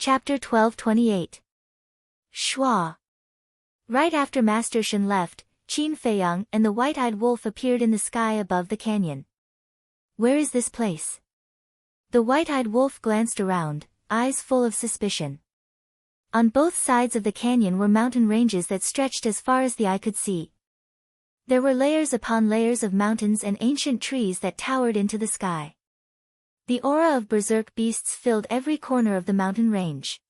Chapter 1228. Schwa. Right after Master Shen left, Qin Feiyang and the white-eyed wolf appeared in the sky above the canyon. Where is this place? The white-eyed wolf glanced around, eyes full of suspicion. On both sides of the canyon were mountain ranges that stretched as far as the eye could see. There were layers upon layers of mountains and ancient trees that towered into the sky. The aura of berserk beasts filled every corner of the mountain range.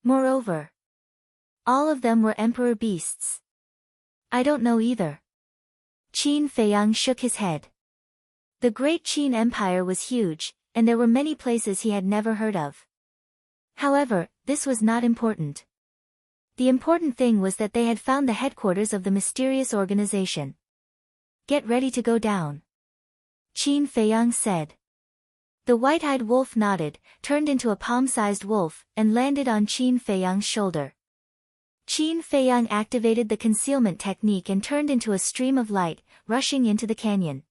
Moreover, all of them were emperor beasts. I don't know either. Qin Feiyang shook his head. The great Qin Empire was huge, and there were many places he had never heard of. However, this was not important. The important thing was that they had found the headquarters of the mysterious organization. Get ready to go down, Qin Feiyang said. The white-eyed wolf nodded, turned into a palm-sized wolf, and landed on Qin Feiyang's shoulder. Qin Feiyang activated the concealment technique and turned into a stream of light, rushing into the canyon.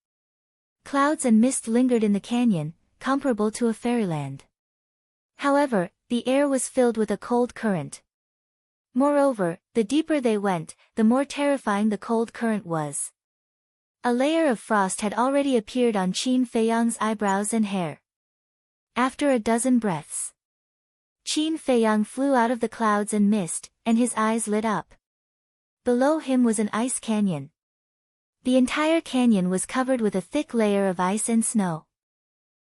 Clouds and mist lingered in the canyon, comparable to a fairyland. However, the air was filled with a cold current. Moreover, the deeper they went, the more terrifying the cold current was. A layer of frost had already appeared on Qin Feiyang's eyebrows and hair. After a dozen breaths, Qin Feiyang flew out of the clouds and mist, and his eyes lit up. Below him was an ice canyon. The entire canyon was covered with a thick layer of ice and snow.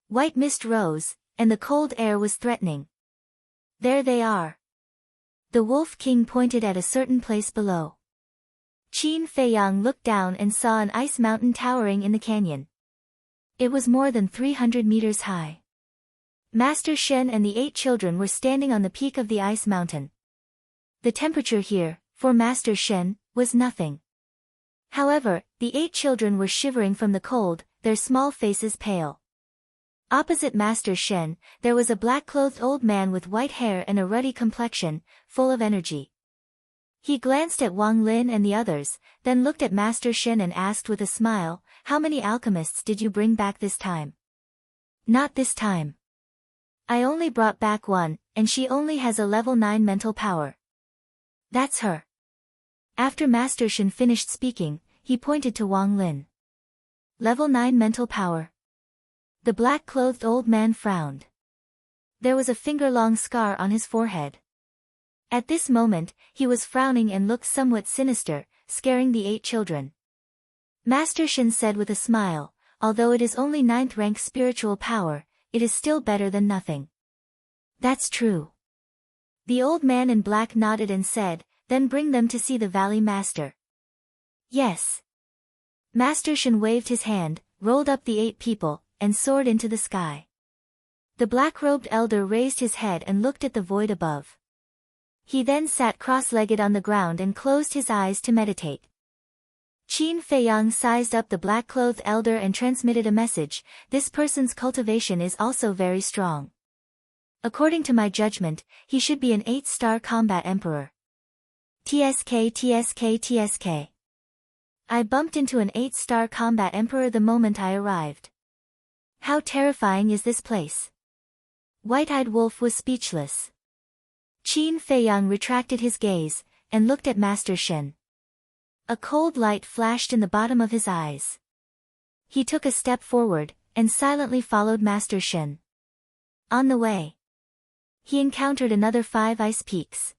White mist rose, and the cold air was threatening. There they are. The Wolf King pointed at a certain place below. Qin Feiyang looked down and saw an ice mountain towering in the canyon. It was more than 300 meters high. Master Shen and the 8 children were standing on the peak of the ice mountain. The temperature here, for Master Shen, was nothing. However, the 8 children were shivering from the cold, their small faces pale. Opposite Master Shen, there was a black-clothed old man with white hair and a ruddy complexion, full of energy. He glanced at Wang Lin and the others, then looked at Master Shen and asked with a smile, "How many alchemists did you bring back this time?" "Not this time. I only brought back one, and she only has a level 9 mental power." "That's her." After Master Shen finished speaking, he pointed to Wang Lin. "Level 9 mental power." The black-clothed old man frowned. There was a finger-long scar on his forehead. At this moment, he was frowning and looked somewhat sinister, scaring the 8 children. Master Shen said with a smile, "Although it is only 9th rank spiritual power, it is still better than nothing." "That's true." The old man in black nodded and said, "Then bring them to see the Valley Master." "Yes." Master Shen waved his hand, rolled up the 8 people, and soared into the sky. The black-robed elder raised his head and looked at the void above. He then sat cross-legged on the ground and closed his eyes to meditate. Qin Feiyang sized up the black-clothed elder and transmitted a message, "This person's cultivation is also very strong. According to my judgment, he should be an 8-star combat emperor." TSK. I bumped into an 8-star combat emperor the moment I arrived. How terrifying is this place? White-eyed wolf was speechless. Qin Feiyang retracted his gaze, and looked at Master Shen. A cold light flashed in the bottom of his eyes. He took a step forward, and silently followed Master Shen. On the way, he encountered another 5 ice peaks.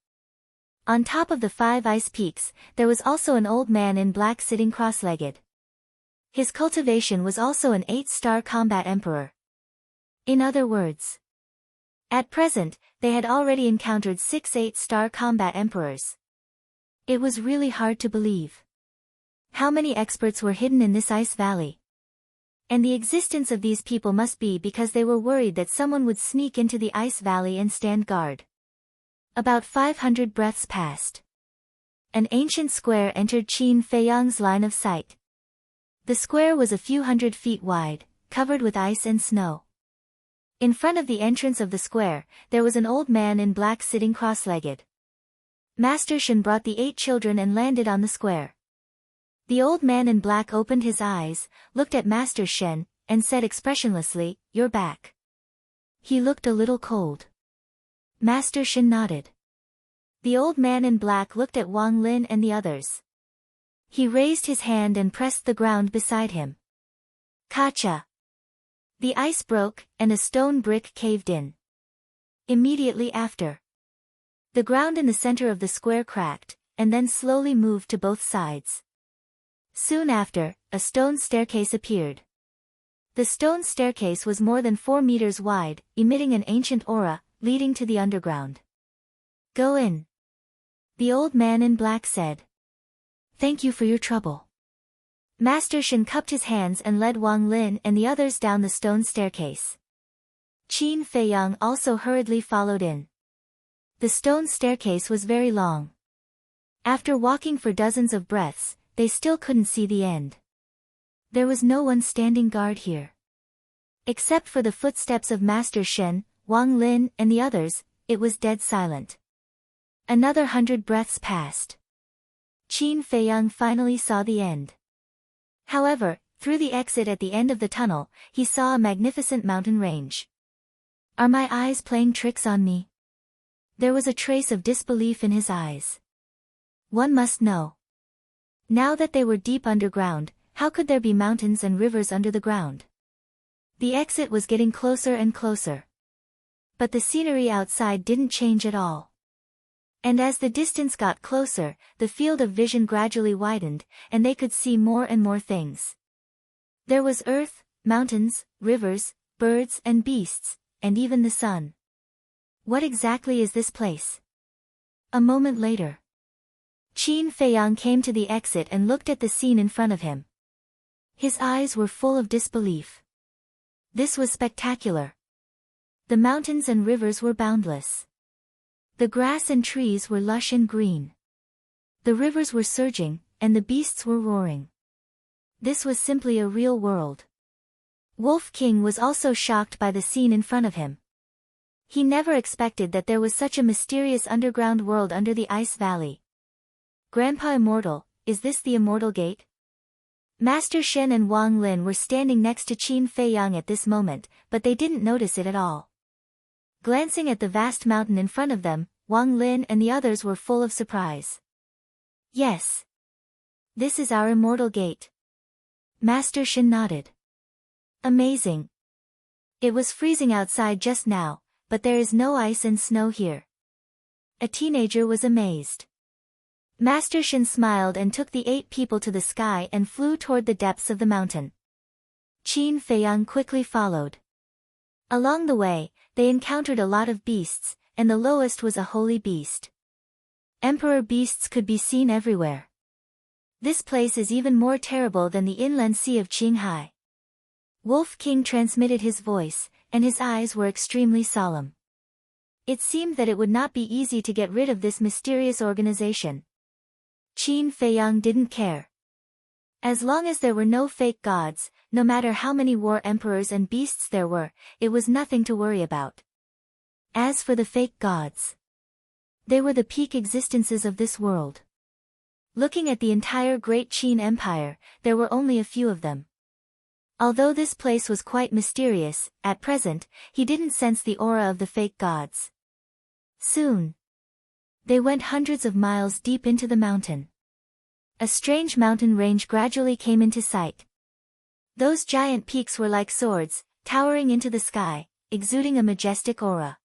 On top of the 5 ice peaks, there was also an old man in black sitting cross-legged. His cultivation was also an 8-star combat emperor. In other words, at present, they had already encountered 6 8-star combat emperors. It was really hard to believe. How many experts were hidden in this ice valley? And the existence of these people must be because they were worried that someone would sneak into the ice valley and stand guard. About 500 breaths passed. An ancient square entered Qin Feiyang's line of sight. The square was a few hundred feet wide, covered with ice and snow. In front of the entrance of the square, there was an old man in black sitting cross-legged. Master Shen brought the 8 children and landed on the square. The old man in black opened his eyes, looked at Master Shen, and said expressionlessly, "You're back." He looked a little cold. Master Shen nodded. The old man in black looked at Wang Lin and the others. He raised his hand and pressed the ground beside him. Kacha! The ice broke, and a stone brick caved in. Immediately after, the ground in the center of the square cracked, and then slowly moved to both sides. Soon after, a stone staircase appeared. The stone staircase was more than 4 meters wide, emitting an ancient aura, leading to the underground. Go in. The old man in black said. Thank you for your trouble. Master Shen cupped his hands and led Wang Lin and the others down the stone staircase. Qin Feiyang also hurriedly followed in. The stone staircase was very long. After walking for dozens of breaths, they still couldn't see the end. There was no one standing guard here. Except for the footsteps of Master Shen, Wang Lin and the others, it was dead silent. Another 100 breaths passed. Qin Feiyang finally saw the end. However, through the exit at the end of the tunnel, he saw a magnificent mountain range. Are my eyes playing tricks on me? There was a trace of disbelief in his eyes. One must know. Now that they were deep underground, how could there be mountains and rivers under the ground? The exit was getting closer and closer. But the scenery outside didn't change at all. And as the distance got closer, the field of vision gradually widened, and they could see more and more things. There was earth, mountains, rivers, birds and beasts, and even the sun. What exactly is this place? A moment later, Qin Feiyang came to the exit and looked at the scene in front of him. His eyes were full of disbelief. This was spectacular. The mountains and rivers were boundless. The grass and trees were lush and green. The rivers were surging, and the beasts were roaring. This was simply a real world. Wolf King was also shocked by the scene in front of him. He never expected that there was such a mysterious underground world under the ice valley. Grandpa Immortal, is this the Immortal Gate? Master Shen and Wang Lin were standing next to Qin Feiyang at this moment, but they didn't notice it at all. Glancing at the vast mountain in front of them, Wang Lin and the others were full of surprise. Yes. This is our Immortal Gate. Master Shen nodded. Amazing. It was freezing outside just now, but there is no ice and snow here. A teenager was amazed. Master Shen smiled and took the 8 people to the sky and flew toward the depths of the mountain. Qin Feiyang quickly followed. Along the way, they encountered a lot of beasts, and the lowest was a holy beast. Emperor beasts could be seen everywhere. This place is even more terrible than the inland sea of Qinghai. Wolf King transmitted his voice, and his eyes were extremely solemn. It seemed that it would not be easy to get rid of this mysterious organization. Qin Feiyang didn't care. As long as there were no fake gods, no matter how many war emperors and beasts there were, it was nothing to worry about. As for the fake gods, they were the peak existences of this world. Looking at the entire Great Qin Empire, there were only a few of them. Although this place was quite mysterious, at present, he didn't sense the aura of the fake gods. Soon, they went hundreds of miles deep into the mountain. A strange mountain range gradually came into sight. Those giant peaks were like swords, towering into the sky, exuding a majestic aura.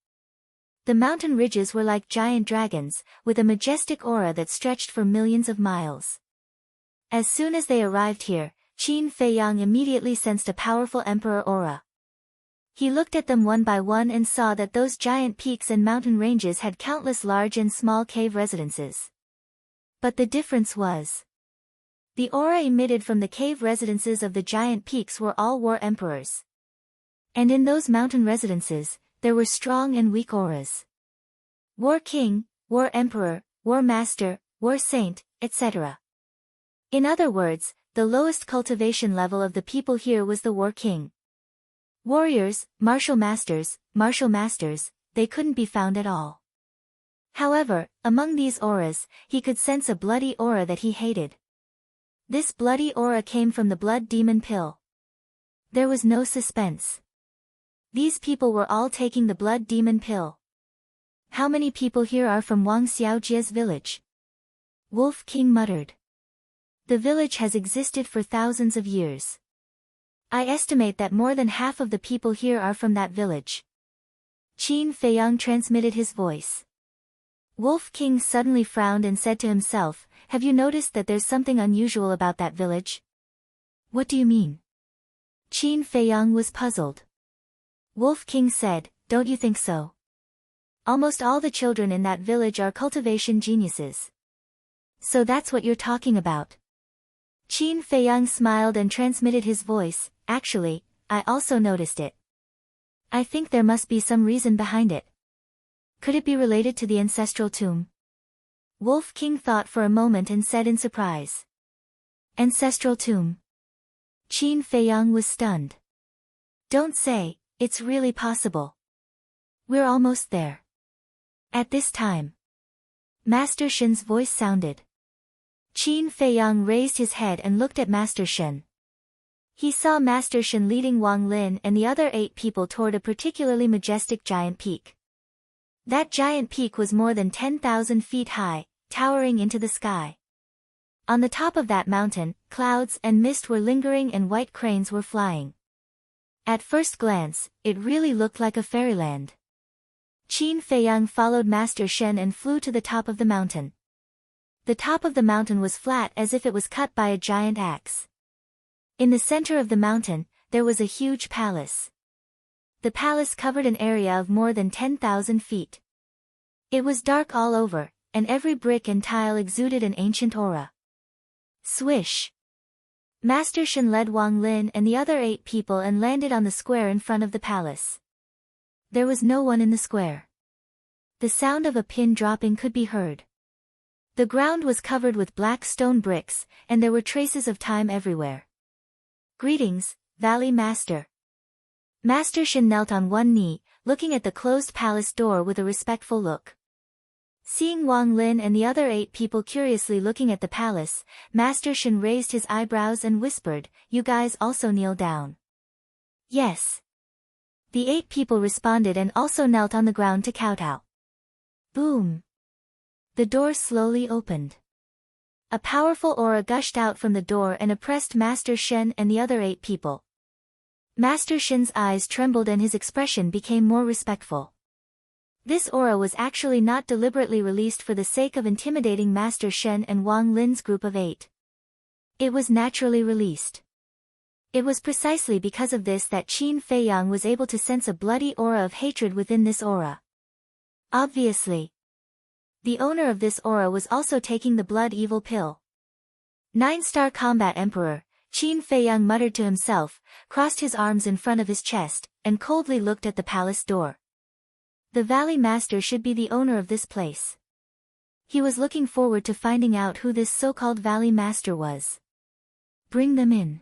The mountain ridges were like giant dragons, with a majestic aura that stretched for millions of miles. As soon as they arrived here, Qin Feiyang immediately sensed a powerful emperor aura. He looked at them one by one and saw that those giant peaks and mountain ranges had countless large and small cave residences. But the difference was, the aura emitted from the cave residences of the giant peaks were all war emperors. And in those mountain residences, there were strong and weak auras. War king, war emperor, war master, war saint, etc. In other words, the lowest cultivation level of the people here was the war king. Warriors, martial masters, they couldn't be found at all. However, among these auras, he could sense a bloody aura that he hated. This bloody aura came from the blood demon pill. There was no suspense. These people were all taking the blood demon pill. How many people here are from Wang Xiaojie's village? Wolf King muttered. The village has existed for thousands of years. I estimate that more than half of the people here are from that village. Qin Feiyang transmitted his voice. Wolf King suddenly frowned and said to himself, have you noticed that there's something unusual about that village? What do you mean? Qin Feiyang was puzzled. Wolf King said, don't you think so? Almost all the children in that village are cultivation geniuses. So that's what you're talking about. Qin Feiyang smiled and transmitted his voice, actually, I also noticed it. I think there must be some reason behind it. Could it be related to the ancestral tomb? Wolf King thought for a moment and said in surprise. Ancestral tomb. Qin Feiyang was stunned. Don't say, it's really possible. We're almost there. At this time, Master Shen's voice sounded. Qin Feiyang raised his head and looked at Master Shen. He saw Master Shen leading Wang Lin and the other 8 people toward a particularly majestic giant peak. That giant peak was more than 10,000 feet high, towering into the sky. On the top of that mountain, clouds and mist were lingering and white cranes were flying. At first glance, it really looked like a fairyland. Qin Feiyang followed Master Shen and flew to the top of the mountain. The top of the mountain was flat as if it was cut by a giant axe. In the center of the mountain, there was a huge palace. The palace covered an area of more than 10,000 feet. It was dark all over, and every brick and tile exuded an ancient aura. Swish! Master Shen led Wang Lin and the other 8 people and landed on the square in front of the palace. There was no one in the square. The sound of a pin dropping could be heard. The ground was covered with black stone bricks, and there were traces of time everywhere. Greetings, Valley Master. Master Shen knelt on one knee, looking at the closed palace door with a respectful look. Seeing Wang Lin and the other 8 people curiously looking at the palace, Master Shen raised his eyebrows and whispered, you guys also kneel down. Yes. The 8 people responded and also knelt on the ground to kowtow. Boom. The door slowly opened. A powerful aura gushed out from the door and oppressed Master Shen and the other 8 people. Master Shen's eyes trembled and his expression became more respectful. This aura was actually not deliberately released for the sake of intimidating Master Shen and Wang Lin's group of 8. It was naturally released. It was precisely because of this that Qin Feiyang was able to sense a bloody aura of hatred within this aura. Obviously, the owner of this aura was also taking the blood evil pill. 9-star combat emperor, Qin Feiyang muttered to himself, crossed his arms in front of his chest, and coldly looked at the palace door. The Valley Master should be the owner of this place. He was looking forward to finding out who this so-called Valley Master was. Bring them in.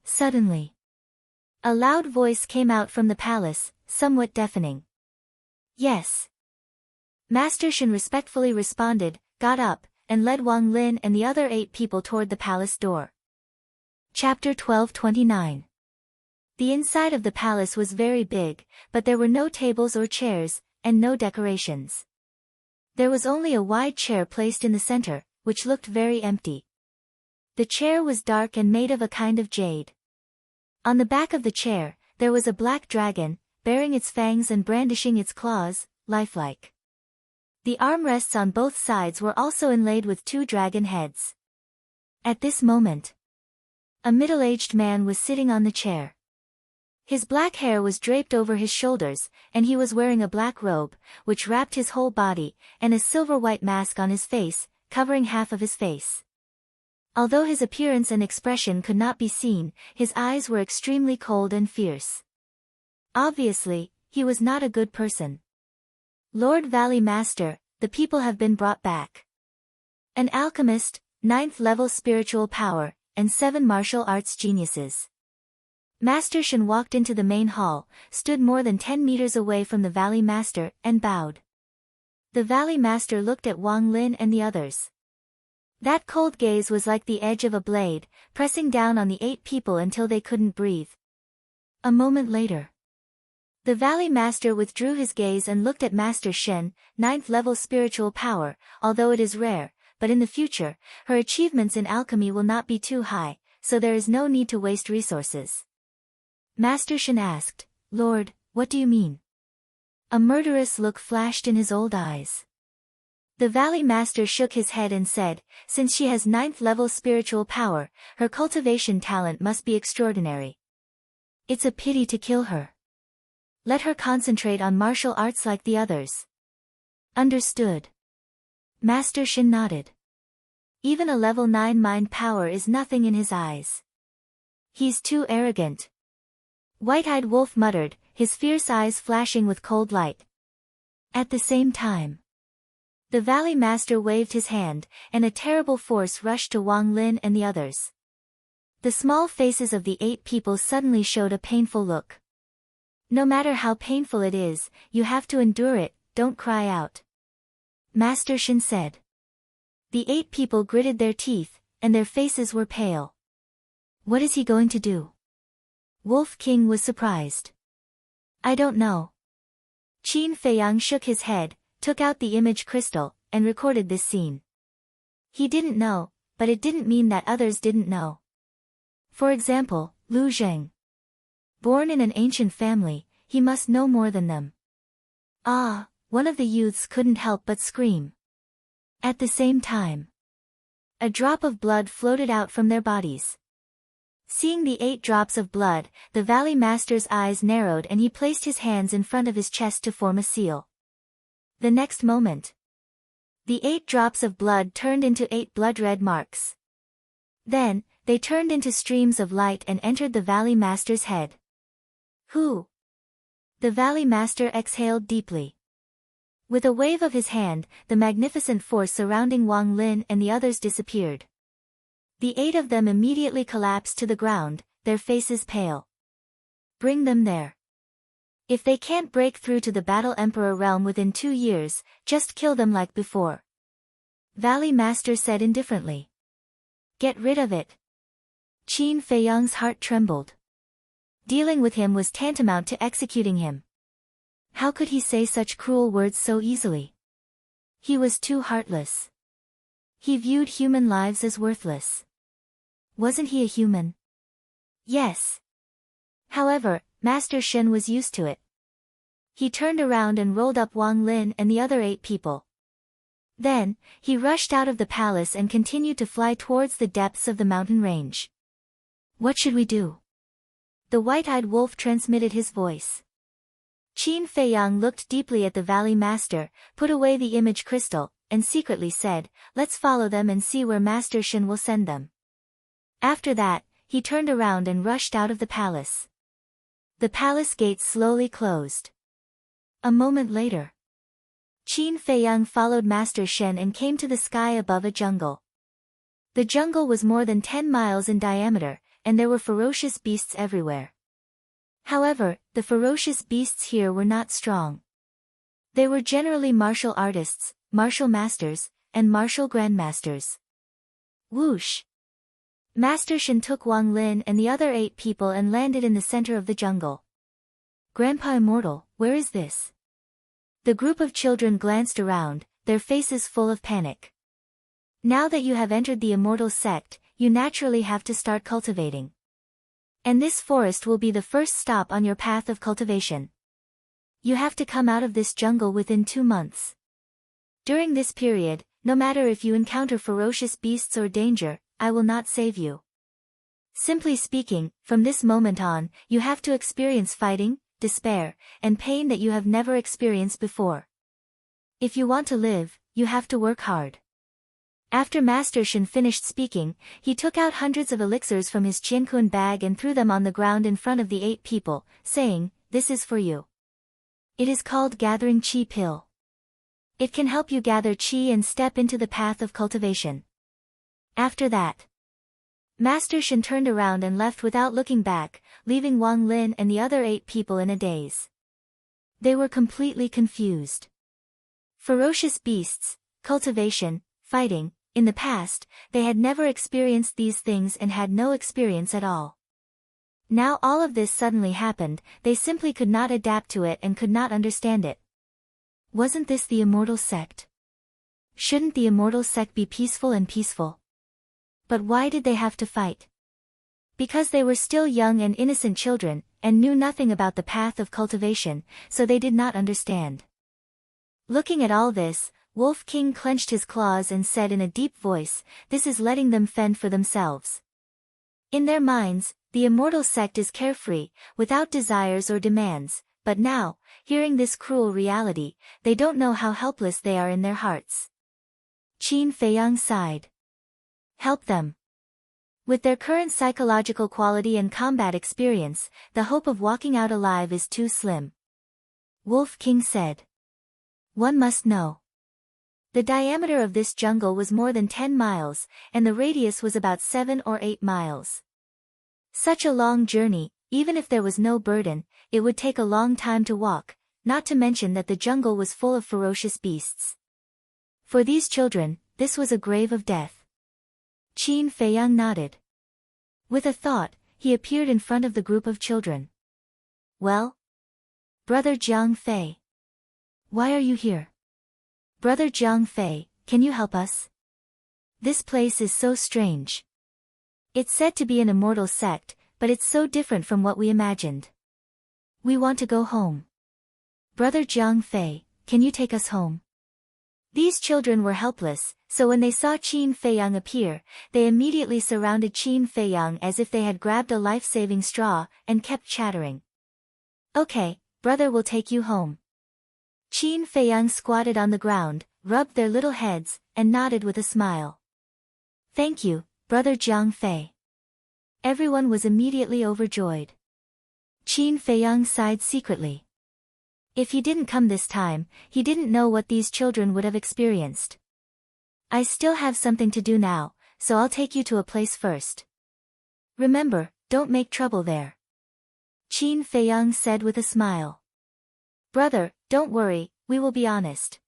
Suddenly, a loud voice came out from the palace, somewhat deafening. Yes. Master Shen respectfully responded, got up, and led Wang Lin and the other 8 people toward the palace door. Chapter 1229. The inside of the palace was very big, but there were no tables or chairs, and no decorations. There was only a wide chair placed in the center, which looked very empty. The chair was dark and made of a kind of jade. On the back of the chair, there was a black dragon, baring its fangs and brandishing its claws, lifelike. The armrests on both sides were also inlaid with 2 dragon heads. At this moment, a middle-aged man was sitting on the chair. His black hair was draped over his shoulders, and he was wearing a black robe, which wrapped his whole body, and a silver-white mask on his face, covering half of his face. Although his appearance and expression could not be seen, his eyes were extremely cold and fierce. Obviously, he was not a good person. Lord Valley Master, the people have been brought back. An alchemist, 9th level spiritual power, and 7 martial arts geniuses. Master Shen walked into the main hall, stood more than 10 meters away from the Valley Master, and bowed. The Valley Master looked at Wang Lin and the others. That cold gaze was like the edge of a blade, pressing down on the 8 people until they couldn't breathe. A moment later, The Valley Master withdrew his gaze and looked at Master Shen, 9th level spiritual power, although it is rare, but in the future, her achievements in alchemy will not be too high, so there is no need to waste resources. Master Shen asked, Lord, what do you mean? A murderous look flashed in his old eyes. The Valley Master shook his head and said, since she has 9th level spiritual power, her cultivation talent must be extraordinary. It's a pity to kill her. Let her concentrate on martial arts like the others. Understood. Master Shen nodded. Even a level 9 mind power is nothing in his eyes. He's too arrogant. White-eyed Wolf muttered, his fierce eyes flashing with cold light. At the same time, the Valley Master waved his hand, and a terrible force rushed to Wang Lin and the others. The small faces of the 8 people suddenly showed a painful look. No matter how painful it is, you have to endure it, don't cry out. Master Shen said. The 8 people gritted their teeth, and their faces were pale. What is he going to do? Wolf King was surprised. I don't know. Qin Feiyang shook his head, took out the image crystal, and recorded this scene. He didn't know, but it didn't mean that others didn't know. For example, Lu Zheng. Born in an ancient family, he must know more than them. Ah, one of the youths couldn't help but scream. At the same time, a drop of blood floated out from their bodies. Seeing the 8 drops of blood, the Valley Master's eyes narrowed and he placed his hands in front of his chest to form a seal. The next moment, the 8 drops of blood turned into 8 blood-red marks. Then, they turned into streams of light and entered the Valley Master's head. Who? The Valley Master exhaled deeply. With a wave of his hand, the magnificent force surrounding Wang Lin and the others disappeared. The 8 of them immediately collapsed to the ground, their faces pale. Bring them there. If they can't break through to the Battle Emperor realm within 2 years, just kill them like before. Valley Master said indifferently. Get rid of it. Qin Feiyang's heart trembled. Dealing with him was tantamount to executing him. How could he say such cruel words so easily? He was too heartless. He viewed human lives as worthless. Wasn't he a human? Yes. However, Master Shen was used to it. He turned around and rolled up Wang Lin and the other 8 people. Then, he rushed out of the palace and continued to fly towards the depths of the mountain range. What should we do? The white-eyed wolf transmitted his voice. Qin Feiyang looked deeply at the Valley Master, put away the image crystal, and secretly said, let's follow them and see where Master Shen will send them. After that, he turned around and rushed out of the palace. The palace gates slowly closed. A moment later, Qin Feiyang followed Master Shen and came to the sky above a jungle. The jungle was more than 10 miles in diameter, and there were ferocious beasts everywhere. However, the ferocious beasts here were not strong. They were generally martial artists, martial masters, and martial grandmasters. Whoosh! Master Shen took Wang Lin and the other 8 people and landed in the center of the jungle. Grandpa Immortal, where is this? The group of children glanced around, their faces full of panic. Now that you have entered the Immortal sect, you naturally have to start cultivating. And this forest will be the first stop on your path of cultivation. You have to come out of this jungle within 2 months. During this period, no matter if you encounter ferocious beasts or danger, I will not save you. Simply speaking, from this moment on, you have to experience fighting, despair, and pain that you have never experienced before. If you want to live, you have to work hard. After Master Shen finished speaking, he took out hundreds of elixirs from his Qiankun bag and threw them on the ground in front of the 8 people, saying, this is for you. It is called Gathering Qi Pill. It can help you gather qi and step into the path of cultivation. After that, Master Shen turned around and left without looking back, leaving Wang Lin and the other 8 people in a daze. They were completely confused. Ferocious beasts, cultivation, fighting. In the past, they had never experienced these things and had no experience at all. Now all of this suddenly happened, they simply could not adapt to it and could not understand it. Wasn't this the immortal sect? Shouldn't the immortal sect be peaceful and peaceful? But why did they have to fight? Because they were still young and innocent children, and knew nothing about the path of cultivation, so they did not understand. Looking at all this, Wolf King clenched his claws and said in a deep voice, "This is letting them fend for themselves." In their minds, the immortal sect is carefree, without desires or demands, but now, hearing this cruel reality, they don't know how helpless they are in their hearts. Qin Feiyang sighed. Help them. With their current psychological quality and combat experience, the hope of walking out alive is too slim. Wolf King said. One must know. The diameter of this jungle was more than 10 miles, and the radius was about 7 or 8 miles. Such a long journey, even if there was no burden, it would take a long time to walk, not to mention that the jungle was full of ferocious beasts. For these children, this was a grave of death. Qin Feiyang nodded. With a thought, he appeared in front of the group of children. Well? Brother Jiang Fei. Why are you here? Brother Jiang Fei, can you help us? This place is so strange. It's said to be an immortal sect, but it's so different from what we imagined. We want to go home. Brother Jiang Fei, can you take us home? These children were helpless, so when they saw Qin Feiyang appear, they immediately surrounded Qin Feiyang as if they had grabbed a life-saving straw, and kept chattering. Okay, brother will take you home. Qin Feiyang squatted on the ground, rubbed their little heads, and nodded with a smile. Thank you, Brother Jiang Fei. Everyone was immediately overjoyed. Qin Feiyang sighed secretly. If he didn't come this time, he didn't know what these children would have experienced. I still have something to do now, so I'll take you to a place first. Remember, don't make trouble there. Qin Feiyang said with a smile. Brother, don't worry, we will be honest.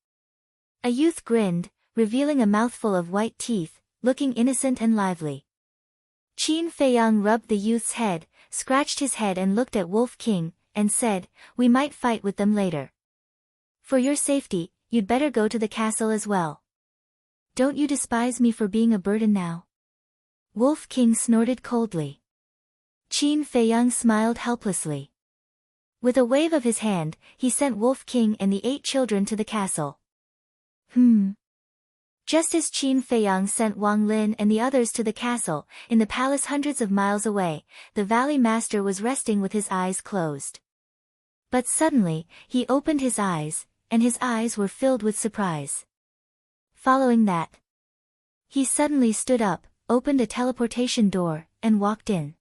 A youth grinned, revealing a mouthful of white teeth, looking innocent and lively. Qin Feiyang rubbed the youth's head, scratched his head and looked at Wolf King, and said, we might fight with them later. For your safety, you'd better go to the castle as well. Don't you despise me for being a burden now? Wolf King snorted coldly. Qin Feiyang smiled helplessly. With a wave of his hand, he sent Wolf King and the 8 children to the castle. Just as Qin Feiyang sent Wang Lin and the others to the castle, in the palace hundreds of miles away, the Valley Master was resting with his eyes closed. But suddenly, he opened his eyes, and his eyes were filled with surprise. Following that, he suddenly stood up, opened a teleportation door, and walked in.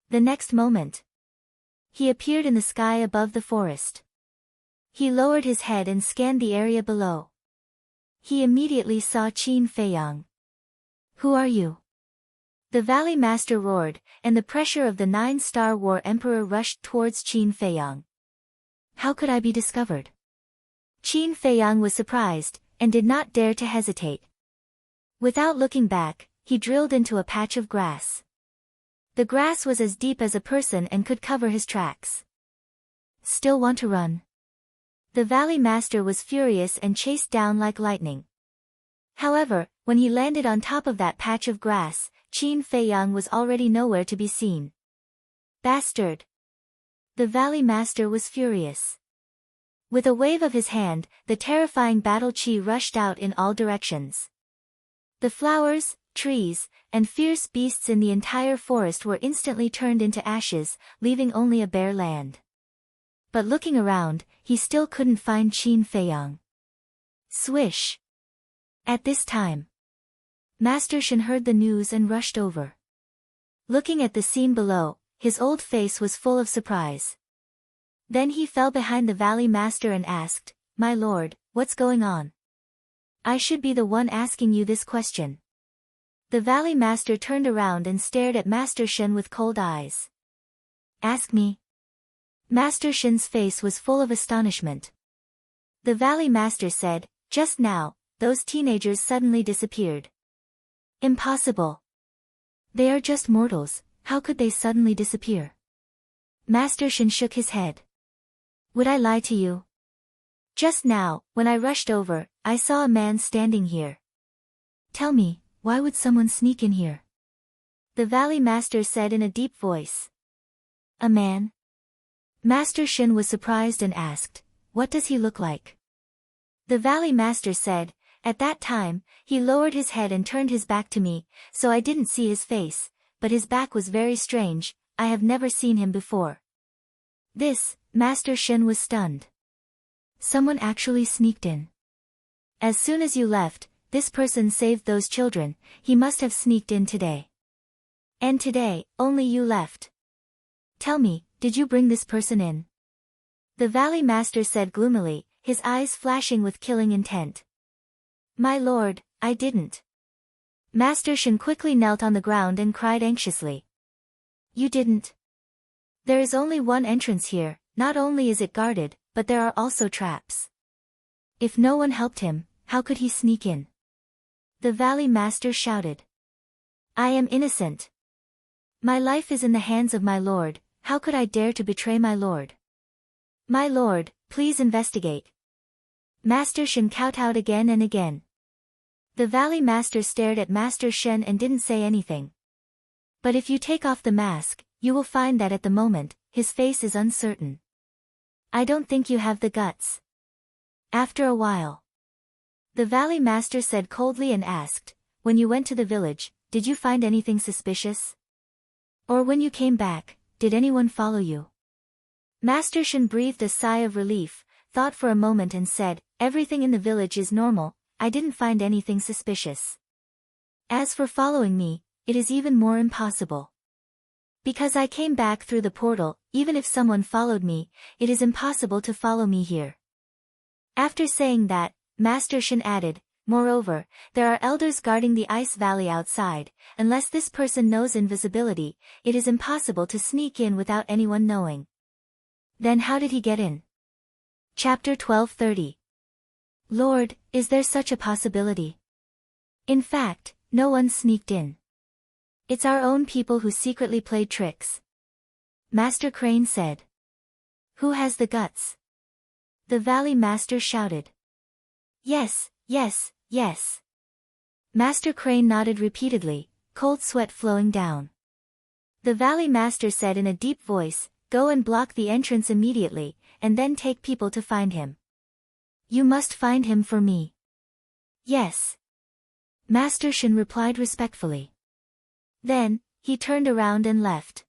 The next moment, he appeared in the sky above the forest. He lowered his head and scanned the area below. He immediately saw Qin Feiyang. Who are you? The Valley Master roared, and the pressure of the 9-star War Emperor rushed towards Qin Feiyang. How could I be discovered? Qin Feiyang was surprised, and did not dare to hesitate. Without looking back, he drilled into a patch of grass. The grass was as deep as a person and could cover his tracks. Still want to run? The Valley Master was furious and chased down like lightning. However, when he landed on top of that patch of grass, Qin Feiyang was already nowhere to be seen. Bastard! The Valley Master was furious. With a wave of his hand, the terrifying battle chi rushed out in all directions. The flowers, trees, and fierce beasts in the entire forest were instantly turned into ashes, leaving only a bare land. But looking around, he still couldn't find Qin Feiyang. Swish! At this time, Master Shen heard the news and rushed over. Looking at the scene below, his old face was full of surprise. Then he fell behind the Valley Master and asked, My lord, what's going on? I should be the one asking you this question. The Valley Master turned around and stared at Master Shen with cold eyes. Ask me. Master Shen's face was full of astonishment. The Valley Master said, just now, those teenagers suddenly disappeared. Impossible. They are just mortals, how could they suddenly disappear? Master Shin shook his head. Would I lie to you? Just now, when I rushed over, I saw a man standing here. Tell me, why would someone sneak in here? The Valley Master said in a deep voice. A man? Master Shin was surprised and asked, what does he look like? The Valley Master said, at that time, he lowered his head and turned his back to me, so I didn't see his face, but his back was very strange, I have never seen him before. This, Master Shin was stunned. Someone actually sneaked in. As soon as you left, this person saved those children, he must have sneaked in today. And today, only you left. Tell me, did you bring this person in? The Valley Master said gloomily, his eyes flashing with killing intent. My lord, I didn't. Master Shin quickly knelt on the ground and cried anxiously. You didn't? There is only one entrance here, not only is it guarded, but there are also traps. If no one helped him, how could he sneak in? The Valley Master shouted. I am innocent. My life is in the hands of my lord, how could I dare to betray my lord? My lord, please investigate. Master Shin kowtowed again and again. The Valley Master stared at Master Shin and didn't say anything. But if you take off the mask, you will find that at the moment, his face is uncertain. I don't think you have the guts. After a while, the Valley Master said coldly and asked, when you went to the village, did you find anything suspicious? Or when you came back, did anyone follow you? Master Shin breathed a sigh of relief, thought for a moment and said, everything in the village is normal, I didn't find anything suspicious. As for following me, it is even more impossible. Because I came back through the portal, even if someone followed me, it is impossible to follow me here. After saying that, Master Shin added, moreover, there are elders guarding the ice valley outside, unless this person knows invisibility, it is impossible to sneak in without anyone knowing. Then how did he get in? Chapter 1230. Lord, is there such a possibility? In fact, no one sneaked in. It's our own people who secretly played tricks. Master Crane said. Who has the guts? The Valley Master shouted. Yes, yes, yes. Master Crane nodded repeatedly, cold sweat flowing down. The Valley Master said in a deep voice, go and block the entrance immediately, and then take people to find him. You must find him for me. Yes. Master Shin replied respectfully. Then, he turned around and left.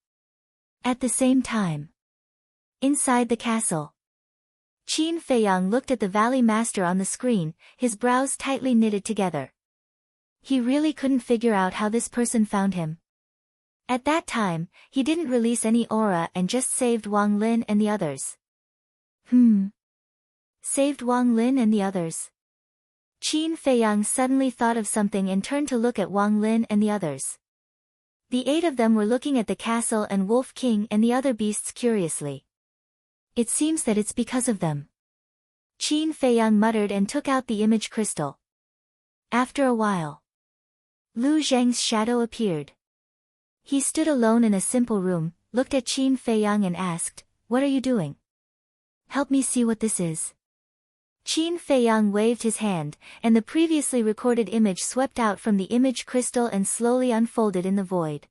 At the same time, inside the castle, Qin Feiyang looked at the Valley Master on the screen, his brows tightly knitted together. He really couldn't figure out how this person found him. At that time, he didn't release any aura and just saved Wang Lin and the others. Saved Wang Lin and the others. Qin Feiyang suddenly thought of something and turned to look at Wang Lin and the others. The 8 of them were looking at the castle and Wolf King and the other beasts curiously. It seems that it's because of them. Qin Feiyang muttered and took out the image crystal. After a while, Lu Zheng's shadow appeared. He stood alone in a simple room, looked at Qin Feiyang and asked, what are you doing? Help me see what this is. Qin Feiyang waved his hand, and the previously recorded image swept out from the image crystal and slowly unfolded in the void.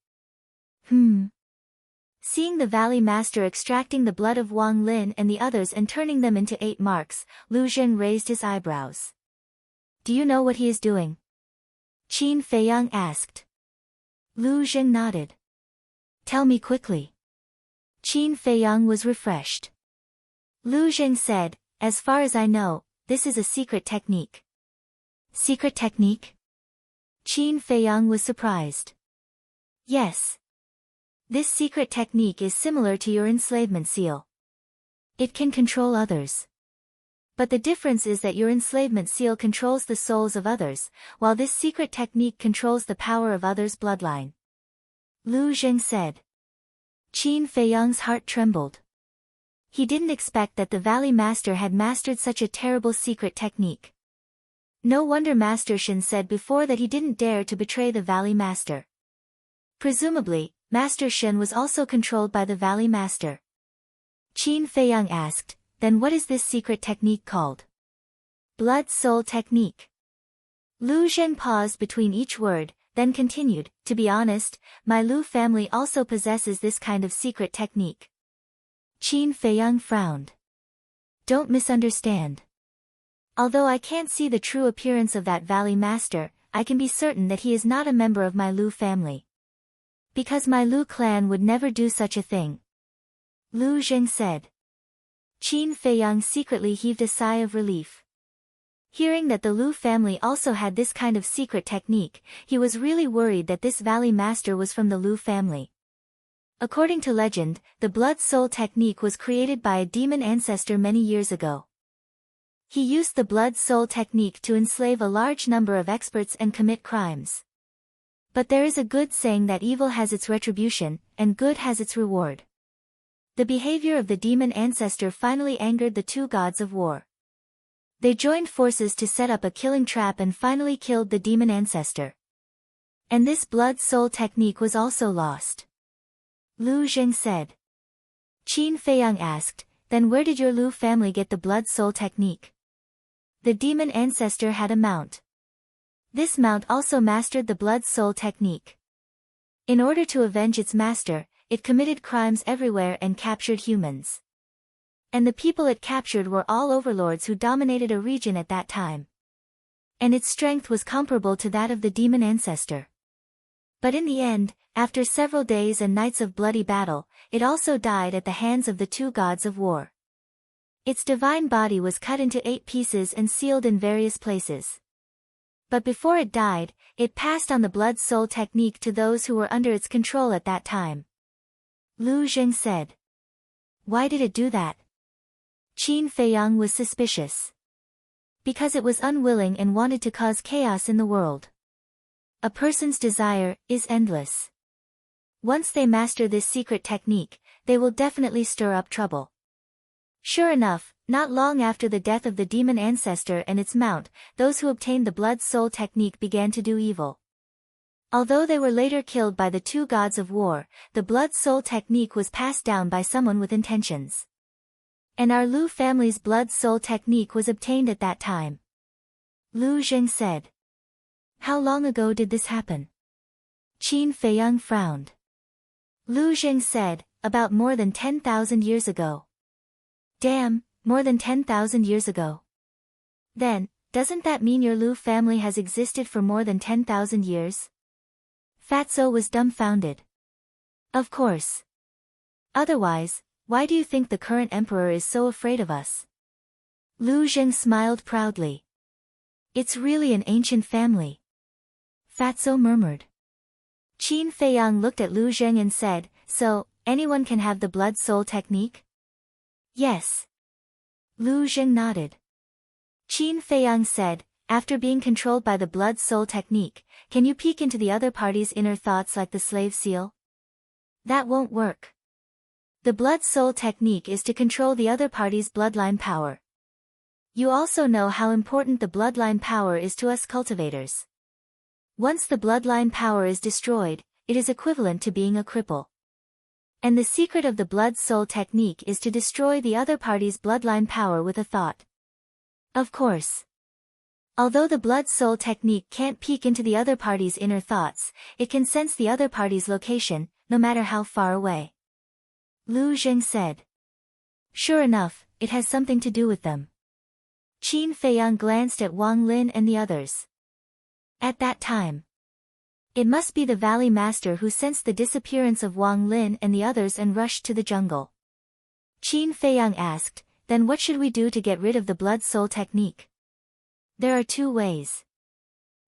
Seeing the Valley Master extracting the blood of Wang Lin and the others and turning them into 8 marks, Lu Zheng raised his eyebrows. Do you know what he is doing? Qin Feiyang asked. Lu Zheng nodded. Tell me quickly. Qin Feiyang was refreshed. Lu Zheng said, as far as I know, this is a secret technique. Secret technique? Qin Feiyang was surprised. Yes. This secret technique is similar to your enslavement seal. It can control others. But the difference is that your enslavement seal controls the souls of others, while this secret technique controls the power of others' bloodline. Lu Zheng said. Qin Feiyang's heart trembled. He didn't expect that the Valley Master had mastered such a terrible secret technique. No wonder Master Shin said before that he didn't dare to betray the Valley Master. Presumably, Master Shin was also controlled by the Valley Master. Qin Feiyang asked, then what is this secret technique called? Blood Soul Technique. Lu Zheng paused between each word, then continued, to be honest, my Lu family also possesses this kind of secret technique. Qin Feiyang frowned. Don't misunderstand. Although I can't see the true appearance of that Valley Master, I can be certain that he is not a member of my Lu family. Because my Lu clan would never do such a thing. Lu Zheng said. Qin Feiyang secretly heaved a sigh of relief. Hearing that the Lu family also had this kind of secret technique, he was really worried that this Valley Master was from the Lu family. According to legend, the Blood Soul technique was created by a demon ancestor many years ago. He used the Blood Soul technique to enslave a large number of experts and commit crimes. But there is a good saying that evil has its retribution, and good has its reward. The behavior of the demon ancestor finally angered the two gods of war. They joined forces to set up a killing trap and finally killed the demon ancestor. And this Blood Soul technique was also lost. Lu Zheng said. Qin Feiyang asked, then where did your Lu family get the Blood Soul technique? The demon ancestor had a mount. This mount also mastered the Blood Soul technique. In order to avenge its master, it committed crimes everywhere and captured humans. And the people it captured were all overlords who dominated a region at that time. And its strength was comparable to that of the demon ancestor. But in the end, after several days and nights of bloody battle, it also died at the hands of the two gods of war. Its divine body was cut into 8 pieces and sealed in various places. But before it died, it passed on the Blood Soul technique to those who were under its control at that time. Lu Zheng said. Why did it do that? Qin Feiyang was suspicious. Because it was unwilling and wanted to cause chaos in the world. A person's desire is endless. Once they master this secret technique, they will definitely stir up trouble. Sure enough, not long after the death of the demon ancestor and its mount, those who obtained the Blood Soul technique began to do evil. Although they were later killed by the two gods of war, the Blood Soul technique was passed down by someone with intentions. And our Lu family's Blood Soul technique was obtained at that time. Lu Zheng said. How long ago did this happen? Qin Feiyang frowned. Lu Zheng said, about more than 10,000 years ago. Damn, more than 10,000 years ago. Then, doesn't that mean your Lu family has existed for more than 10,000 years? Fatso was dumbfounded. Of course. Otherwise, why do you think the current emperor is so afraid of us? Lu Zheng smiled proudly. It's really an ancient family. Fatso murmured. Qin Feiyang looked at Lu Zheng and said, so, anyone can have the Blood Soul technique? Yes. Lu Zheng nodded. Qin Feiyang said, after being controlled by the Blood Soul technique, can you peek into the other party's inner thoughts like the slave seal? That won't work. The Blood Soul technique is to control the other party's bloodline power. You also know how important the bloodline power is to us cultivators. Once the bloodline power is destroyed, it is equivalent to being a cripple. And the secret of the Blood Soul technique is to destroy the other party's bloodline power with a thought. Of course. Although the Blood Soul technique can't peek into the other party's inner thoughts, it can sense the other party's location, no matter how far away. Lu Zheng said. Sure enough, it has something to do with them. Qin Feiyang glanced at Wang Lin and the others. At that time. It must be the Valley Master who sensed the disappearance of Wang Lin and the others and rushed to the jungle. Qin Feiyang asked, then what should we do to get rid of the Blood Soul technique? There are 2 ways.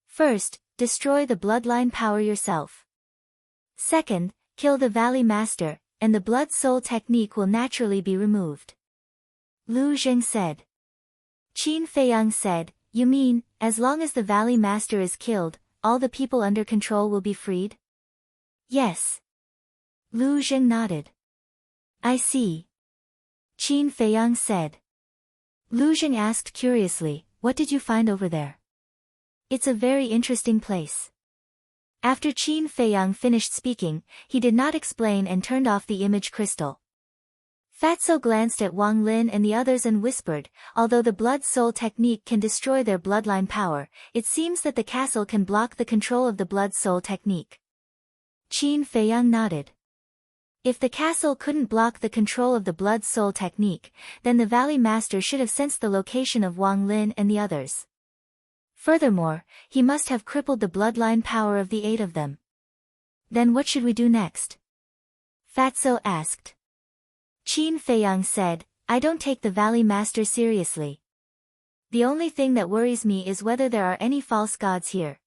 First, destroy the bloodline power yourself. Second, kill the Valley Master, and the Blood Soul technique will naturally be removed. Lu Zheng said. Qin Feiyang said, you mean, as long as the Valley Master is killed, all the people under control will be freed? Yes. Lu Zheng nodded. I see. Qin Feiyang said. Lu Zheng asked curiously, what did you find over there? It's a very interesting place. After Qin Feiyang finished speaking, he did not explain and turned off the image crystal. Fatso glanced at Wang Lin and the others and whispered, although the blood soul technique can destroy their bloodline power, it seems that the castle can block the control of the blood soul technique. Qin Feiyang nodded. If the castle couldn't block the control of the blood soul technique, then the Valley Master should have sensed the location of Wang Lin and the others. Furthermore, he must have crippled the bloodline power of the 8 of them. Then what should we do next? Fatso asked. Qin Feiyang said, I don't take the Valley Master seriously. The only thing that worries me is whether there are any false gods here.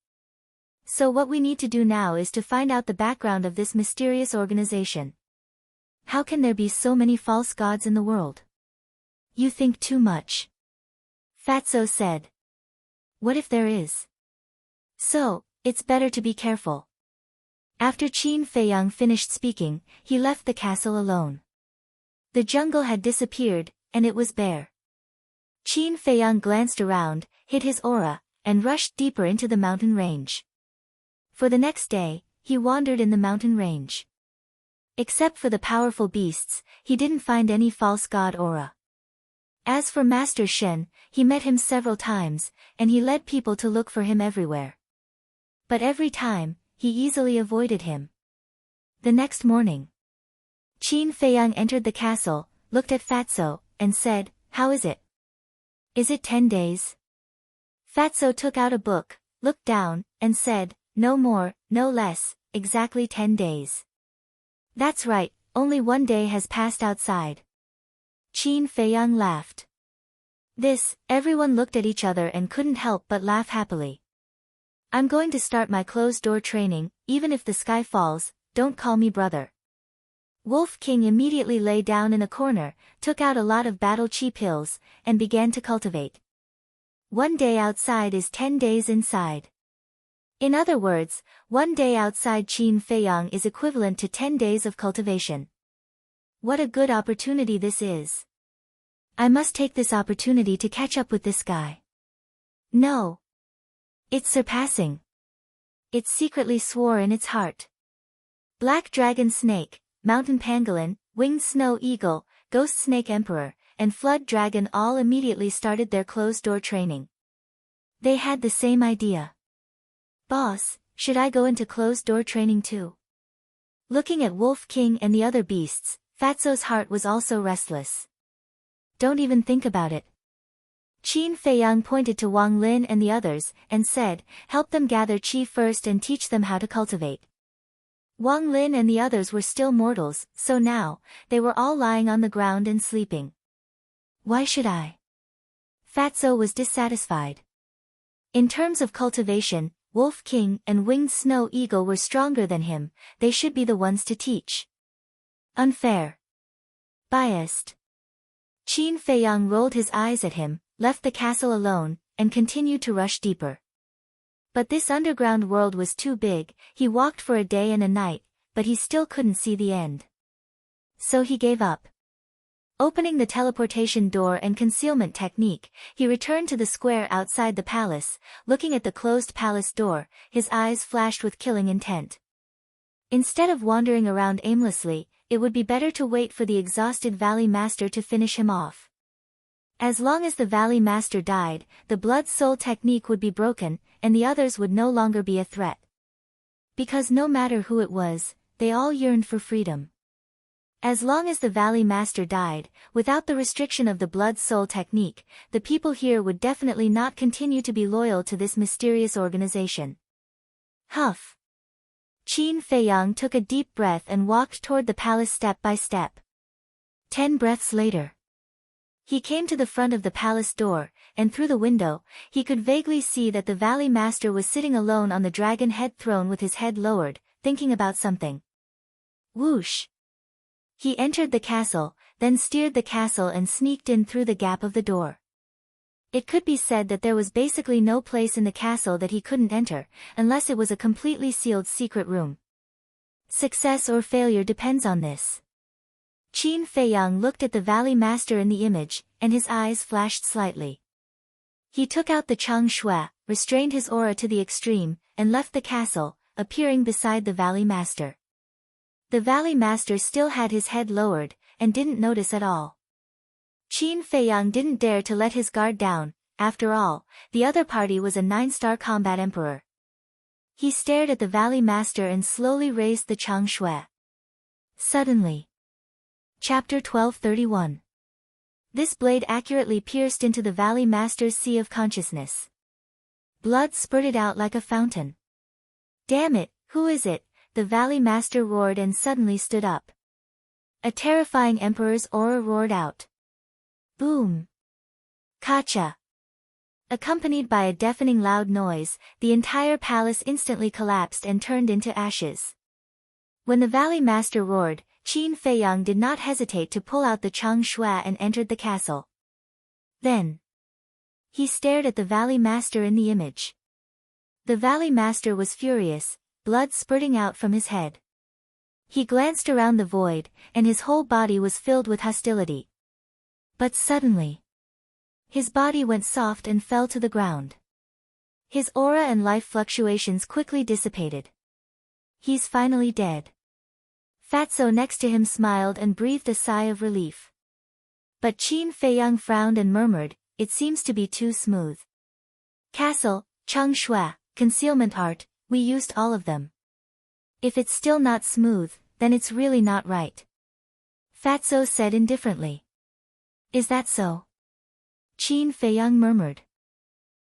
So what we need to do now is to find out the background of this mysterious organization. How can there be so many false gods in the world? You think too much. Fatso said. What if there is? So, it's better to be careful. After Qin Feiyang finished speaking, he left the castle alone. The jungle had disappeared, and it was bare. Qin Feiyang glanced around, hid his aura, and rushed deeper into the mountain range. For the next day, he wandered in the mountain range. Except for the powerful beasts, he didn't find any false god aura. As for Master Shen, he met him several times, and he led people to look for him everywhere. But every time, he easily avoided him. The next morning, Qin Feiyang entered the castle, looked at Fatso, and said, How is it? Is it 10 days? Fatso took out a book, looked down, and said, No more, no less, exactly 10 days. That's right, only 1 day has passed outside. Qin Feiyang laughed. Everyone looked at each other and couldn't help but laugh happily. I'm going to start my closed-door training, even if the sky falls, don't call me brother. Wolf King immediately lay down in a corner, took out a lot of battle chi pills, and began to cultivate. 1 day outside is 10 days inside. In other words, 1 day outside Qin Feiyang is equivalent to 10 days of cultivation. What a good opportunity this is. I must take this opportunity to catch up with this guy. No. It's surpassing. It secretly swore in its heart. Black Dragon Snake, Mountain Pangolin, Winged Snow Eagle, Ghost Snake Emperor, and Flood Dragon all immediately started their closed-door training. They had the same idea. Boss, should I go into closed-door training too? Looking at Wolf King and the other beasts, Fatso's heart was also restless. Don't even think about it. Qin Feiyang pointed to Wang Lin and the others, and said, Help them gather chi first and teach them how to cultivate. Wang Lin and the others were still mortals, so now, they were all lying on the ground and sleeping. Why should I? Fatso was dissatisfied. In terms of cultivation, Wolf King and Winged Snow Eagle were stronger than him, they should be the ones to teach. Unfair. Biased. Qin Feiyang rolled his eyes at him, left the castle alone, and continued to rush deeper. But this underground world was too big, he walked for a day and a night, but he still couldn't see the end. So he gave up. Opening the teleportation door and concealment technique, he returned to the square outside the palace, looking at the closed palace door, his eyes flashed with killing intent. Instead of wandering around aimlessly, it would be better to wait for the exhausted Valley Master to finish him off. As long as the Valley Master died, the Blood Soul technique would be broken, and the others would no longer be a threat. Because no matter who it was, they all yearned for freedom. As long as the Valley Master died, without the restriction of the Blood Soul technique, the people here would definitely not continue to be loyal to this mysterious organization. Huff. Qin Feiyang took a deep breath and walked toward the palace step by step. 10 breaths later, he came to the front of the palace door, and through the window, he could vaguely see that the Valley Master was sitting alone on the dragon head throne with his head lowered, thinking about something. Whoosh! He entered the castle, then steered the castle and sneaked in through the gap of the door. It could be said that there was basically no place in the castle that he couldn't enter, unless it was a completely sealed secret room. Success or failure depends on this. Qin Feiyang looked at the Valley Master in the image, and his eyes flashed slightly. He took out the Chang Shui, restrained his aura to the extreme, and left the castle, appearing beside the Valley Master. The Valley Master still had his head lowered, and didn't notice at all. Qin Feiyang didn't dare to let his guard down. After all, the other party was a 9-star combat emperor. He stared at the Valley Master and slowly raised the Chang Shui. Suddenly. Chapter 1231. This blade accurately pierced into the Valley Master's sea of consciousness. Blood spurted out like a fountain. Damn it, who is it? The Valley Master roared and suddenly stood up. A terrifying emperor's aura roared out. Boom. Kacha. Accompanied by a deafening loud noise, the entire palace instantly collapsed and turned into ashes. When the Valley Master roared, Qin Feiyang did not hesitate to pull out the Chang Shui and entered the castle. Then, he stared at the Valley Master in the image. The Valley Master was furious, blood spurting out from his head. He glanced around the void, and his whole body was filled with hostility. But suddenly, his body went soft and fell to the ground. His aura and life fluctuations quickly dissipated. He's finally dead. Fatso next to him smiled and breathed a sigh of relief. But Qin Feiyang frowned and murmured, "It seems to be too smooth." Castle, Chang Shui, concealment art, we used all of them. If it's still not smooth, then it's really not right. Fatso said indifferently. Is that so? Qin Feiyang murmured.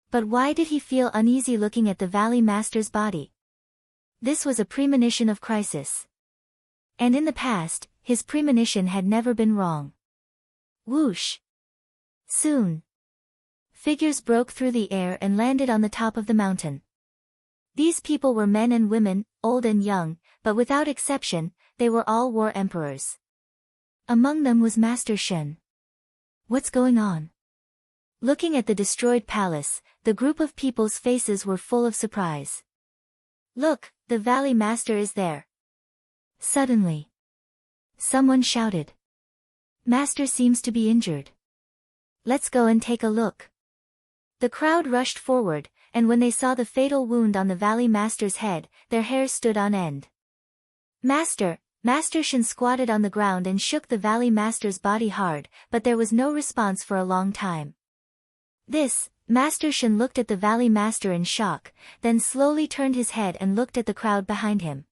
But why did he feel uneasy looking at the Valley Master's body? This was a premonition of crisis. And in the past, his premonition had never been wrong. Whoosh! Soon. Figures broke through the air and landed on the top of the mountain. These people were men and women, old and young, but without exception, they were all war emperors. Among them was Master Shen. What's going on? Looking at the destroyed palace, the group of people's faces were full of surprise. Look, the Valley Master is there. Suddenly, someone shouted. Master seems to be injured. Let's go and take a look. The crowd rushed forward, and when they saw the fatal wound on the Valley Master's head, their hair stood on end. Master Shen squatted on the ground and shook the Valley Master's body hard, but there was no response for a long time. Master Shen looked at the Valley Master in shock, then slowly turned his head and looked at the crowd behind him.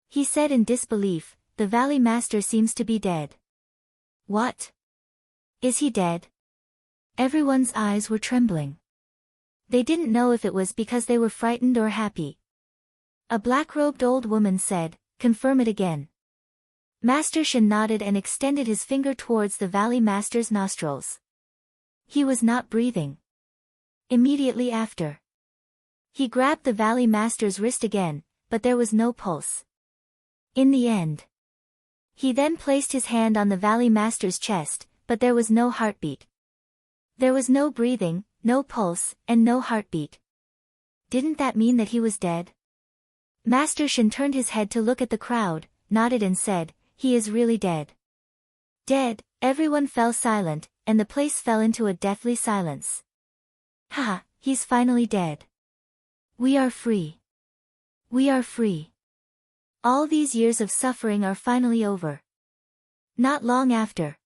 He said in disbelief, "The Valley Master seems to be dead." What? Is he dead? Everyone's eyes were trembling. They didn't know if it was because they were frightened or happy. A black-robed old woman said, "Confirm it again." Master Shen nodded and extended his finger towards the Valley Master's nostrils. He was not breathing. Immediately after, he grabbed the Valley Master's wrist again, but there was no pulse. In the end, he then placed his hand on the Valley Master's chest, but there was no heartbeat. There was no breathing, no pulse, and no heartbeat. Didn't that mean that he was dead? Master Shen turned his head to look at the crowd, nodded and said, "He is really dead." Dead, everyone fell silent, and the place fell into a deathly silence. Ha, he's finally dead. We are free. We are free. All these years of suffering are finally over. Not long after,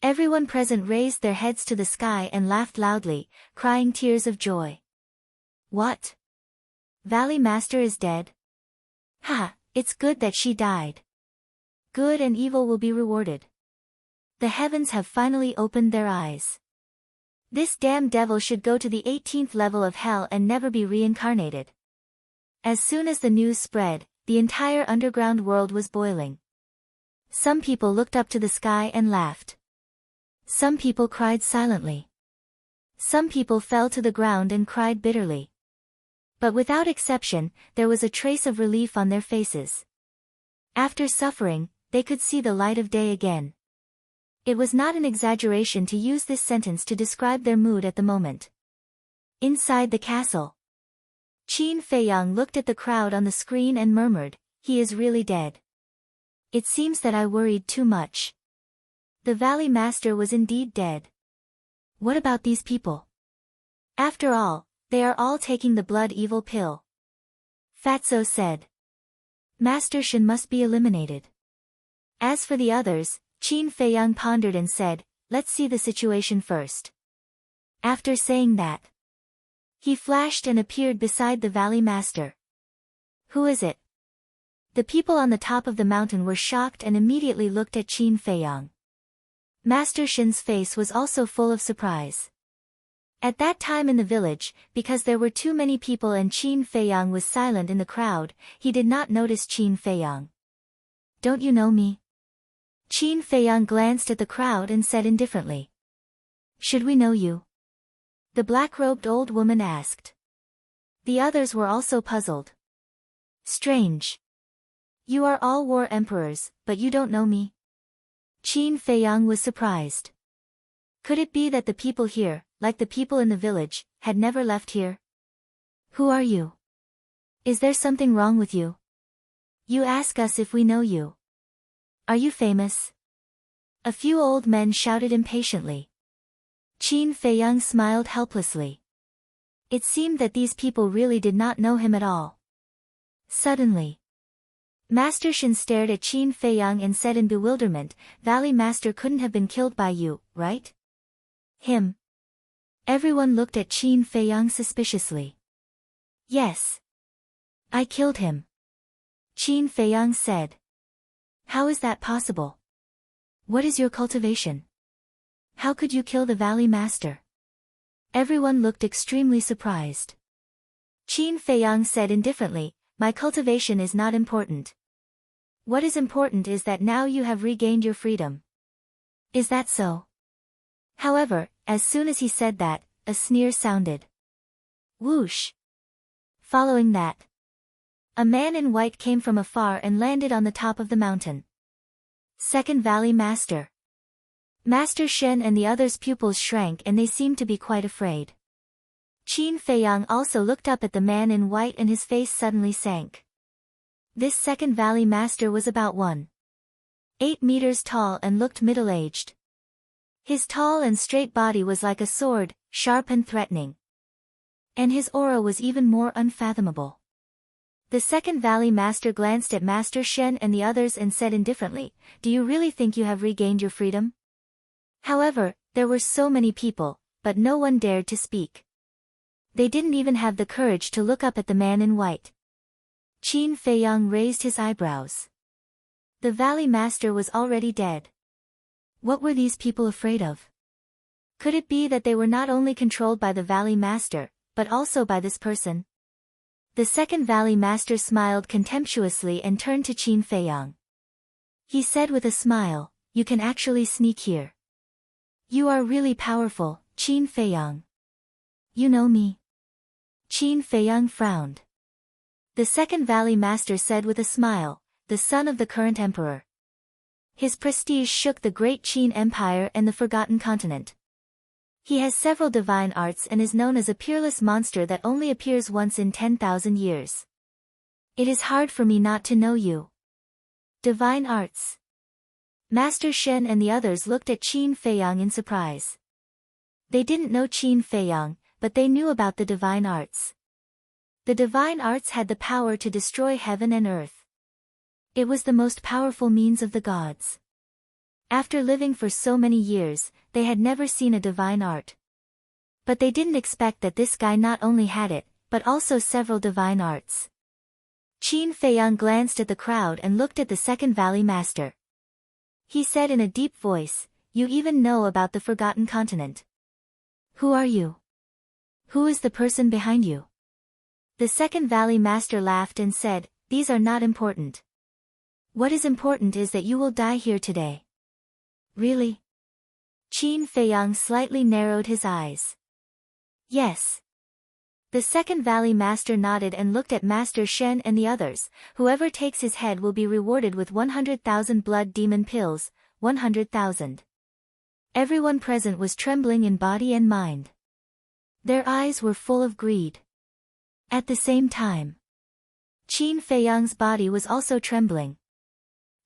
everyone present raised their heads to the sky and laughed loudly, crying tears of joy. What? Valley Master is dead? Ha, it's good that she died. Good and evil will be rewarded. The heavens have finally opened their eyes. This damn devil should go to the 18th level of hell and never be reincarnated. As soon as the news spread, the entire underground world was boiling. Some people looked up to the sky and laughed. Some people cried silently. Some people fell to the ground and cried bitterly. But without exception, there was a trace of relief on their faces. After suffering, they could see the light of day again. It was not an exaggeration to use this sentence to describe their mood at the moment. Inside the castle, Qin Feiyang looked at the crowd on the screen and murmured, "He is really dead. It seems that I worried too much." The Valley Master was indeed dead. What about these people? After all, they are all taking the blood evil pill. Fatso said. Master Shen must be eliminated. As for the others, Qin Feiyang pondered and said, let's see the situation first. After saying that, he flashed and appeared beside the Valley Master. Who is it? The people on the top of the mountain were shocked and immediately looked at Qin Feiyang. Master Shen's face was also full of surprise. At that time in the village, because there were too many people and Qin Feiyang was silent in the crowd, he did not notice Qin Feiyang. Don't you know me? Qin Feiyang glanced at the crowd and said indifferently. Should we know you? The black-robed old woman asked. The others were also puzzled. Strange. You are all war emperors, but you don't know me? Qin Feiyang was surprised. Could it be that the people here, like the people in the village, had never left here? Who are you? Is there something wrong with you? You ask us if we know you. Are you famous? A few old men shouted impatiently. Qin Feiyang smiled helplessly. It seemed that these people really did not know him at all. Suddenly, Master Shen stared at Qin Feiyang and said in bewilderment, Valley Master couldn't have been killed by you, right? Him. Everyone looked at Qin Feiyang suspiciously. Yes. I killed him. Qin Feiyang said. How is that possible? What is your cultivation? How could you kill the Valley Master? Everyone looked extremely surprised. Qin Feiyang said indifferently, my cultivation is not important. What is important is that now you have regained your freedom. Is that so? However, as soon as he said that, a sneer sounded. Whoosh! Following that, a man in white came from afar and landed on the top of the mountain. Second Valley Master. Master Shen and the others' pupils shrank and they seemed to be quite afraid. Qin Feiyang also looked up at the man in white and his face suddenly sank. This second Valley Master was about 1.8 meters tall and looked middle-aged. His tall and straight body was like a sword, sharp and threatening. And his aura was even more unfathomable. The second Valley Master glanced at Master Shen and the others and said indifferently, do you really think you have regained your freedom? However, there were so many people, but no one dared to speak. They didn't even have the courage to look up at the man in white. Qin Feiyang raised his eyebrows. The Valley Master was already dead. What were these people afraid of? Could it be that they were not only controlled by the Valley Master, but also by this person? The second Valley Master smiled contemptuously and turned to Qin Feiyang. He said with a smile, you can actually sneak here. You are really powerful, Qin Feiyang. You know me? Qin Feiyang frowned. The second Valley Master said with a smile, the son of the current emperor. His prestige shook the great Qin Empire and the Forgotten Continent. He has several divine arts and is known as a peerless monster that only appears once in 10,000 years. It is hard for me not to know you. Divine arts. Master Shen and the others looked at Qin Feiyang in surprise. They didn't know Qin Feiyang, but they knew about the divine arts. The divine arts had the power to destroy heaven and earth. It was the most powerful means of the gods. After living for so many years, they had never seen a divine art. But they didn't expect that this guy not only had it, but also several divine arts. Qin Feiyang glanced at the crowd and looked at the second Valley Master. He said in a deep voice, you even know about the Forgotten Continent. Who are you? Who is the person behind you? The second Valley Master laughed and said, these are not important. What is important is that you will die here today. Really? Qin Feiyang slightly narrowed his eyes. Yes. The second Valley Master nodded and looked at Master Shen and the others. Whoever takes his head will be rewarded with 100,000 blood demon pills, 100,000. Everyone present was trembling in body and mind. Their eyes were full of greed. At the same time, Qin Feiyang's body was also trembling.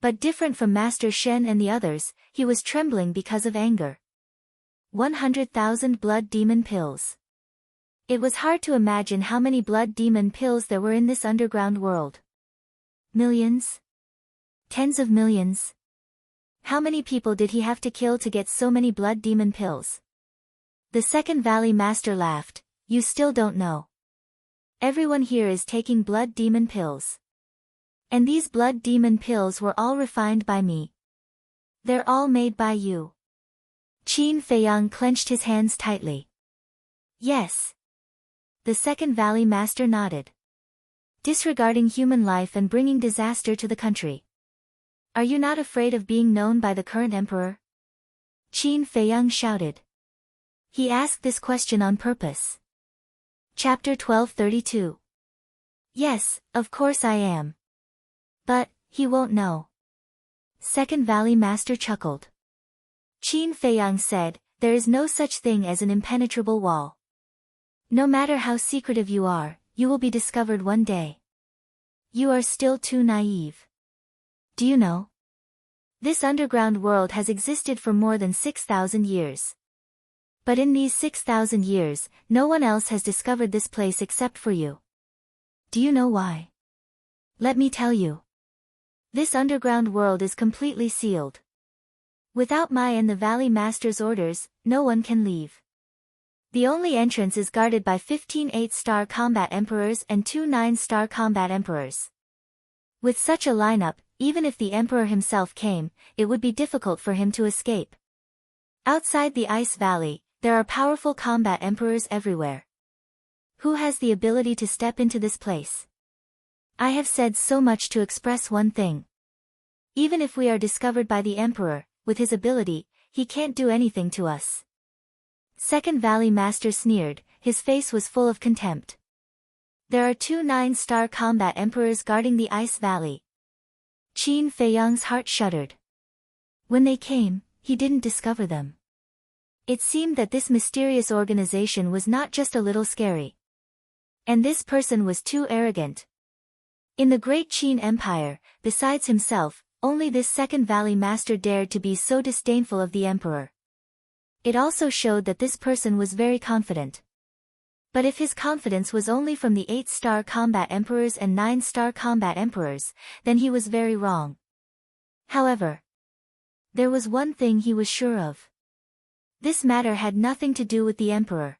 But different from Master Shen and the others, he was trembling because of anger. 100,000 blood demon pills. It was hard to imagine how many blood demon pills there were in this underground world. Millions? Tens of millions? How many people did he have to kill to get so many blood demon pills? The second Valley Master laughed. You still don't know. Everyone here is taking blood demon pills. And these blood demon pills were all refined by me. They're all made by you. Qin Feiyang clenched his hands tightly. Yes. The second Valley Master nodded. Disregarding human life and bringing disaster to the country. Are you not afraid of being known by the current emperor? Qin Feiyang shouted. He asked this question on purpose. Chapter 1232. Yes, of course I am. But, he won't know. Second Valley Master chuckled. Qin Feiyang said, there is no such thing as an impenetrable wall. No matter how secretive you are, you will be discovered one day. You are still too naive. Do you know? This underground world has existed for more than 6,000 years. But in these 6,000 years, no one else has discovered this place except for you. Do you know why? Let me tell you. This underground world is completely sealed. Without my and the Valley Master's orders, no one can leave. The only entrance is guarded by 15 8-star combat emperors and 2 9-star combat emperors. With such a lineup, even if the emperor himself came, it would be difficult for him to escape. Outside the Ice Valley, there are powerful combat emperors everywhere. Who has the ability to step into this place? I have said so much to express one thing. Even if we are discovered by the emperor, with his ability, he can't do anything to us. Second Valley Master sneered, his face was full of contempt. There are 2 9-star combat emperors guarding the Ice Valley. Qin Feiyang's heart shuddered. When they came, he didn't discover them. It seemed that this mysterious organization was not just a little scary. And this person was too arrogant. In the great Qin Empire, besides himself, only this second Valley Master dared to be so disdainful of the emperor. It also showed that this person was very confident. But if his confidence was only from the 8-star combat emperors and 9-star combat emperors, then he was very wrong. However, there was one thing he was sure of. This matter had nothing to do with the emperor.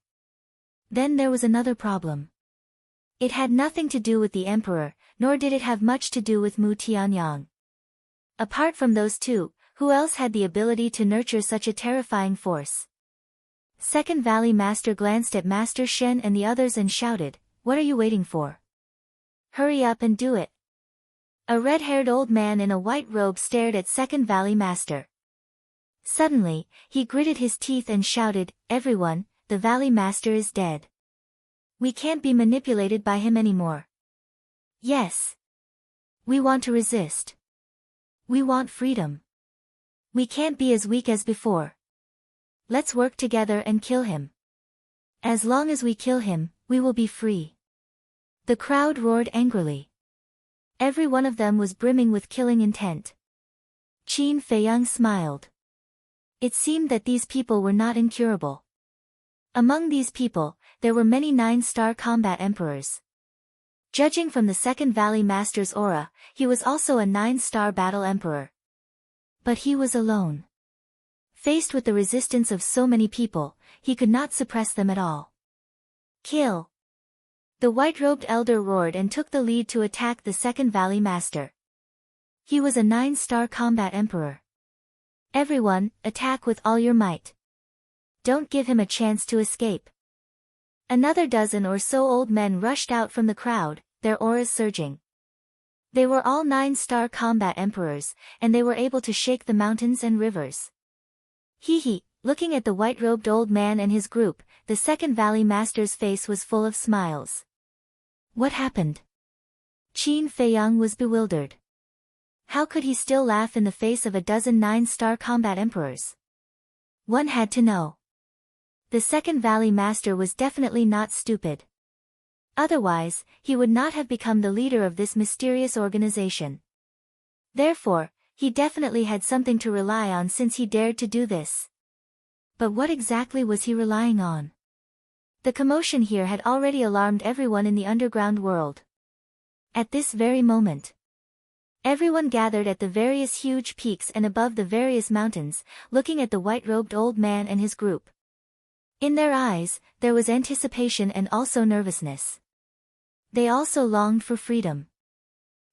Then there was another problem. It had nothing to do with the emperor, nor did it have much to do with Mu Tianyang. Apart from those two, who else had the ability to nurture such a terrifying force? Second Valley Master glanced at Master Shen and the others and shouted, what are you waiting for? Hurry up and do it. A red-haired old man in a white robe stared at Second Valley Master. Suddenly, he gritted his teeth and shouted, everyone, the Valley Master is dead. We can't be manipulated by him anymore. Yes. We want to resist. We want freedom. We can't be as weak as before. Let's work together and kill him. As long as we kill him, we will be free. The crowd roared angrily. Every one of them was brimming with killing intent. Qin Feiyang smiled. It seemed that these people were not incurable. Among these people, there were many 9-star combat emperors. Judging from the second Valley Master's aura, he was also a 9-star battle emperor. But he was alone. Faced with the resistance of so many people, he could not suppress them at all. Kill! The white-robed elder roared and took the lead to attack the second Valley Master. He was a 9-star combat emperor. Everyone, attack with all your might. Don't give him a chance to escape. Another dozen or so old men rushed out from the crowd, their auras surging. They were all 9-star combat emperors, and they were able to shake the mountains and rivers. Hee. Looking at the white-robed old man and his group, the second Valley Master's face was full of smiles. What happened? Qin Feiyang was bewildered. How could he still laugh in the face of a dozen 9-star combat emperors? One had to know. The second Valley Master was definitely not stupid. Otherwise, he would not have become the leader of this mysterious organization. Therefore, he definitely had something to rely on since he dared to do this. But what exactly was he relying on? The commotion here had already alarmed everyone in the underground world. At this very moment. Everyone gathered at the various huge peaks and above the various mountains, looking at the white-robed old man and his group. In their eyes, there was anticipation and also nervousness. They also longed for freedom.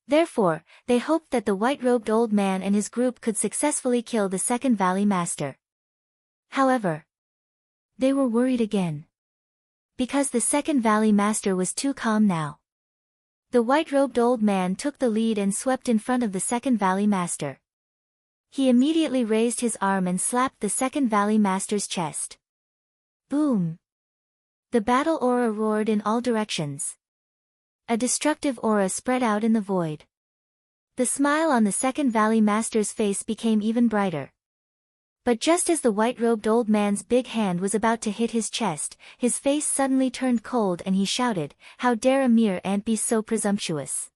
Therefore, they hoped that the white-robed old man and his group could successfully kill the second Valley Master. However, they were worried again. Because the second Valley Master was too calm now. The white-robed old man took the lead and swept in front of the second Valley Master. He immediately raised his arm and slapped the second Valley Master's chest. Boom! The battle aura roared in all directions. A destructive aura spread out in the void. The smile on the second Valley Master's face became even brighter. But just as the white-robed old man's big hand was about to hit his chest, his face suddenly turned cold and he shouted, "How dare a mere ant be so presumptuous!"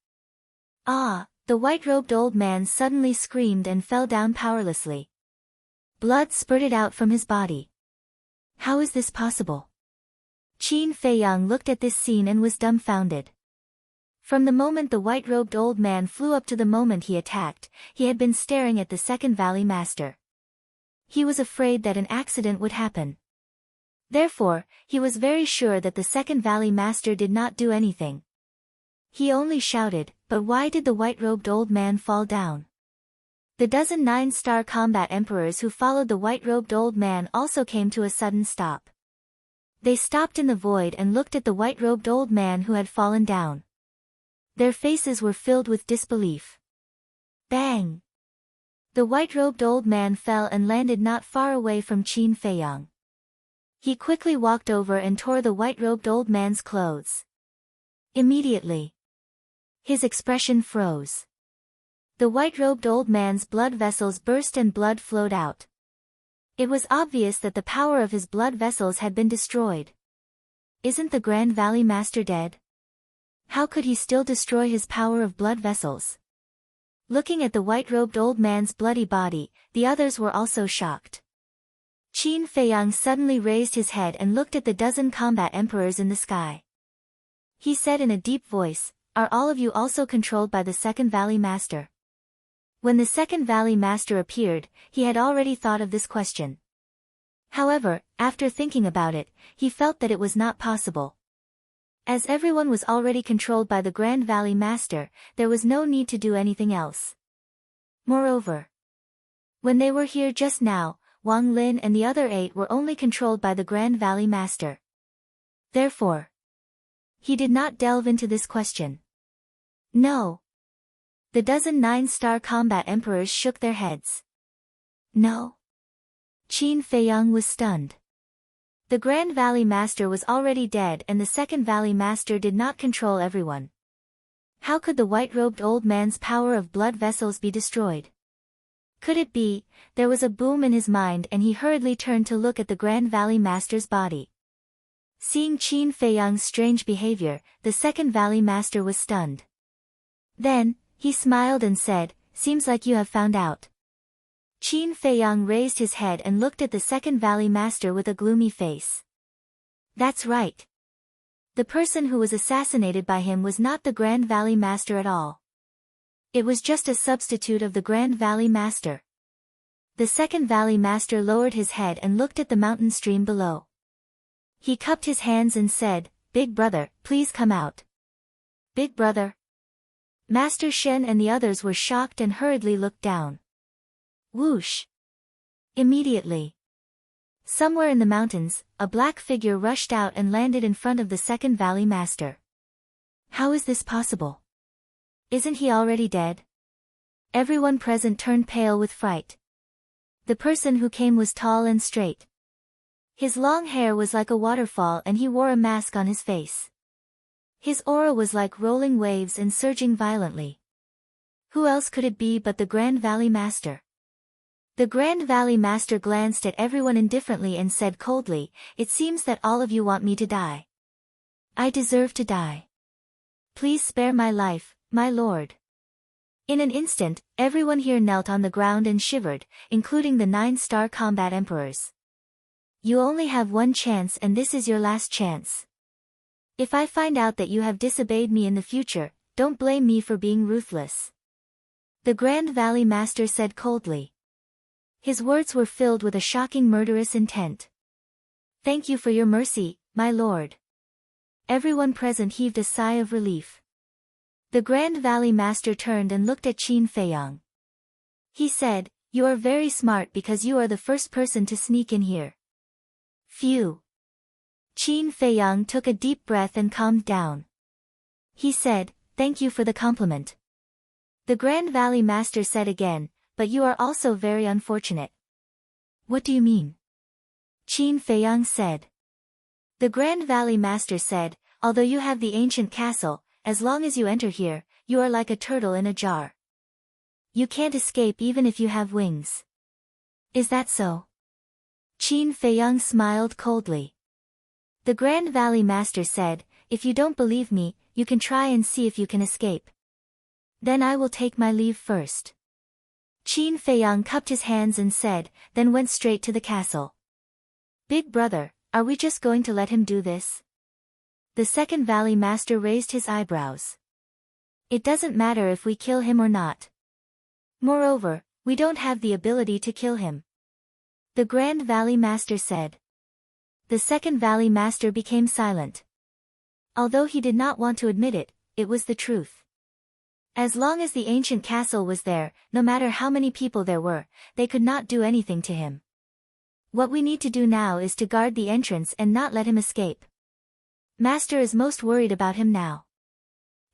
Ah! The white-robed old man suddenly screamed and fell down powerlessly. Blood spurted out from his body. How is this possible? Qin Feiyang looked at this scene and was dumbfounded. From the moment the white-robed old man flew up to the moment he attacked, he had been staring at the second Valley Master. He was afraid that an accident would happen. Therefore, he was very sure that the second Valley Master did not do anything. He only shouted, "But why did the white-robed old man fall down?" The dozen 9-star combat emperors who followed the white-robed old man also came to a sudden stop. They stopped in the void and looked at the white-robed old man who had fallen down. Their faces were filled with disbelief. Bang! The white-robed old man fell and landed not far away from Qin Feiyang. He quickly walked over and tore the white-robed old man's clothes. Immediately, his expression froze. The white-robed old man's blood vessels burst and blood flowed out. It was obvious that the power of his blood vessels had been destroyed. Isn't the Grand Valley Master dead? How could he still destroy his power of blood vessels? Looking at the white-robed old man's bloody body, the others were also shocked. Qin Feiyang suddenly raised his head and looked at the dozen combat emperors in the sky. He said in a deep voice, "Are all of you also controlled by the second Valley Master?" When the second Valley Master appeared, he had already thought of this question. However, after thinking about it, he felt that it was not possible. As everyone was already controlled by the Grand Valley Master, there was no need to do anything else. Moreover, when they were here just now, Wang Lin and the other 8 were only controlled by the Grand Valley Master. Therefore, he did not delve into this question. No. The dozen 9-star combat emperors shook their heads. No. Qin Feiyang was stunned. The Grand Valley Master was already dead and the second Valley Master did not control everyone. How could the white-robed old man's power of blood vessels be destroyed? Could it be? There was a boom in his mind and he hurriedly turned to look at the Grand Valley Master's body. Seeing Qin Feiyang's strange behavior, the second Valley Master was stunned. Then, he smiled and said, "Seems like you have found out." Qin Feiyang raised his head and looked at the second Valley Master with a gloomy face. That's right. The person who was assassinated by him was not the Grand Valley Master at all. It was just a substitute of the Grand Valley Master. The second Valley Master lowered his head and looked at the mountain stream below. He cupped his hands and said, "Big brother, please come out." Big brother? Master Shen and the others were shocked and hurriedly looked down. Whoosh! Immediately, somewhere in the mountains, a black figure rushed out and landed in front of the second Valley Master. How is this possible? Isn't he already dead? Everyone present turned pale with fright. The person who came was tall and straight. His long hair was like a waterfall and he wore a mask on his face. His aura was like rolling waves and surging violently. Who else could it be but the Grand Valley Master? The Grand Valley Master glanced at everyone indifferently and said coldly, "It seems that all of you want me to die. I deserve to die. Please spare my life, my lord." In an instant, everyone here knelt on the ground and shivered, including the 9-star combat emperors. You only have one chance and this is your last chance. If I find out that you have disobeyed me in the future, don't blame me for being ruthless. The Grand Valley Master said coldly. His words were filled with a shocking murderous intent. Thank you for your mercy, my lord. Everyone present heaved a sigh of relief. The Grand Valley Master turned and looked at Qin Feiyang. He said, you are very smart because you are the first person to sneak in here. Phew. Qin Feiyang took a deep breath and calmed down. He said, thank you for the compliment. The Grand Valley Master said again, but you are also very unfortunate. What do you mean? Qin Feiyang said. The Grand Valley Master said, although you have the ancient castle, as long as you enter here, you are like a turtle in a jar. You can't escape even if you have wings. Is that so? Qin Feiyang smiled coldly. The Grand Valley Master said, if you don't believe me, you can try and see if you can escape. Then I will take my leave first. Qin Feiyang cupped his hands and said, then went straight to the castle. Big brother, are we just going to let him do this? The Second Valley Master raised his eyebrows. It doesn't matter if we kill him or not. Moreover, we don't have the ability to kill him. The Grand Valley Master said. The Second Valley Master became silent. Although he did not want to admit it, it was the truth. As long as the ancient castle was there, no matter how many people there were, they could not do anything to him. What we need to do now is to guard the entrance and not let him escape. Master is most worried about him now.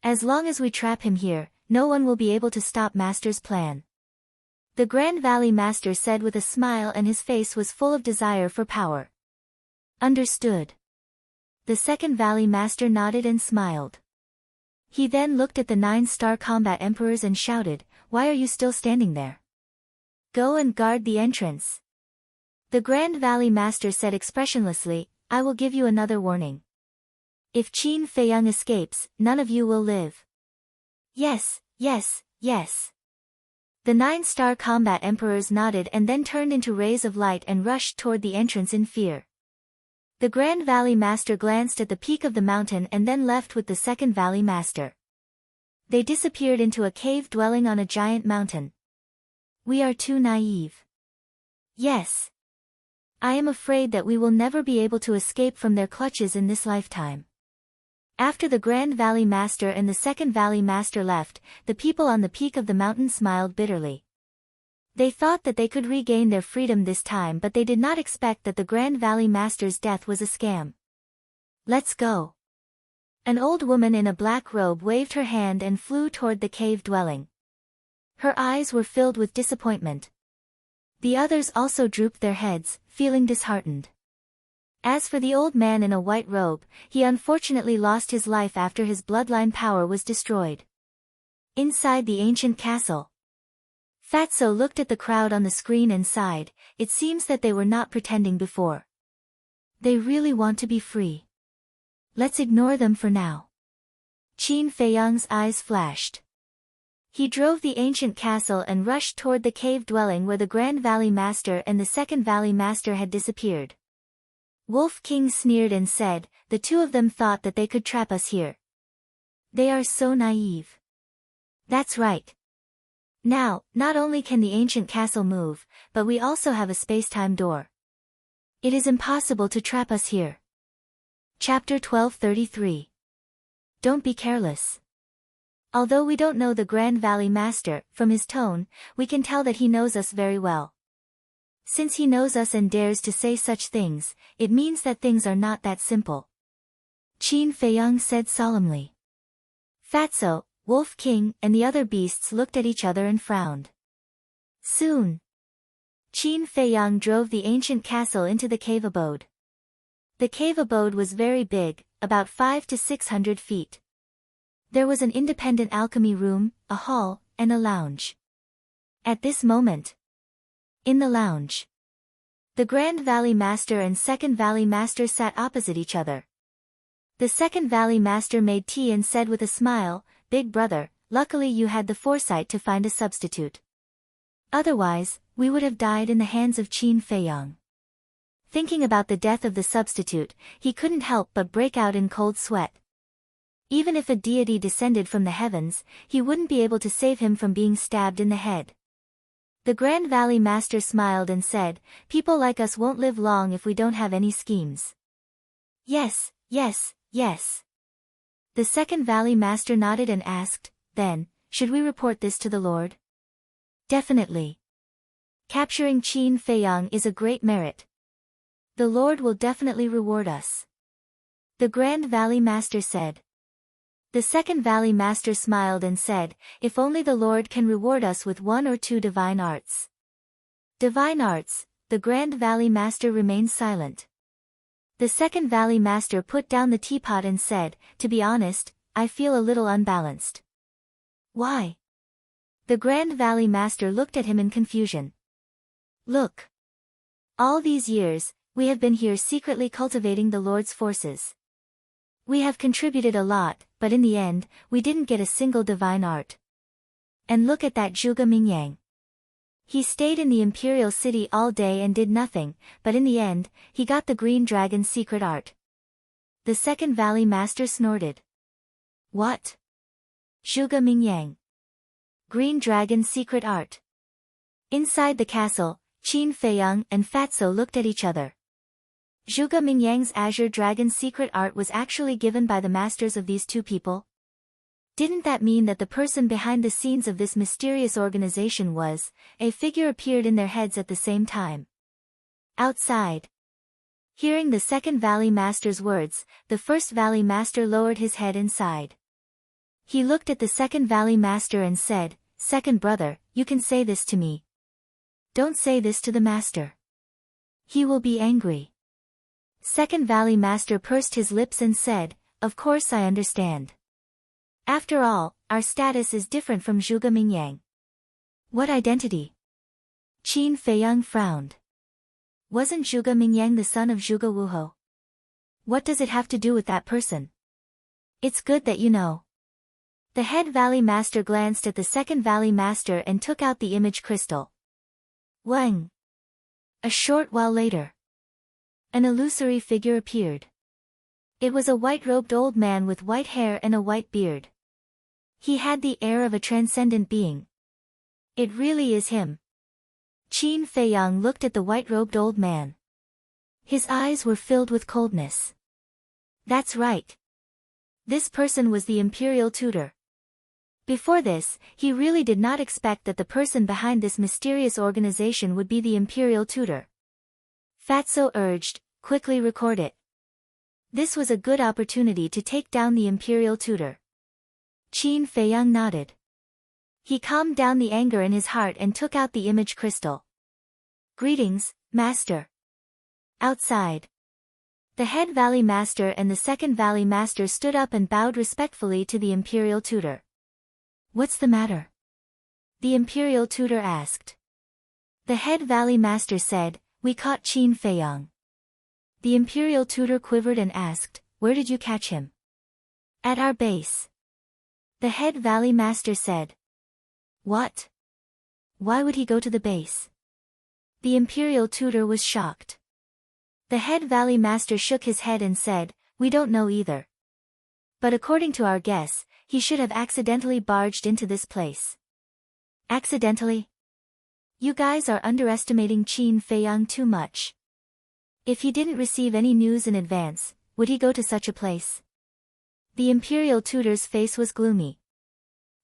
As long as we trap him here, no one will be able to stop Master's plan. The Grand Valley Master said with a smile, and his face was full of desire for power. Understood. The Second Valley Master nodded and smiled. He then looked at the 9-star combat emperors and shouted, why are you still standing there? Go and guard the entrance. The Grand Valley Master said expressionlessly, I will give you another warning. If Qin Feiyang escapes, none of you will live. Yes, yes, yes. The 9-star combat emperors nodded and then turned into rays of light and rushed toward the entrance in fear. The Grand Valley Master glanced at the peak of the mountain and then left with the Second Valley Master. They disappeared into a cave dwelling on a giant mountain. We are too naive. Yes. I am afraid that we will never be able to escape from their clutches in this lifetime. After the Grand Valley Master and the Second Valley Master left, the people on the peak of the mountain smiled bitterly. They thought that they could regain their freedom this time, but they did not expect that the Grand Valley Master's death was a scam. Let's go. An old woman in a black robe waved her hand and flew toward the cave dwelling. Her eyes were filled with disappointment. The others also drooped their heads, feeling disheartened. As for the old man in a white robe, he unfortunately lost his life after his bloodline power was destroyed. Inside the ancient castle, Fatso looked at the crowd on the screen and sighed, it seems that they were not pretending before. They really want to be free. Let's ignore them for now. Qin Feiyang's eyes flashed. He drove the ancient castle and rushed toward the cave dwelling where the Grand Valley Master and the Second Valley Master had disappeared. Wolf King sneered and said, the two of them thought that they could trap us here. They are so naive. That's right. Now, not only can the ancient castle move, but we also have a space-time door. It is impossible to trap us here. Chapter 1233. Don't be careless. Although we don't know the Grand Valley Master, from his tone, we can tell that he knows us very well. Since he knows us and dares to say such things, it means that things are not that simple. Qin Feiyang said solemnly. Fatso, Wolf King, and the other beasts looked at each other and frowned. Soon, Qin Feiyang drove the ancient castle into the cave abode. The cave abode was very big, about 500 to 600 feet. There was an independent alchemy room, a hall, and a lounge. At this moment, in the lounge, the Grand Valley Master and Second Valley Master sat opposite each other. The Second Valley Master made tea and said with a smile, Big brother, luckily you had the foresight to find a substitute. Otherwise, we would have died in the hands of Qin Feiyang. Thinking about the death of the substitute, he couldn't help but break out in cold sweat. Even if a deity descended from the heavens, he wouldn't be able to save him from being stabbed in the head. The Grand Valley Master smiled and said, "People like us won't live long if we don't have any schemes." "Yes, yes, yes." The Second Valley Master nodded and asked, "Then, should we report this to the Lord?" "Definitely. Capturing Qin Feiyang is a great merit. The Lord will definitely reward us," the Grand Valley Master said. The Second Valley Master smiled and said, "If only the Lord can reward us with 1 or 2 divine arts." Divine arts, the Grand Valley Master remained silent. The Second Valley Master put down the teapot and said, "To be honest, I feel a little unbalanced." "Why?" The Grand Valley Master looked at him in confusion. "Look. All these years, we have been here secretly cultivating the Lord's forces. We have contributed a lot, but in the end, we didn't get a single divine art. And look at that Zhuge Mingyang. He stayed in the Imperial City all day and did nothing, but in the end, he got the Green Dragon's secret art." The Second Valley Master snorted. "What? Zhuge Mingyang? Green Dragon's secret art?" Inside the castle, Qin Feiyang and Fatso looked at each other. Zhuge Mingyang's Azure Dragon's secret art was actually given by the masters of these two people? Didn't that mean that the person behind the scenes of this mysterious organization was, a figure appeared in their heads at the same time? Outside. Hearing the Second Valley Master's words, the First Valley Master lowered his head and sighed. He looked at the Second Valley Master and said, "Second brother, you can say this to me. Don't say this to the Master. He will be angry." Second Valley Master pursed his lips and said, "Of course I understand. After all, our status is different from Zhuge Mingyang." "What identity?" Qin Feiyang frowned. "Wasn't Zhuge Mingyang the son of Zhuge Wuhou? What does it have to do with that person?" "It's good that you know." The Head Valley Master glanced at the Second Valley Master and took out the image crystal. Wang. A short while later, an illusory figure appeared. It was a white-robed old man with white hair and a white beard. He had the air of a transcendent being. "It really is him." Qin Feiyang looked at the white-robed old man. His eyes were filled with coldness. "That's right. This person was the Imperial Tutor." Before this, he really did not expect that the person behind this mysterious organization would be the Imperial Tutor. Fatso urged, "Quickly record it." This was a good opportunity to take down the Imperial Tutor. Qin Feiyang nodded. He calmed down the anger in his heart and took out the image crystal. "Greetings, Master." Outside, the Head Valley Master and the Second Valley Master stood up and bowed respectfully to the Imperial Tutor. "What's the matter?" the Imperial Tutor asked. The Head Valley Master said, "We caught Qin Feiyang." The Imperial Tutor quivered and asked, "Where did you catch him?" "At our base." The Head Valley Master said. "What? Why would he go to the base?" The Imperial Tutor was shocked. The Head Valley Master shook his head and said, "We don't know either. But according to our guess, he should have accidentally barged into this place." "Accidentally?" "You guys are underestimating Qin Feiyang too much. If he didn't receive any news in advance, would he go to such a place?" The Imperial Tutor's face was gloomy.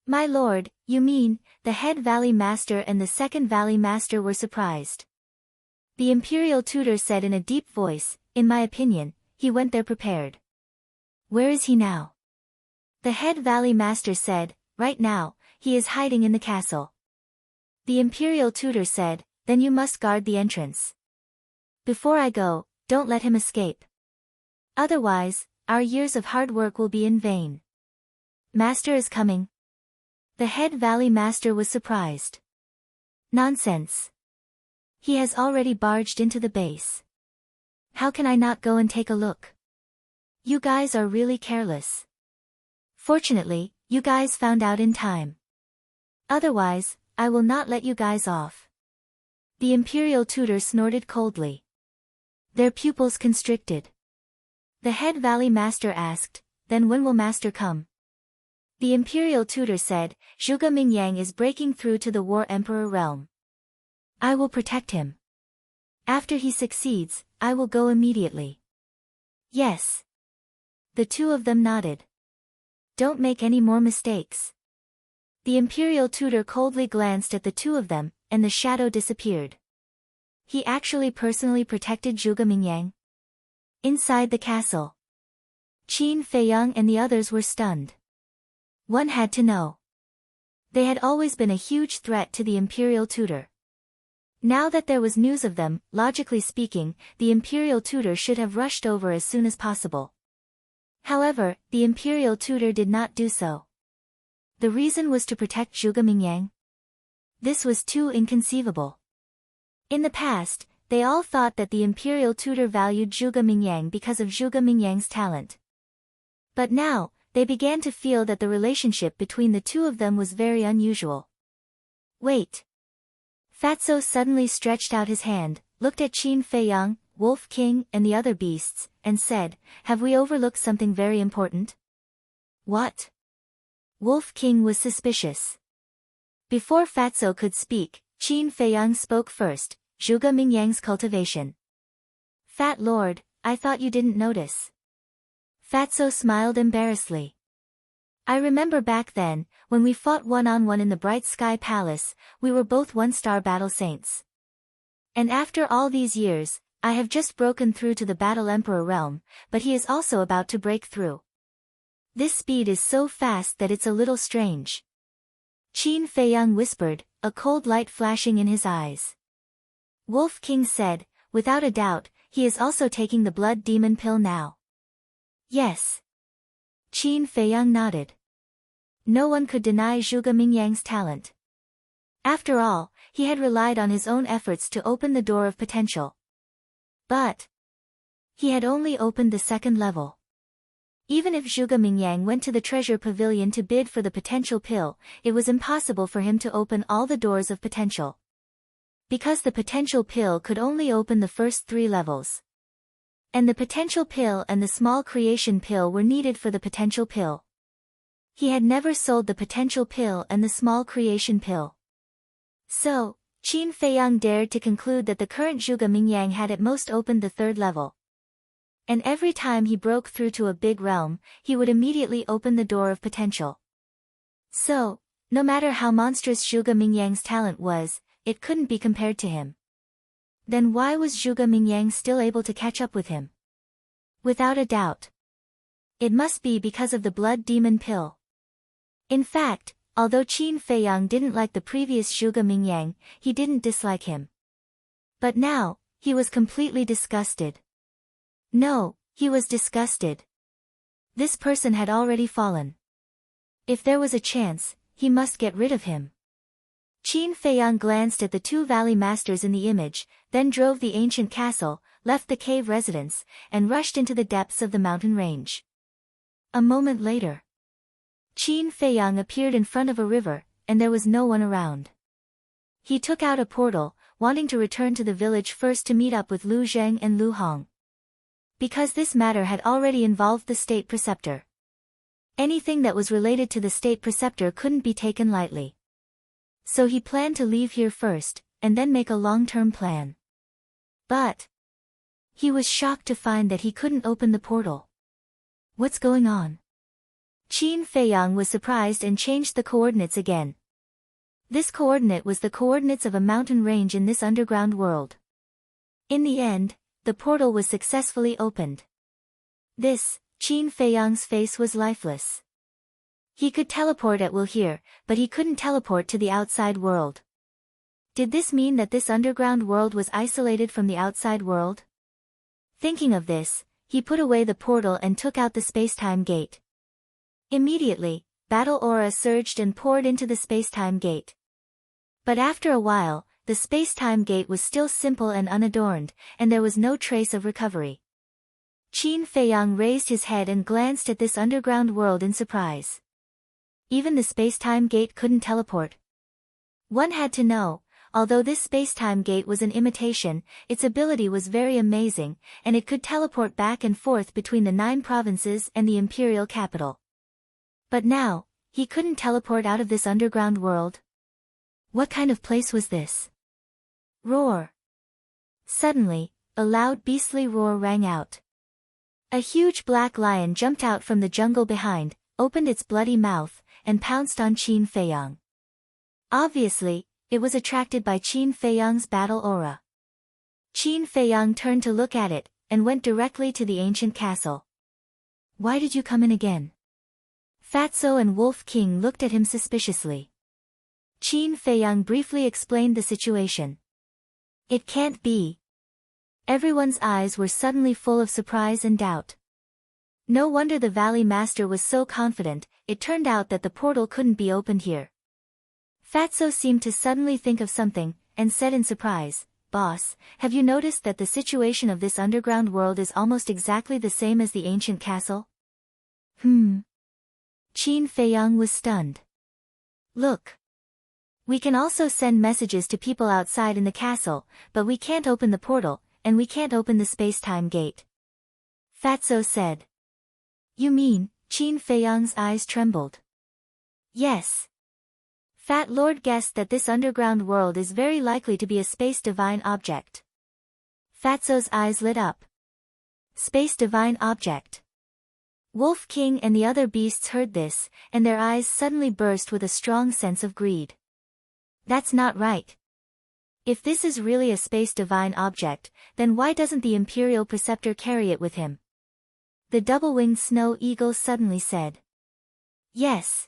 "My lord, you mean," the Head Valley Master and the Second Valley Master were surprised. The Imperial Tutor said in a deep voice, "In my opinion, he went there prepared." "Where is he now?" The Head Valley Master said, "Right now, he is hiding in the castle." The Imperial Tutor said, "Then you must guard the entrance. Before I go, don't let him escape. Otherwise, our years of hard work will be in vain." "Master is coming." The Head Valley Master was surprised. "Nonsense. He has already barged into the base. How can I not go and take a look? You guys are really careless. Fortunately, you guys found out in time. Otherwise, I will not let you guys off." The Imperial Tutor snorted coldly. Their pupils constricted. The Head Valley Master asked, then when will master come? The imperial tutor said, Zhuge Mingyang is breaking through to the War Emperor realm. I will protect him. After he succeeds, I will go immediately. Yes. The two of them nodded. Don't make any more mistakes. The imperial tutor coldly glanced at the two of them, and the shadow disappeared. He actually personally protected Zhuge Mingyang. Inside the castle, Qin Feiyang and the others were stunned. One had to know. They had always been a huge threat to the imperial tutor. Now that there was news of them, logically speaking, the imperial tutor should have rushed over as soon as possible. However, the imperial tutor did not do so. The reason was to protect Zhuge Mingyang. This was too inconceivable. In the past, they all thought that the imperial tutor valued Zhuge Mingyang because of Zhuge Mingyang's talent. But now, they began to feel that the relationship between the two of them was very unusual. Wait. Fatso suddenly stretched out his hand, looked at Qin Feiyang, Wolf King, and the other beasts, and said, have we overlooked something very important? What? Wolf King was suspicious. Before Fatso could speak, Qin Feiyang spoke first, Zhuge Mingyang's cultivation. Fat Lord, I thought you didn't notice. Fatso smiled embarrassedly. I remember back then, when we fought one-on-one in the Bright Sky Palace, we were both one-star battle saints. And after all these years, I have just broken through to the Battle Emperor realm, but he is also about to break through. This speed is so fast that it's a little strange. Qin Feiyang whispered, a cold light flashing in his eyes. Wolf King said, without a doubt, he is also taking the blood demon pill now. Yes. Qin Feiyang nodded. No one could deny Zhuge Mingyang's talent. After all, he had relied on his own efforts to open the door of potential. But he had only opened the second level. Even if Zhuge Mingyang went to the treasure pavilion to bid for the potential pill, it was impossible for him to open all the doors of potential. Because the potential pill could only open the first 3 levels. And the potential pill and the small creation pill were needed for the potential pill. He had never sold the potential pill and the small creation pill. So, Qin Feiyang dared to conclude that the current Zhuge Mingyang had at most opened the 3rd level. And every time he broke through to a big realm, he would immediately open the door of potential. So, no matter how monstrous Zhuge Mingyang's talent was, it couldn't be compared to him. Then why was Zhuge Mingyang still able to catch up with him? Without a doubt. It must be because of the blood demon pill. In fact, although Qin Feiyang didn't like the previous Zhuge Mingyang, he didn't dislike him. But now, he was completely disgusted. No, he was disgusted. This person had already fallen. If there was a chance, he must get rid of him. Qin Feiyang glanced at the 2 valley masters in the image, then drove the ancient castle, left the cave residence, and rushed into the depths of the mountain range. A moment later, Qin Feiyang appeared in front of a river, and there was no one around. He took out a portal, wanting to return to the village first to meet up with Lu Zheng and Lu Hong. Because this matter had already involved the state preceptor. Anything that was related to the state preceptor couldn't be taken lightly. So he planned to leave here first, and then make a long-term plan. But he was shocked to find that he couldn't open the portal. What's going on? Qin Feiyang was surprised and changed the coordinates again. This coordinate was the coordinates of a mountain range in this underground world. In the end, the portal was successfully opened. Qin Feiyang's face was lifeless. He could teleport at will here, but he couldn't teleport to the outside world. Did this mean that this underground world was isolated from the outside world? Thinking of this, he put away the portal and took out the spacetime gate. Immediately, battle aura surged and poured into the spacetime gate. But after a while, the spacetime gate was still simple and unadorned, and there was no trace of recovery. Qin Feiyang raised his head and glanced at this underground world in surprise. Even the spacetime gate couldn't teleport. One had to know, although this space-time gate was an imitation, its ability was very amazing, and it could teleport back and forth between the 9 provinces and the imperial capital. But now, he couldn't teleport out of this underground world. What kind of place was this? Roar! Suddenly, a loud beastly roar rang out. A huge black lion jumped out from the jungle behind, opened its bloody mouth, and pounced on Qin Feiyang. Obviously, it was attracted by Qin Feiyang's battle aura. Qin Feiyang turned to look at it, and went directly to the ancient castle. Why did you come in again? Fatso and Wolf King looked at him suspiciously. Qin Feiyang briefly explained the situation. It can't be. Everyone's eyes were suddenly full of surprise and doubt. No wonder the Valley Master was so confident. It turned out that the portal couldn't be opened here. Fatso seemed to suddenly think of something, and said in surprise, "Boss, have you noticed that the situation of this underground world is almost exactly the same as the ancient castle?" Qin Feiyang was stunned. "Look. We can also send messages to people outside in the castle, but we can't open the portal, and we can't open the space-time gate." Fatso said. "You mean?" Qin Feiyang's eyes trembled. "Yes. Fat Lord guessed that this underground world is very likely to be a space divine object." Fatso's eyes lit up. Space divine object. Wolf King and the other beasts heard this, and their eyes suddenly burst with a strong sense of greed. That's not right. If this is really a space divine object, then why doesn't the Imperial Preceptor carry it with him? The double-winged snow eagle suddenly said. Yes.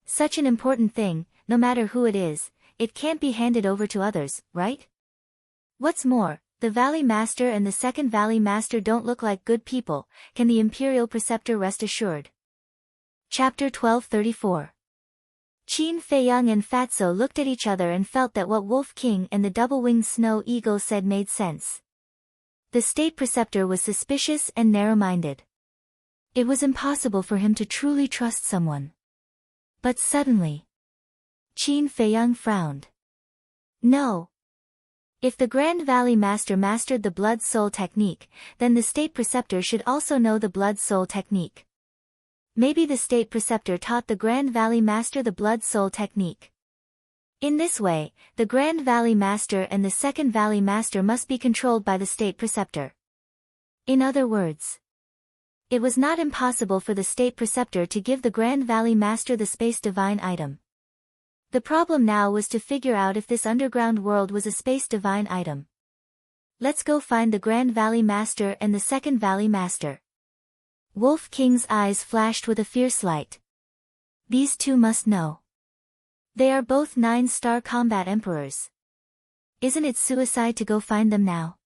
Such an important thing, no matter who it is, it can't be handed over to others, right? What's more, the Valley Master and the second Valley Master don't look like good people, can the Imperial Preceptor rest assured. Chapter 1234. Qin Feiyang and Fatso looked at each other and felt that what Wolf King and the double-winged snow eagle said made sense. The State Preceptor was suspicious and narrow-minded. It was impossible for him to truly trust someone. But suddenly, Qin Feiyang frowned. No. If the Grand Valley Master mastered the Blood Soul technique, then the State Preceptor should also know the Blood Soul technique. Maybe the State Preceptor taught the Grand Valley Master the Blood Soul technique. In this way, the Grand Valley Master and the Second Valley Master must be controlled by the State Preceptor. In other words, it was not impossible for the State Preceptor to give the Grand Valley Master the Space Divine item. The problem now was to figure out if this underground world was a Space Divine item. Let's go find the Grand Valley Master and the Second Valley Master. Wolf King's eyes flashed with a fierce light. These two must know. They are both 9-star combat emperors. Isn't it suicide to go find them now?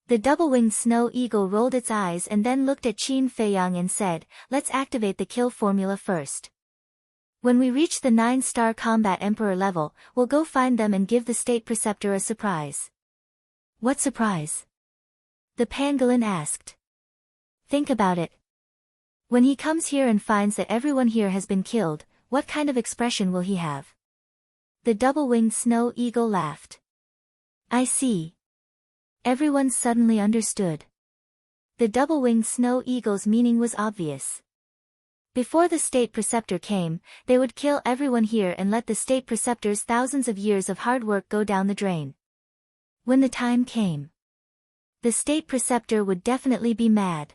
The double-winged snow eagle rolled its eyes and then looked at Qin Feiyang and said, "Let's activate the kill formula first. When we reach the 9-star combat emperor level, we'll go find them and give the State Preceptor a surprise." What surprise? The pangolin asked. Think about it. When he comes here and finds that everyone here has been killed, what kind of expression will he have? The double-winged snow eagle laughed. I see. Everyone suddenly understood. The double-winged snow eagle's meaning was obvious. Before the State Preceptor came, they would kill everyone here and let the State Preceptor's thousands of years of hard work go down the drain. When the time came, the State Preceptor would definitely be mad.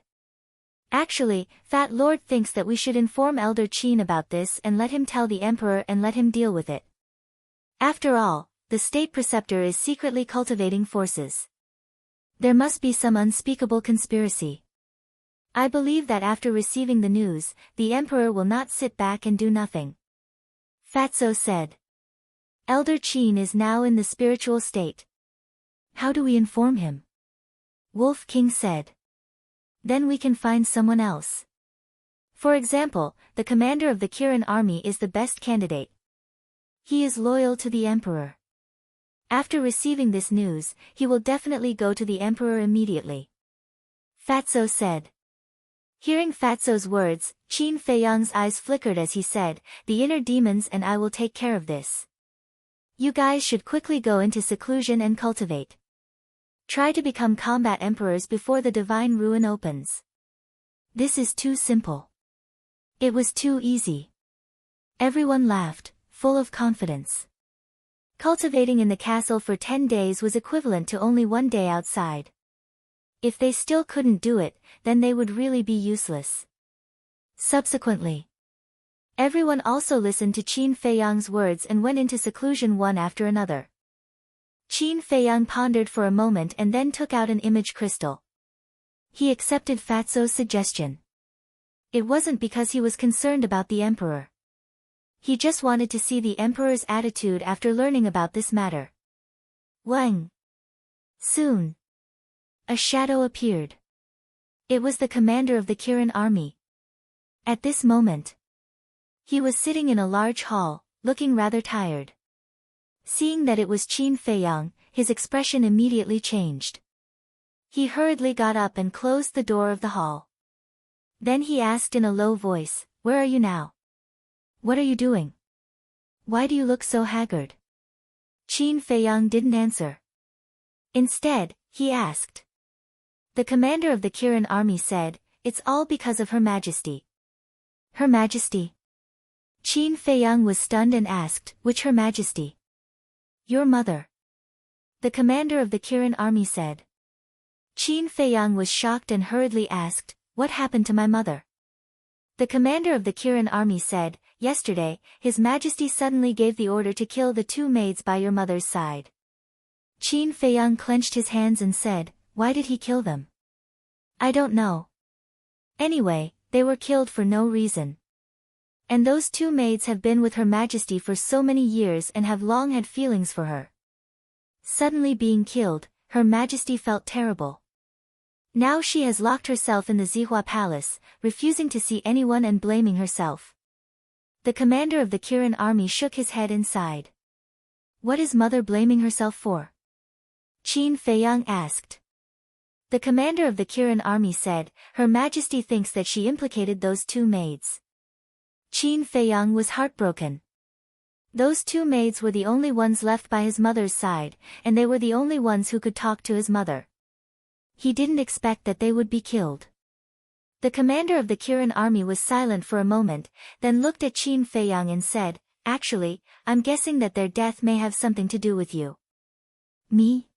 Actually, Fat Lord thinks that we should inform Elder Qin about this and let him tell the Emperor and let him deal with it. After all, the State Preceptor is secretly cultivating forces. There must be some unspeakable conspiracy. I believe that after receiving the news, the Emperor will not sit back and do nothing. Fatso said. Elder Qin is now in the spiritual state. How do we inform him? Wolf King said. Then we can find someone else. For example, the commander of the Kirin army is the best candidate. He is loyal to the Emperor. After receiving this news, he will definitely go to the Emperor immediately. Fatso said. Hearing Fatso's words, Qin Feiyang's eyes flickered as he said, "The inner demons and I will take care of this." You guys should quickly go into seclusion and cultivate. Try to become combat emperors before the divine ruin opens. This is too simple. It was too easy. Everyone laughed, full of confidence. Cultivating in the castle for 10 days was equivalent to only 1 day outside. If they still couldn't do it, then they would really be useless. Subsequently, everyone also listened to Qin Feiyang's words and went into seclusion one after another. Qin Feiyang pondered for a moment and then took out an image crystal. He accepted Fatso's suggestion. It wasn't because he was concerned about the emperor. He just wanted to see the emperor's attitude after learning about this matter. Wang. Soon, a shadow appeared. It was the commander of the Kirin army. At this moment, he was sitting in a large hall, looking rather tired. Seeing that it was Qin Feiyang, his expression immediately changed. He hurriedly got up and closed the door of the hall. Then he asked in a low voice, "Where are you now? What are you doing? Why do you look so haggard?" Qin Feiyang didn't answer. Instead, he asked. The commander of the Kirin army said, "It's all because of Her Majesty." Her Majesty? Qin Feiyang was stunned and asked, "Which Her Majesty?" "Your mother." The commander of the Kirin army said. Qin Feiyang was shocked and hurriedly asked, "What happened to my mother?" The commander of the Kirin army said, "Yesterday, His Majesty suddenly gave the order to kill the 2 maids by your mother's side." Qin Feiyang clenched his hands and said, "Why did he kill them?" "I don't know. Anyway, they were killed for no reason. And those 2 maids have been with Her Majesty for so many years and have long had feelings for her." Suddenly being killed, Her Majesty felt terrible. Now she has locked herself in the Zihua Palace, refusing to see anyone and blaming herself. The commander of the Kirin army shook his head and sighed. "What is mother blaming herself for?" Qin Feiyang asked. The commander of the Kirin army said, "Her Majesty thinks that she implicated those 2 maids." Qin Feiyang was heartbroken. Those 2 maids were the only ones left by his mother's side, and they were the only ones who could talk to his mother. He didn't expect that they would be killed. The commander of the Kirin army was silent for a moment, then looked at Qin Feiyang and said, "Actually, I'm guessing that their death may have something to do with you." "Me?"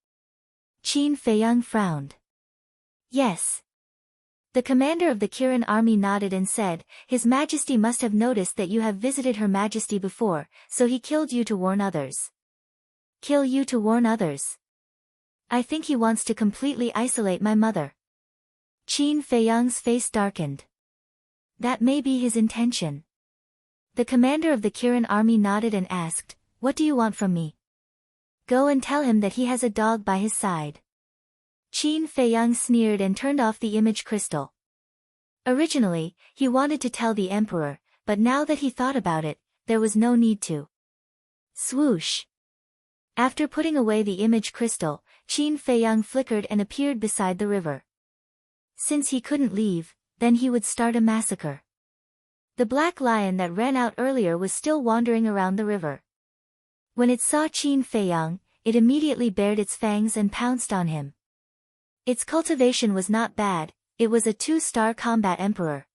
Qin Feiyang frowned. "Yes." The commander of the Kirin army nodded and said, "His Majesty must have noticed that you have visited Her Majesty before, so he killed you to warn others." "Kill you to warn others?" "I think he wants to completely isolate my mother." Qin Feiyang's face darkened. "That may be his intention." The commander of the Kirin army nodded and asked, "What do you want from me?" "Go and tell him that he has a dog by his side." Qin Feiyang sneered and turned off the image crystal. Originally, he wanted to tell the emperor, but now that he thought about it, there was no need to. Swoosh! After putting away the image crystal, Qin Feiyang flickered and appeared beside the river. Since he couldn't leave, then he would start a massacre. The black lion that ran out earlier was still wandering around the river. When it saw Qin Feiyang, it immediately bared its fangs and pounced on him. Its cultivation was not bad, it was a 2-star combat emperor.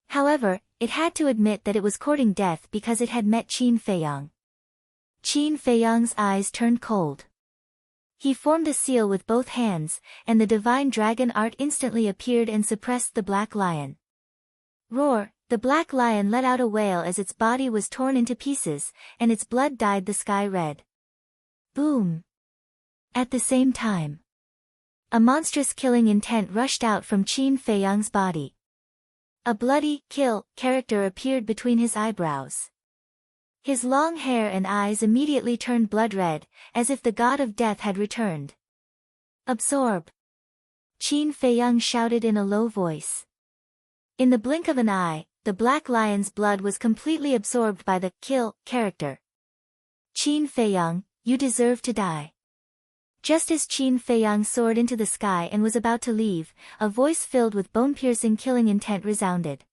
However, it had to admit that it was courting death because it had met Qin Feiyang. Qin Feiyang's eyes turned cold. He formed a seal with both hands, and the divine dragon art instantly appeared and suppressed the black lion. Roar! The black lion let out a wail as its body was torn into pieces, and its blood dyed the sky red. Boom! At the same time, a monstrous killing intent rushed out from Qin Feiyang's body. A bloody kill character appeared between his eyebrows. His long hair and eyes immediately turned blood red, as if the god of death had returned. Absorb! Qin Feiyang shouted in a low voice. In the blink of an eye, the black lion's blood was completely absorbed by the kill character. Qin Feiyang, you deserve to die. Just as Qin Feiyang soared into the sky and was about to leave, a voice filled with bone-piercing killing intent resounded.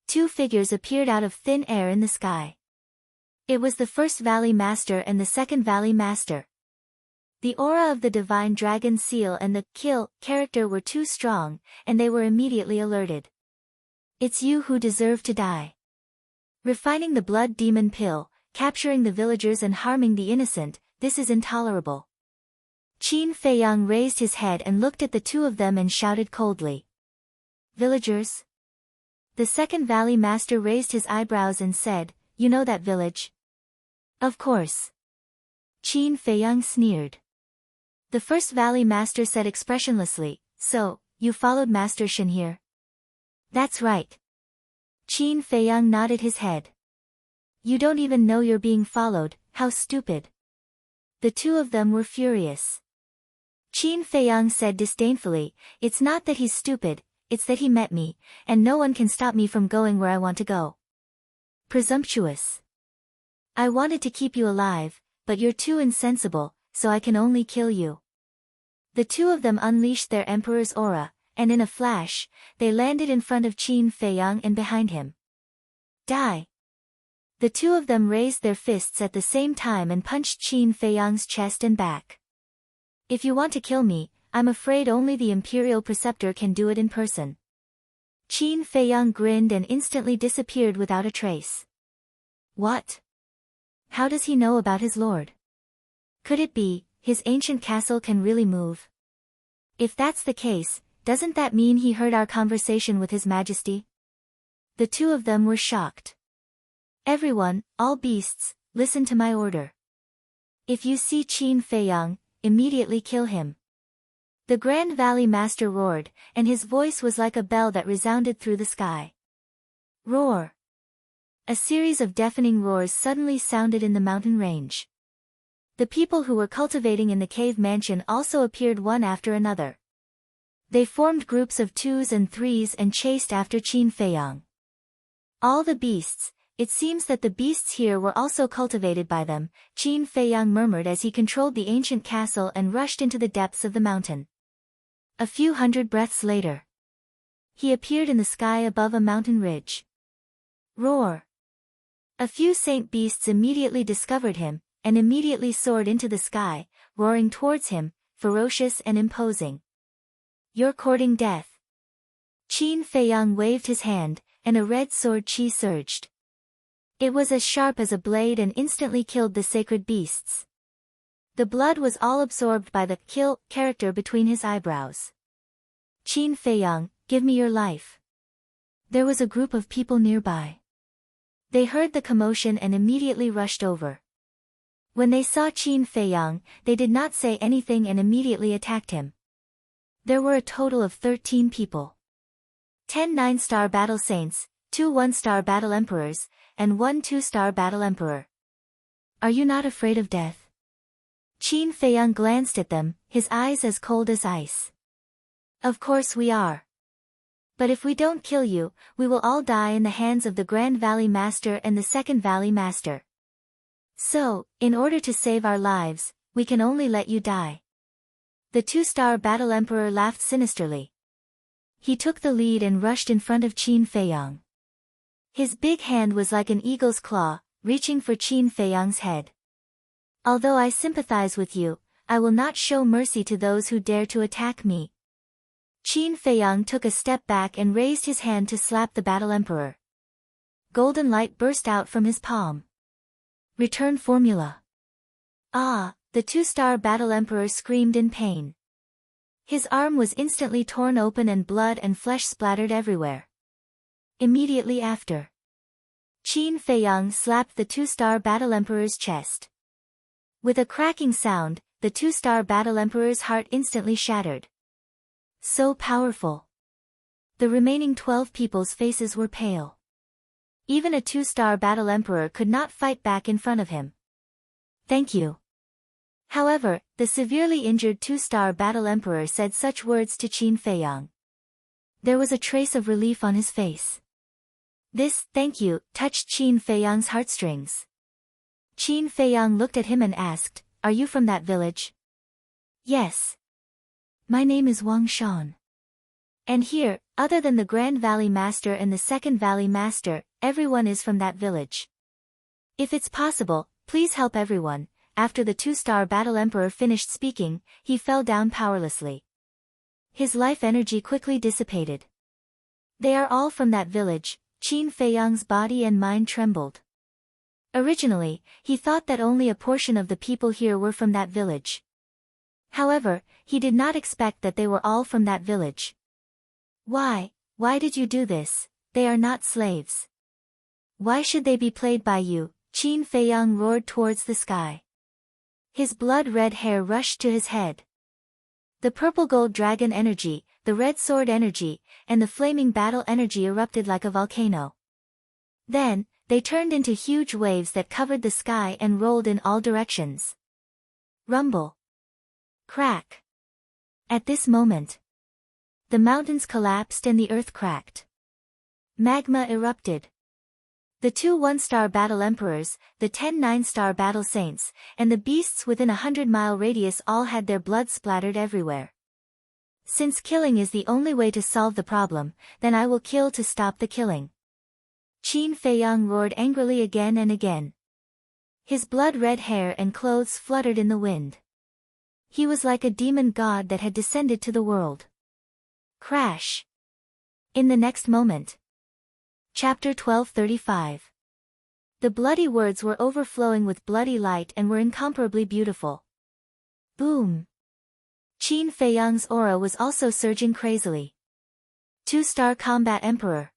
2 figures appeared out of thin air in the sky. It was the first Valley Master and the second Valley Master. The aura of the divine dragon seal and the kill character were too strong, and they were immediately alerted. It's you who deserve to die. Refining the blood demon pill, capturing the villagers and harming the innocent, this is intolerable. Qin Feiyang raised his head and looked at the two of them and shouted coldly. Villagers? The second Valley Master raised his eyebrows and said, You know that village? Of course. Qin Feiyang sneered. The first Valley Master said expressionlessly, So, you followed Master Shen here? That's right. Qin Feiyang nodded his head. You don't even know you're being followed, how stupid. The two of them were furious. Qin Feiyang said disdainfully, It's not that he's stupid, it's that he met me, and no one can stop me from going where I want to go. Presumptuous. I wanted to keep you alive, but you're too insensible, so I can only kill you. The two of them unleashed their emperor's aura, and in a flash, they landed in front of Qin Feiyang and behind him. Die! The two of them raised their fists at the same time and punched Qin Feiyang's chest and back. If you want to kill me, I'm afraid only the Imperial Preceptor can do it in person. Qin Feiyang grinned and instantly disappeared without a trace. What? How does he know about his lord? Could it be, his ancient castle can really move? If that's the case, doesn't that mean he heard our conversation with His Majesty? The two of them were shocked. Everyone, all beasts, listen to my order. If you see Qin Feiyang, immediately kill him. The Grand Valley Master roared, and his voice was like a bell that resounded through the sky. Roar! A series of deafening roars suddenly sounded in the mountain range. The people who were cultivating in the cave mansion also appeared one after another. They formed groups of 2s and 3s and chased after Qin Feiyang. All the beasts, it seems that the beasts here were also cultivated by them, Qin Feiyang murmured as he controlled the ancient castle and rushed into the depths of the mountain. A few hundred breaths later, he appeared in the sky above a mountain ridge. Roar! A few saint beasts immediately discovered him, and immediately soared into the sky, roaring towards him, ferocious and imposing. You're courting death. Qin Feiyang waved his hand, and a red sword qi surged. It was as sharp as a blade and instantly killed the sacred beasts. The blood was all absorbed by the kill character between his eyebrows. Qin Feiyang, give me your life. There was a group of people nearby. They heard the commotion and immediately rushed over. When they saw Qin Feiyang, they did not say anything and immediately attacked him. There were a total of 13 people. 10 9-star battle saints, 2 1-star battle emperors, and 1 2-star battle emperor. Are you not afraid of death? Qin Feiyang glanced at them, his eyes as cold as ice. Of course we are. But if we don't kill you, we will all die in the hands of the Grand Valley Master and the Second Valley Master. So, in order to save our lives, we can only let you die. The 2-star battle emperor laughed sinisterly. He took the lead and rushed in front of Qin Feiyang. His big hand was like an eagle's claw, reaching for Qin Feiyang's head. Although I sympathize with you, I will not show mercy to those who dare to attack me. Qin Feiyang took a step back and raised his hand to slap the battle emperor. Golden light burst out from his palm. Return formula. Ah, the 2-star battle emperor screamed in pain. His arm was instantly torn open and blood and flesh splattered everywhere. Immediately after, Qin Feiyang slapped the 2-star battle emperor's chest. With a cracking sound, the 2-star battle emperor's heart instantly shattered. So powerful. The remaining 12 people's faces were pale. Even a 2-star battle emperor could not fight back in front of him. Thank you. However, the severely injured 2-star battle emperor said such words to Qin Feiyang. There was a trace of relief on his face. This, thank you, touched Qin Feiyang's heartstrings. Qin Feiyang looked at him and asked, Are you from that village? Yes. My name is Wang Shan. And here, other than the Grand Valley Master and the Second Valley Master, everyone is from that village. If it's possible, please help everyone. After the two-star battle emperor finished speaking, he fell down powerlessly. His life energy quickly dissipated. They are all from that village. Qin Feiyang's body and mind trembled. Originally, he thought that only a portion of the people here were from that village. However, he did not expect that they were all from that village. Why did you do this? They are not slaves. Why should they be played by you? Qin Feiyang roared towards the sky. His blood-red hair rushed to his head. The purple gold dragon energy, the red sword energy, and the flaming battle energy erupted like a volcano. Then, they turned into huge waves that covered the sky and rolled in all directions. Rumble. Crack. At this moment, the mountains collapsed and the earth cracked. Magma erupted. The two one-star battle emperors, the 10 nine-star battle saints, and the beasts within a 100-mile radius all had their blood splattered everywhere. Since killing is the only way to solve the problem, then I will kill to stop the killing. Qin Feiyang roared angrily again and again. His blood-red hair and clothes fluttered in the wind. He was like a demon god that had descended to the world. Crash. In the next moment. Chapter 1235. The bloody words were overflowing with bloody light and were incomparably beautiful. Boom. Qin Feiyang's aura was also surging crazily. 2-star combat emperor.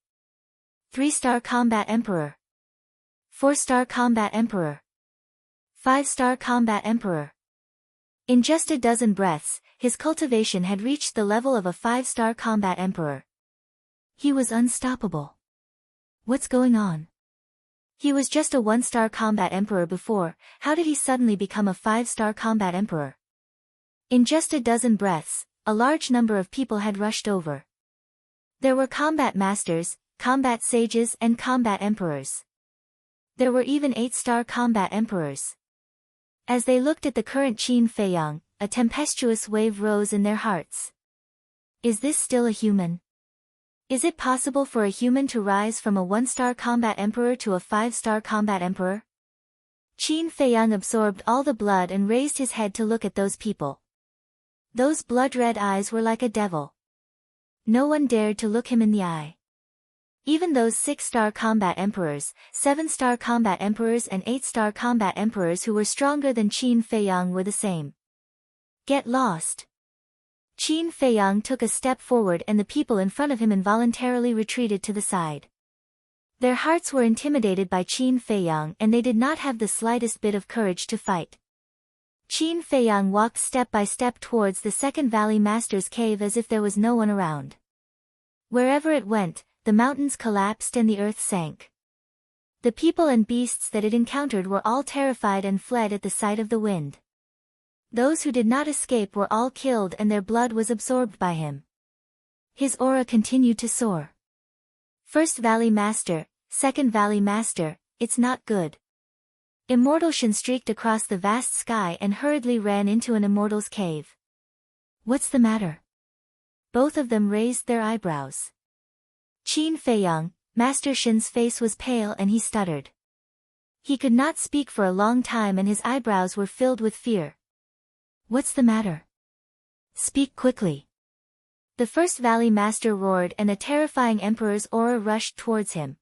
3-star combat emperor. 4-star combat emperor. 5-star combat emperor. In just a dozen breaths, his cultivation had reached the level of a 5-star combat emperor. He was unstoppable. What's going on? He was just a 1-star combat emperor before. How did he suddenly become a 5-star combat emperor? In just a dozen breaths, a large number of people had rushed over. There were combat masters, combat sages and combat emperors. There were even 8-star combat emperors. As they looked at the current Qin Feiyang, a tempestuous wave rose in their hearts. Is this still a human? Is it possible for a human to rise from a 1-star combat emperor to a 5-star combat emperor? Qin Feiyang absorbed all the blood and raised his head to look at those people. Those blood-red eyes were like a devil. No one dared to look him in the eye. Even those 6-star combat emperors, 7-star combat emperors and 8-star combat emperors who were stronger than Qin Feiyang were the same. Get lost. Qin Feiyang took a step forward and the people in front of him involuntarily retreated to the side. Their hearts were intimidated by Qin Feiyang and they did not have the slightest bit of courage to fight. Qin Feiyang walked step by step towards the second Valley Master's cave as if there was no one around. Wherever it went, the mountains collapsed and the earth sank. The people and beasts that it encountered were all terrified and fled at the sight of the wind. Those who did not escape were all killed and their blood was absorbed by him. His aura continued to soar. First Valley Master, Second Valley Master, it's not good. Immortal Shen streaked across the vast sky and hurriedly ran into an immortal's cave. What's the matter? Both of them raised their eyebrows. Qin Feiyang, Master Shen's face was pale and he stuttered. He could not speak for a long time and his eyebrows were filled with fear. What's the matter? Speak quickly. The first Valley Master roared and a terrifying emperor's aura rushed towards him.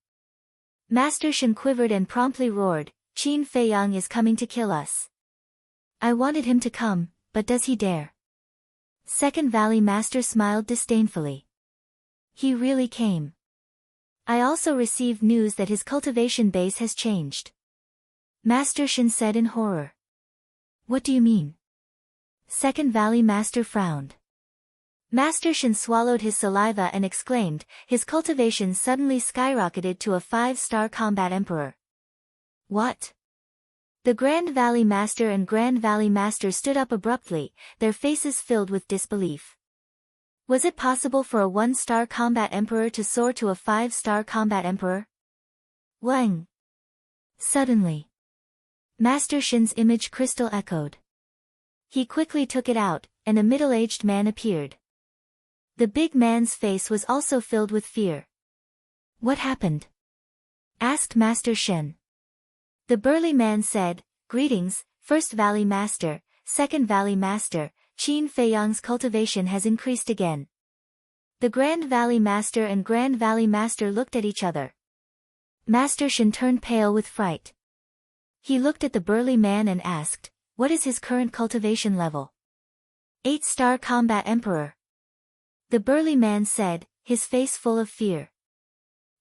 Master Shen quivered and promptly roared, Qin Feiyang is coming to kill us. I wanted him to come, but does he dare? Second Valley Master smiled disdainfully. He really came. I also received news that his cultivation base has changed. Master Shen said in horror. What do you mean? Second Valley Master frowned. Master Shen swallowed his saliva and exclaimed, his cultivation suddenly skyrocketed to a 5-star combat emperor. What? The Grand Valley Master and Grand Valley Master stood up abruptly, their faces filled with disbelief. Was it possible for a 1-star combat emperor to soar to a 5-star combat emperor? Wang! Suddenly, Master Shen's image crystal echoed. He quickly took it out, and a middle-aged man appeared. The big man's face was also filled with fear. What happened? Asked Master Shen. The burly man said, "Greetings, First Valley Master, Second Valley Master, Qin Feiyang's cultivation has increased again." The Grand Valley Master and Grand Valley Master looked at each other. Master Shen turned pale with fright. He looked at the burly man and asked, "What is his current cultivation level?" 8-star combat emperor. The burly man said, his face full of fear.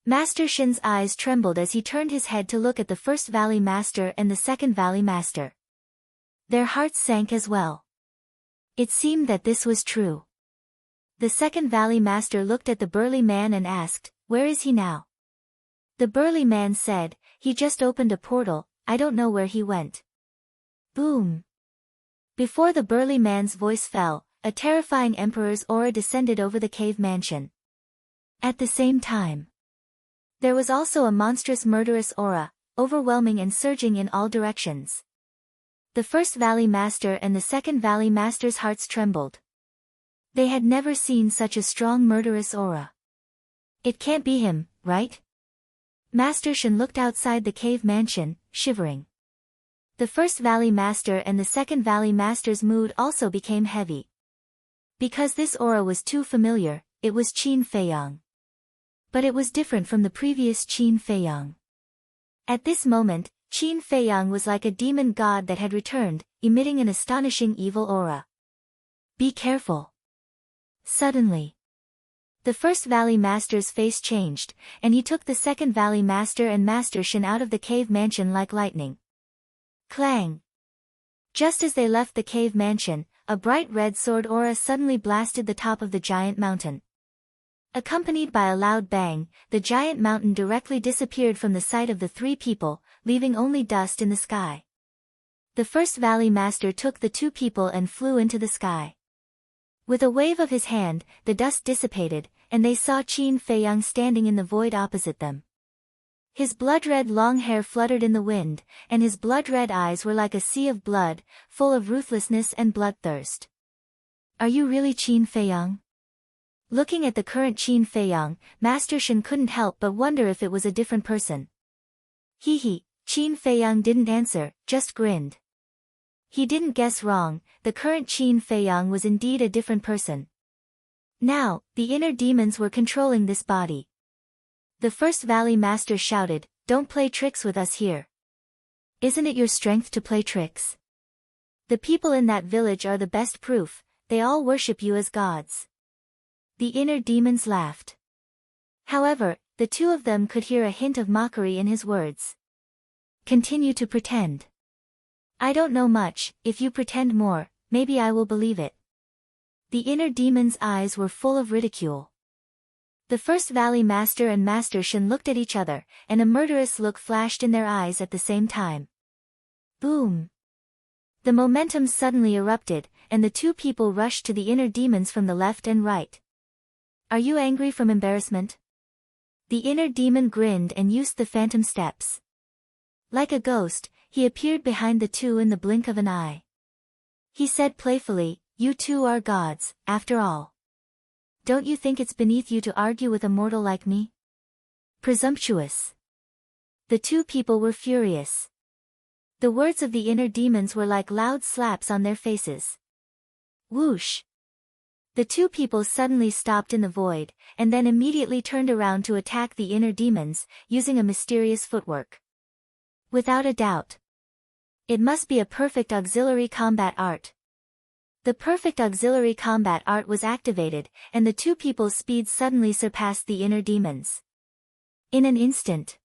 Master Shen's eyes trembled as he turned his head to look at the First Valley Master and the Second Valley Master. Their hearts sank as well. It seemed that this was true. The Second Valley Master looked at the burly man and asked, "Where is he now?" The burly man said, "He just opened a portal, I don't know where he went." Boom! Before the burly man's voice fell, a terrifying emperor's aura descended over the cave mansion. At the same time, there was also a monstrous murderous aura, overwhelming and surging in all directions. The First Valley Master and the Second Valley Master's hearts trembled. They had never seen such a strong murderous aura. It can't be him, right? Master Shen looked outside the cave mansion, shivering. The First Valley Master and the Second Valley Master's mood also became heavy. Because this aura was too familiar, it was Qin Feiyang. But it was different from the previous Qin Feiyang. At this moment, Qin Feiyang was like a demon god that had returned, emitting an astonishing evil aura. "Be careful." Suddenly, the First Valley Master's face changed, and he took the Second Valley Master and Master Shen out of the cave mansion like lightning. Clang! Just as they left the cave mansion, a bright red sword aura suddenly blasted the top of the giant mountain. Accompanied by a loud bang, the giant mountain directly disappeared from the sight of the three people, leaving only dust in the sky. The First Valley Master took the two people and flew into the sky. With a wave of his hand, the dust dissipated, and they saw Qin Feiyang standing in the void opposite them. His blood-red long hair fluttered in the wind, and his blood-red eyes were like a sea of blood, full of ruthlessness and bloodthirst. "Are you really Qin Feiyang?" Looking at the current Qin Feiyang, Master Shen couldn't help but wonder if it was a different person. Qin Feiyang didn't answer, just grinned. He didn't guess wrong, the current Qin Feiyang was indeed a different person. Now, the inner demons were controlling this body. The First Valley Master shouted, "Don't play tricks with us here. Isn't it your strength to play tricks? The people in that village are the best proof, they all worship you as gods." The inner demons laughed. However, the two of them could hear a hint of mockery in his words. "Continue to pretend. I don't know much, if you pretend more, maybe I will believe it." The inner demon's eyes were full of ridicule. The First Valley Master and Master Shen looked at each other, and a murderous look flashed in their eyes at the same time. Boom! The momentum suddenly erupted, and the two people rushed to the inner demons from the left and right. "Are you angry from embarrassment?" The inner demon grinned and used the phantom steps. Like a ghost, he appeared behind the two in the blink of an eye. He said playfully, "You two are gods, after all. Don't you think it's beneath you to argue with a mortal like me? Presumptuous." The two people were furious. The words of the inner demons were like loud slaps on their faces. Whoosh! The two people suddenly stopped in the void, and then immediately turned around to attack the inner demons, using a mysterious footwork. Without a doubt, it must be a perfect auxiliary combat art. The perfect auxiliary combat art was activated, and the two people's speed suddenly surpassed the inner demons. In an instant,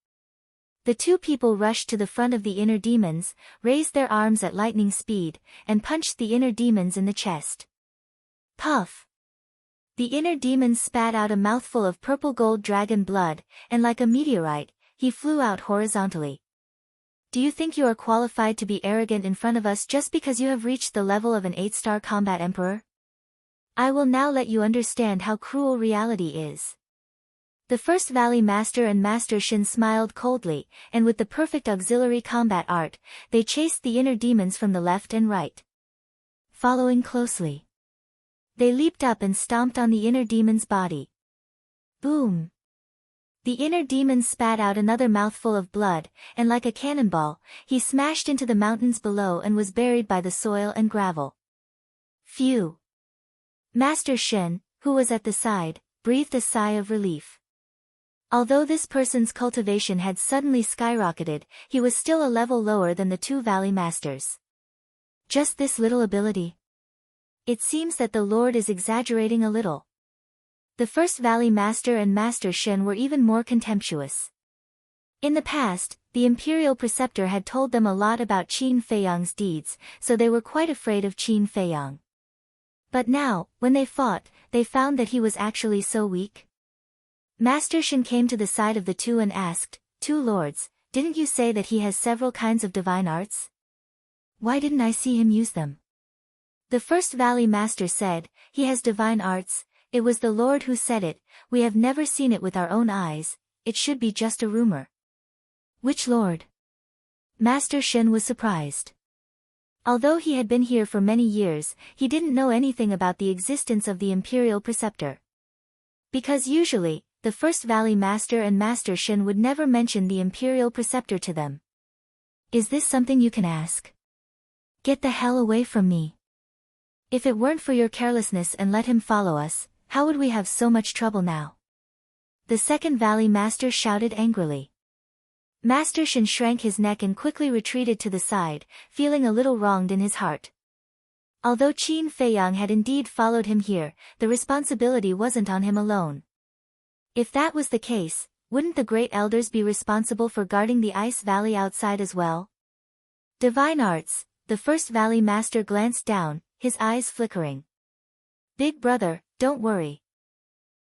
the two people rushed to the front of the inner demons, raised their arms at lightning speed, and punched the inner demons in the chest. Puff! The inner demon spat out a mouthful of purple gold dragon blood, and like a meteorite, he flew out horizontally. "Do you think you are qualified to be arrogant in front of us just because you have reached the level of an 8-star combat emperor? I will now let you understand how cruel reality is." The First Valley Master and Master Shen smiled coldly, and with the perfect auxiliary combat art, they chased the inner demons from the left and right. Following closely, they leaped up and stomped on the inner demon's body. Boom! The inner demon spat out another mouthful of blood, and like a cannonball, he smashed into the mountains below and was buried by the soil and gravel. Phew! Master Shen, who was at the side, breathed a sigh of relief. Although this person's cultivation had suddenly skyrocketed, he was still a level lower than the two valley masters. Just this little ability? It seems that the Lord is exaggerating a little. The first valley master and Master Shen were even more contemptuous. In the past, the imperial preceptor had told them a lot about Qin Feiyang's deeds, so they were quite afraid of Qin Feiyang. But now, when they fought, they found that he was actually so weak. Master Shen came to the side of the two and asked, "Two lords, didn't you say that he has several kinds of divine arts? Why didn't I see him use them?" The first valley master said, "He has divine arts, it was the Lord who said it, we have never seen it with our own eyes, it should be just a rumor." "Which lord?" Master Shen was surprised. Although he had been here for many years, he didn't know anything about the existence of the imperial preceptor. Because usually, the first valley master and Master Shen would never mention the imperial preceptor to them. "Is this something you can ask? Get the hell away from me. If it weren't for your carelessness and let him follow us, how would we have so much trouble now?" The second valley master shouted angrily. Master Shen shrank his neck and quickly retreated to the side, feeling a little wronged in his heart. Although Qin Feiyang had indeed followed him here, the responsibility wasn't on him alone. If that was the case, wouldn't the great elders be responsible for guarding the ice valley outside as well? Divine arts, the first valley master glanced down, his eyes flickering. "Big brother, don't worry.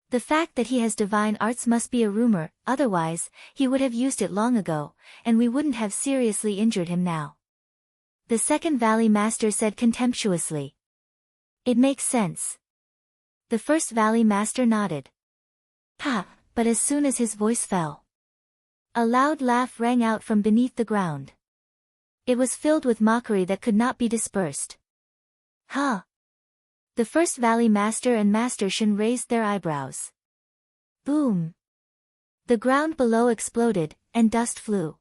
The fact that he has divine arts must be a rumor, otherwise, he would have used it long ago, and we wouldn't have seriously injured him now." The second valley master said contemptuously. "It makes sense." The first valley master nodded. "Ha!" But as soon as his voice fell, a loud laugh rang out from beneath the ground. It was filled with mockery that could not be dispersed. "Huh!" The first valley master and Master Shen raised their eyebrows. Boom! The ground below exploded, and dust flew.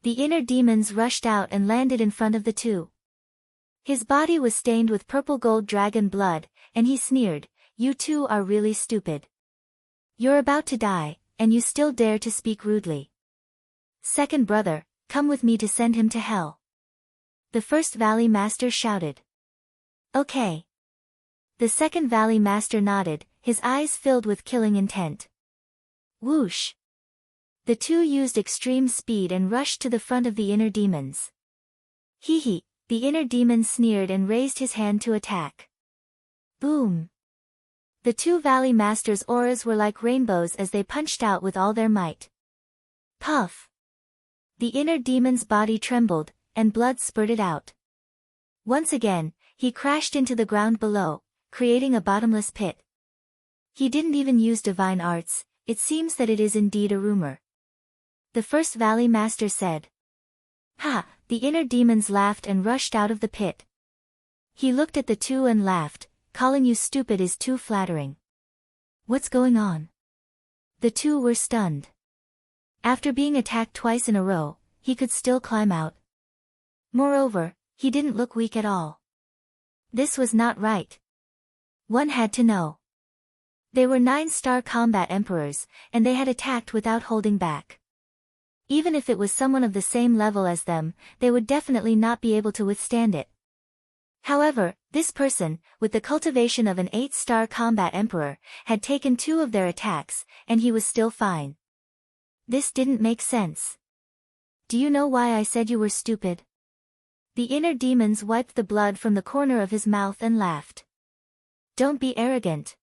The inner demons rushed out and landed in front of the two. His body was stained with purple gold dragon blood, and he sneered, "You two are really stupid. You're about to die, and you still dare to speak rudely. Second brother, come with me to send him to hell." The first valley master shouted. "Okay." The second valley master nodded, his eyes filled with killing intent. Whoosh! The two used extreme speed and rushed to the front of the inner demons. Hee hee, the inner demon sneered and raised his hand to attack. Boom! The two valley masters' auras were like rainbows as they punched out with all their might. Puff! The inner demon's body trembled, and blood spurted out. Once again, he crashed into the ground below, creating a bottomless pit. He didn't even use divine arts, it seems that it is indeed a rumor. The first valley master said. Ha! The inner demons laughed and rushed out of the pit. He looked at the two and laughed, calling you stupid is too flattering. What's going on? The two were stunned. After being attacked twice in a row, he could still climb out. Moreover, he didn't look weak at all. This was not right. One had to know. They were 9-star combat emperors, and they had attacked without holding back. Even if it was someone of the same level as them, they would definitely not be able to withstand it. However, this person, with the cultivation of an 8-star combat emperor, had taken 2 of their attacks, and he was still fine. This didn't make sense. Do you know why I said you were stupid? The inner demons wiped the blood from the corner of his mouth and laughed. Don't be arrogant.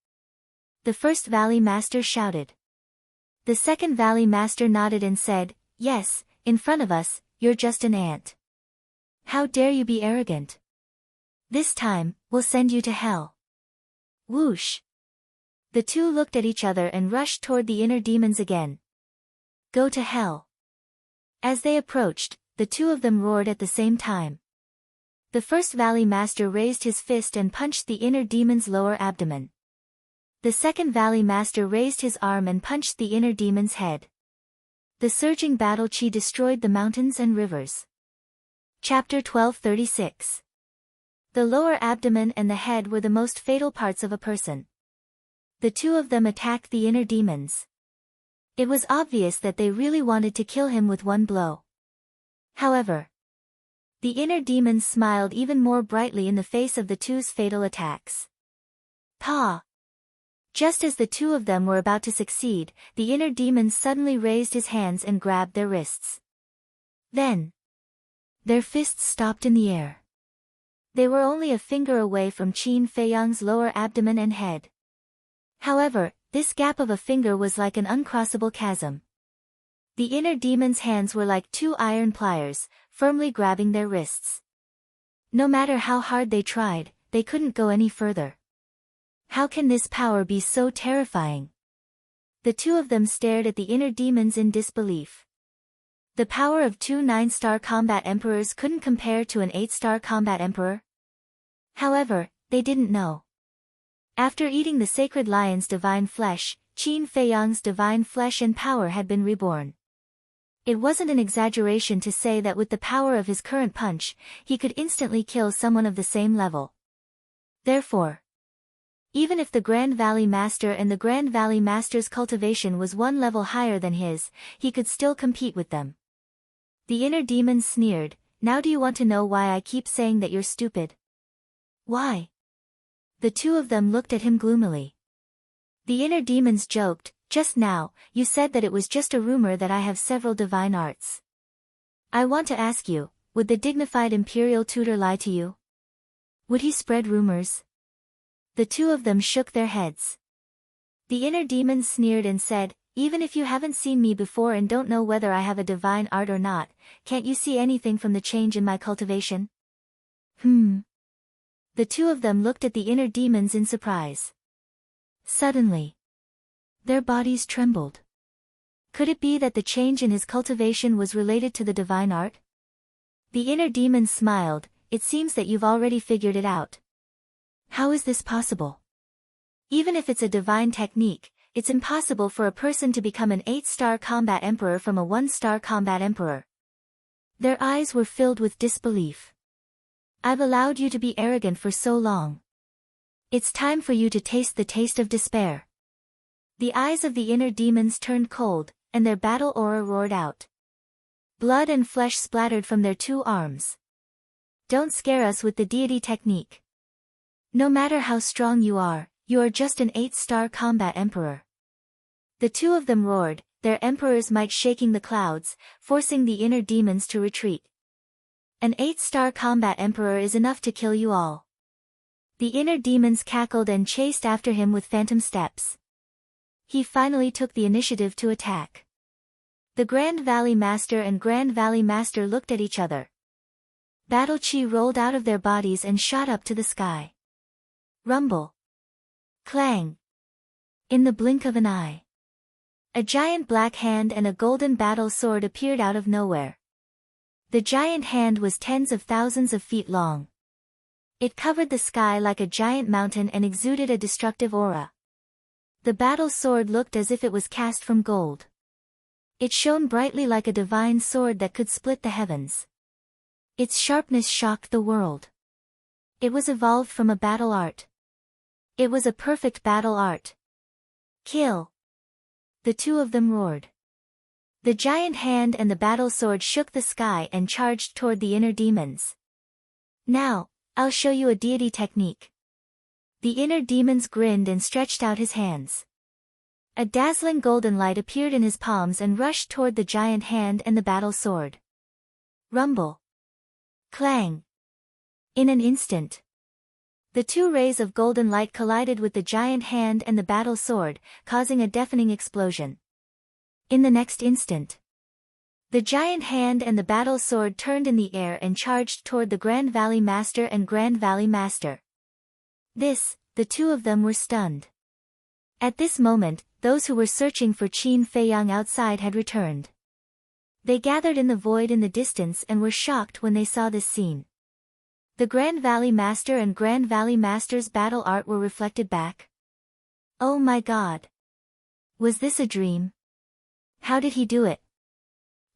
The first valley master shouted. The second valley master nodded and said, yes, in front of us, you're just an ant. How dare you be arrogant? This time, we'll send you to hell. Whoosh! The two looked at each other and rushed toward the inner demons again. Go to hell. As they approached, the two of them roared at the same time. The first valley master raised his fist and punched the inner demon's lower abdomen. The second Valley Master raised his arm and punched the inner demon's head. The surging battle chi destroyed the mountains and rivers. Chapter 1236. The lower abdomen and the head were the most fatal parts of a person. The two of them attacked the inner demons. It was obvious that they really wanted to kill him with one blow. However, the inner demons smiled even more brightly in the face of the two's fatal attacks. Pa! Just as the two of them were about to succeed, the inner demon suddenly raised his hands and grabbed their wrists. Then, their fists stopped in the air. They were only a finger away from Qin Feiyang's lower abdomen and head. However, this gap of a finger was like an uncrossable chasm. The inner demon's hands were like two iron pliers, firmly grabbing their wrists. No matter how hard they tried, they couldn't go any further. How can this power be so terrifying? The two of them stared at the inner demons in disbelief. The power of two 9-star combat emperors couldn't compare to an 8-star combat emperor. However, they didn't know. After eating the sacred lion's divine flesh, Qin Feiyang's divine flesh and power had been reborn. It wasn't an exaggeration to say that with the power of his current punch, he could instantly kill someone of the same level. Therefore, even if the Grand Valley Master and the Grand Valley Master's cultivation was one level higher than his, he could still compete with them. The inner demon sneered, "Now do you want to know why I keep saying that you're stupid?" "Why?" The two of them looked at him gloomily. The inner demons joked, "Just now, you said that it was just a rumor that I have several divine arts. I want to ask you, would the dignified imperial tutor lie to you? Would he spread rumors?" The two of them shook their heads. The inner demons sneered and said, "Even if you haven't seen me before and don't know whether I have a divine art or not, can't you see anything from the change in my cultivation?" The two of them looked at the inner demons in surprise. Suddenly, their bodies trembled. Could it be that the change in his cultivation was related to the divine art? The inner demons smiled, "It seems that you've already figured it out. How is this possible? Even if it's a divine technique, it's impossible for a person to become an 8-star combat emperor from a 1-star combat emperor." Their eyes were filled with disbelief. "I've allowed you to be arrogant for so long. It's time for you to taste the taste of despair." The eyes of the inner demons turned cold, and their battle aura roared out. Blood and flesh splattered from their two arms. "Don't scare us with the deity technique. No matter how strong you are just an 8-star combat emperor." The two of them roared, their emperor's might shaking the clouds, forcing the inner demons to retreat. "An 8-star combat emperor is enough to kill you all." The inner demons cackled and chased after him with phantom steps. He finally took the initiative to attack. The Grand Valley Master and Grand Valley Master looked at each other. Battle chi rolled out of their bodies and shot up to the sky. Rumble. Clang. In the blink of an eye, a giant black hand and a golden battle sword appeared out of nowhere. The giant hand was tens of thousands of feet long. It covered the sky like a giant mountain and exuded a destructive aura. The battle sword looked as if it was cast from gold. It shone brightly like a divine sword that could split the heavens. Its sharpness shocked the world. It was evolved from a battle art. It was a perfect battle art. "Kill!" The two of them roared. The giant hand and the battle sword shook the sky and charged toward the inner demons. "Now, I'll show you a deity technique." The inner demons grinned and stretched out his hands. A dazzling golden light appeared in his palms and rushed toward the giant hand and the battle sword. Rumble. Clang. In an instant, the two rays of golden light collided with the giant hand and the battle sword, causing a deafening explosion. In the next instant, the giant hand and the battle sword turned in the air and charged toward the Grand Valley Master and Grand Valley Master. The two of them were stunned. At this moment, those who were searching for Qin Feiyang outside had returned. They gathered in the void in the distance and were shocked when they saw this scene. The Grand Valley Master and Grand Valley Master's battle art were reflected back. Oh my God! Was this a dream? How did he do it?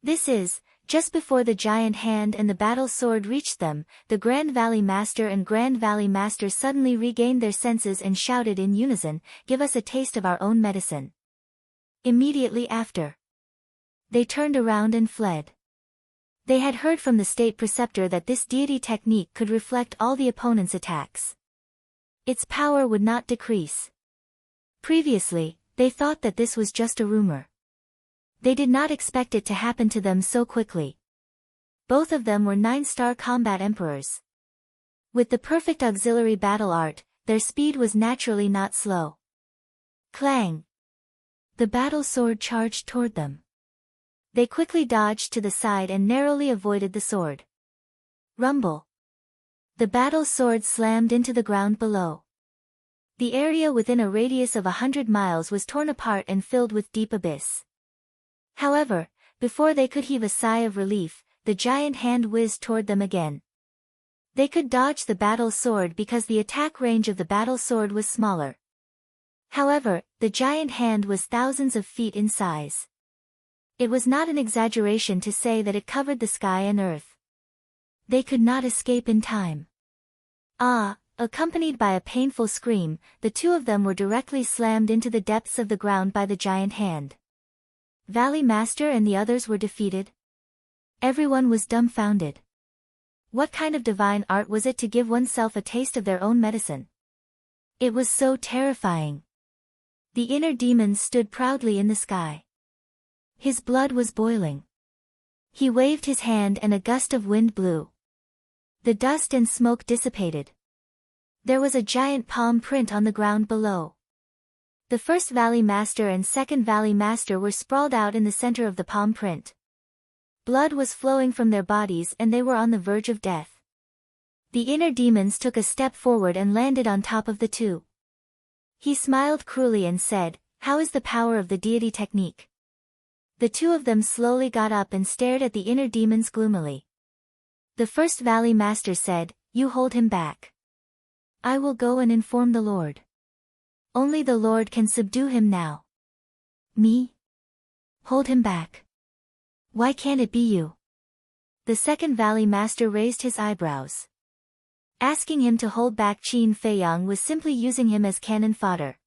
Just before the giant hand and the battle sword reached them, the Grand Valley Master and Grand Valley Master suddenly regained their senses and shouted in unison, "Give us a taste of our own medicine." Immediately after, they turned around and fled. They had heard from the state preceptor that this deity technique could reflect all the opponent's attacks. Its power would not decrease. Previously, they thought that this was just a rumor. They did not expect it to happen to them so quickly. Both of them were 9-star combat emperors. With the perfect auxiliary battle art, their speed was naturally not slow. Clang! The battle sword charged toward them. They quickly dodged to the side and narrowly avoided the sword. Rumble! The battle sword slammed into the ground below. The area within a radius of 100 miles was torn apart and filled with deep abyss. However, before they could heave a sigh of relief, the giant hand whizzed toward them again. They could dodge the battle sword because the attack range of the battle sword was smaller. However, the giant hand was thousands of feet in size. It was not an exaggeration to say that it covered the sky and earth. They could not escape in time. Ah! Accompanied by a painful scream, the two of them were directly slammed into the depths of the ground by the giant hand. Valley Master and the others were defeated. Everyone was dumbfounded. What kind of divine art was it to give oneself a taste of their own medicine? It was so terrifying. The inner demon stood proudly in the sky. His blood was boiling. He waved his hand and a gust of wind blew. The dust and smoke dissipated. There was a giant palm print on the ground below. The first Valley Master and second Valley Master were sprawled out in the center of the palm print. Blood was flowing from their bodies and they were on the verge of death. The inner demons took a step forward and landed on top of the two. He smiled cruelly and said, "How is the power of the deity technique?" The two of them slowly got up and stared at the inner demons gloomily. The first Valley Master said, "You hold him back. I will go and inform the Lord. Only the Lord can subdue him now." "Me? Hold him back? Why can't it be you?" The second Valley Master raised his eyebrows. Asking him to hold back Qin Feiyang was simply using him as cannon fodder.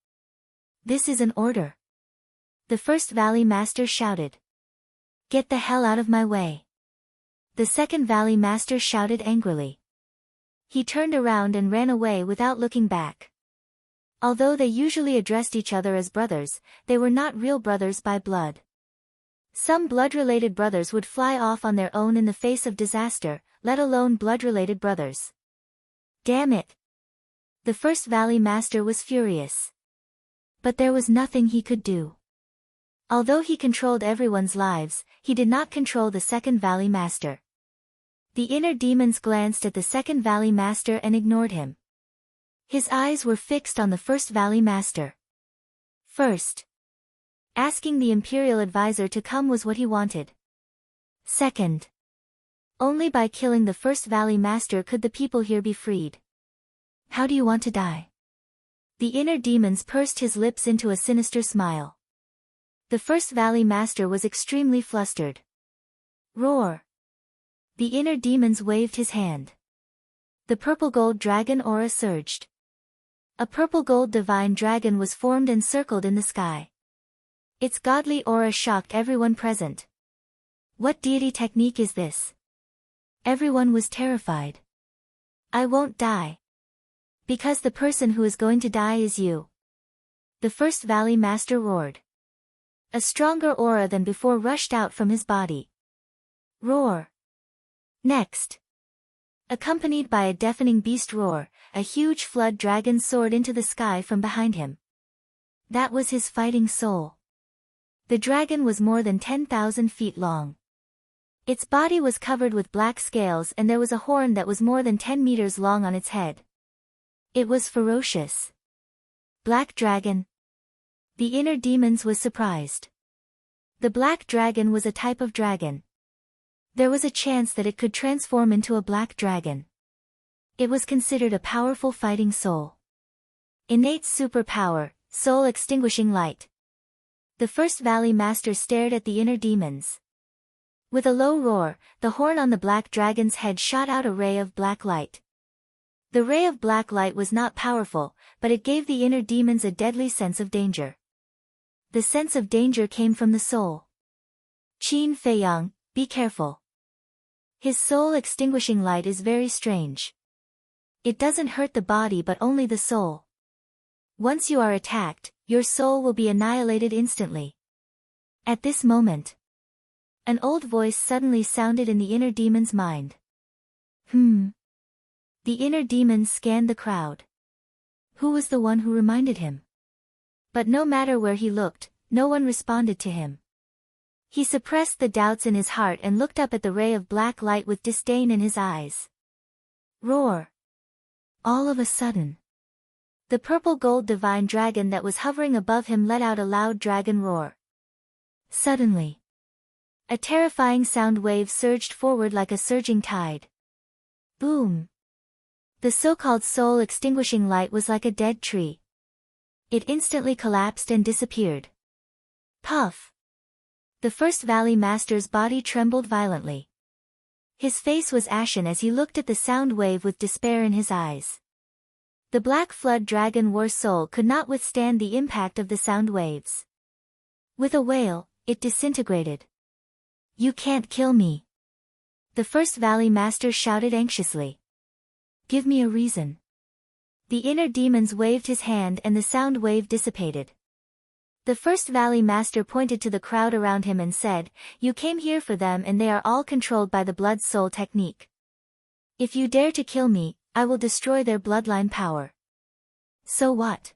"This is an order." The first Valley Master shouted. "Get the hell out of my way." The second Valley Master shouted angrily. He turned around and ran away without looking back. Although they usually addressed each other as brothers, they were not real brothers by blood. Some blood-related brothers would fly off on their own in the face of disaster, let alone blood-related brothers. Damn it! The first Valley Master was furious. But there was nothing he could do. Although he controlled everyone's lives, he did not control the second Valley Master. The inner demons glanced at the second Valley Master and ignored him. His eyes were fixed on the first Valley Master. First, asking the Imperial Advisor to come was what he wanted. Second, only by killing the first Valley Master could the people here be freed. "How do you want to die?" The inner demons pursed his lips into a sinister smile. The first Valley Master was extremely flustered. Roar! The inner demons waved his hand. The purple gold dragon aura surged. A purple gold divine dragon was formed and circled in the sky. Its godly aura shocked everyone present. What deity technique is this? Everyone was terrified. "I won't die. Because the person who is going to die is you." The first Valley Master roared. A stronger aura than before rushed out from his body. Roar! Next, accompanied by a deafening beast roar, a huge flood dragon soared into the sky from behind him. That was his fighting soul. The dragon was more than 10,000 feet long. Its body was covered with black scales and there was a horn that was more than 10 meters long on its head. It was ferocious. Black dragon? The inner demons was surprised. The black dragon was a type of dragon. There was a chance that it could transform into a black dragon. It was considered a powerful fighting soul. Innate superpower, Soul-extinguishing light. The first Valley Master stared at the inner demons. With a low roar, the horn on the black dragon's head shot out a ray of black light. The ray of black light was not powerful, but it gave the inner demons a deadly sense of danger. The sense of danger came from the soul. Qin Feiyang, be careful. His soul-extinguishing light is very strange. It doesn't hurt the body but only the soul. Once you are attacked, your soul will be annihilated instantly. At this moment, an old voice suddenly sounded in the inner demon's mind. The inner demon scanned the crowd. Who was the one who reminded him? But no matter where he looked, no one responded to him. He suppressed the doubts in his heart and looked up at the ray of black light with disdain in his eyes. Roar! All of a sudden, the purple gold divine dragon that was hovering above him let out a loud dragon roar. Suddenly, a terrifying sound wave surged forward like a surging tide. Boom! The so-called soul-extinguishing light was like a dead tree. It instantly collapsed and disappeared. Puff! The first Valley Master's body trembled violently. His face was ashen as he looked at the sound wave with despair in his eyes. The Black Flood Dragon War Soul could not withstand the impact of the sound waves. With a wail, it disintegrated. You can't kill me. The first Valley Master shouted anxiously. Give me a reason. The inner demons waved his hand and the sound wave dissipated. The first Valley Master pointed to the crowd around him and said, You came here for them and they are all controlled by the Blood Soul technique. If you dare to kill me, I will destroy their bloodline power. So what?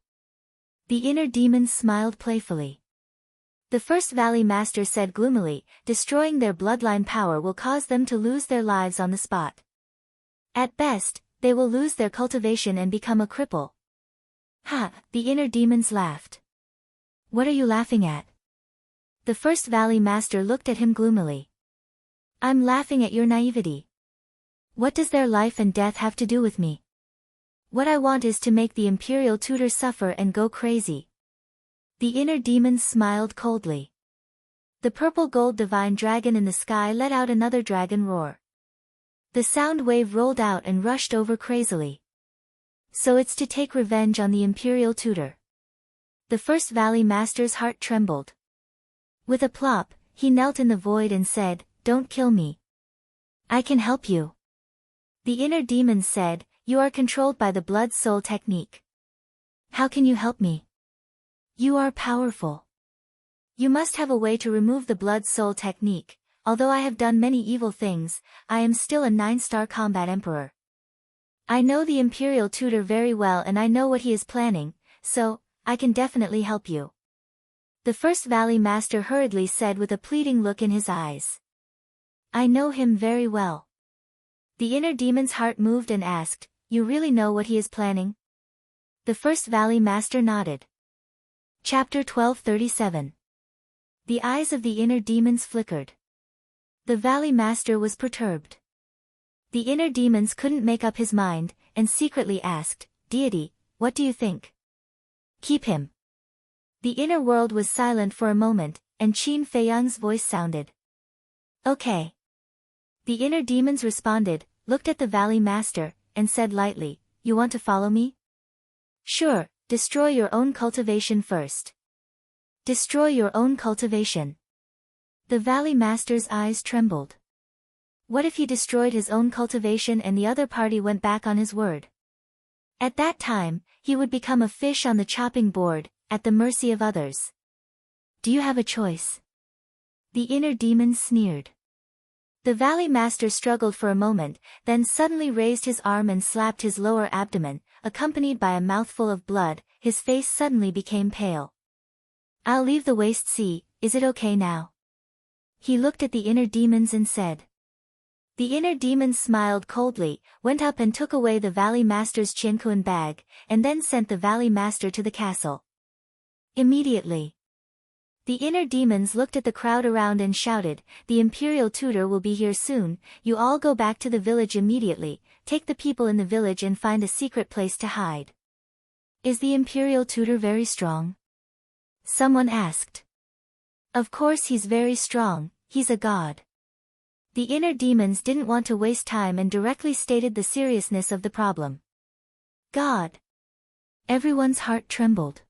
The inner demons smiled playfully. The first Valley Master said gloomily, Destroying their bloodline power will cause them to lose their lives on the spot. At best, they will lose their cultivation and become a cripple. Ha! The inner demons laughed. What are you laughing at? The first Valley Master looked at him gloomily. I'm laughing at your naivety. What does their life and death have to do with me? What I want is to make the Imperial Tutor suffer and go crazy. The inner demons smiled coldly. The purple gold divine dragon in the sky let out another dragon roar. The sound wave rolled out and rushed over crazily. So it's to take revenge on the Imperial Tutor. The first Valley Master's heart trembled. With a plop, he knelt in the void and said, Don't kill me. I can help you. The inner demons said, You are controlled by the Blood Soul technique. How can you help me? You are powerful. You must have a way to remove the Blood Soul technique. Although I have done many evil things, I am still a 9-star combat emperor. I know the Imperial Tutor very well and I know what he is planning, so, I can definitely help you. The first Valley Master hurriedly said with a pleading look in his eyes. I know him very well. The inner demon's heart moved and asked, You really know what he is planning? The first Valley Master nodded. Chapter 1237. The eyes of the inner demons flickered. The Valley Master was perturbed. The inner demons couldn't make up his mind, and secretly asked, Deity, what do you think? Keep him. The inner world was silent for a moment, and Qin Feiyang's voice sounded. Okay. The inner demons responded, looked at the Valley Master, and said lightly, You want to follow me? Sure, destroy your own cultivation first. Destroy your own cultivation. The Valley Master's eyes trembled. What if he destroyed his own cultivation and the other party went back on his word? At that time, he would become a fish on the chopping board, at the mercy of others. Do you have a choice? The inner demon sneered. The Valley Master struggled for a moment, then suddenly raised his arm and slapped his lower abdomen, accompanied by a mouthful of blood. His face suddenly became pale. I'll leave the waste sea, is it okay now? He looked at the inner demons and said. The inner demons smiled coldly, went up and took away the Valley Master's Qianquan bag, and then sent the Valley Master to the castle. Immediately, the inner demons looked at the crowd around and shouted, The Imperial Tutor will be here soon, you all go back to the village immediately, take the people in the village and find a secret place to hide. Is the Imperial Tutor very strong? Someone asked. Of course he's very strong, he's a god. The inner demons didn't want to waste time and directly stated the seriousness of the problem. God. Everyone's heart trembled.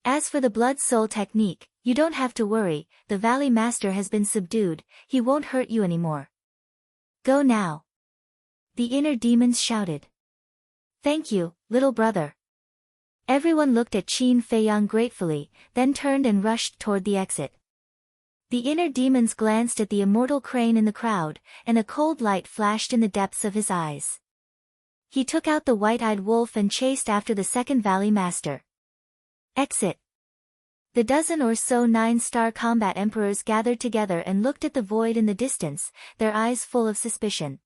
As for the blood soul technique, you don't have to worry, the Valley Master has been subdued, he won't hurt you anymore. Go now. The inner demons shouted. Thank you, little brother. Everyone looked at Qin Feiyang gratefully, then turned and rushed toward the exit. The inner demons glanced at the immortal crane in the crowd, and a cold light flashed in the depths of his eyes. He took out the white-eyed wolf and chased after the second Valley Master. Exit. The dozen or so 9-star combat emperors gathered together and looked at the void in the distance, their eyes full of suspicion.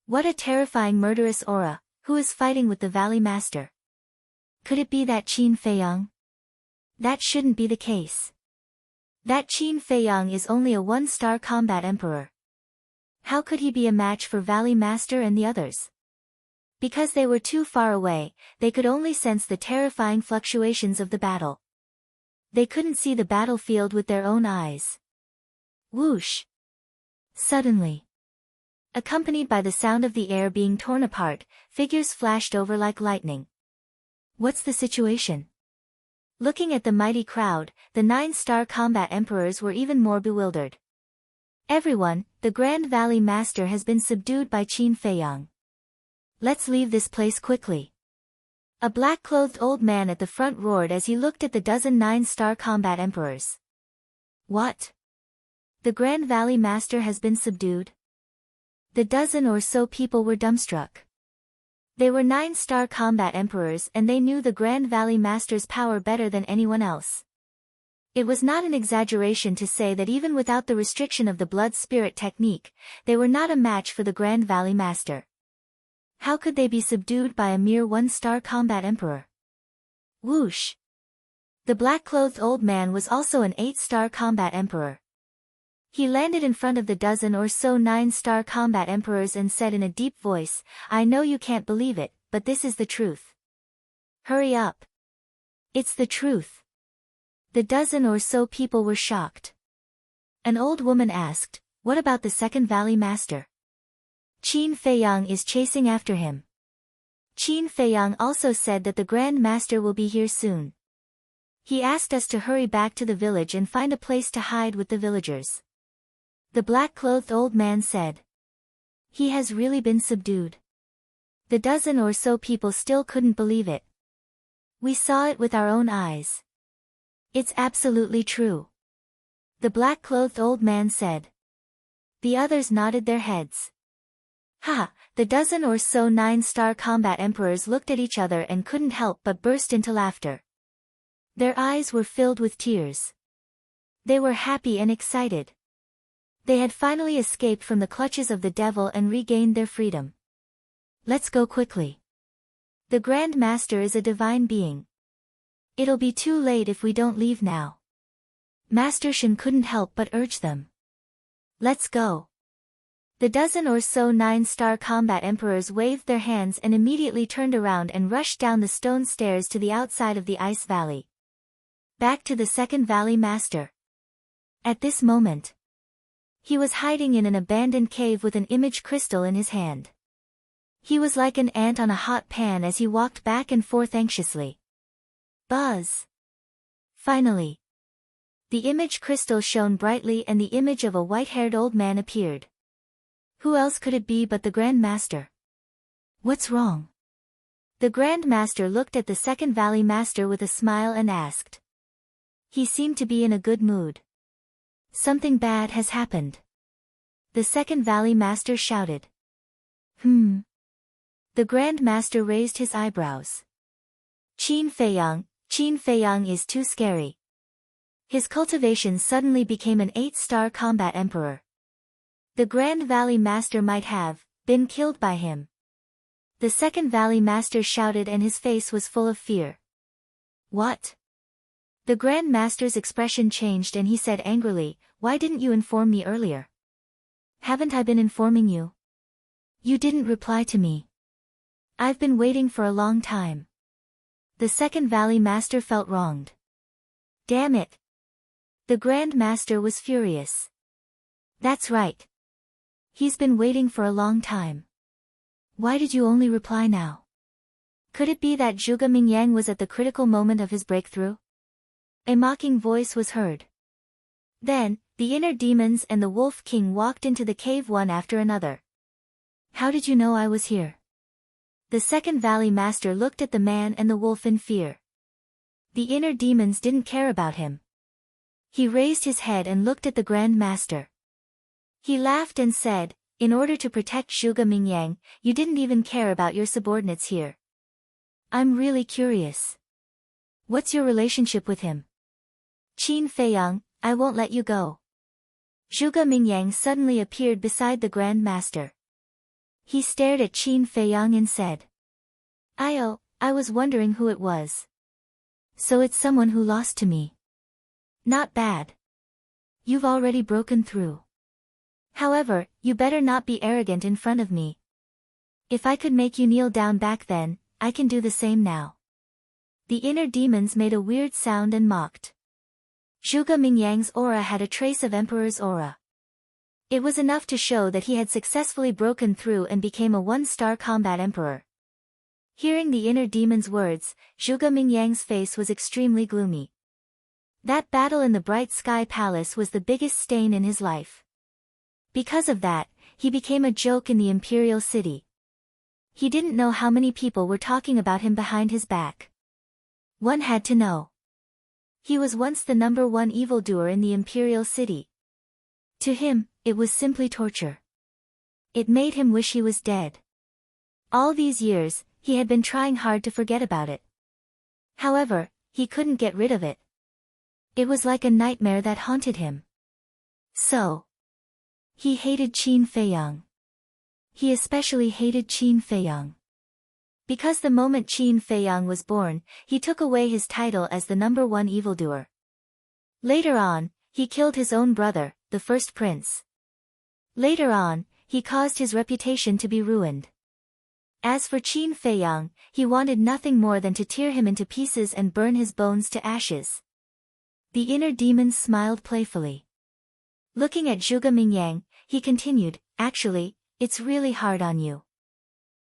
What a terrifying murderous aura, who is fighting with the Valley Master? Could it be that Qin Feiyang? That shouldn't be the case. That Qin Feiyang is only a 1-star combat emperor. How could he be a match for Valley Master and the others? Because they were too far away, they could only sense the terrifying fluctuations of the battle. They couldn't see the battlefield with their own eyes. Whoosh! Suddenly, accompanied by the sound of the air being torn apart, figures flashed over like lightning. What's the situation? Looking at the mighty crowd, the 9-star combat emperors were even more bewildered. Everyone, the Grand Valley Master has been subdued by Qin Feiyang. Let's leave this place quickly. A black-clothed old man at the front roared as he looked at the dozen 9-star combat emperors. What? The Grand Valley Master has been subdued? The dozen or so people were dumbstruck. They were 9-star combat emperors and they knew the Grand Valley Master's power better than anyone else. It was not an exaggeration to say that even without the restriction of the blood spirit technique, they were not a match for the Grand Valley Master. How could they be subdued by a mere 1-star combat emperor? Whoosh! The black-clothed old man was also an 8-star combat emperor. He landed in front of the dozen or so 9-star combat emperors and said in a deep voice, I know you can't believe it, but this is the truth. Hurry up. It's the truth. The dozen or so people were shocked. An old woman asked, what about the second Valley Master? Qin Feiyang is chasing after him. Qin Feiyang also said that the Grand Master will be here soon. He asked us to hurry back to the village and find a place to hide with the villagers. The black-clothed old man said. He has really been subdued. The dozen or so people still couldn't believe it. We saw it with our own eyes. It's absolutely true. The black-clothed old man said. The others nodded their heads. Ha! The dozen or so 9-star combat emperors looked at each other and couldn't help but burst into laughter. Their eyes were filled with tears. They were happy and excited. They had finally escaped from the clutches of the devil and regained their freedom. Let's go quickly. The Grand Master is a divine being. It'll be too late if we don't leave now. Master Shen couldn't help but urge them. Let's go. The dozen or so 9-star combat emperors waved their hands and immediately turned around and rushed down the stone stairs to the outside of the Ice Valley. Back to the second Valley Master. At this moment, he was hiding in an abandoned cave with an image crystal in his hand. He was like an ant on a hot pan as he walked back and forth anxiously. Buzz! Finally, the image crystal shone brightly and the image of a white-haired old man appeared. Who else could it be but the Grand Master? What's wrong? The Grand Master looked at the second Valley Master with a smile and asked. He seemed to be in a good mood. Something bad has happened. The second Valley Master shouted. The Grand Master raised his eyebrows. Qin Feiyang is too scary. His cultivation suddenly became an 8-star combat emperor. The Grand Valley Master might have been killed by him. The second Valley Master shouted and his face was full of fear. What? The Grand Master's expression changed and he said angrily, why didn't you inform me earlier? Haven't I been informing you? You didn't reply to me. I've been waiting for a long time. The second Valley Master felt wronged. Damn it! The Grand Master was furious. That's right. He's been waiting for a long time. Why did you only reply now? Could it be that Zhuge Mingyang was at the critical moment of his breakthrough? A mocking voice was heard. Then, the inner demons and the Wolf King walked into the cave one after another. How did you know I was here? The second Valley Master looked at the man and the wolf in fear. The inner demons didn't care about him. He raised his head and looked at the Grand Master. He laughed and said, in order to protect Zhuge Mingyang, you didn't even care about your subordinates here. I'm really curious. What's your relationship with him? Qin Feiyang, I won't let you go. Zhuge Mingyang suddenly appeared beside the Grand Master. He stared at Qin Feiyang and said, I was wondering who it was. So it's someone who lost to me. Not bad. You've already broken through. However, you better not be arrogant in front of me. If I could make you kneel down back then, I can do the same now. The inner demons made a weird sound and mocked. Zhuge Mingyang's aura had a trace of Emperor's aura. It was enough to show that he had successfully broken through and became a one-star combat emperor. Hearing the inner demon's words, Zhuge Mingyang's face was extremely gloomy. That battle in the Bright Sky Palace was the biggest stain in his life. Because of that, he became a joke in the imperial city. He didn't know how many people were talking about him behind his back. One had to know. He was once the #1 evildoer in the imperial city. To him, it was simply torture. It made him wish he was dead. All these years, he had been trying hard to forget about it. However, he couldn't get rid of it. It was like a nightmare that haunted him. So, he hated Qin Feiyang. He especially hated Qin Feiyang. Because the moment Qin Feiyang was born, he took away his title as the #1 evildoer. Later on, he killed his own brother, the first prince. Later on, he caused his reputation to be ruined. As for Qin Feiyang, he wanted nothing more than to tear him into pieces and burn his bones to ashes. The inner demons smiled playfully. Looking at Zhuge Mingyang, he continued, actually, it's really hard on you.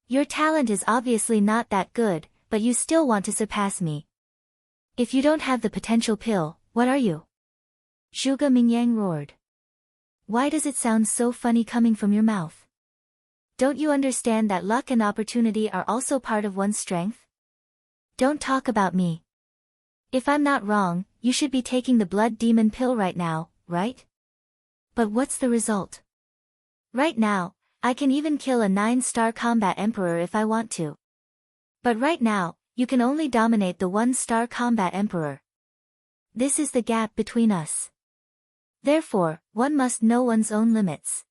Your talent is obviously not that good, but you still want to surpass me. If you don't have the potential pill, what are you? Zhuge Mingyang roared. Why does it sound so funny coming from your mouth? Don't you understand that luck and opportunity are also part of one's strength? Don't talk about me. If I'm not wrong, you should be taking the blood demon pill right now, right? But what's the result? Right now, I can even kill a 9-star combat emperor if I want to. But right now, you can only dominate the 1-star combat emperor. This is the gap between us. Therefore, one must know one's own limits.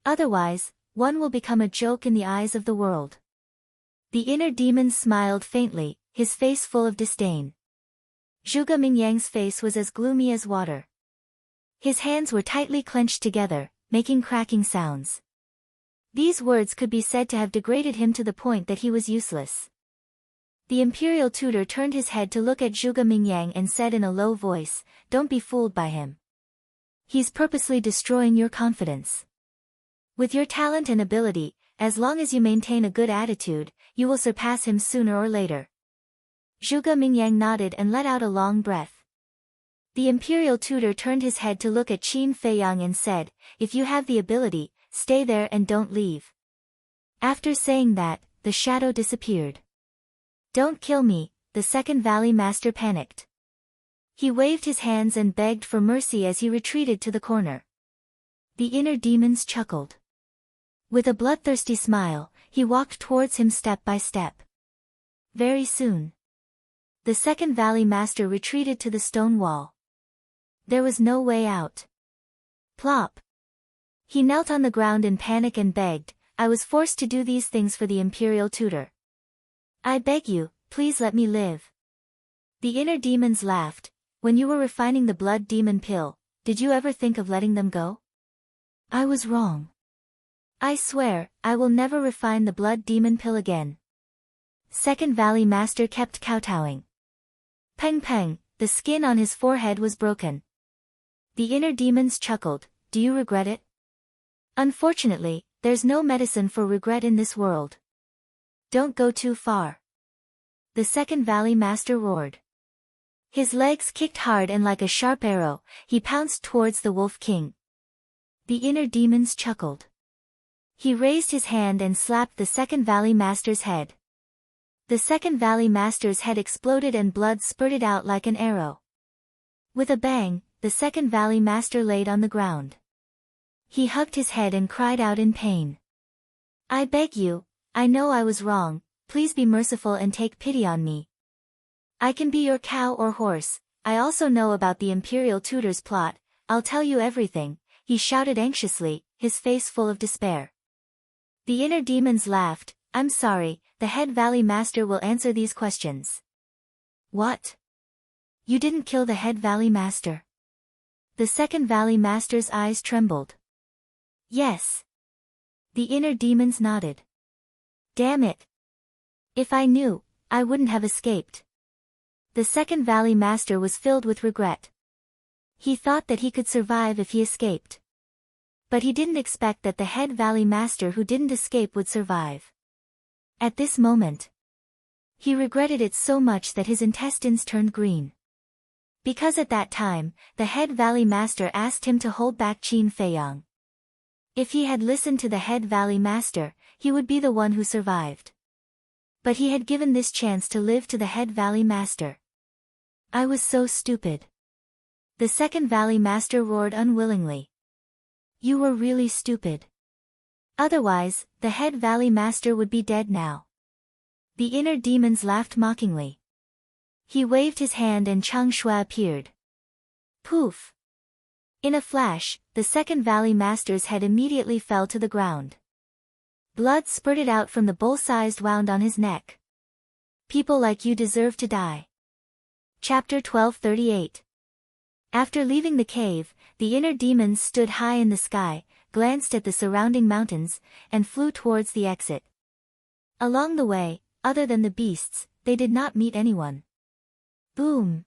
Otherwise, one will become a joke in the eyes of the world. The inner demon smiled faintly, his face full of disdain. Zhuge Mingyang's face was as gloomy as water. His hands were tightly clenched together, making cracking sounds. These words could be said to have degraded him to the point that he was useless. The imperial tutor turned his head to look at Zhuge Mingyang and said in a low voice, "Don't be fooled by him. He's purposely destroying your confidence. With your talent and ability, as long as you maintain a good attitude, you will surpass him sooner or later." Zhuge Mingyang nodded and let out a long breath. The imperial tutor turned his head to look at Qin Feiyang and said, "If you have the ability, stay there and don't leave." After saying that, the shadow disappeared. "Don't kill me," the second Valley Master panicked. He waved his hands and begged for mercy as he retreated to the corner. The inner demons chuckled. With a bloodthirsty smile, he walked towards him step by step. Very soon, the second Valley Master retreated to the stone wall. There was no way out. Plop. He knelt on the ground in panic and begged, "I was forced to do these things for the imperial tutor. I beg you, please let me live." The inner demons laughed. "When you were refining the blood demon pill, did you ever think of letting them go?" "I was wrong. I swear, I will never refine the blood demon pill again." Second Valley Master kept kowtowing. Peng peng, the skin on his forehead was broken. The inner demons chuckled, "Do you regret it?" "Unfortunately, there's no medicine for regret in this world." "Don't go too far." The Second Valley Master roared. His legs kicked hard and like a sharp arrow, he pounced towards the Wolf King. The inner demons chuckled. He raised his hand and slapped the Second Valley Master's head. The Second Valley Master's head exploded and blood spurted out like an arrow. With a bang, the Second Valley Master laid on the ground. He hugged his head and cried out in pain. "I beg you, I know I was wrong, please be merciful and take pity on me. I can be your cow or horse, I also know about the Imperial Tutor's plot, I'll tell you everything," he shouted anxiously, his face full of despair. The inner demons laughed. "I'm sorry, the Head Valley Master will answer these questions." "What? You didn't kill the Head Valley Master?" The Second Valley Master's eyes trembled. "Yes." The inner demons nodded. "Damn it. If I knew, I wouldn't have escaped." The Second Valley Master was filled with regret. He thought that he could survive if he escaped. But he didn't expect that the Head Valley Master who didn't escape would survive. At this moment, he regretted it so much that his intestines turned green. Because at that time, the Head Valley Master asked him to hold back Qin Feiyang. If he had listened to the Head Valley Master, he would be the one who survived. But he had given this chance to live to the Head Valley Master. "I was so stupid." The Second Valley Master roared unwillingly. "You were really stupid. Otherwise, the Head Valley Master would be dead now." The inner demons laughed mockingly. He waved his hand and Chang Shui appeared. Poof! In a flash, the Second Valley Master's head immediately fell to the ground. Blood spurted out from the bull-sized wound on his neck. "People like you deserve to die." Chapter 1238. After leaving the cave, the inner demons stood high in the sky, glanced at the surrounding mountains, and flew towards the exit. Along the way, other than the beasts, they did not meet anyone. Boom!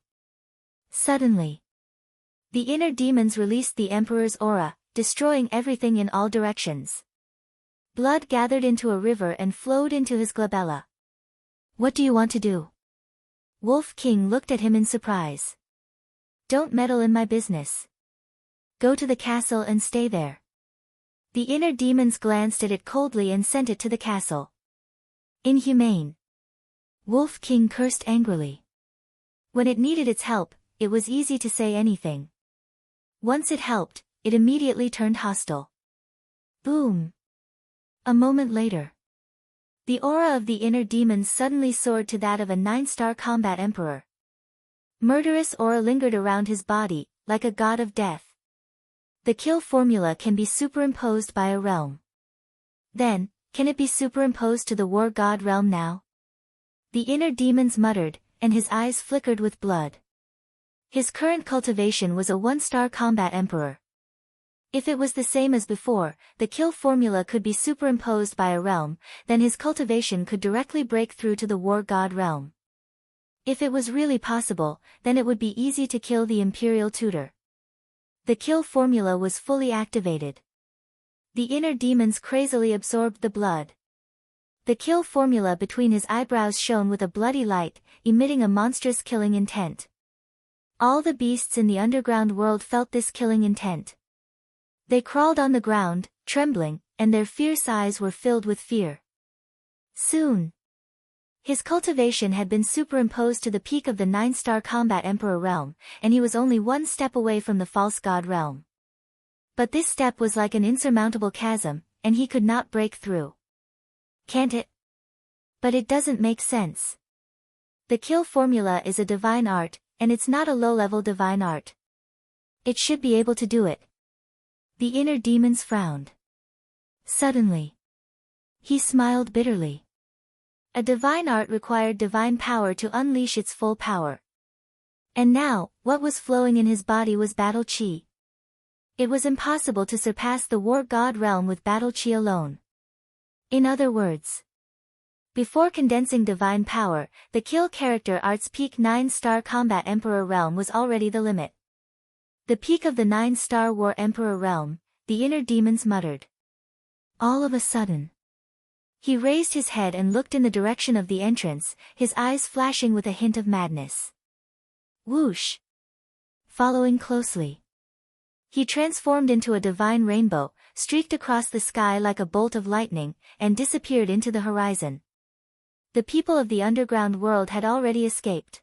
Suddenly, the inner demons released the Emperor's aura, destroying everything in all directions. Blood gathered into a river and flowed into his glabella. "What do you want to do?" Wolf King looked at him in surprise. "Don't meddle in my business. Go to the castle and stay there." The inner demons glanced at it coldly and sent it to the castle. Inhumane. Wolf King cursed angrily. When it needed its help, it was easy to say anything. Once it helped, it immediately turned hostile. Boom! A moment later, the aura of the inner demons suddenly soared to that of a 9-star combat emperor. Murderous aura lingered around his body, like a god of death. The kill formula can be superimposed by a realm. Then, can it be superimposed to the war god realm now? The inner demons muttered, and his eyes flickered with blood. His current cultivation was a 1-star combat emperor. If it was the same as before, the kill formula could be superimposed by a realm, then his cultivation could directly break through to the war god realm. If it was really possible, then it would be easy to kill the Imperial Tutor. The kill formula was fully activated. The inner demons crazily absorbed the blood. The kill formula between his eyebrows shone with a bloody light, emitting a monstrous killing intent. All the beasts in the underground world felt this killing intent. They crawled on the ground, trembling, and their fierce eyes were filled with fear. Soon, his cultivation had been superimposed to the peak of the 9-star combat emperor realm, and he was only 1 step away from the false god realm. But this step was like an insurmountable chasm, and he could not break through. Can't it? But it doesn't make sense. The kill formula is a divine art, and it's not a low-level divine art. It should be able to do it. The inner demons frowned. Suddenly, he smiled bitterly. A divine art required divine power to unleash its full power. And now, what was flowing in his body was battle chi. It was impossible to surpass the war god realm with battle chi alone. In other words, Before condensing divine power, the kill character art's peak 9-star combat Emperor realm was already the limit. The peak of the 9-star war Emperor realm, the inner demons muttered. All of a sudden, he raised his head and looked in the direction of the entrance, his eyes flashing with a hint of madness. Whoosh! Following closely, he transformed into a divine rainbow, streaked across the sky like a bolt of lightning, and disappeared into the horizon. The people of the underground world had already escaped.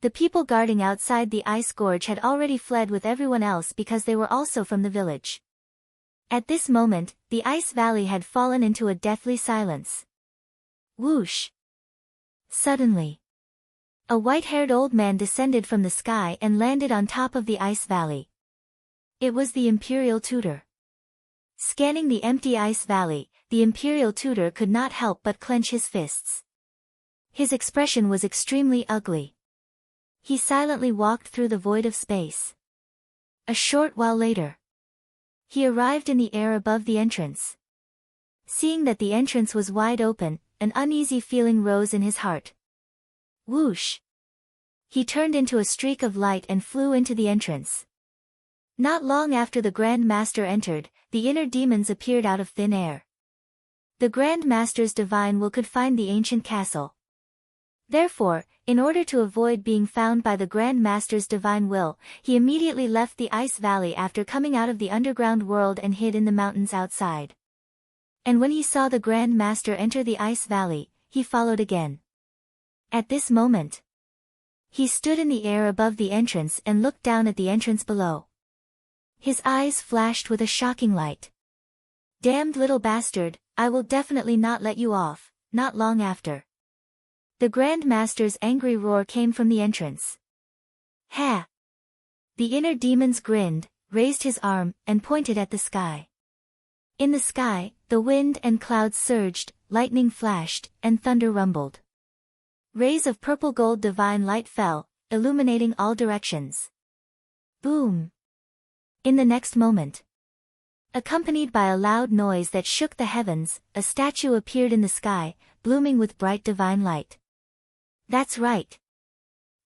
The people guarding outside the ice gorge had already fled with everyone else because they were also from the village. At this moment, the ice valley had fallen into a deathly silence. Whoosh! Suddenly, a white-haired old man descended from the sky and landed on top of the ice valley. It was the Imperial Tutor. Scanning the empty ice valley, the Imperial Tutor could not help but clench his fists. His expression was extremely ugly. He silently walked through the void of space. A short while later, he arrived in the air above the entrance. Seeing that the entrance was wide open, an uneasy feeling rose in his heart. Whoosh! He turned into a streak of light and flew into the entrance. Not long after the Grand Master entered, the inner demons appeared out of thin air. The Grand Master's divine will could find the ancient castle. Therefore, in order to avoid being found by the Grand Master's divine will, he immediately left the ice valley after coming out of the underground world and hid in the mountains outside. And when he saw the Grand Master enter the ice valley, he followed again. At this moment, he stood in the air above the entrance and looked down at the entrance below. His eyes flashed with a shocking light. Damned little bastard, I will definitely not let you off. Not long after, the Grand Master's angry roar came from the entrance. Ha! The inner demons grinned, raised his arm, and pointed at the sky. In the sky, the wind and clouds surged, lightning flashed, and thunder rumbled. Rays of purple gold divine light fell, illuminating all directions. Boom! In the next moment, accompanied by a loud noise that shook the heavens, a statue appeared in the sky, blooming with bright divine light. That's right.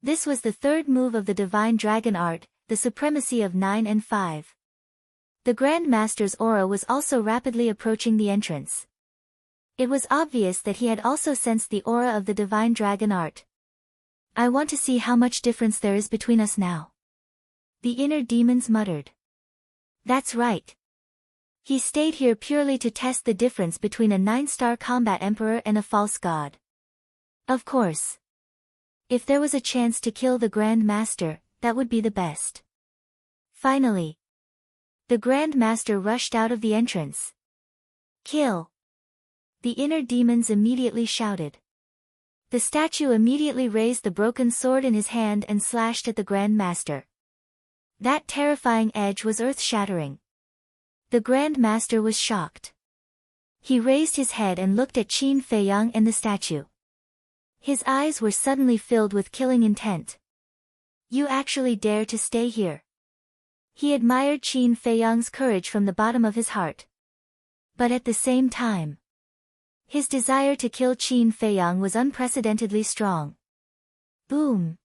This was the third move of the divine dragon art, the supremacy of 9 and 5. The Grand Master's aura was also rapidly approaching the entrance. It was obvious that he had also sensed the aura of the divine dragon art. I want to see how much difference there is between us now. The inner demons muttered. That's right. He stayed here purely to test the difference between a 9-star combat emperor and a false god. Of course, if there was a chance to kill the Grand Master, that would be the best. Finally, the Grand Master rushed out of the entrance. Kill! The inner demons immediately shouted. The statue immediately raised the broken sword in his hand and slashed at the Grand Master. That terrifying edge was earth-shattering. The Grand Master was shocked. He raised his head and looked at Qin Feiyang and the statue. His eyes were suddenly filled with killing intent. You actually dare to stay here? He admired Qin Feiyang's courage from the bottom of his heart. But at the same time, his desire to kill Qin Feiyang was unprecedentedly strong. Boom!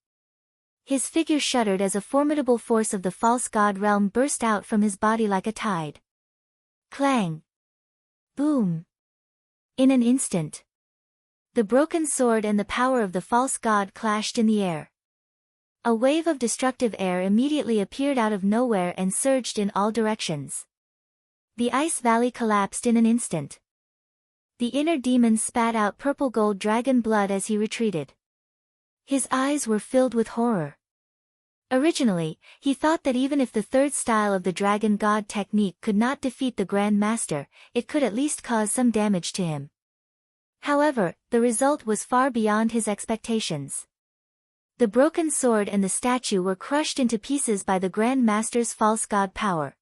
His figure shuddered as a formidable force of the false god realm burst out from his body like a tide. Clang! Boom! In an instant, the broken sword and the power of the false god clashed in the air. A wave of destructive air immediately appeared out of nowhere and surged in all directions. The ice valley collapsed in an instant. The inner demon spat out purple gold dragon blood as he retreated. His eyes were filled with horror. Originally, he thought that even if the third style of the dragon god technique could not defeat the Grand Master, it could at least cause some damage to him. However, the result was far beyond his expectations. The broken sword and the statue were crushed into pieces by the Grand Master's false god power.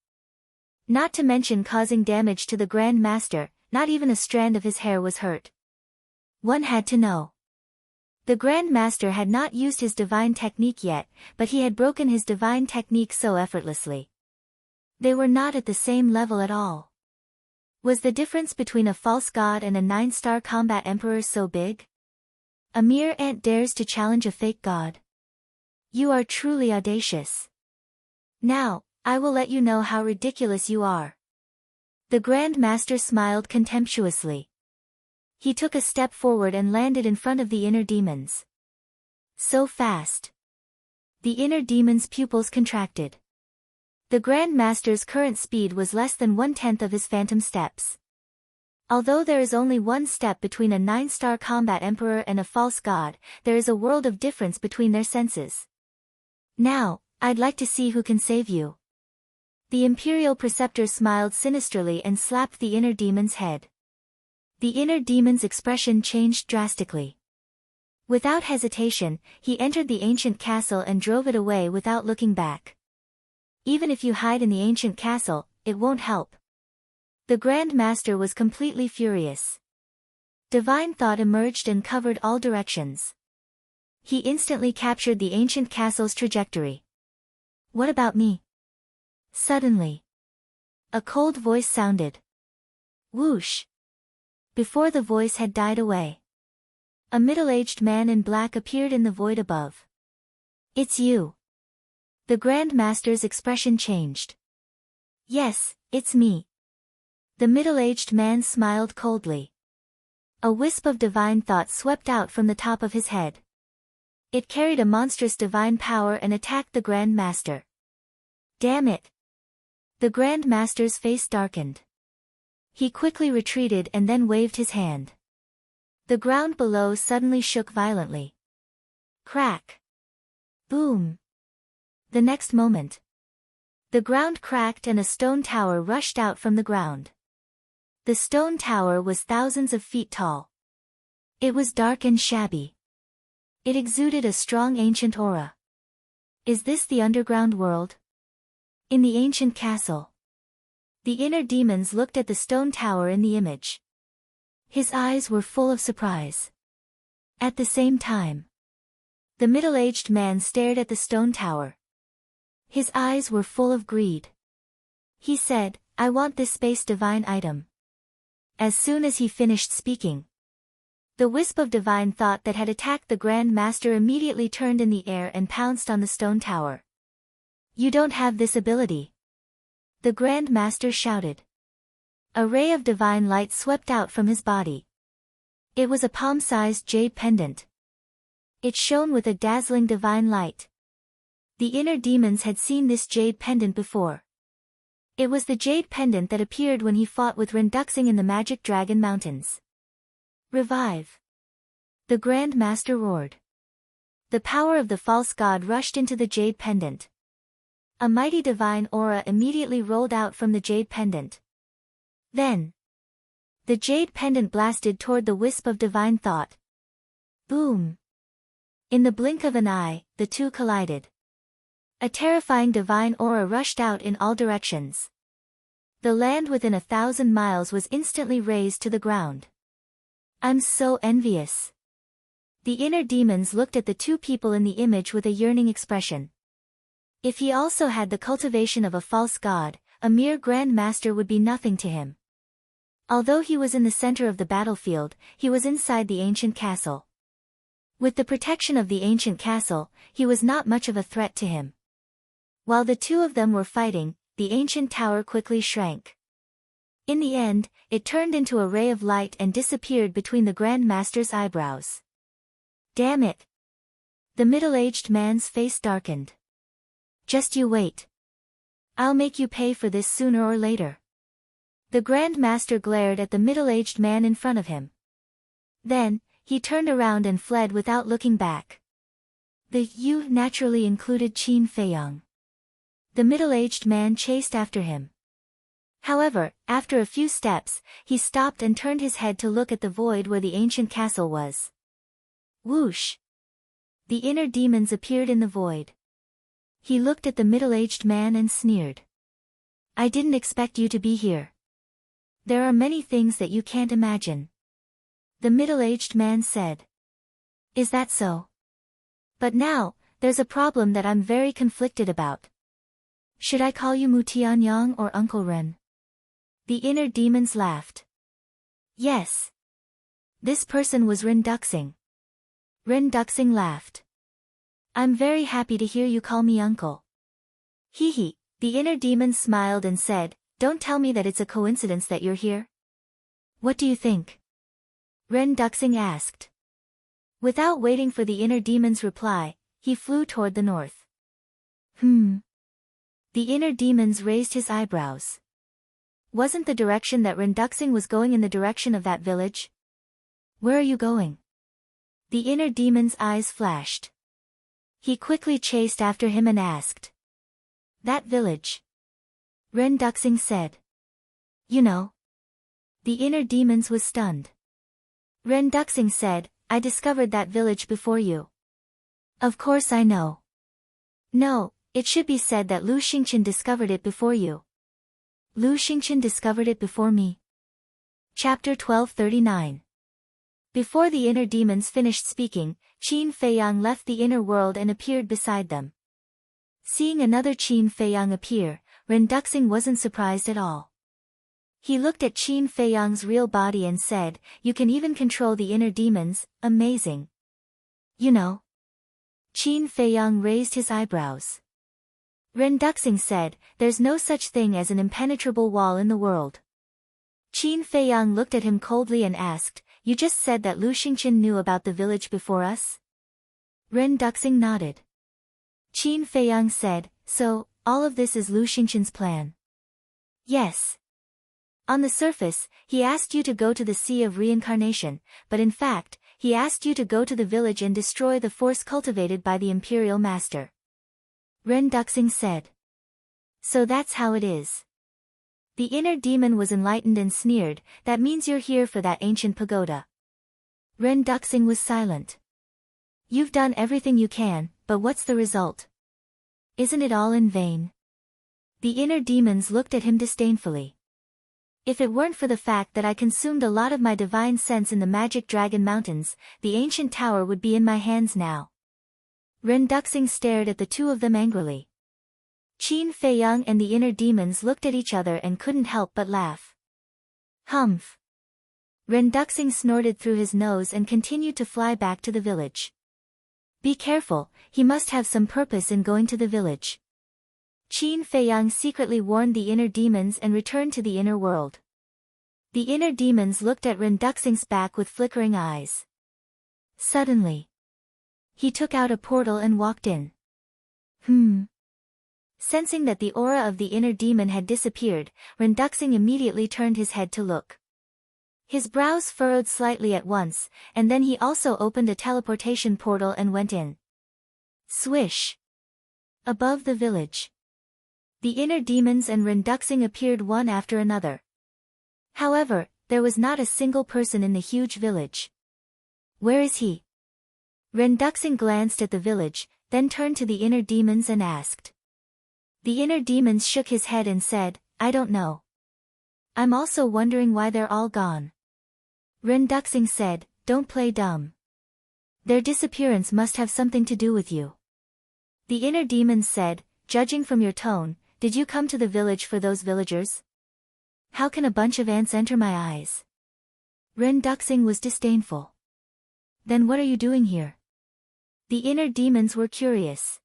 Not to mention causing damage to the Grand Master, not even a strand of his hair was hurt. One had to know. The Grand Master had not used his divine technique yet, but he had broken his divine technique so effortlessly. They were not at the same level at all. Was the difference between a false god and a 9-star combat emperor so big? A mere ant dares to challenge a fake god. You are truly audacious. Now, I will let you know how ridiculous you are. The Grand Master smiled contemptuously. He took a step forward and landed in front of the inner demons. So fast. The inner demon's pupils contracted. The Grand Master's current speed was less than 1/10 of his phantom steps. Although there is only one step between a 9-star combat emperor and a false god, there is a world of difference between their senses. Now, I'd like to see who can save you. The Imperial Preceptor smiled sinisterly and slapped the inner demon's head. The inner demon's expression changed drastically. Without hesitation, he entered the ancient castle and drove it away without looking back. Even if you hide in the ancient castle, it won't help. The Grand Master was completely furious. Divine thought emerged and covered all directions. He instantly captured the ancient castle's trajectory. What about me? Suddenly, a cold voice sounded. Whoosh! Before the voice had died away, a middle-aged man in black appeared in the void above. It's you. The Grand Master's expression changed. Yes, it's me. The middle-aged man smiled coldly. A wisp of divine thought swept out from the top of his head. It carried a monstrous divine power and attacked the Grand Master. Damn it! The Grand Master's face darkened. He quickly retreated and then waved his hand. The ground below suddenly shook violently. Crack! Boom! The next moment, the ground cracked and a stone tower rushed out from the ground. The stone tower was thousands of feet tall. It was dark and shabby. It exuded a strong ancient aura. Is this the underground world? In the ancient castle. The inner demons looked at the stone tower in the image. His eyes were full of surprise. At the same time, the middle-aged man stared at the stone tower. His eyes were full of greed. He said, I want this space divine item. As soon as he finished speaking, the wisp of divine thought that had attacked the Grand Master immediately turned in the air and pounced on the stone tower. You don't have this ability. The Grand Master shouted. A ray of divine light swept out from his body. It was a palm-sized jade pendant. It shone with a dazzling divine light. The inner demons had seen this jade pendant before. It was the jade pendant that appeared when he fought with Renduxing in the Magic Dragon Mountains. Revive! The Grand Master roared. The power of the false god rushed into the jade pendant. A mighty divine aura immediately rolled out from the jade pendant. Then, the jade pendant blasted toward the wisp of divine thought. Boom! In the blink of an eye, the two collided. A terrifying divine aura rushed out in all directions. The land within 1,000 miles was instantly razed to the ground. I'm so envious. The inner demons looked at the two people in the image with a yearning expression. If he also had the cultivation of a false god, a mere Grand Master would be nothing to him. Although he was in the center of the battlefield, he was inside the ancient castle. With the protection of the ancient castle, he was not much of a threat to him. While the two of them were fighting, the ancient tower quickly shrank. In the end, it turned into a ray of light and disappeared between the Grand Master's eyebrows. Damn it! The middle-aged man's face darkened. Just you wait. I'll make you pay for this sooner or later. The Grand Master glared at the middle-aged man in front of him. Then, he turned around and fled without looking back. The "you" naturally included Qin Feiyang. The middle-aged man chased after him. However, after a few steps, he stopped and turned his head to look at the void where the ancient castle was. Whoosh! The inner demons appeared in the void. He looked at the middle-aged man and sneered. I didn't expect you to be here. There are many things that you can't imagine. The middle-aged man said. Is that so? But now, there's a problem that I'm very conflicted about. Should I call you Mu Tianyang or Uncle Ren? The inner demons laughed. Yes. This person was Renduxing. Renduxing laughed. I'm very happy to hear you call me uncle. Hee hee. The inner demons smiled and said, don't tell me that it's a coincidence that you're here. What do you think? Renduxing asked. Without waiting for the inner demon's reply, he flew toward the north. The inner demons raised his eyebrows. Wasn't the direction that Renduxing was going in the direction of that village? Where are you going? The inner demon's eyes flashed. He quickly chased after him and asked. That village. Renduxing said. You know. The inner demons was stunned. Renduxing said, I discovered that village before you. Of course I know. No, it should be said that Lu Xingqian discovered it before you. Lu Xingqian discovered it before me. Chapter 1239. Before the inner demons finished speaking, Qin Feiyang left the inner world and appeared beside them. Seeing another Qin Feiyang appear, Renduxing wasn't surprised at all. He looked at Qin Feiyang's real body and said, you can even control the inner demons, amazing. You know. Qin Feiyang raised his eyebrows. Renduxing said, there's no such thing as an impenetrable wall in the world. Qin Feiyang looked at him coldly and asked, you just said that Lu Xingqian knew about the village before us? Renduxing nodded. Qin Feiyang said, so, all of this is Lu Xingqian's plan? Yes. On the surface, he asked you to go to the Sea of Reincarnation, but in fact, he asked you to go to the village and destroy the force cultivated by the Imperial Master. Renduxing said. So that's how it is. The inner demon was enlightened and sneered, that means you're here for that ancient pagoda. Renduxing was silent. You've done everything you can, but what's the result? Isn't it all in vain? The inner demons looked at him disdainfully. If it weren't for the fact that I consumed a lot of my divine sense in the magic dragon mountains, the ancient tower would be in my hands now. Renduxing stared at the two of them angrily. Qin Feiyang and the inner demons looked at each other and couldn't help but laugh. Humph. Renduxing snorted through his nose and continued to fly back to the village. Be careful, he must have some purpose in going to the village. Qin Feiyang secretly warned the inner demons and returned to the inner world. The inner demons looked at Renduxing's back with flickering eyes. Suddenly, he took out a portal and walked in. Sensing that the aura of the inner demon had disappeared, Renduxing immediately turned his head to look. His brows furrowed slightly at once, and then he also opened a teleportation portal and went in. Swish! Above the village, the inner demons and Renduxing appeared one after another. However, there was not a single person in the huge village. Where is he? Renduxing glanced at the village, then turned to the inner demons and asked. The inner demons shook his head and said, I don't know. I'm also wondering why they're all gone. Renduxing said, don't play dumb. Their disappearance must have something to do with you. The inner demons said, judging from your tone, did you come to the village for those villagers? How can a bunch of ants enter my eyes? Renduxing was disdainful. Then what are you doing here? The inner demons were curious.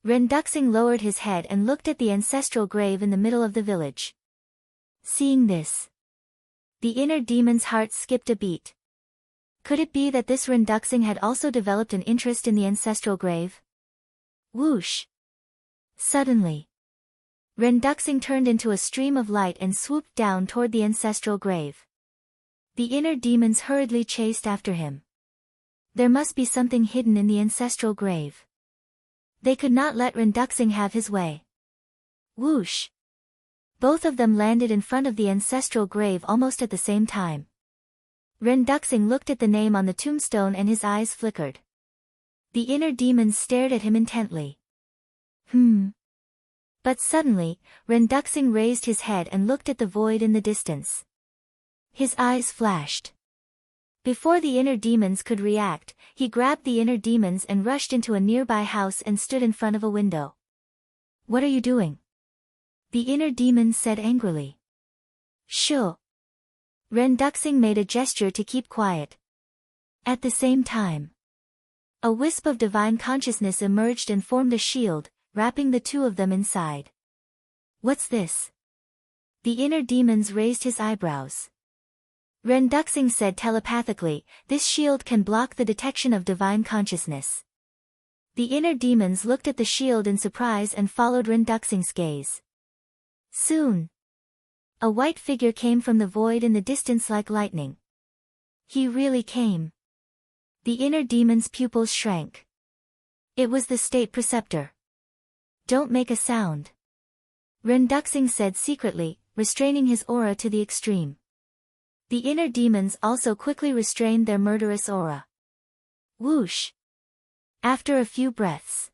Renduxing lowered his head and looked at the ancestral grave in the middle of the village. Seeing this, the inner demon's heart skipped a beat. Could it be that this Renduxing had also developed an interest in the ancestral grave? Whoosh! Suddenly, Renduxing turned into a stream of light and swooped down toward the ancestral grave. The inner demons hurriedly chased after him. There must be something hidden in the ancestral grave. They could not let Renduxing have his way. Whoosh! Both of them landed in front of the ancestral grave almost at the same time. Renduxing looked at the name on the tombstone and his eyes flickered. The inner demons stared at him intently. But suddenly, Renduxing raised his head and looked at the void in the distance. His eyes flashed. Before the inner demons could react, he grabbed the inner demons and rushed into a nearby house and stood in front of a window. What are you doing? The inner demons said angrily. Shoo. Ren Duxing made a gesture to keep quiet. At the same time, a wisp of divine consciousness emerged and formed a shield, wrapping the two of them inside. What's this? The inner demons raised his eyebrows. Ren Duxing said telepathically, this shield can block the detection of divine consciousness. The inner demons looked at the shield in surprise and followed Ren Duxing's gaze. Soon, a white figure came from the void in the distance like lightning. He really came. The inner demon's pupils shrank. It was the state preceptor. Don't make a sound. Ren Duxing said secretly, restraining his aura to the extreme. The inner demons also quickly restrained their murderous aura. Whoosh! After a few breaths,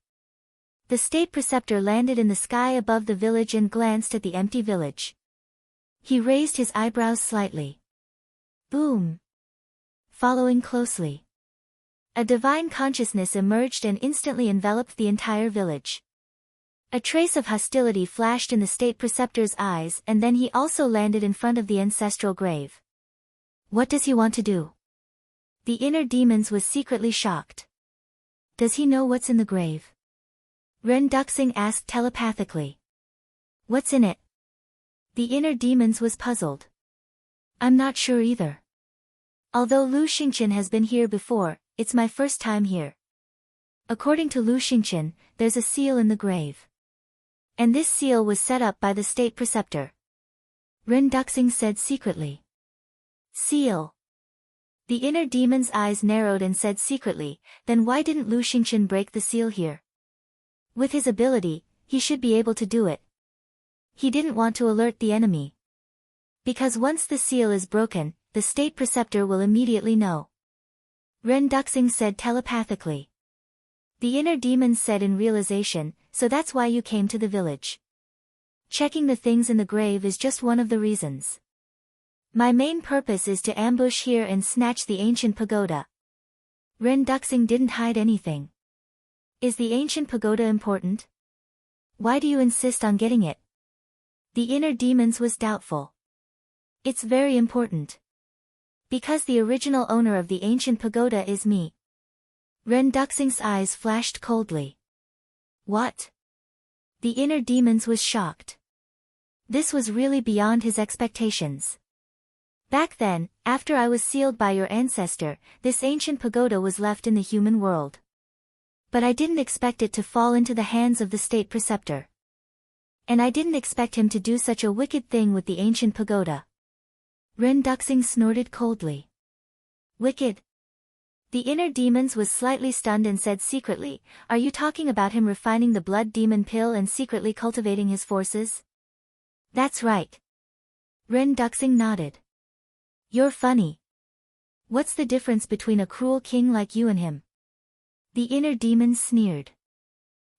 the state preceptor landed in the sky above the village and glanced at the empty village. He raised his eyebrows slightly. Boom! Following closely, a divine consciousness emerged and instantly enveloped the entire village. A trace of hostility flashed in the state preceptor's eyes, and then he also landed in front of the ancestral grave. What does he want to do? The inner demons was secretly shocked. Does he know what's in the grave? Ren Duxing asked telepathically. What's in it? The inner demons was puzzled. I'm not sure either. Although Lu Xingqian has been here before, it's my first time here. According to Lu Xingqian, there's a seal in the grave. And this seal was set up by the state preceptor. Ren Duxing said secretly. Seal. The inner demon's eyes narrowed and said secretly, then why didn't Lu Xingqian break the seal here? With his ability, he should be able to do it. He didn't want to alert the enemy. Because once the seal is broken, the state preceptor will immediately know. Ren Duxing said telepathically. The inner demons said in realization, so that's why you came to the village. Checking the things in the grave is just one of the reasons. My main purpose is to ambush here and snatch the ancient pagoda. Ren Duxing didn't hide anything. Is the ancient pagoda important? Why do you insist on getting it? The inner demons was doubtful. It's very important. Because the original owner of the ancient pagoda is me. Ren Duxing's eyes flashed coldly. What? The inner demons was shocked. This was really beyond his expectations. Back then, after I was sealed by your ancestor, this ancient pagoda was left in the human world. But I didn't expect it to fall into the hands of the state preceptor. And I didn't expect him to do such a wicked thing with the ancient pagoda. Ren Duxing snorted coldly. Wicked? The inner demons was slightly stunned and said secretly, are you talking about him refining the blood demon pill and secretly cultivating his forces? That's right. Ren Duxing nodded. You're funny. What's the difference between a cruel king like you and him? The inner demons sneered.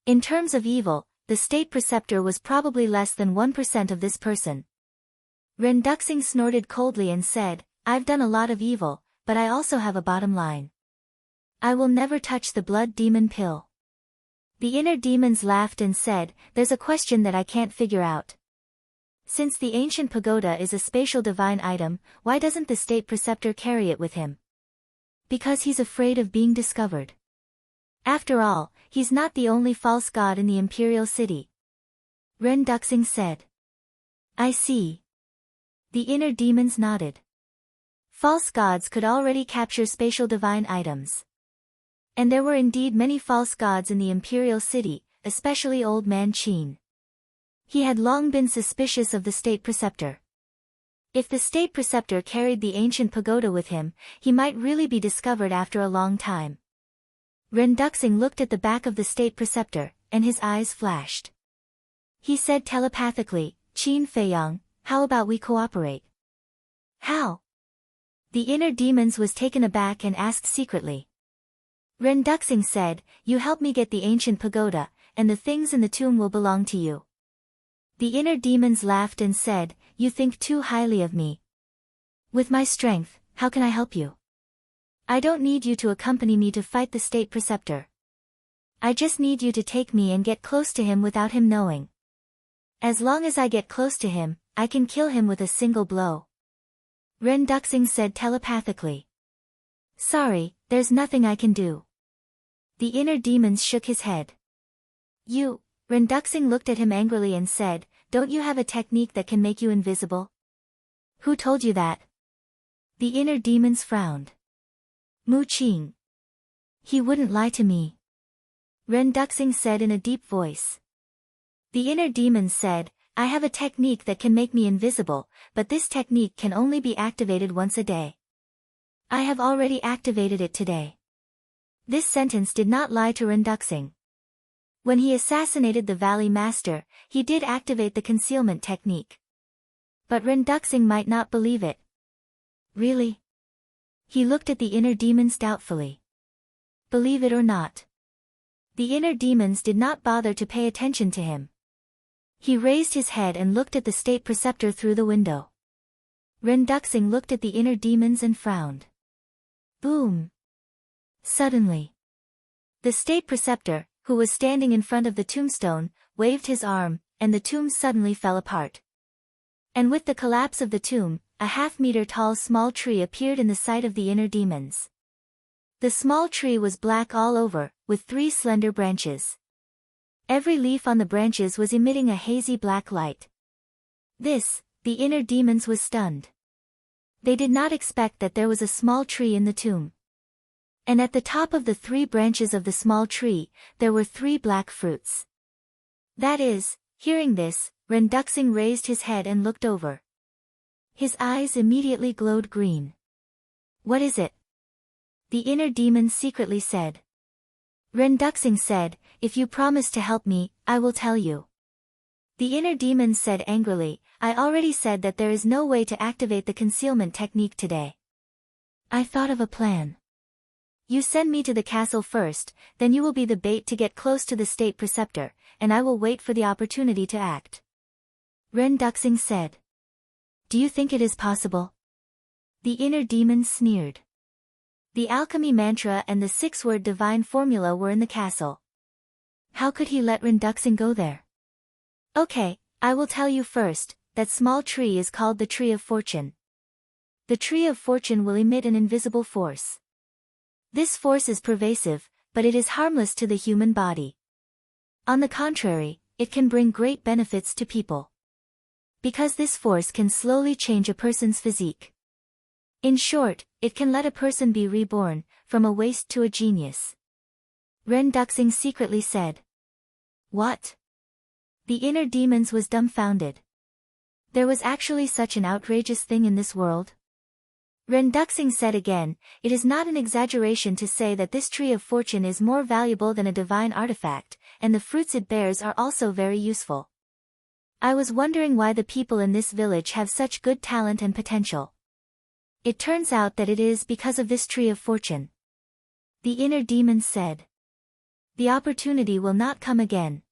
In terms of evil, the state preceptor was probably less than 1% of this person. Ren Duxing snorted coldly and said, I've done a lot of evil, but I also have a bottom line. I will never touch the blood demon pill. The inner demons laughed and said, there's a question that I can't figure out. Since the ancient pagoda is a spatial divine item, why doesn't the state preceptor carry it with him? Because he's afraid of being discovered. After all, he's not the only false god in the imperial city. Ren Duxing said. I see. The inner demons nodded. False gods could already capture spatial divine items. And there were indeed many false gods in the imperial city, especially Old Man Qin. He had long been suspicious of the state preceptor. If the state preceptor carried the ancient pagoda with him, he might really be discovered after a long time. Ren Duxing looked at the back of the state preceptor, and his eyes flashed. He said telepathically, Qin Feiyang, how about we cooperate? How? The inner demons was taken aback and asked secretly. Ren Duxing said, you help me get the ancient pagoda, and the things in the tomb will belong to you. The inner demons laughed and said, you think too highly of me. With my strength, how can I help you? I don't need you to accompany me to fight the state preceptor. I just need you to take me and get close to him without him knowing. As long as I get close to him, I can kill him with a single blow. Ren Duxing said telepathically. Sorry, there's nothing I can do. The inner demons shook his head. Ren Duxing looked at him angrily and said, don't you have a technique that can make you invisible? Who told you that? The inner demons frowned. Mu Qing. He wouldn't lie to me. Ren Duxing said in a deep voice. The inner demons said, I have a technique that can make me invisible, but this technique can only be activated once a day. I have already activated it today. This sentence did not lie to Ren Duxing. When he assassinated the Valley Master, he did activate the concealment technique. But Ren Duxing might not believe it. Really? He looked at the inner demons doubtfully. Believe it or not. The inner demons did not bother to pay attention to him. He raised his head and looked at the state preceptor through the window. Ren Duxing looked at the inner demons and frowned. Boom! Suddenly, the state preceptor, who was standing in front of the tombstone, waved his arm, and the tomb suddenly fell apart. And with the collapse of the tomb, a half-meter-tall small tree appeared in the sight of the inner demons. The small tree was black all over, with 3 slender branches. Every leaf on the branches was emitting a hazy black light. The inner demons was stunned. They did not expect that there was a small tree in the tomb. And at the top of the 3 branches of the small tree, there were 3 black fruits. That is, hearing this, Ren Duxing raised his head and looked over. His eyes immediately glowed green. What is it? The inner demons secretly said. Ren Duxing said, if you promise to help me, I will tell you. The inner demons said angrily, I already said that there is no way to activate the concealment technique today. I thought of a plan. You send me to the castle first, then you will be the bait to get close to the state preceptor, and I will wait for the opportunity to act. Ren Duxing said. Do you think it is possible? The inner demons sneered. The alchemy mantra and the 6-word divine formula were in the castle. How could he let Ren Duxing go there? Okay, I will tell you first, that small tree is called the Tree of Fortune. The Tree of Fortune will emit an invisible force. This force is pervasive, but it is harmless to the human body. On the contrary, it can bring great benefits to people. Because this force can slowly change a person's physique. In short, it can let a person be reborn, from a waste to a genius. Ren Duxing secretly said. What? The inner demons was dumbfounded. There was actually such an outrageous thing in this world? Ren Duxing said again, it is not an exaggeration to say that this tree of fortune is more valuable than a divine artifact, and the fruits it bears are also very useful. I was wondering why the people in this village have such good talent and potential. It turns out that it is because of this tree of fortune. The inner demons said. The opportunity will not come again.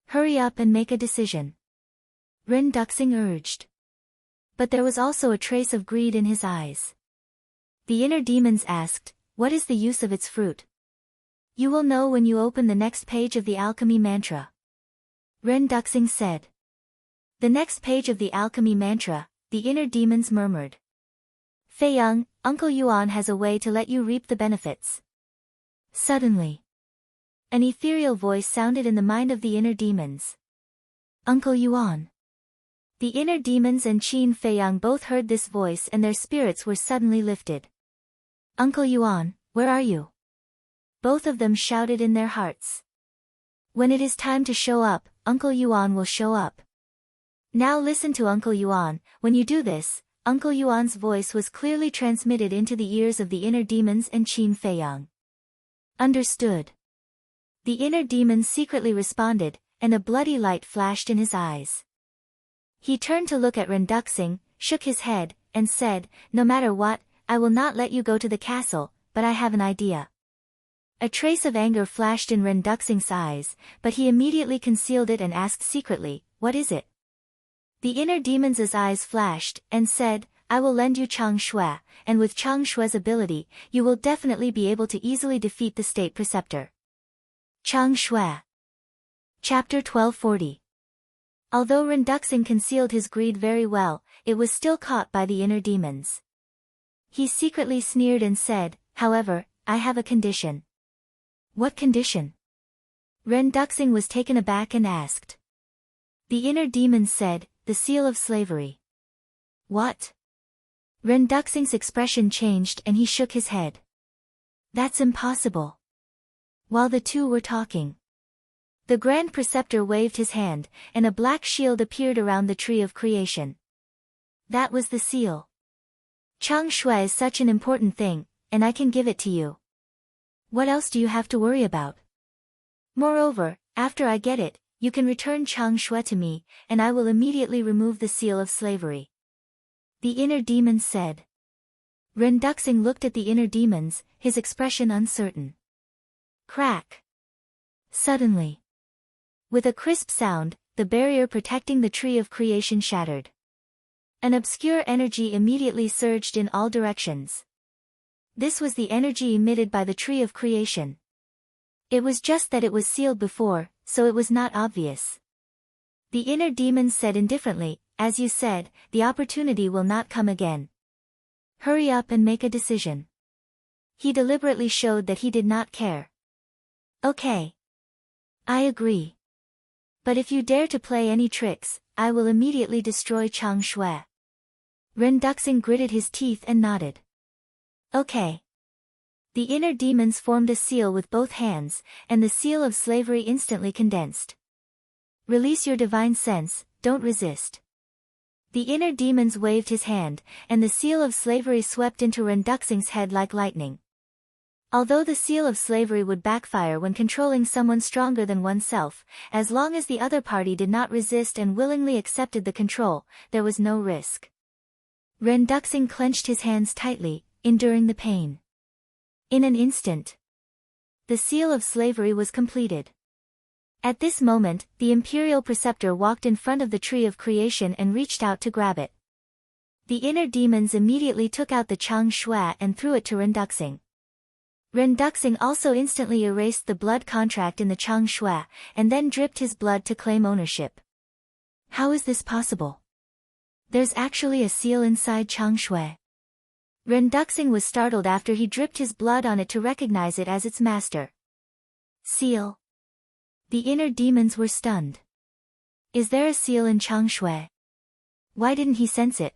Hurry up and make a decision. Ren Duxing urged. But there was also a trace of greed in his eyes. The inner demons asked, what is the use of its fruit? You will know when you open the next page of the alchemy mantra. Ren Duxing said. The next page of the alchemy mantra, the inner demons murmured. Fei Young, Uncle Yuan has a way to let you reap the benefits. Suddenly, an ethereal voice sounded in the mind of the inner demons. Uncle Yuan. The inner demons and Qin Fei Yang both heard this voice and their spirits were suddenly lifted. Uncle Yuan, where are you? Both of them shouted in their hearts. When it is time to show up, Uncle Yuan will show up. Now listen to Uncle Yuan, when you do this, Uncle Yuan's voice was clearly transmitted into the ears of the inner demons and Qin Fei Yang. Understood. The inner demons secretly responded, and a bloody light flashed in his eyes. He turned to look at Ren Duxing, shook his head, and said, no matter what, I will not let you go to the castle, but I have an idea. A trace of anger flashed in Ren Duxing's eyes, but he immediately concealed it and asked secretly, what is it? The inner demons' eyes flashed, and said, I will lend you Chang Shui, and with Chang Shui's ability, you will definitely be able to easily defeat the state preceptor. Chang Shui. Chapter 1240. Although Renduxing concealed his greed very well, it was still caught by the inner demons. He secretly sneered and said, "However, I have a condition." "What condition?" Renduxing was taken aback and asked. The inner demons said, "The seal of slavery." "What?" Renduxing's expression changed and he shook his head. "That's impossible." While the two were talking, the Grand Preceptor waved his hand, and a black shield appeared around the tree of creation. That was the seal. "Chang Shui is such an important thing, and I can give it to you. What else do you have to worry about? Moreover, after I get it, you can return Chang Shui to me, and I will immediately remove the seal of slavery." The inner demons said. Renduxing looked at the inner demons, his expression uncertain. Crack! Suddenly, with a crisp sound, the barrier protecting the tree of creation shattered. An obscure energy immediately surged in all directions. This was the energy emitted by the tree of creation. It was just that it was sealed before, so it was not obvious. The inner demons said indifferently, "As you said, the opportunity will not come again. Hurry up and make a decision." He deliberately showed that he did not care. "Okay. I agree. But if you dare to play any tricks, I will immediately destroy Chang Shui." Renduxing gritted his teeth and nodded. "Okay." The inner demons formed a seal with both hands, and the seal of slavery instantly condensed. "Release your divine sense, don't resist." The inner demons waved his hand, and the seal of slavery swept into Renduxing's head like lightning. Although the seal of slavery would backfire when controlling someone stronger than oneself, as long as the other party did not resist and willingly accepted the control, there was no risk. Renduxing clenched his hands tightly, enduring the pain. In an instant, the seal of slavery was completed. At this moment, the Imperial Preceptor walked in front of the tree of creation and reached out to grab it. The inner demons immediately took out the Chang Shui and threw it to Renduxing. Renduxing also instantly erased the blood contract in the Chang Shui, and then dripped his blood to claim ownership. How is this possible? There's actually a seal inside Chang Shui. Renduxing was startled after he dripped his blood on it to recognize it as its master. Seal? The inner demons were stunned. Is there a seal in Chang Shui? Why didn't he sense it?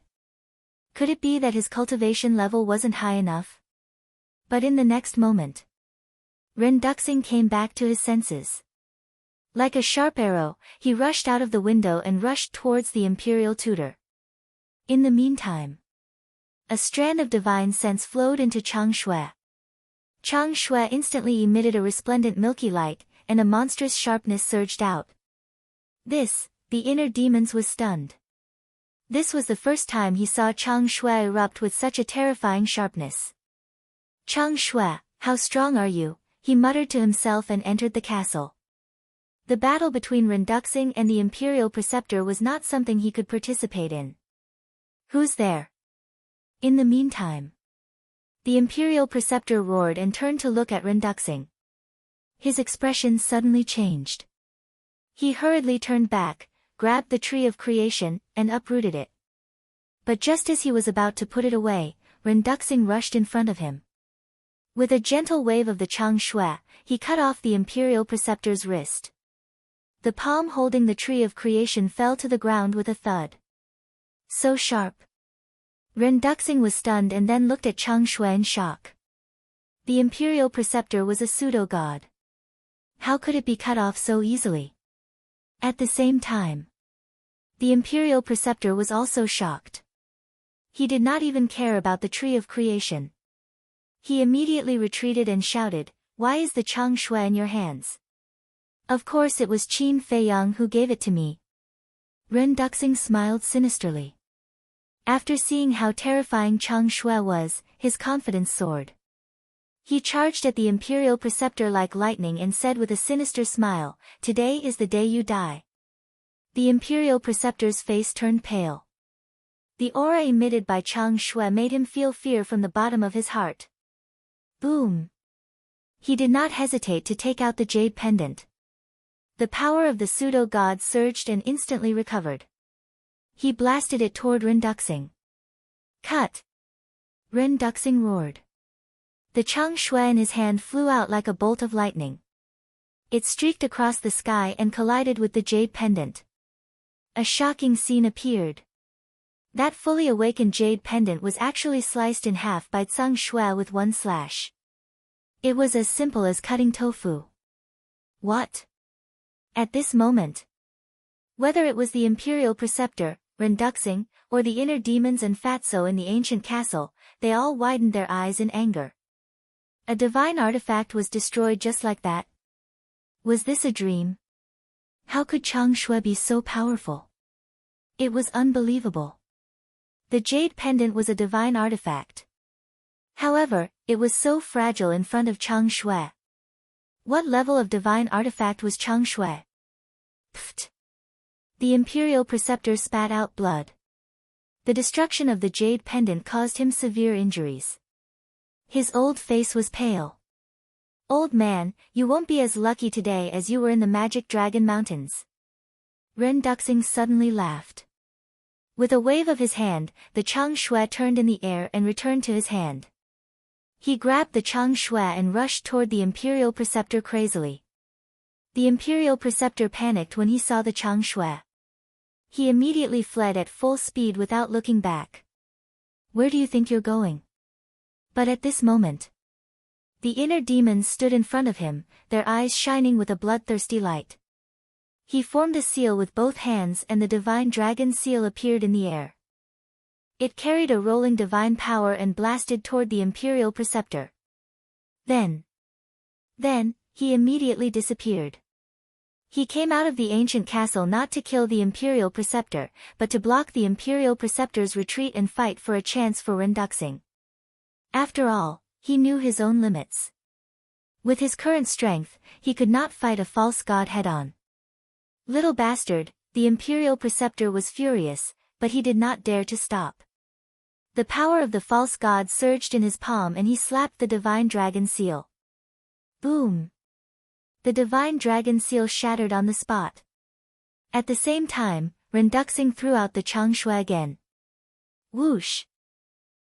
Could it be that his cultivation level wasn't high enough? But in the next moment, Renduxing came back to his senses. Like a sharp arrow, he rushed out of the window and rushed towards the Imperial Tutor. In the meantime, a strand of divine sense flowed into Chang Shui. Chang Shui instantly emitted a resplendent milky light, and a monstrous sharpness surged out. The inner demons was stunned. This was the first time he saw Chang Shui erupt with such a terrifying sharpness. "Chang Shui, how strong are you?" he muttered to himself and entered the castle. The battle between Renduxing and the Imperial Preceptor was not something he could participate in. "Who's there?" In the meantime, the Imperial Preceptor roared and turned to look at Renduxing. His expression suddenly changed. He hurriedly turned back, grabbed the tree of creation, and uprooted it. But just as he was about to put it away, Renduxing rushed in front of him. With a gentle wave of the Chang Shui, he cut off the Imperial Preceptor's wrist. The palm holding the tree of creation fell to the ground with a thud. So sharp. Renduxing was stunned and then looked at Chang Shui in shock. The Imperial Preceptor was a pseudo-god. How could it be cut off so easily? At the same time, the Imperial Preceptor was also shocked. He did not even care about the tree of creation. He immediately retreated and shouted, "Why is the Chang Shui in your hands?" "Of course it was Qin Feiyang who gave it to me." Renduxing smiled sinisterly. After seeing how terrifying Chang Shui was, his confidence soared. He charged at the Imperial Preceptor like lightning and said with a sinister smile, "Today is the day you die." The Imperial Preceptor's face turned pale. The aura emitted by Chang Shui made him feel fear from the bottom of his heart. Boom! He did not hesitate to take out the jade pendant. The power of the pseudo-god surged and instantly recovered. He blasted it toward Ren Duxing. Cut! Ren Duxing roared. The Chang Shui in his hand flew out like a bolt of lightning. It streaked across the sky and collided with the jade pendant. A shocking scene appeared. That fully awakened jade pendant was actually sliced in half by Chang Shui with one slash. It was as simple as cutting tofu. What? At this moment, whether it was the Imperial Preceptor, Ren Duxing, or the inner demons and Fatso in the ancient castle, they all widened their eyes in anger. A divine artifact was destroyed just like that. Was this a dream? How could Chang Shui be so powerful? It was unbelievable. The jade pendant was a divine artifact. However, it was so fragile in front of Chang Shui. What level of divine artifact was Chang Shui? Pfft! The Imperial Preceptor spat out blood. The destruction of the jade pendant caused him severe injuries. His old face was pale. Old man, you won't be as lucky today as you were in the Magic Dragon Mountains. Ren Duxing suddenly laughed. With a wave of his hand, the Chang Shui turned in the air and returned to his hand. He grabbed the Chang Shui and rushed toward the Imperial Preceptor crazily. The Imperial Preceptor panicked when he saw the Chang Shui. He immediately fled at full speed without looking back. Where do you think you're going? But at this moment, the inner demons stood in front of him, their eyes shining with a bloodthirsty light. He formed a seal with both hands and the divine dragon seal appeared in the air. It carried a rolling divine power and blasted toward the Imperial Preceptor. Then, he immediately disappeared. He came out of the ancient castle not to kill the Imperial Preceptor, but to block the Imperial Preceptor's retreat and fight for a chance for Ren Duxing. After all, he knew his own limits. With his current strength, he could not fight a false god head-on. Little bastard, the Imperial Preceptor was furious, but he did not dare to stop. The power of the false god surged in his palm and he slapped the divine dragon seal. Boom! The divine dragon seal shattered on the spot. At the same time, Ren Duxing threw out the Chang Shui again. Whoosh!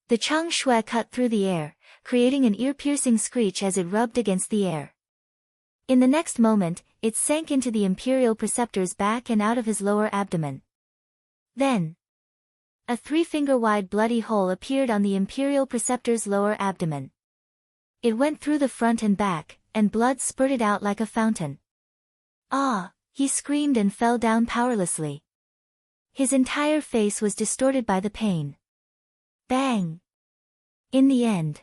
The Chang Shui cut through the air, creating an ear-piercing screech as it rubbed against the air. In the next moment, it sank into the Imperial Preceptor's back and out of his lower abdomen. Then, a 3-finger-wide bloody hole appeared on the Imperial Preceptor's lower abdomen. It went through the front and back, and blood spurted out like a fountain. Ah! He screamed and fell down powerlessly. His entire face was distorted by the pain. Bang! In the end,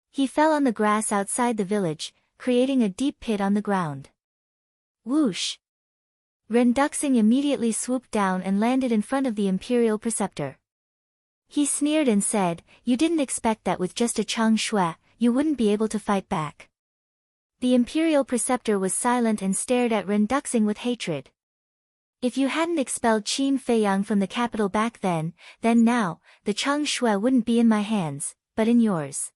he fell on the grass outside the village, creating a deep pit on the ground. Whoosh! Ren Duxing immediately swooped down and landed in front of the Imperial Preceptor. He sneered and said, "You didn't expect that with just a Chang Shui, you wouldn't be able to fight back." The Imperial Preceptor was silent and stared at Ren Duxing with hatred. If you hadn't expelled Qin Feiyang from the capital back then now, the Chang Shui wouldn't be in my hands, but in yours.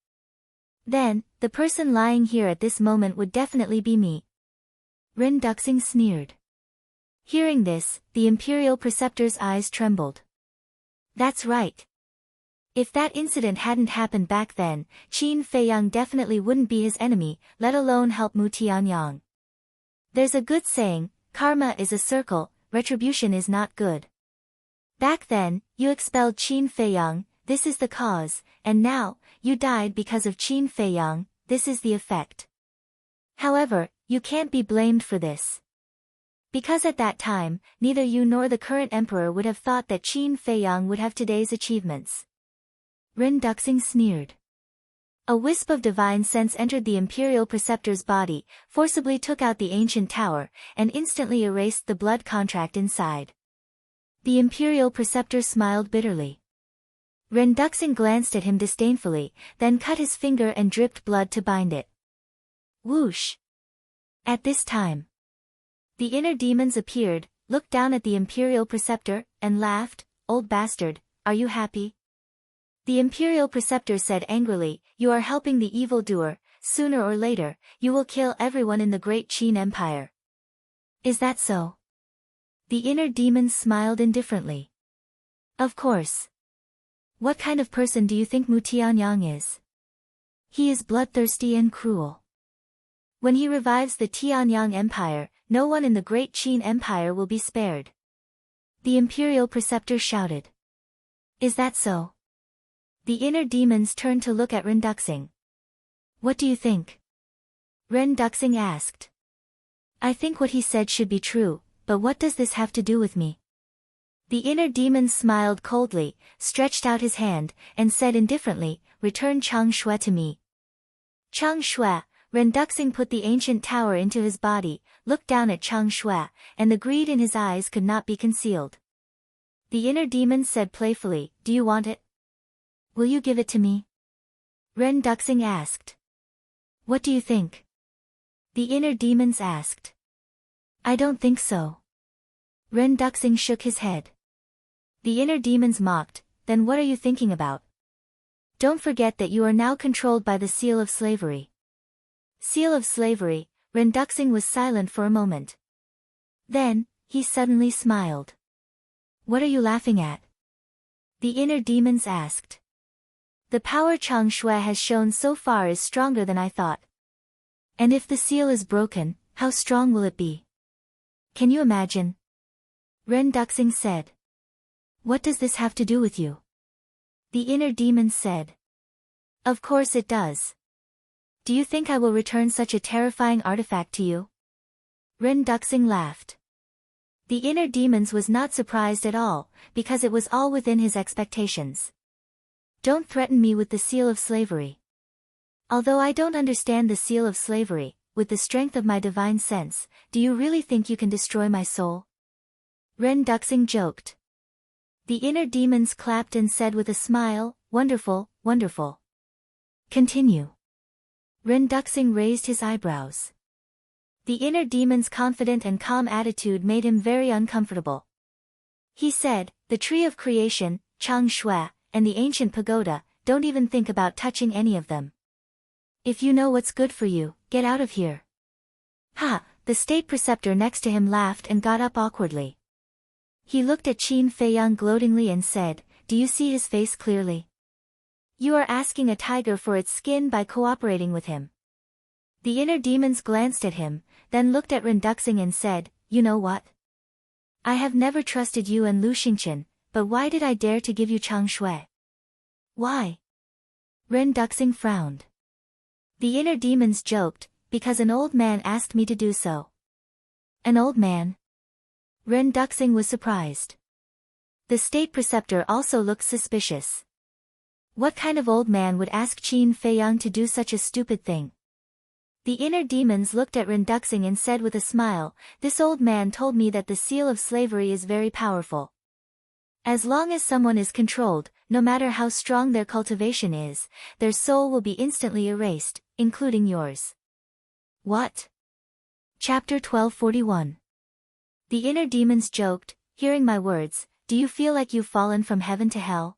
Then, the person lying here at this moment would definitely be me. Ren Duxing sneered. Hearing this, the Imperial Preceptor's eyes trembled. That's right. If that incident hadn't happened back then, Qin Feiyang definitely wouldn't be his enemy, let alone help Mu Tianyang. There's a good saying, karma is a circle, retribution is not good. Back then, you expelled Qin Feiyang, this is the cause, and now, you died because of Qin Feiyang, this is the effect. However, you can't be blamed for this. Because at that time, neither you nor the current emperor would have thought that Qin Feiyang would have today's achievements. Ren Duxing sneered. A wisp of divine sense entered the Imperial Preceptor's body, forcibly took out the ancient tower, and instantly erased the blood contract inside. The Imperial Preceptor smiled bitterly. Ren Duxing glanced at him disdainfully, then cut his finger and dripped blood to bind it. Whoosh! At this time, the inner demons appeared, looked down at the Imperial Preceptor, and laughed. "Old bastard, are you happy?" The Imperial Preceptor said angrily, "You are helping the evildoer, sooner or later, you will kill everyone in the great Qin Empire." Is that so? The inner demon smiled indifferently. Of course. What kind of person do you think Mu Tianyang is? He is bloodthirsty and cruel. When he revives the Tianyang Empire, no one in the Great Qin Empire will be spared. The imperial preceptor shouted. Is that so? The inner demons turned to look at Ren Duxing. What do you think? Ren Duxing asked. I think what he said should be true, but what does this have to do with me? The inner demon smiled coldly, stretched out his hand, and said indifferently, return Chang Shui to me. Chang Shui, Ren Duxing put the ancient tower into his body, looked down at Chang Shui, and the greed in his eyes could not be concealed. The inner demon said playfully, do you want it? Will you give it to me? Ren Duxing asked. What do you think? The inner demons asked. I don't think so. Ren Duxing shook his head. The inner demons mocked, then what are you thinking about? Don't forget that you are now controlled by the seal of slavery. Seal of slavery. Ren Duxing was silent for a moment. Then, he suddenly smiled. What are you laughing at? The inner demons asked. The power Chang Shui has shown so far is stronger than I thought. And if the seal is broken, how strong will it be? Can you imagine? Ren Duxing said. What does this have to do with you? The inner demon said. Of course it does. Do you think I will return such a terrifying artifact to you? Ren Duxing laughed. The inner demons was not surprised at all, because it was all within his expectations. Don't threaten me with the seal of slavery. Although I don't understand the seal of slavery, with the strength of my divine sense, do you really think you can destroy my soul? Ren Duxing joked. The inner demons clapped and said with a smile, wonderful, wonderful. Continue. Ren Duxing raised his eyebrows. The inner demon's confident and calm attitude made him very uncomfortable. He said, the tree of creation, Chang Shui, and the ancient pagoda, don't even think about touching any of them. If you know what's good for you, get out of here. Ha! The state preceptor next to him laughed and got up awkwardly. He looked at Qin Feiyang gloatingly and said, do you see his face clearly? You are asking a tiger for its skin by cooperating with him. The inner demons glanced at him, then looked at Ren Duxing and said, you know what? I have never trusted you and Lu Xingqian, but why did I dare to give you Chang Shui? Why? Ren Duxing frowned. The inner demons joked, because an old man asked me to do so. An old man? Ren Duxing was surprised. The state preceptor also looked suspicious. What kind of old man would ask Qin Feiyang to do such a stupid thing? The inner demons looked at Ren Duxing and said with a smile, this old man told me that the seal of slavery is very powerful. As long as someone is controlled, no matter how strong their cultivation is, their soul will be instantly erased, including yours. What? Chapter 1241. The inner demons joked, hearing my words, do you feel like you've fallen from heaven to hell?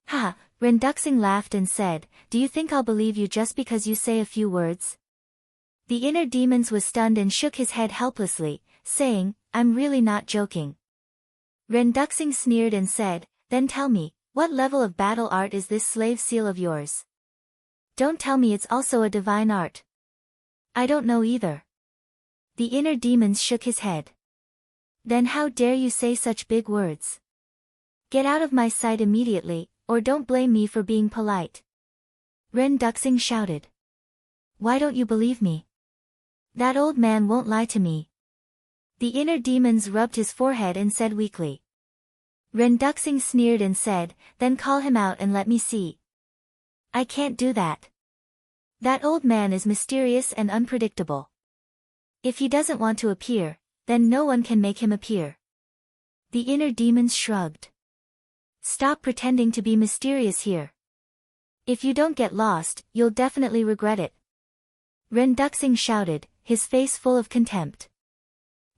Ha! Ren Duxing laughed and said, do you think I'll believe you just because you say a few words? The inner demons was stunned and shook his head helplessly, saying, I'm really not joking. Ren Duxing sneered and said, then tell me, what level of battle art is this slave seal of yours? Don't tell me it's also a divine art. I don't know either. The inner demons shook his head. Then how dare you say such big words? Get out of my sight immediately, or don't blame me for being polite. Ren Duxing shouted. Why don't you believe me? That old man won't lie to me. The inner demons rubbed his forehead and said weakly. Ren Duxing sneered and said, then call him out and let me see. I can't do that. That old man is mysterious and unpredictable. If he doesn't want to appear, then no one can make him appear. The inner demons shrugged. Stop pretending to be mysterious here. If you don't get lost, you'll definitely regret it. Ren Duxing shouted, his face full of contempt.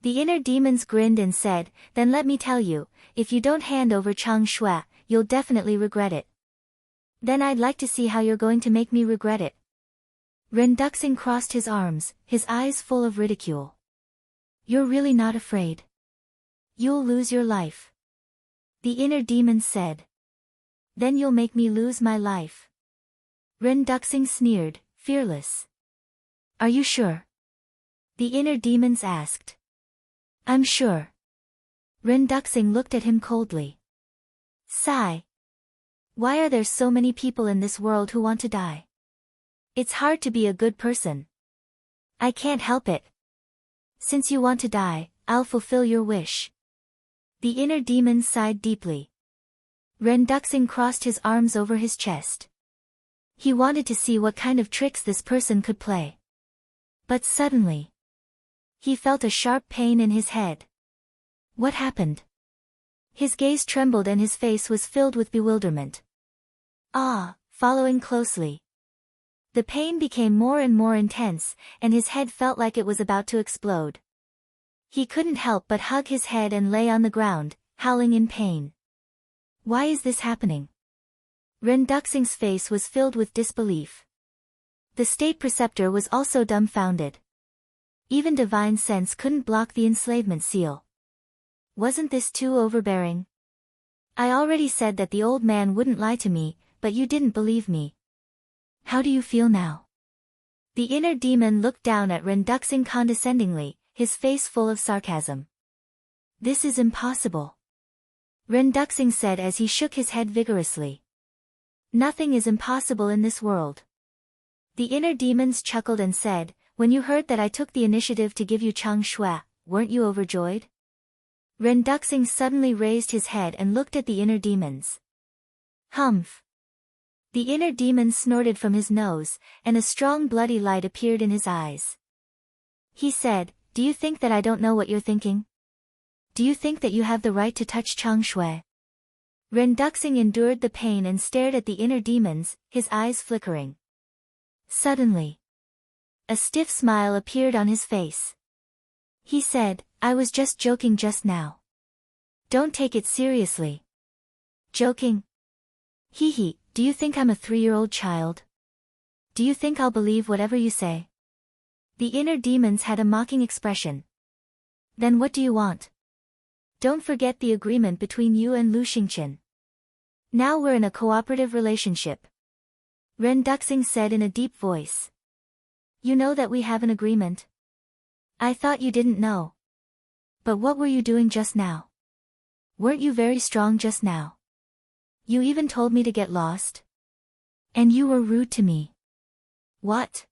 The inner demons grinned and said, then let me tell you, if you don't hand over Chang Shui, you'll definitely regret it. Then I'd like to see how you're going to make me regret it. Ren Duxing crossed his arms, his eyes full of ridicule. You're really not afraid. You'll lose your life. The inner demon said. Then you'll make me lose my life. Ren Duxing sneered, fearless. Are you sure? The inner demons asked. I'm sure. Ren Duxing looked at him coldly. Sigh. Why are there so many people in this world who want to die? It's hard to be a good person. I can't help it. Since you want to die, I'll fulfill your wish. The inner demon sighed deeply. Ren Duxing crossed his arms over his chest. He wanted to see what kind of tricks this person could play. But suddenly, he felt a sharp pain in his head. What happened? His gaze trembled and his face was filled with bewilderment. Following closely. The pain became more and more intense, and his head felt like it was about to explode. He couldn't help but hug his head and lay on the ground, howling in pain. Why is this happening? Ren Duxing's face was filled with disbelief. The state preceptor was also dumbfounded. Even divine sense couldn't block the enslavement seal. Wasn't this too overbearing? I already said that the old man wouldn't lie to me, but you didn't believe me. How do you feel now? The inner demon looked down at Ren Duxing condescendingly, his face full of sarcasm. This is impossible. Ren Duxing said as he shook his head vigorously. Nothing is impossible in this world. The inner demons chuckled and said, when you heard that I took the initiative to give you Chang Shui, weren't you overjoyed? Ren Duxing suddenly raised his head and looked at the inner demons. Humph. The inner demon snorted from his nose, and a strong bloody light appeared in his eyes. He said, do you think that I don't know what you're thinking? Do you think that you have the right to touch Chang Shui? Ren Duxing endured the pain and stared at the inner demons, his eyes flickering. Suddenly, a stiff smile appeared on his face. He said, I was just joking just now. Don't take it seriously. Joking? Hee hee, do you think I'm a 3-year-old child? Do you think I'll believe whatever you say? The inner demons had a mocking expression. Then what do you want? Don't forget the agreement between you and Lu Xingqian. Now we're in a cooperative relationship. Ren Duxing said in a deep voice. You know that we have an agreement? I thought you didn't know. But what were you doing just now? Weren't you very strong just now? You even told me to get lost. And you were rude to me. What?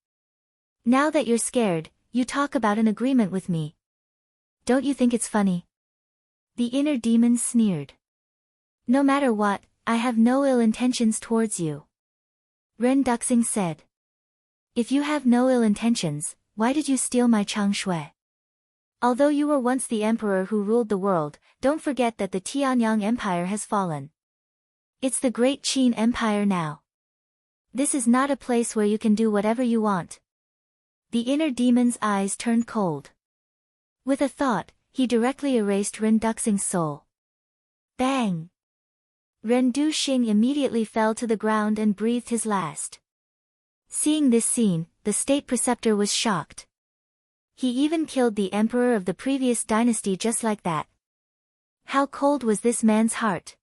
Now that you're scared, you talk about an agreement with me. Don't you think it's funny? The inner demon sneered. No matter what, I have no ill intentions towards you. Ren Duxing said. If you have no ill intentions, why did you steal my Chang Shui? Although you were once the emperor who ruled the world, don't forget that the Tianyang Empire has fallen. It's the Great Qin Empire now. This is not a place where you can do whatever you want. The inner demon's eyes turned cold. With a thought, he directly erased Ren Duxing's soul. Bang! Ren Duxing immediately fell to the ground and breathed his last. Seeing this scene, the state preceptor was shocked. He even killed the emperor of the previous dynasty just like that. How cold was this man's heart?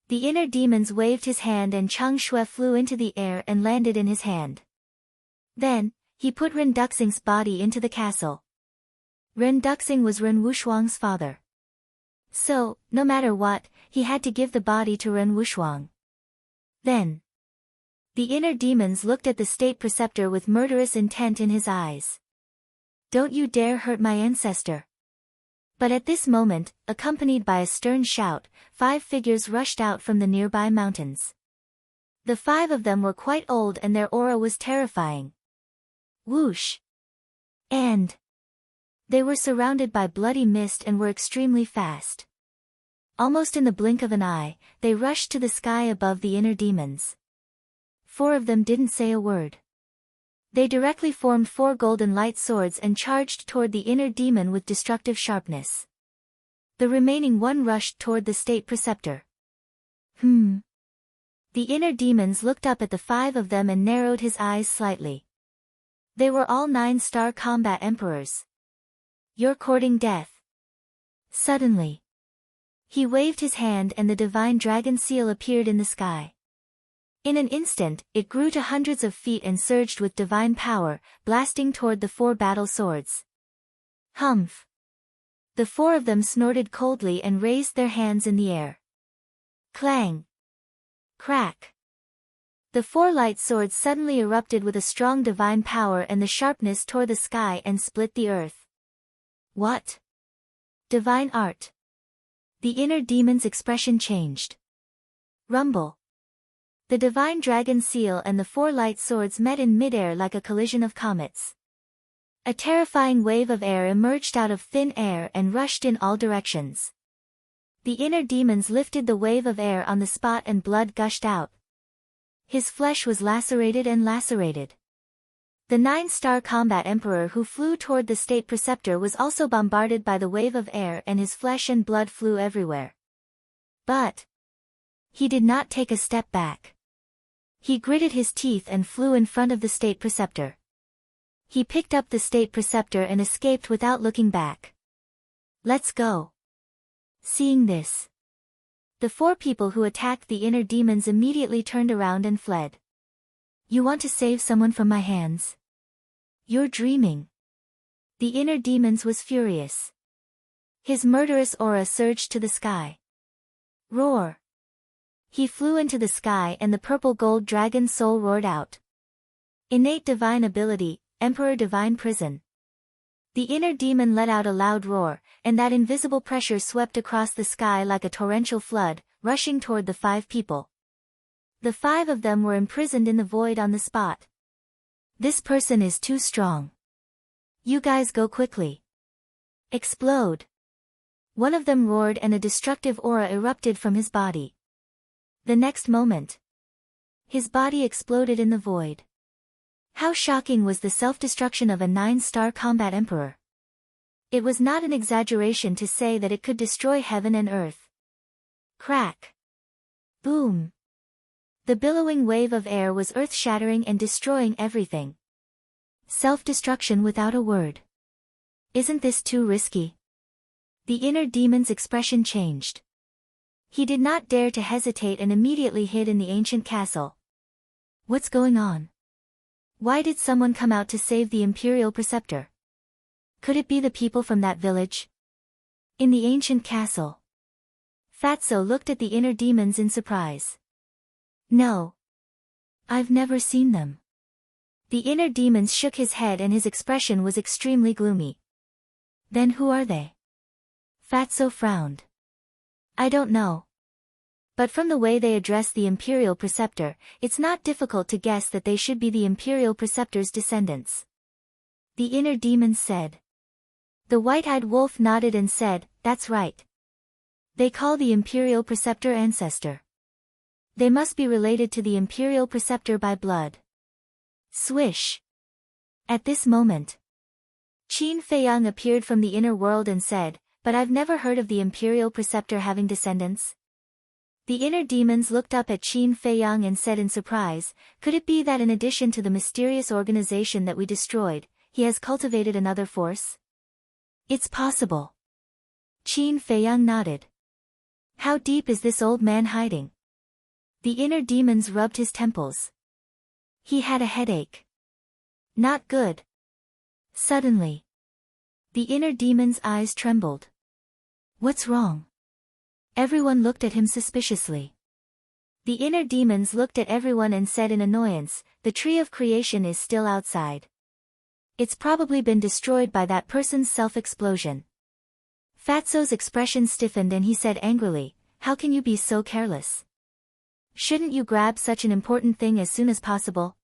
The inner demons waved his hand and Chang Shui flew into the air and landed in his hand. Then, he put Ren Duxing's body into the castle. Ren Duxing was Ren Wushuang's father. So, no matter what, he had to give the body to Ren Wushuang. Then, the inner demons looked at the state preceptor with murderous intent in his eyes. Don't you dare hurt my ancestor. But at this moment, accompanied by a stern shout, 5 figures rushed out from the nearby mountains. The 5 of them were quite old and their aura was terrifying. Whoosh! And they were surrounded by bloody mist and were extremely fast. Almost in the blink of an eye, they rushed to the sky above the inner demons. 4 of them didn't say a word. They directly formed 4 golden light swords and charged toward the inner demon with destructive sharpness. The remaining 1 rushed toward the state preceptor. The inner demons looked up at the 5 of them and narrowed his eyes slightly. They were all 9-star combat emperors. You're courting death. Suddenly, he waved his hand and the divine dragon seal appeared in the sky. In an instant, it grew to hundreds of feet and surged with divine power, blasting toward the 4 battle swords. Humph! The 4 of them snorted coldly and raised their hands in the air. Clang! Crack! The 4 light swords suddenly erupted with a strong divine power and the sharpness tore the sky and split the earth. What? Divine art! The inner demon's expression changed. Rumble! The divine dragon seal and the 4 light swords met in midair like a collision of comets. A terrifying wave of air emerged out of thin air and rushed in all directions. The inner demons lifted the wave of air on the spot and blood gushed out. His flesh was lacerated and lacerated. The 9-star combat emperor who flew toward the state preceptor was also bombarded by the wave of air and his flesh and blood flew everywhere. But he did not take a step back. He gritted his teeth and flew in front of the state preceptor. He picked up the state preceptor and escaped without looking back. Let's go. Seeing this, the 4 people who attacked the inner demons immediately turned around and fled. You want to save someone from my hands? You're dreaming. The inner demons was furious. His murderous aura surged to the sky. Roar! He flew into the sky and the purple gold dragon soul roared out. Innate divine ability, Emperor Divine Prison. The inner demon let out a loud roar, and that invisible pressure swept across the sky like a torrential flood, rushing toward the 5 people. The 5 of them were imprisoned in the void on the spot. This person is too strong. You guys go quickly. Explode. One of them roared and a destructive aura erupted from his body. The next moment, his body exploded in the void. How shocking was the self-destruction of a 9-star combat emperor. It was not an exaggeration to say that it could destroy heaven and earth. Crack. Boom. The billowing wave of air was earth-shattering and destroying everything. Self-destruction without a word. Isn't this too risky? The inner demon's expression changed. He did not dare to hesitate and immediately hid in the ancient castle. What's going on? Why did someone come out to save the imperial preceptor? Could it be the people from that village? In the ancient castle. Fatso looked at the inner demons in surprise. No. I've never seen them. The inner demons shook his head and his expression was extremely gloomy. Then who are they? Fatso frowned. I don't know. But from the way they address the imperial preceptor, it's not difficult to guess that they should be the imperial preceptor's descendants. The inner demon said. The white-eyed wolf nodded and said, that's right. They call the imperial preceptor ancestor. They must be related to the imperial preceptor by blood. Swish. At this moment, Qin Feiyang appeared from the inner world and said, but I've never heard of the imperial preceptor having descendants. The inner demons looked up at Qin Feiyang and said in surprise, could it be that in addition to the mysterious organization that we destroyed, he has cultivated another force? It's possible. Qin Feiyang nodded. How deep is this old man hiding? The inner demons rubbed his temples. He had a headache. Not good. Suddenly, the inner demon's eyes trembled. What's wrong? Everyone looked at him suspiciously. The inner demons looked at everyone and said in annoyance, the tree of creation is still outside. It's probably been destroyed by that person's self-explosion. Fatso's expression stiffened and he said angrily, how can you be so careless? Shouldn't you grab such an important thing as soon as possible?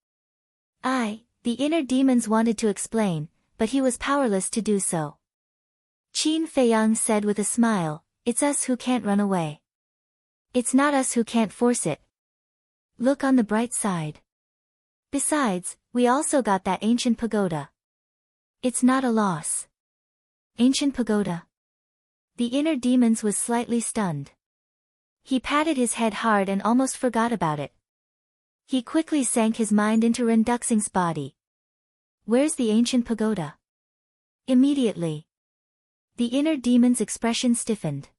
The inner demons wanted to explain, but he was powerless to do so. Qin Feiyang said with a smile, it's us who can't run away. It's not us who can't force it. Look on the bright side. Besides, we also got that ancient pagoda. It's not a loss. Ancient pagoda. The inner demons was slightly stunned. He patted his head hard and almost forgot about it. He quickly sank his mind into Ren Duxing's body. Where's the ancient pagoda? Immediately, The inner demon's expression stiffened.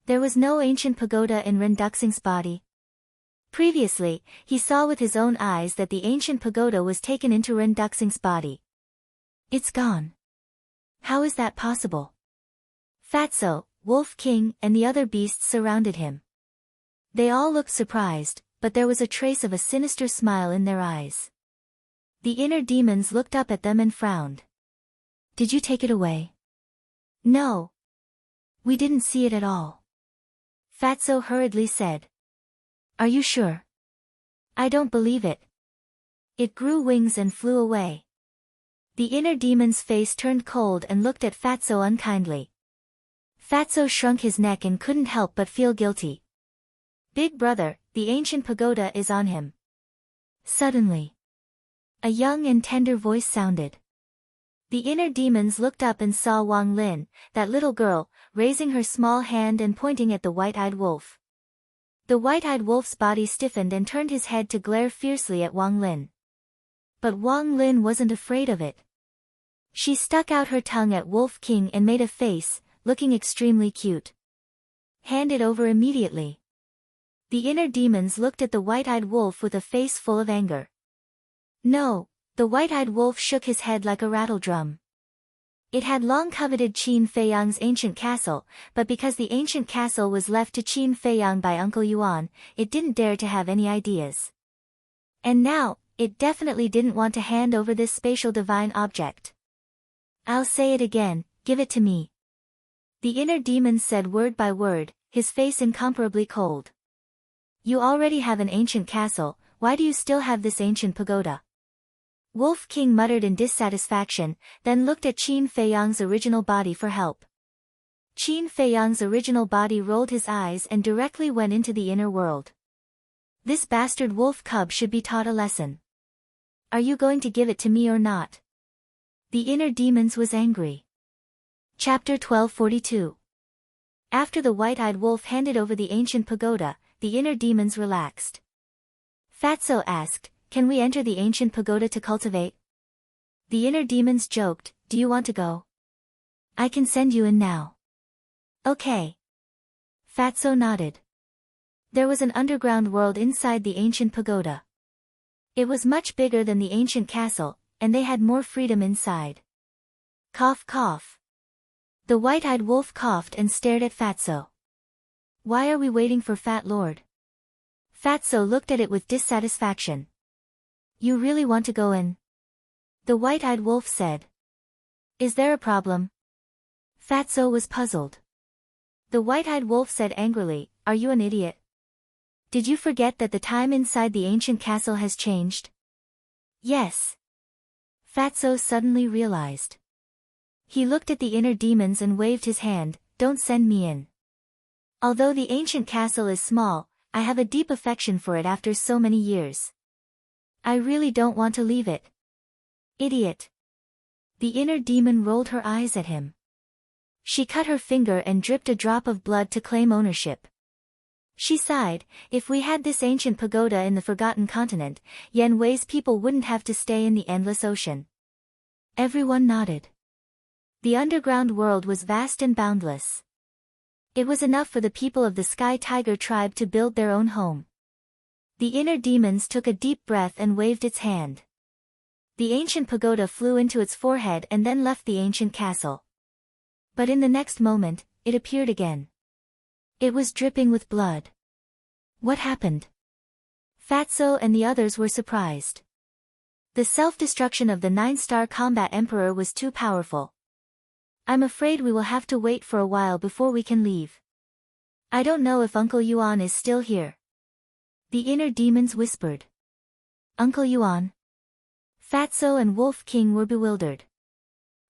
There was no ancient pagoda in Renduxing's body. Previously, he saw with his own eyes that the ancient pagoda was taken into Renduxing's body. It's gone. How is that possible? Fatso, Wolf King, and the other beasts surrounded him. They all looked surprised, but there was a trace of a sinister smile in their eyes. The inner demons looked up at them and frowned. Did you take it away? No. We didn't see it at all. Fatso hurriedly said. Are you sure? I don't believe it. It grew wings and flew away. The inner demon's face turned cold and looked at Fatso unkindly. Fatso shrunk his neck and couldn't help but feel guilty. Big brother, the ancient pagoda is on him. Suddenly, a young and tender voice sounded. The inner demons looked up and saw Wang Lin, that little girl, raising her small hand and pointing at the white-eyed wolf. The white-eyed wolf's body stiffened and turned his head to glare fiercely at Wang Lin. But Wang Lin wasn't afraid of it. She stuck out her tongue at Wolf King and made a face, looking extremely cute. Hand it over immediately. The inner demons looked at the white-eyed wolf with a face full of anger. No, the white-eyed wolf shook his head like a rattle drum. It had long coveted Qin Feiyang's ancient castle, but because the ancient castle was left to Qin Feiyang by Uncle Yuan, it didn't dare to have any ideas. And now, it definitely didn't want to hand over this spatial divine object. I'll say it again, give it to me. The inner demon said word by word, his face incomparably cold. You already have an ancient castle, why do you still have this ancient pagoda? Wolf King muttered in dissatisfaction, then looked at Qin Feiyang's original body for help. Qin Feiyang's original body rolled his eyes and directly went into the inner world. This bastard wolf cub should be taught a lesson. Are you going to give it to me or not? The inner demons was angry. Chapter 1242. After the white-eyed wolf handed over the ancient pagoda, the inner demons relaxed. Fatso asked, can we enter the ancient pagoda to cultivate? The inner demons joked, do you want to go? I can send you in now. Okay. Fatso nodded. There was an underground world inside the ancient pagoda. It was much bigger than the ancient castle, and they had more freedom inside. Cough cough. The white-eyed wolf coughed and stared at Fatso. Why are we waiting for Fat Lord? Fatso looked at it with dissatisfaction. You really want to go in? The white-eyed wolf said. Is there a problem? Fatso was puzzled. The white-eyed wolf said angrily, are you an idiot? Did you forget that the time inside the ancient castle has changed? Yes. Fatso suddenly realized. He looked at the inner demons and waved his hand, don't send me in. Although the ancient castle is small, I have a deep affection for it after so many years. I really don't want to leave it. Idiot. The inner demon rolled her eyes at him. She cut her finger and dripped a drop of blood to claim ownership. She sighed, if we had this ancient pagoda in the Forgotten Continent, Yen Wei's people wouldn't have to stay in the endless ocean. Everyone nodded. The underground world was vast and boundless. It was enough for the people of the Sky Tiger tribe to build their own home. The inner demons took a deep breath and waved its hand. The ancient pagoda flew into its forehead and then left the ancient castle. But in the next moment, it appeared again. It was dripping with blood. What happened? Fatso and the others were surprised. The self-destruction of the 9-star combat emperor was too powerful. I'm afraid we will have to wait for a while before we can leave. I don't know if Uncle Yuan is still here. The inner demons whispered. Uncle Yuan? Fatso and Wolf King were bewildered.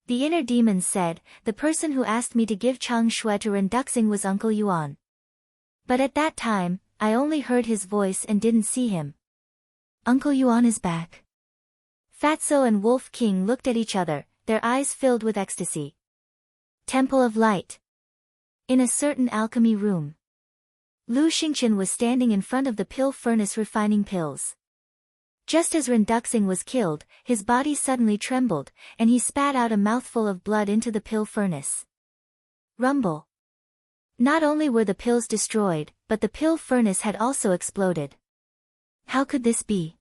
The inner demons said, the person who asked me to give Chang Shui to Renduxing was Uncle Yuan. But at that time, I only heard his voice and didn't see him. Uncle Yuan is back. Fatso and Wolf King looked at each other, their eyes filled with ecstasy. Temple of Light. In a certain alchemy room. Lu Xingchen was standing in front of the pill furnace refining pills. Just as Renduxing was killed, his body suddenly trembled, and he spat out a mouthful of blood into the pill furnace. Rumble. Not only were the pills destroyed, but the pill furnace had also exploded. How could this be?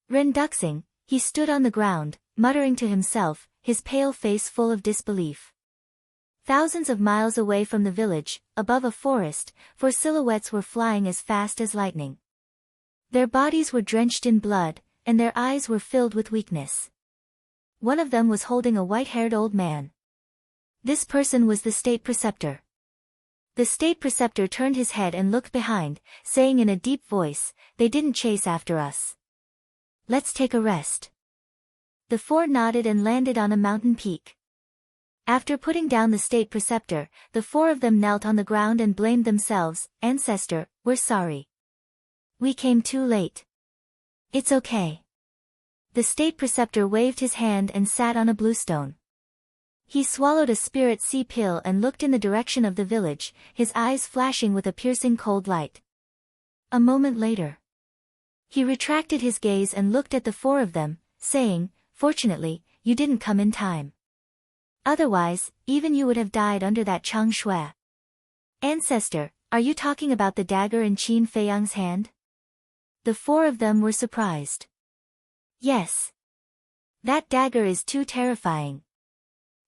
Renduxing, he stood on the ground, muttering to himself, his pale face full of disbelief. Thousands of miles away from the village, above a forest, four silhouettes were flying as fast as lightning. Their bodies were drenched in blood, and their eyes were filled with weakness. One of them was holding a white-haired old man. This person was the state preceptor. The state preceptor turned his head and looked behind, saying in a deep voice, "They didn't chase after us. Let's take a rest." The four nodded and landed on a mountain peak. After putting down the state preceptor, the four of them knelt on the ground and blamed themselves. "Ancestor, we're sorry. We came too late." "It's okay." The state preceptor waved his hand and sat on a bluestone. He swallowed a spirit sea pill and looked in the direction of the village, his eyes flashing with a piercing cold light. A moment later, he retracted his gaze and looked at the four of them, saying, "Fortunately, you didn't come in time. Otherwise, even you would have died under that Chang Shui." "Ancestor, are you talking about the dagger in Qin Feiyang's hand?" The four of them were surprised. "Yes. That dagger is too terrifying.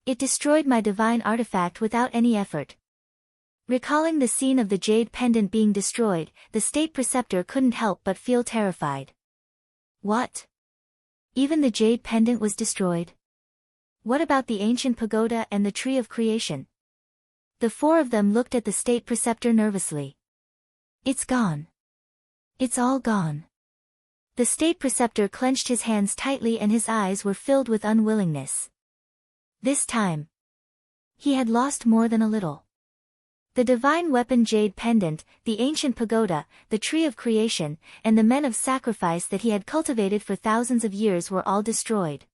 It destroyed my divine artifact without any effort." Recalling the scene of the jade pendant being destroyed, the state preceptor couldn't help but feel terrified. What? Even the jade pendant was destroyed? What about the ancient pagoda and the tree of creation? The four of them looked at the state preceptor nervously. "It's gone. It's all gone." The state preceptor clenched his hands tightly and his eyes were filled with unwillingness. This time, he had lost more than a little. The divine weapon jade pendant, the ancient pagoda, the tree of creation, and the men of sacrifice that he had cultivated for thousands of years were all destroyed.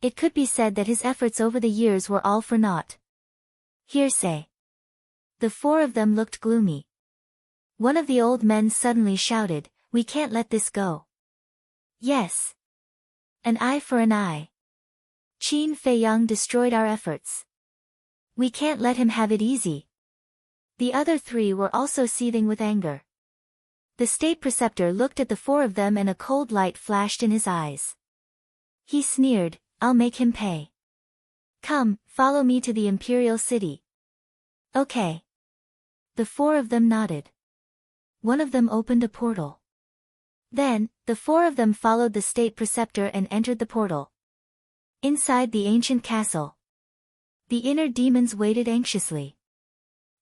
It could be said that his efforts over the years were all for naught. Hearsay. The four of them looked gloomy. One of the old men suddenly shouted, "We can't let this go." "Yes. An eye for an eye. Qin Feiyang destroyed our efforts. We can't let him have it easy." The other three were also seething with anger. The state preceptor looked at the four of them and a cold light flashed in his eyes. He sneered, "I'll make him pay. Come, follow me to the imperial city." "Okay." The four of them nodded. One of them opened a portal. Then, the four of them followed the state preceptor and entered the portal. Inside the ancient castle, the inner demons waited anxiously.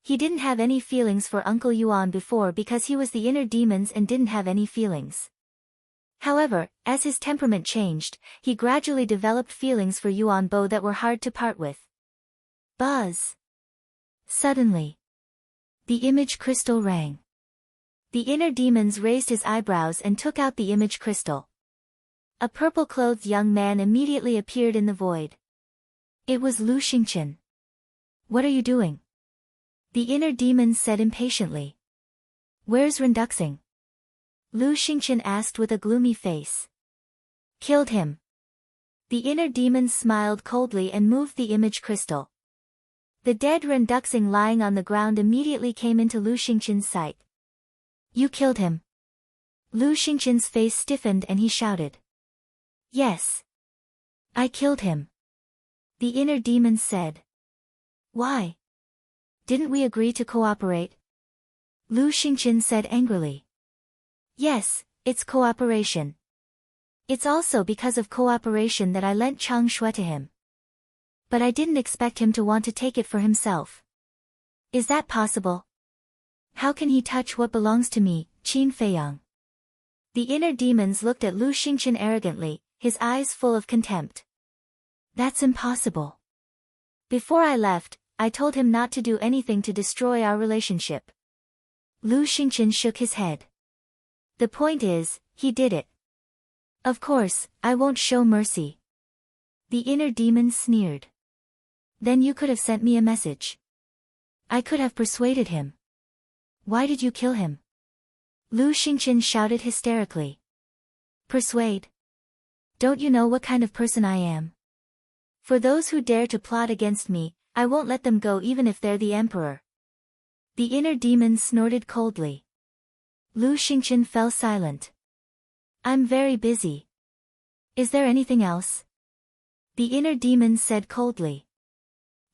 He didn't have any feelings for Uncle Yuan before because he was the inner demons and didn't have any feelings. However, as his temperament changed, he gradually developed feelings for Yuan Bo that were hard to part with. Buzz! Suddenly, the image crystal rang. The inner demons raised his eyebrows and took out the image crystal. A purple-clothed young man immediately appeared in the void. It was Lu Xingqian. "What are you doing?" the inner demons said impatiently. "Where's Renduxing?" Lu Xingqian asked with a gloomy face. "Killed him." The inner demons smiled coldly and moved the image crystal. The dead Renduxing lying on the ground immediately came into Lu Xingqian's sight. "You killed him." Lu Xingqian's face stiffened and he shouted. "Yes. I killed him." The inner demons said. "Why? Didn't we agree to cooperate?" Lu Xingqian said angrily. "Yes, it's cooperation. It's also because of cooperation that I lent Chang Shui to him. But I didn't expect him to want to take it for himself. Is that possible? How can he touch what belongs to me, Qin Feiyang?" The inner demons looked at Lu Xingqian arrogantly, his eyes full of contempt. "That's impossible. Before I left, I told him not to do anything to destroy our relationship." Lu Xingqian shook his head. "The point is, he did it. Of course, I won't show mercy." The inner demons sneered. "Then you could have sent me a message. I could have persuaded him. Why did you kill him?" Lu Xingqian shouted hysterically. "Persuade? Don't you know what kind of person I am? For those who dare to plot against me, I won't let them go even if they're the emperor. The inner demon snorted coldly. Lu Xingqian fell silent. I'm very busy. Is there anything else? The inner demon said coldly.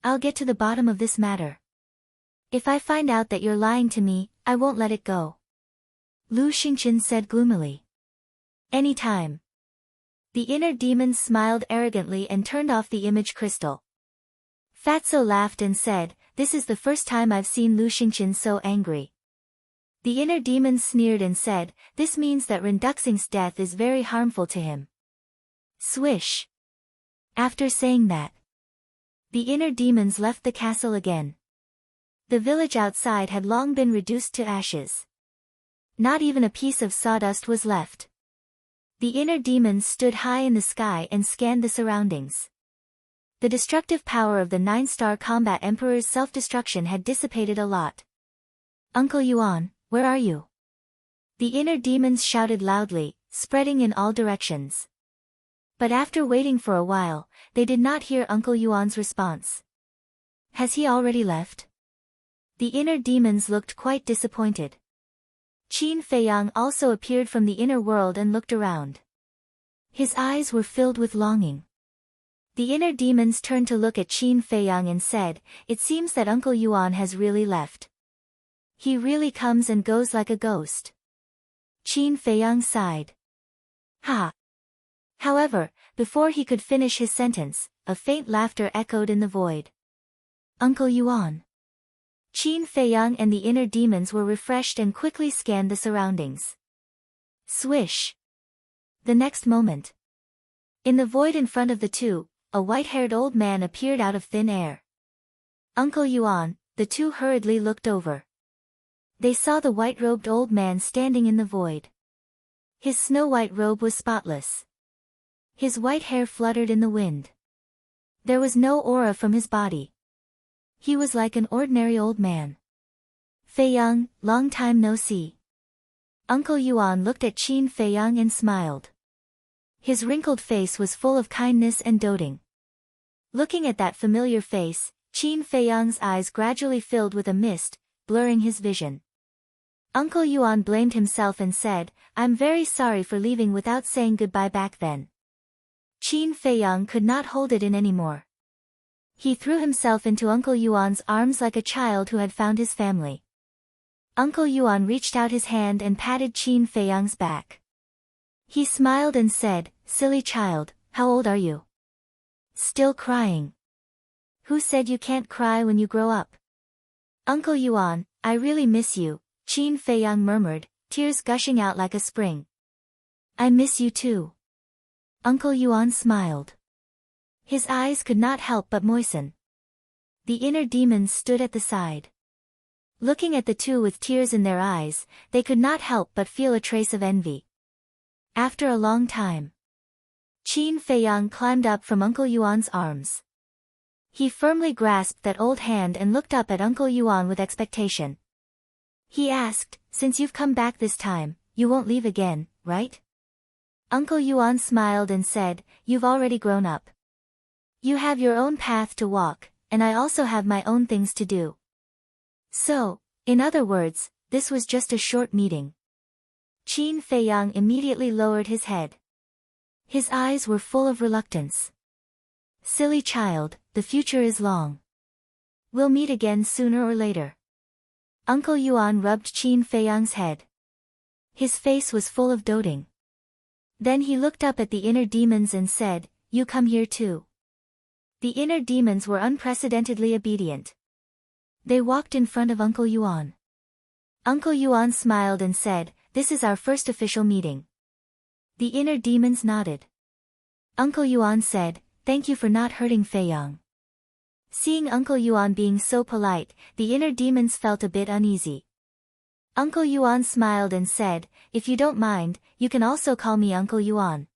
I'll get to the bottom of this matter. If I find out that you're lying to me, I won't let it go. Lu Xingqian said gloomily. Any time. The inner demon smiled arrogantly and turned off the image crystal. Fatso laughed and said, this is the first time I've seen Lu Xingqian so angry. The inner demon sneered and said, this means that Renduxing's death is very harmful to him. Swish. After saying that, the inner demons left the castle again. The village outside had long been reduced to ashes. Not even a piece of sawdust was left. The inner demons stood high in the sky and scanned the surroundings. The destructive power of the 9-star combat emperor's self-destruction had dissipated a lot. Uncle Yuan, where are you? The inner demons shouted loudly, spreading in all directions. But after waiting for a while, they did not hear Uncle Yuan's response. Has he already left? The inner demons looked quite disappointed. Qin Feiyang also appeared from the inner world and looked around. His eyes were filled with longing. The inner demons turned to look at Qin Feiyang and said, it seems that Uncle Yuan has really left. He really comes and goes like a ghost. Qin Feiyang sighed. Ha! However, before he could finish his sentence, a faint laughter echoed in the void. Uncle Yuan. Qin Feiyang and the inner demons were refreshed and quickly scanned the surroundings. Swish! The next moment. In the void in front of the two, a white-haired old man appeared out of thin air. Uncle Yuan, the two hurriedly looked over. They saw the white-robed old man standing in the void. His snow-white robe was spotless. His white hair fluttered in the wind. There was no aura from his body. He was like an ordinary old man. Feiyang, long time no see. Uncle Yuan looked at Qin Feiyang and smiled. His wrinkled face was full of kindness and doting. Looking at that familiar face, Qin Feiyang's eyes gradually filled with a mist, blurring his vision. Uncle Yuan blamed himself and said, I'm very sorry for leaving without saying goodbye back then. Qin Feiyang could not hold it in anymore. He threw himself into Uncle Yuan's arms like a child who had found his family. Uncle Yuan reached out his hand and patted Qin Feiyang's back. He smiled and said, silly child, how old are you? Still crying. Who said you can't cry when you grow up? Uncle Yuan, I really miss you, Qin Feiyang murmured, tears gushing out like a spring. I miss you too. Uncle Yuan smiled. His eyes could not help but moisten. The inner demons stood at the side. Looking at the two with tears in their eyes, they could not help but feel a trace of envy. After a long time, Qin Feiyang climbed up from Uncle Yuan's arms. He firmly grasped that old hand and looked up at Uncle Yuan with expectation. He asked, since you've come back this time, you won't leave again, right? Uncle Yuan smiled and said, you've already grown up. You have your own path to walk, and I also have my own things to do. So, in other words, this was just a short meeting. Qin Feiyang immediately lowered his head. His eyes were full of reluctance. Silly child, the future is long. We'll meet again sooner or later. Uncle Yuan rubbed Qin Feiyang's head. His face was full of doting. Then he looked up at the inner demons and said, you come here too. The inner demons were unprecedentedly obedient. They walked in front of Uncle Yuan. Uncle Yuan smiled and said, this is our first official meeting. The inner demons nodded. Uncle Yuan said, thank you for not hurting Feiyang. Seeing Uncle Yuan being so polite, the inner demons felt a bit uneasy. Uncle Yuan smiled and said, if you don't mind, you can also call me Uncle Yuan.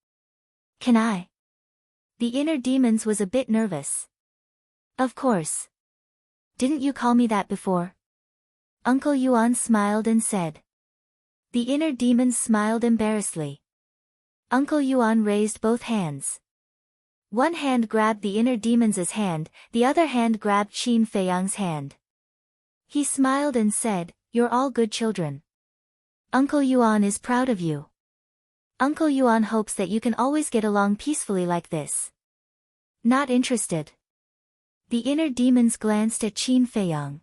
Can I? The inner demons was a bit nervous. Of course. Didn't you call me that before? Uncle Yuan smiled and said. The inner demons smiled embarrassedly. Uncle Yuan raised both hands. One hand grabbed the inner demon's hand, the other hand grabbed Qin Feiyang's hand. He smiled and said, "You're all good children. Uncle Yuan is proud of you. Uncle Yuan hopes that you can always get along peacefully like this." Not interested. The inner demons glanced at Qin Feiyang.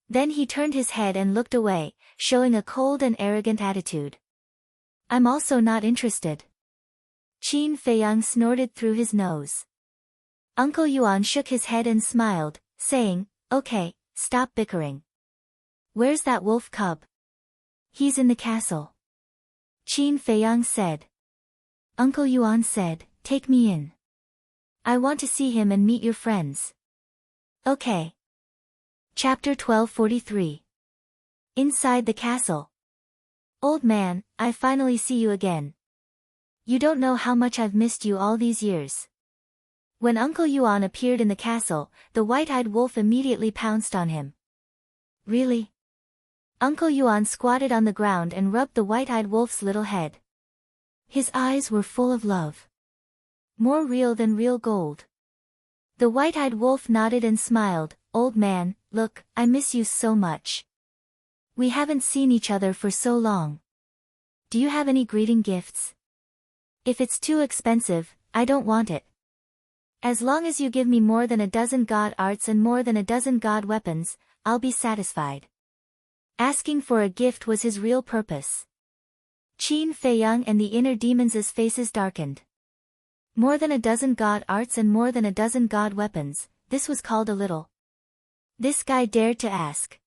Then he turned his head and looked away, showing a cold and arrogant attitude. "I'm also not interested." Qin Feiyang snorted through his nose. Uncle Yuan shook his head and smiled, saying, "Okay, stop bickering. Where's that wolf cub?" "He's in the castle." Qin Feiyang said. Uncle Yuan said, "Take me in. I want to see him and meet your friends." "Okay." Chapter 1243. Inside the castle. "Old man, I finally see you again. You don't know how much I've missed you all these years." When Uncle Yuan appeared in the castle, the white-eyed wolf immediately pounced on him. "Really?" Uncle Yuan squatted on the ground and rubbed the white-eyed wolf's little head. His eyes were full of love. More real than real gold. The white-eyed wolf nodded and smiled. "Old man, look, I miss you so much. We haven't seen each other for so long. Do you have any greeting gifts? If it's too expensive, I don't want it. As long as you give me more than a dozen god arts and more than a dozen god weapons, I'll be satisfied." Asking for a gift was his real purpose. Qin Feiyang and the inner demons' faces darkened. More than a dozen god arts and more than a dozen god weapons, this was called a little. This guy dared to ask.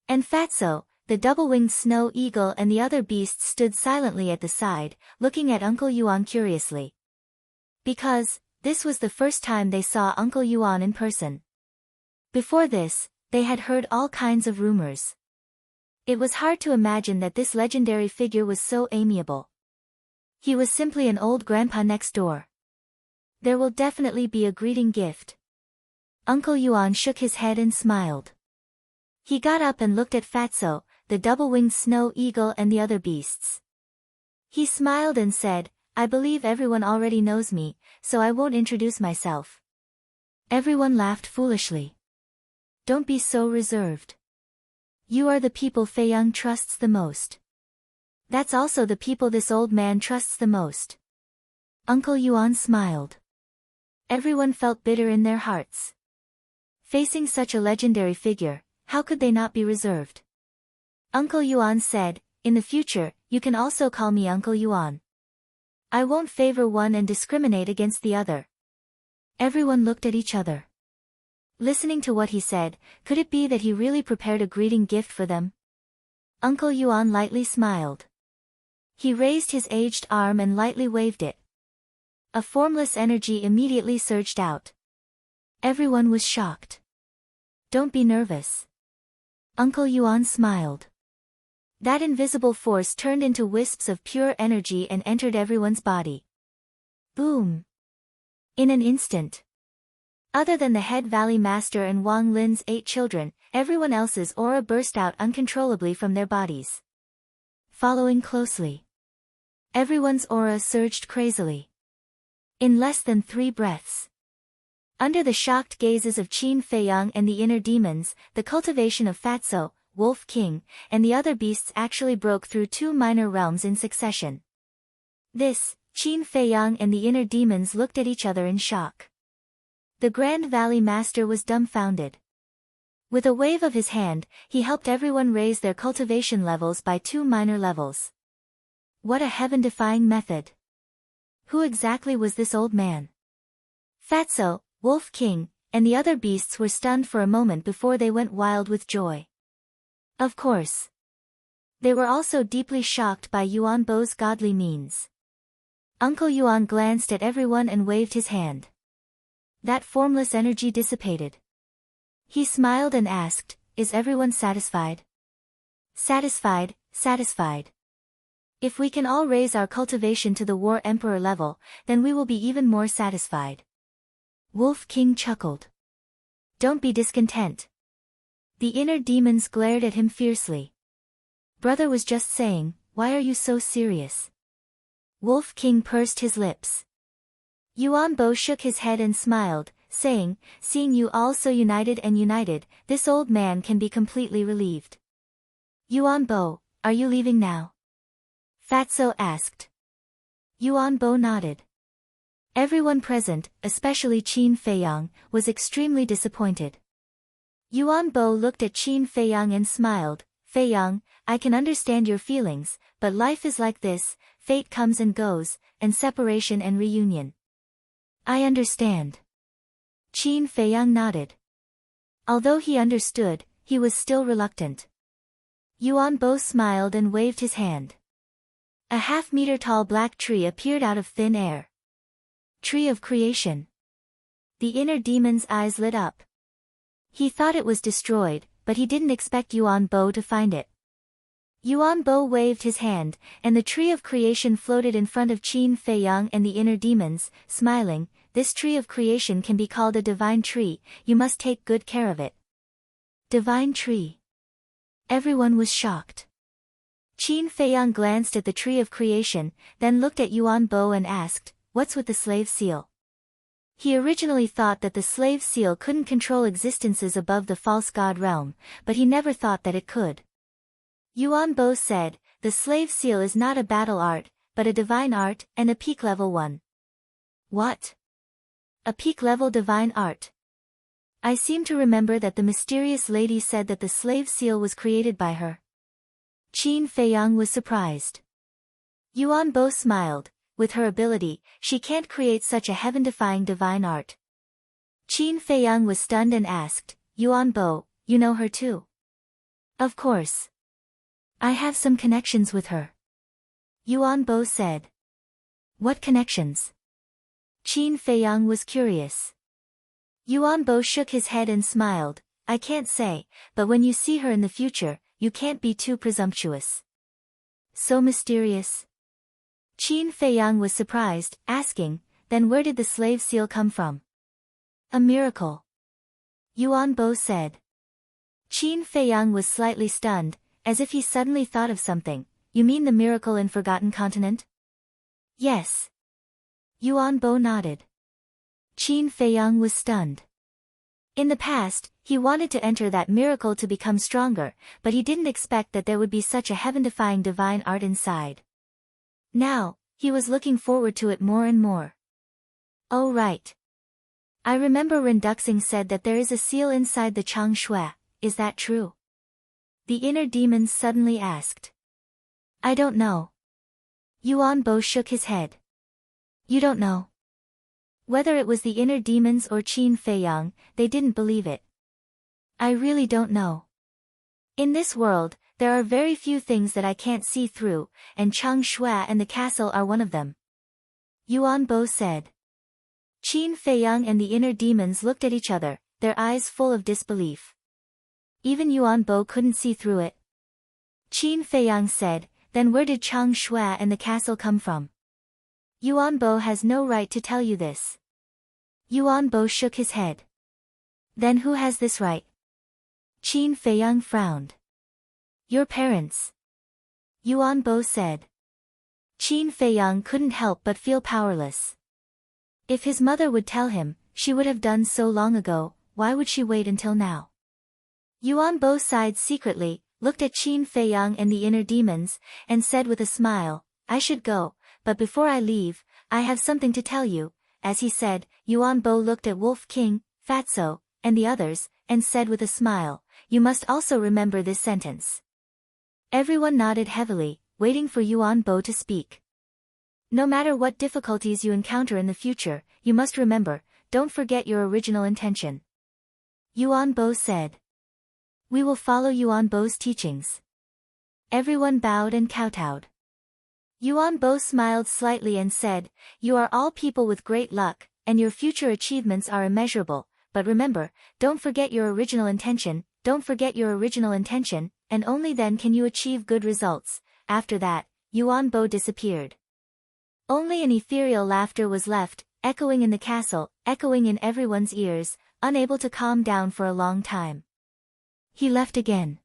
And Fatso, the double-winged snow eagle and the other beasts stood silently at the side, looking at Uncle Yuan curiously. Because, this was the first time they saw Uncle Yuan in person. Before this, they had heard all kinds of rumors. It was hard to imagine that this legendary figure was so amiable. He was simply an old grandpa next door. There will definitely be a greeting gift. Uncle Yuan shook his head and smiled. He got up and looked at Fatso, the double-winged snow eagle and the other beasts. He smiled and said, "I believe everyone already knows me, so I won't introduce myself." Everyone laughed foolishly. "Don't be so reserved. You are the people Feiyang trusts the most. That's also the people this old man trusts the most." Uncle Yuan smiled. Everyone felt bitter in their hearts. Facing such a legendary figure, how could they not be reserved? Uncle Yuan said, "In the future, you can also call me Uncle Yuan. I won't favor one and discriminate against the other." Everyone looked at each other. Listening to what he said, could it be that he really prepared a greeting gift for them? Uncle Yuan lightly smiled. He raised his aged arm and lightly waved it. A formless energy immediately surged out. Everyone was shocked. "Don't be nervous." Uncle Yuan smiled. That invisible force turned into wisps of pure energy and entered everyone's body. Boom! In an instant. Other than the Head Valley Master and Wang Lin's 8 children, everyone else's aura burst out uncontrollably from their bodies. Following closely. Everyone's aura surged crazily. In less than 3 breaths. Under the shocked gazes of Qin Feiyang and the inner demons, the cultivation of Fatso, Wolf King, and the other beasts actually broke through 2 minor realms in succession. This, Qin Feiyang and the inner demons looked at each other in shock. The Grand Valley Master was dumbfounded. With a wave of his hand, he helped everyone raise their cultivation levels by 2 minor levels. What a heaven-defying method! Who exactly was this old man? Fatso, Wolf King, and the other beasts were stunned for a moment before they went wild with joy. Of course. They were also deeply shocked by Yuan Bo's godly means. Uncle Yuan glanced at everyone and waved his hand. That formless energy dissipated. He smiled and asked, "Is everyone satisfied?" "Satisfied, satisfied. If we can all raise our cultivation to the War Emperor level, then we will be even more satisfied." Wolf King chuckled. "Don't be discontent." The inner demons glared at him fiercely. Brother was just saying, why are you so serious? Wolf King pursed his lips. Yuan Bo shook his head and smiled, saying, seeing you all so united and united, this old man can be completely relieved. Yuan Bo, are you leaving now? Fatso asked. Yuan Bo nodded. Everyone present, especially Qin Feiyang, was extremely disappointed. Yuan Bo looked at Qin Feiyang and smiled. Feiyang, I can understand your feelings, but life is like this, fate comes and goes, and separation and reunion. I understand. Qin Feiyang nodded. Although he understood, he was still reluctant. Yuan Bo smiled and waved his hand. A half-meter-tall black tree appeared out of thin air. Tree of Creation. The inner demon's eyes lit up. He thought it was destroyed, but he didn't expect Yuan Bo to find it. Yuan Bo waved his hand, and the Tree of Creation floated in front of Qin Feiyang and the inner demons, smiling. This Tree of Creation can be called a divine tree, you must take good care of it. Divine tree. Everyone was shocked. Qin Feiyang glanced at the Tree of Creation, then looked at Yuan Bo and asked, what's with the slave seal? He originally thought that the slave seal couldn't control existences above the false god realm, but he never thought that it could. Yuan Bo said, the slave seal is not a battle art, but a divine art, and a peak level one. What? A peak level divine art? I seem to remember that the mysterious lady said that the slave seal was created by her. Qin Feiyang was surprised. Yuan Bo smiled. With her ability, she can't create such a heaven-defying divine art. Qin Feiyang was stunned and asked, Yuan Bo, you know her too? Of course. I have some connections with her. Yuan Bo said. What connections? Qin Feiyang was curious. Yuan Bo shook his head and smiled, I can't say, but when you see her in the future, you can't be too presumptuous. So mysterious. Qin Feiyang was surprised, asking, then where did the slave seal come from? A miracle. Yuan Bo said. Qin Feiyang was slightly stunned, as if he suddenly thought of something. You mean the miracle in Forgotten Continent? Yes. Yuan Bo nodded. Qin Feiyang was stunned. In the past, he wanted to enter that miracle to become stronger, but he didn't expect that there would be such a heaven-defying divine art inside. Now, he was looking forward to it more and more. Oh right. I remember Ren Duxing said that there is a seal inside the Chang Shui, is that true? The inner demons suddenly asked. I don't know. Yuan Bo shook his head. You don't know? Whether it was the inner demons or Qin Feiyang, they didn't believe it. I really don't know. In this world, there are very few things that I can't see through, and Chang Shui and the castle are one of them. Yuan Bo said. Qin Feiyang and the inner demons looked at each other, their eyes full of disbelief. Even Yuan Bo couldn't see through it. Qin Feiyang said, then where did Chang Shui and the castle come from? Yuan Bo has no right to tell you this. Yuan Bo shook his head. Then who has this right? Qin Feiyang frowned. Your parents. Yuan Bo said. Qin Feiyang couldn't help but feel powerless. If his mother would tell him, she would have done so long ago, why would she wait until now? Yuan Bo sighed secretly, looked at Qin Feiyang and the inner demons, and said with a smile, I should go, but before I leave, I have something to tell you. As he said, Yuan Bo looked at Wolf King, Fatso, and the others, and said with a smile, you must also remember this sentence. Everyone nodded heavily, waiting for Yuan Bo to speak. No matter what difficulties you encounter in the future, you must remember, don't forget your original intention. Yuan Bo said. We will follow Yuan Bo's teachings. Everyone bowed and kowtowed. Yuan Bo smiled slightly and said, you are all people with great luck, and your future achievements are immeasurable, but remember, don't forget your original intention, don't forget your original intention, and only then can you achieve good results. After that, Yuan Bo disappeared. Only an ethereal laughter was left, echoing in the castle, echoing in everyone's ears, unable to calm down for a long time. He left again.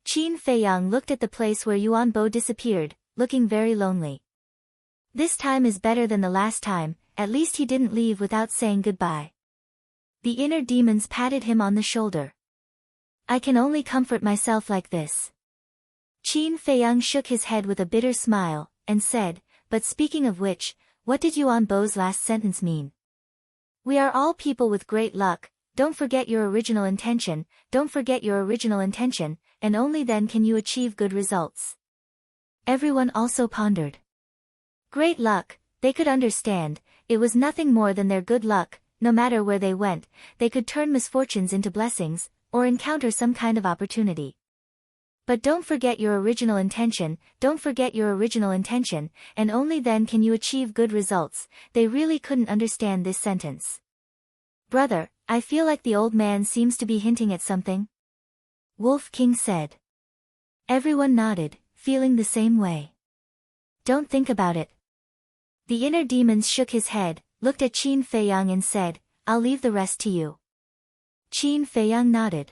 Qin Feiyang looked at the place where Yuan Bo disappeared, looking very lonely. This time is better than the last time, at least he didn't leave without saying goodbye. The inner demons patted him on the shoulder. I can only comfort myself like this. Qin Feiyang shook his head with a bitter smile, and said, but speaking of which, what did Yuan Bo's last sentence mean? We are all people with great luck, don't forget your original intention, don't forget your original intention, and only then can you achieve good results. Everyone also pondered. Great luck, they could understand, it was nothing more than their good luck, no matter where they went, they could turn misfortunes into blessings, or encounter some kind of opportunity. But don't forget your original intention, don't forget your original intention, and only then can you achieve good results. They really couldn't understand this sentence. Brother, I feel like the old man seems to be hinting at something. Wolf King said. Everyone nodded, feeling the same way. Don't think about it. The inner demons shook his head, looked at Qin Feiyang and said, I'll leave the rest to you. Qin Feiyang nodded.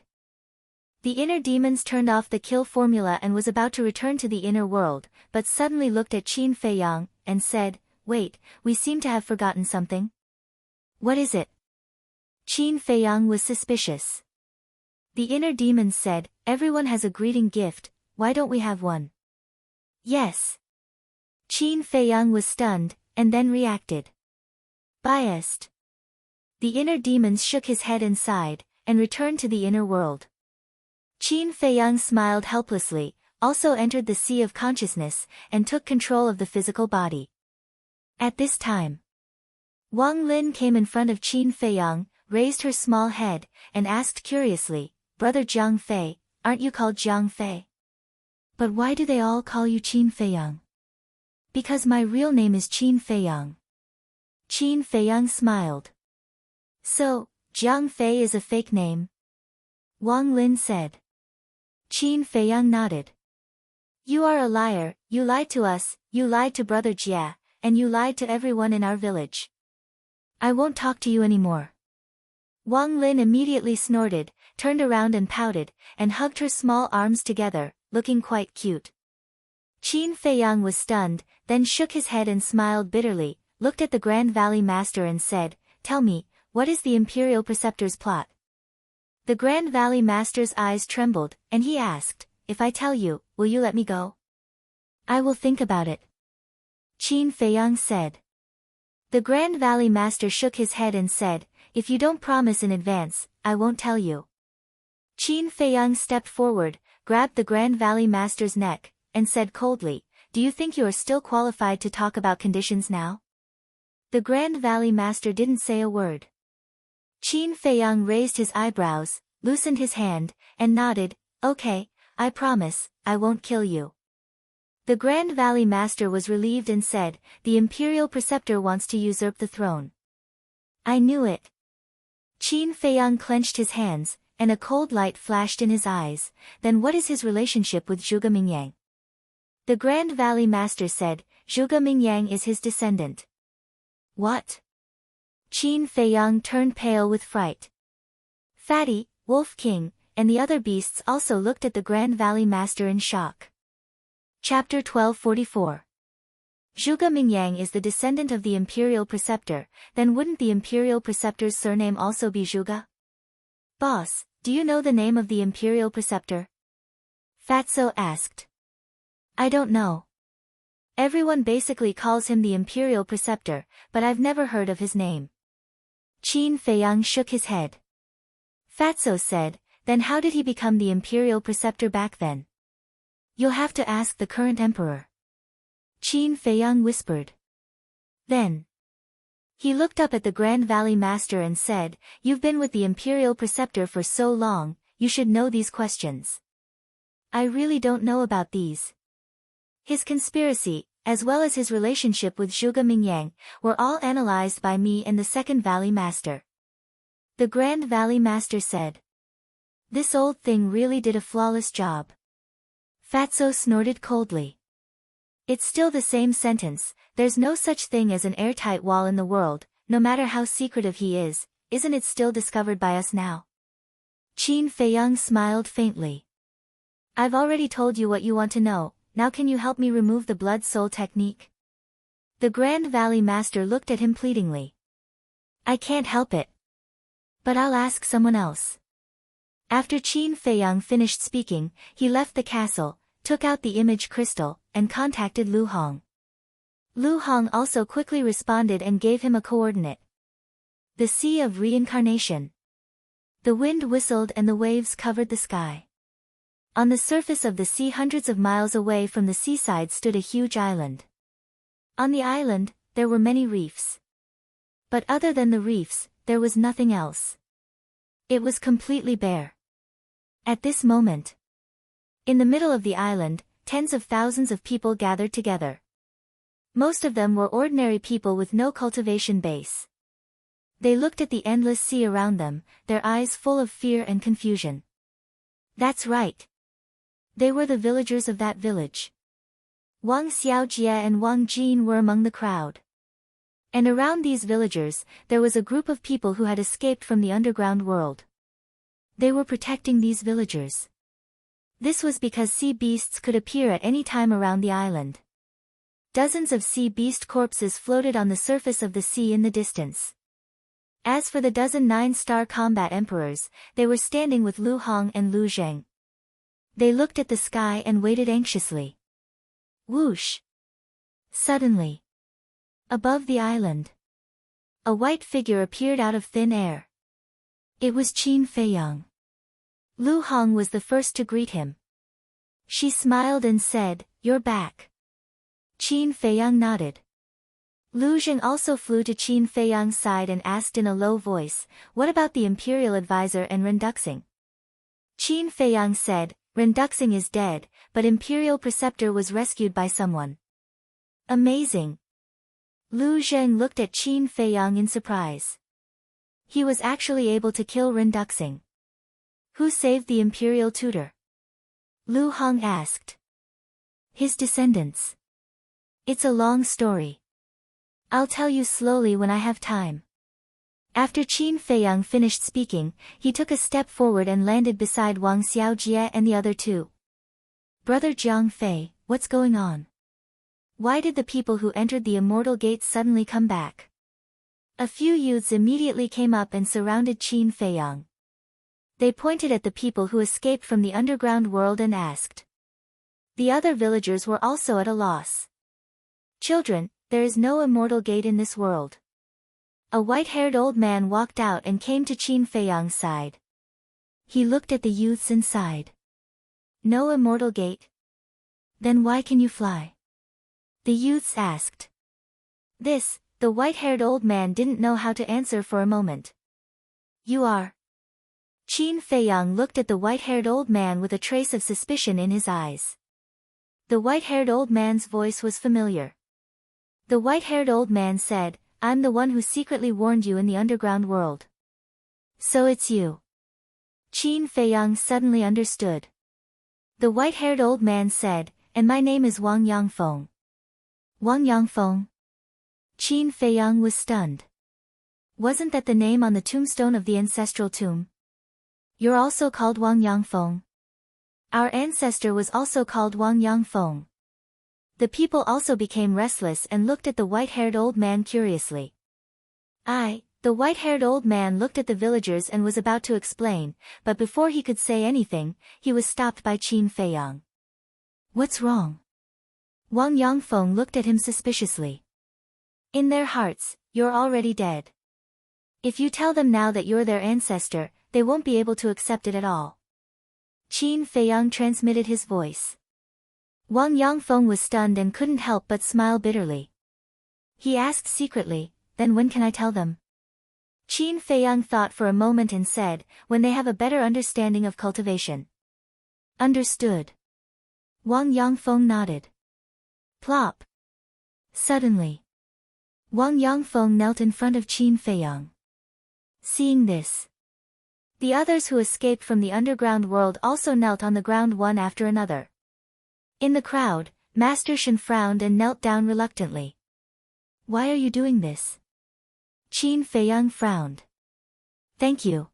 The inner demons turned off the kill formula and was about to return to the inner world, but suddenly looked at Qin Feiyang, and said, wait, we seem to have forgotten something. What is it? Qin Feiyang was suspicious. The inner demons said, everyone has a greeting gift, why don't we have one? Yes. Qin Feiyang was stunned, and then reacted. Biased. The inner demons shook his head and sighed, and returned to the inner world. Qin Feiyang smiled helplessly, also entered the sea of consciousness, and took control of the physical body. At this time, Wang Lin came in front of Qin Feiyang, raised her small head, and asked curiously, Brother Jiang Fei, aren't you called Jiang Fei? But why do they all call you Qin Feiyang? Because my real name is Qin Feiyang. Qin Feiyang smiled. So, Jiang Fei is a fake name? Wang Lin said. Qin Feiyang nodded. You are a liar, you lied to us, you lied to Brother Jia, and you lied to everyone in our village. I won't talk to you anymore. Wang Lin immediately snorted, turned around and pouted, and hugged her small arms together, looking quite cute. Qin Feiyang was stunned, then shook his head and smiled bitterly, looked at the Grand Valley Master and said, Tell me, what is the Imperial Preceptor's plot? The Grand Valley Master's eyes trembled, and he asked, If I tell you, will you let me go? I will think about it. Qin Feiyang said. The Grand Valley Master shook his head and said, If you don't promise in advance, I won't tell you. Qin Feiyang stepped forward, grabbed the Grand Valley Master's neck, and said coldly, Do you think you are still qualified to talk about conditions now? The Grand Valley Master didn't say a word. Qin Feiyang raised his eyebrows, loosened his hand, and nodded, Okay, I promise, I won't kill you. The Grand Valley Master was relieved and said, The Imperial Preceptor wants to usurp the throne. I knew it. Qin Feiyang clenched his hands, and a cold light flashed in his eyes. Then what is his relationship with Zhuge Mingyang? The Grand Valley Master said, Zhuge Mingyang is his descendant. What? Qin Feiyang turned pale with fright. Fatty, Wolf King, and the other beasts also looked at the Grand Valley Master in shock. Chapter 1244. Zhuge Mingyang is the descendant of the Imperial Preceptor, then wouldn't the Imperial Preceptor's surname also be Zhuge? Boss, do you know the name of the Imperial Preceptor? Fatso asked. I don't know. Everyone basically calls him the Imperial Preceptor, but I've never heard of his name. Qin Feiyang shook his head. Fatso said, Then how did he become the Imperial Preceptor back then? You'll have to ask the current emperor. Qin Feiyang whispered. Then he looked up at the Grand Valley Master and said, You've been with the Imperial Preceptor for so long, you should know these questions. I really don't know about these. His conspiracy, as well as his relationship with Zhuge Mingyang, were all analyzed by me and the Second Valley Master. The Grand Valley Master said. This old thing really did a flawless job. Fatso snorted coldly. It's still the same sentence, there's no such thing as an airtight wall in the world, no matter how secretive he is, isn't it still discovered by us now? Qin Feiyang smiled faintly. I've already told you what you want to know, now can you help me remove the blood soul technique? The Grand Valley Master looked at him pleadingly. I can't help it. But I'll ask someone else. After Qin Feiyang finished speaking, he left the castle, took out the image crystal, and contacted Lu Hong. Lu Hong also quickly responded and gave him a coordinate. The Sea of Reincarnation. The wind whistled and the waves covered the sky. On the surface of the sea hundreds of miles away from the seaside stood a huge island. On the island, there were many reefs. But other than the reefs, there was nothing else. It was completely bare. At this moment, in the middle of the island, tens of thousands of people gathered together. Most of them were ordinary people with no cultivation base. They looked at the endless sea around them, their eyes full of fear and confusion. That's right. They were the villagers of that village. Wang Xiaojie and Wang Jin were among the crowd. And around these villagers, there was a group of people who had escaped from the underground world. They were protecting these villagers. This was because sea beasts could appear at any time around the island. Dozens of sea beast corpses floated on the surface of the sea in the distance. As for the dozen 9-star combat emperors, they were standing with Lu Hong and Lu Zheng. They looked at the sky and waited anxiously. Whoosh! Suddenly, above the island, a white figure appeared out of thin air. It was Qin Feiyang. Lu Hong was the first to greet him. She smiled and said, "You're back." Qin Feiyang nodded. Lu Zheng also flew to Qin Feiyang's side and asked in a low voice, "What about the Imperial Advisor and Renduxing?" Qin Feiyang said, "Renduxing is dead, but Imperial Preceptor was rescued by someone." Amazing. Lu Zheng looked at Qin Feiyang in surprise. He was actually able to kill Renduxing. Who saved the Imperial Tutor? Lu Hong asked. His descendants. It's a long story. I'll tell you slowly when I have time. After Qin Feiyang finished speaking, he took a step forward and landed beside Wang Xiaojie and the other two. Brother Jiang Fei, what's going on? Why did the people who entered the Immortal Gate suddenly come back? A few youths immediately came up and surrounded Qin Feiyang. They pointed at the people who escaped from the underground world and asked. The other villagers were also at a loss. Children, there is no Immortal Gate in this world. A white-haired old man walked out and came to Qin Feiyang's side. He looked at the youths and sighed. No Immortal Gate? Then why can you fly? The youths asked. The white-haired old man didn't know how to answer for a moment. You are. Qin Feiyang looked at the white-haired old man with a trace of suspicion in his eyes. The white-haired old man's voice was familiar. The white-haired old man said, I'm the one who secretly warned you in the underground world. So it's you. Qin Feiyang suddenly understood. The white-haired old man said, and my name is Wang Yangfeng. Wang Yangfeng? Qin Feiyang was stunned. Wasn't that the name on the tombstone of the ancestral tomb? You're also called Wang Yangfeng. Our ancestor was also called Wang Yangfeng. The people also became restless and looked at the white-haired old man curiously. The white-haired old man looked at the villagers and was about to explain, but before he could say anything, he was stopped by Qin Feiyang. What's wrong? Wang Yangfeng looked at him suspiciously. In their hearts, you're already dead. If you tell them now that you're their ancestor, they won't be able to accept it at all. Qin Feiyang transmitted his voice. Wang Yangfeng was stunned and couldn't help but smile bitterly. He asked secretly, then when can I tell them? Qin Feiyang thought for a moment and said, when they have a better understanding of cultivation. Understood. Wang Yangfeng nodded. Plop. Suddenly, Wang Yangfeng knelt in front of Qin Feiyang. Seeing this, the others who escaped from the underground world also knelt on the ground one after another. In the crowd, Master Shen frowned and knelt down reluctantly. Why are you doing this? Qin Feiyang frowned. Thank you.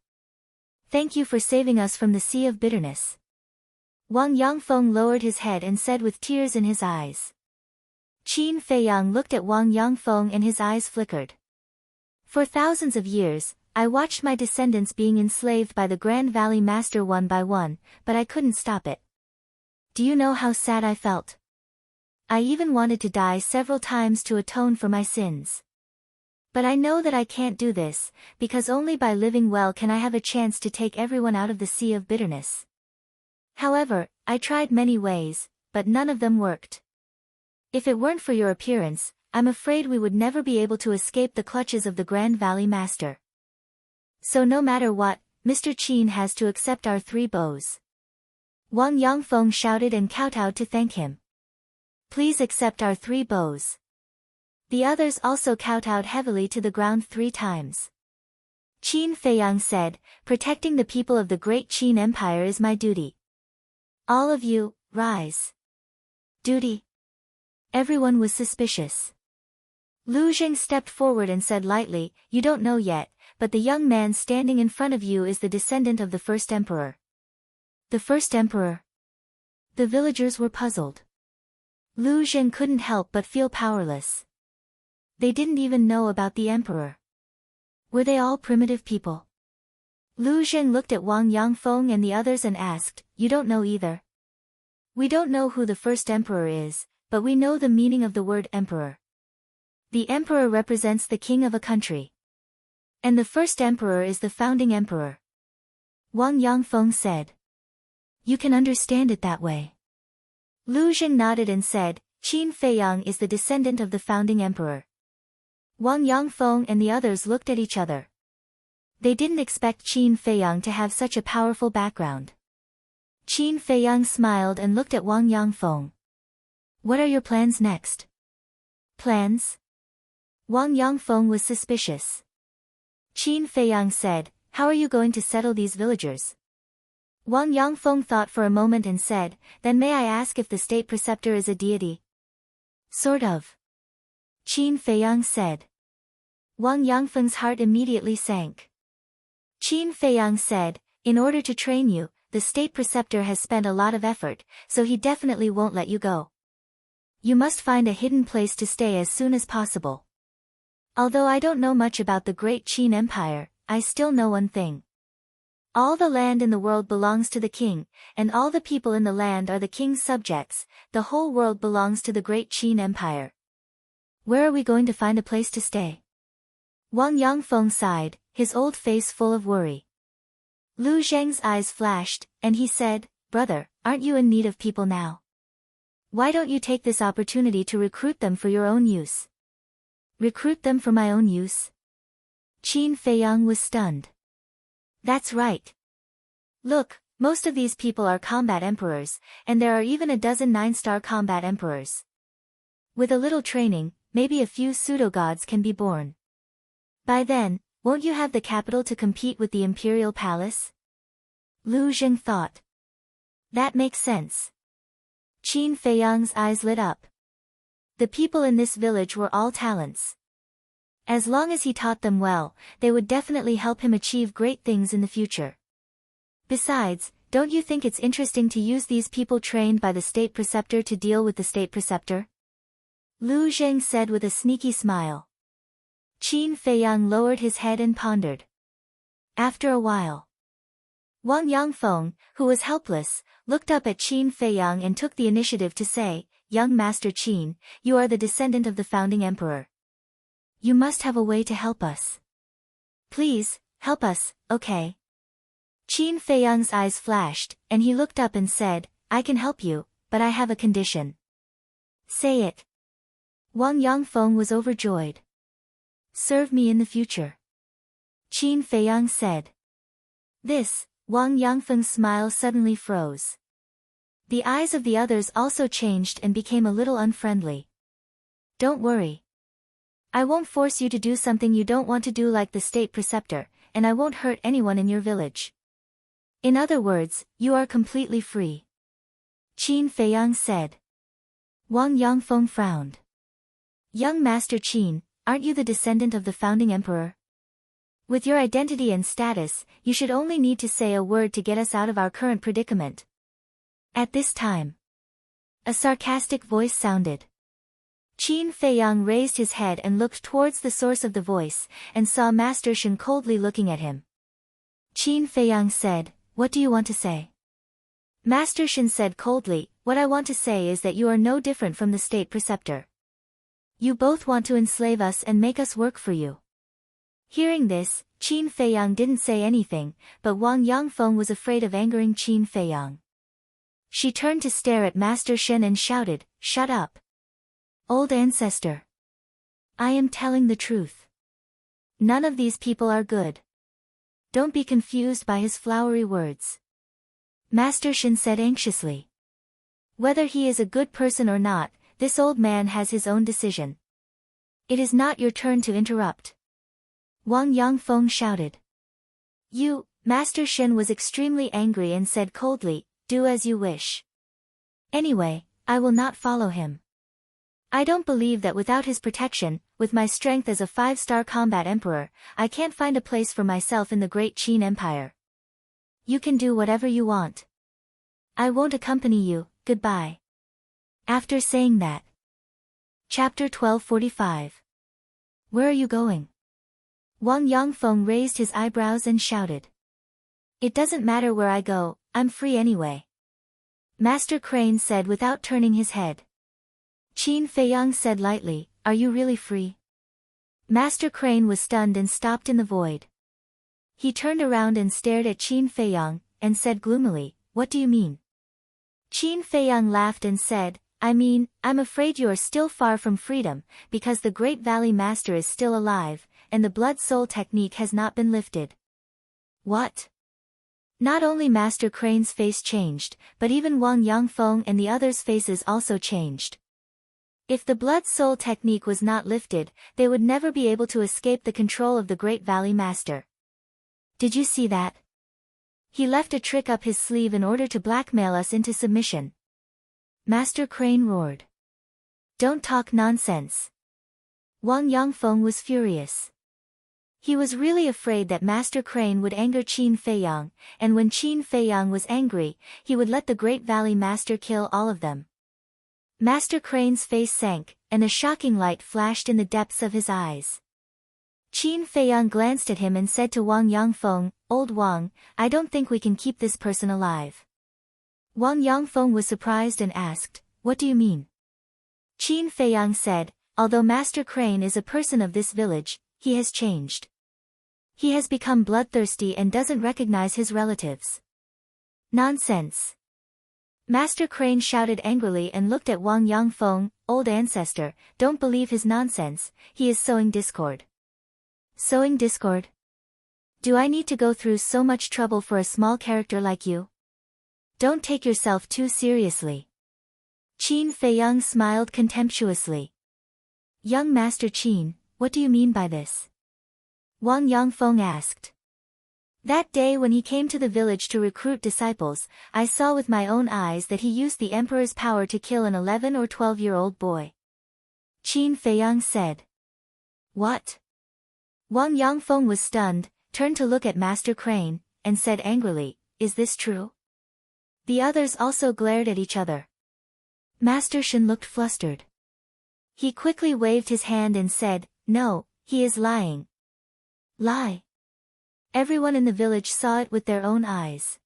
Thank you for saving us from the sea of bitterness. Wang Yangfeng lowered his head and said with tears in his eyes. Qin Feiyang looked at Wang Yangfeng and his eyes flickered. For thousands of years, I watched my descendants being enslaved by the Grand Valley Master one by one, but I couldn't stop it. Do you know how sad I felt? I even wanted to die several times to atone for my sins. But I know that I can't do this, because only by living well can I have a chance to take everyone out of the sea of bitterness. However, I tried many ways, but none of them worked. If it weren't for your appearance, I'm afraid we would never be able to escape the clutches of the Grand Valley Master. So no matter what, Mr. Qin has to accept our 3 bows. Wang Yangfeng shouted and kowtowed to thank him. Please accept our 3 bows. The others also kowtowed heavily to the ground 3 times. Qin Feiyang said, protecting the people of the great Qin Empire is my duty. All of you, rise. Duty? Everyone was suspicious. Lu Zheng stepped forward and said lightly, you don't know yet, but the young man standing in front of you is the descendant of the first emperor. The first emperor? The villagers were puzzled. Lu Zheng couldn't help but feel powerless. They didn't even know about the emperor. Were they all primitive people? Lu Zheng looked at Wang Yangfeng and the others and asked, you don't know either? We don't know who the first emperor is, but we know the meaning of the word emperor. The emperor represents the king of a country. And the first emperor is the founding emperor. Wang Yangfeng said. You can understand it that way. Lu Zheng nodded and said, Qin Feiyang is the descendant of the founding emperor. Wang Yangfeng and the others looked at each other. They didn't expect Qin Feiyang to have such a powerful background. Qin Feiyang smiled and looked at Wang Yangfeng. What are your plans next? Plans? Wang Yangfeng was suspicious. Qin Feiyang said, how are you going to settle these villagers? Wang Yangfeng thought for a moment and said, then may I ask if the state preceptor is a deity? Sort of. Qin Feiyang said. Wang Yangfeng's heart immediately sank. Qin Feiyang said, in order to train you, the state preceptor has spent a lot of effort, so he definitely won't let you go. You must find a hidden place to stay as soon as possible. Although I don't know much about the great Qin Empire, I still know one thing. All the land in the world belongs to the king, and all the people in the land are the king's subjects. The whole world belongs to the great Qin Empire. Where are we going to find a place to stay? Wang Yangfeng sighed, his old face full of worry. Lu Zheng's eyes flashed, and he said, brother, aren't you in need of people now? Why don't you take this opportunity to recruit them for your own use? Recruit them for my own use? Qin Feiyang was stunned. That's right. Look, most of these people are combat emperors, and there are even a dozen 9-star combat emperors. With a little training, maybe a few pseudo-gods can be born. By then, won't you have the capital to compete with the imperial palace? Lu Zheng thought. That makes sense. Qin Feiyang's eyes lit up. The people in this village were all talents. As long as he taught them well, they would definitely help him achieve great things in the future. Besides, don't you think it's interesting to use these people trained by the state preceptor to deal with the state preceptor? Lu Zheng said with a sneaky smile. Qin Feiyang lowered his head and pondered. After a while, Wang Yangfeng, who was helpless, looked up at Qin Feiyang and took the initiative to say, young Master Qin, you are the descendant of the founding emperor. You must have a way to help us. Please, help us, okay? Qin Feiyang's eyes flashed, and he looked up and said, I can help you, but I have a condition. Say it. Wang Yangfeng was overjoyed. Serve me in the future. Qin Feiyang said. This, Wang Yangfeng's smile suddenly froze. The eyes of the others also changed and became a little unfriendly. Don't worry. I won't force you to do something you don't want to do like the state preceptor, and I won't hurt anyone in your village. In other words, you are completely free. Qin Feiyang said. Wang Yangfeng frowned. Young Master Qin, aren't you the descendant of the founding emperor? With your identity and status, you should only need to say a word to get us out of our current predicament. At this time, a sarcastic voice sounded. Qin Feiyang raised his head and looked towards the source of the voice, and saw Master Shen coldly looking at him. Qin Feiyang said, "What do you want to say?" Master Shen said coldly, "What I want to say is that you are no different from the state preceptor. You both want to enslave us and make us work for you." Hearing this, Qin Feiyang didn't say anything, but Wang Yangfeng was afraid of angering Qin Feiyang. She turned to stare at Master Shen and shouted, "Shut up! Old ancestor! I am telling the truth. None of these people are good. Don't be confused by his flowery words." Master Shen said anxiously. "Whether he is a good person or not, this old man has his own decision. It is not your turn to interrupt." Wang Yangfeng shouted. Master Shen was extremely angry and said coldly, "Do as you wish. Anyway, I will not follow him. I don't believe that without his protection, with my strength as a 5-star combat emperor, I can't find a place for myself in the great Qin Empire. You can do whatever you want. I won't accompany you, goodbye." After saying that. Chapter 1245. Where are you going? Wang Yangfeng raised his eyebrows and shouted. "It doesn't matter where I go, I'm free anyway." Master Crane said without turning his head. Qin Feiyang said lightly, "Are you really free?" Master Crane was stunned and stopped in the void. He turned around and stared at Qin Feiyang, and said gloomily, "What do you mean?" Qin Feiyang laughed and said, I'm afraid you are still far from freedom, because the Great Valley Master is still alive, and the blood-soul technique has not been lifted." What? Not only Master Crane's face changed, but even Wang Yangfeng and the others' faces also changed. If the blood-soul technique was not lifted, they would never be able to escape the control of the Great Valley Master. Did you see that? He left a trick up his sleeve in order to blackmail us into submission. Master Crane roared. Don't talk nonsense. Wang Yangfeng was furious. He was really afraid that Master Crane would anger Qin Feiyang, and when Qin Feiyang was angry, he would let the Great Valley Master kill all of them. Master Crane's face sank, and a shocking light flashed in the depths of his eyes. Qin Feiyang glanced at him and said to Wang Yangfeng, Old Wang, I don't think we can keep this person alive. Wang Yangfeng was surprised and asked, What do you mean? Qin Feiyang said, Although Master Crane is a person of this village, he has changed. He has become bloodthirsty and doesn't recognize his relatives. Nonsense. Master Crane shouted angrily and looked at Wang Yangfeng, Old ancestor, don't believe his nonsense, he is sowing discord. Sowing discord? Do I need to go through so much trouble for a small character like you? Don't take yourself too seriously. Qin Feiyang smiled contemptuously. Young Master Qin, what do you mean by this? Wang Yangfeng asked. That day when he came to the village to recruit disciples, I saw with my own eyes that he used the Emperor's power to kill an 11 or 12-year-old boy. Qin Feiyang said. What? Wang Yangfeng was stunned, turned to look at Master Crane, and said angrily, Is this true? The others also glared at each other. Master Shen looked flustered. He quickly waved his hand and said, No, he is lying. Lie. Everyone in the village saw it with their own eyes.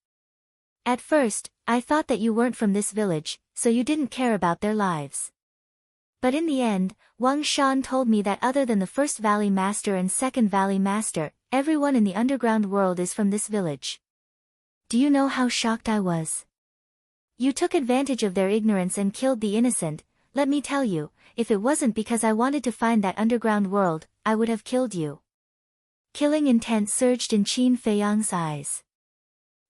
At first, I thought that you weren't from this village, so you didn't care about their lives. But in the end, Wang Shan told me that other than the First Valley Master and Second Valley Master, everyone in the underground world is from this village. Do you know how shocked I was? You took advantage of their ignorance and killed the innocent. Let me tell you, if it wasn't because I wanted to find that underground world, I would have killed you. Killing intent surged in Qin Feiyang's eyes.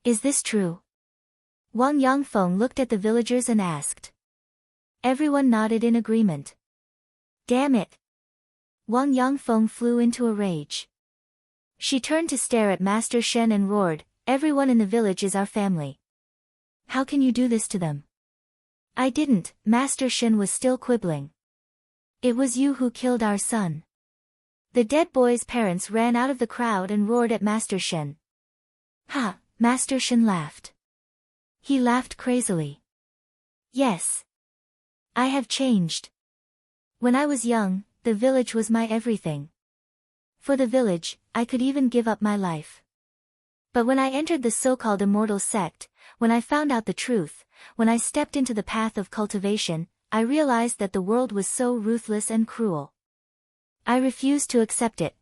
Is this true? Wang Yangfeng looked at the villagers and asked. Everyone nodded in agreement. Damn it! Wang Yangfeng flew into a rage. She turned to stare at Master Shen and roared, Everyone in the village is our family. How can you do this to them? I didn't, Master Shen was still quibbling. It was you who killed our son. The dead boy's parents ran out of the crowd and roared at Master Shen. Ha, Master Shen laughed. He laughed crazily. Yes. I have changed. When I was young, the village was my everything. For the village, I could even give up my life. But when I entered the so-called immortal sect, when I found out the truth, when I stepped into the path of cultivation, I realized that the world was so ruthless and cruel. I refused to accept it.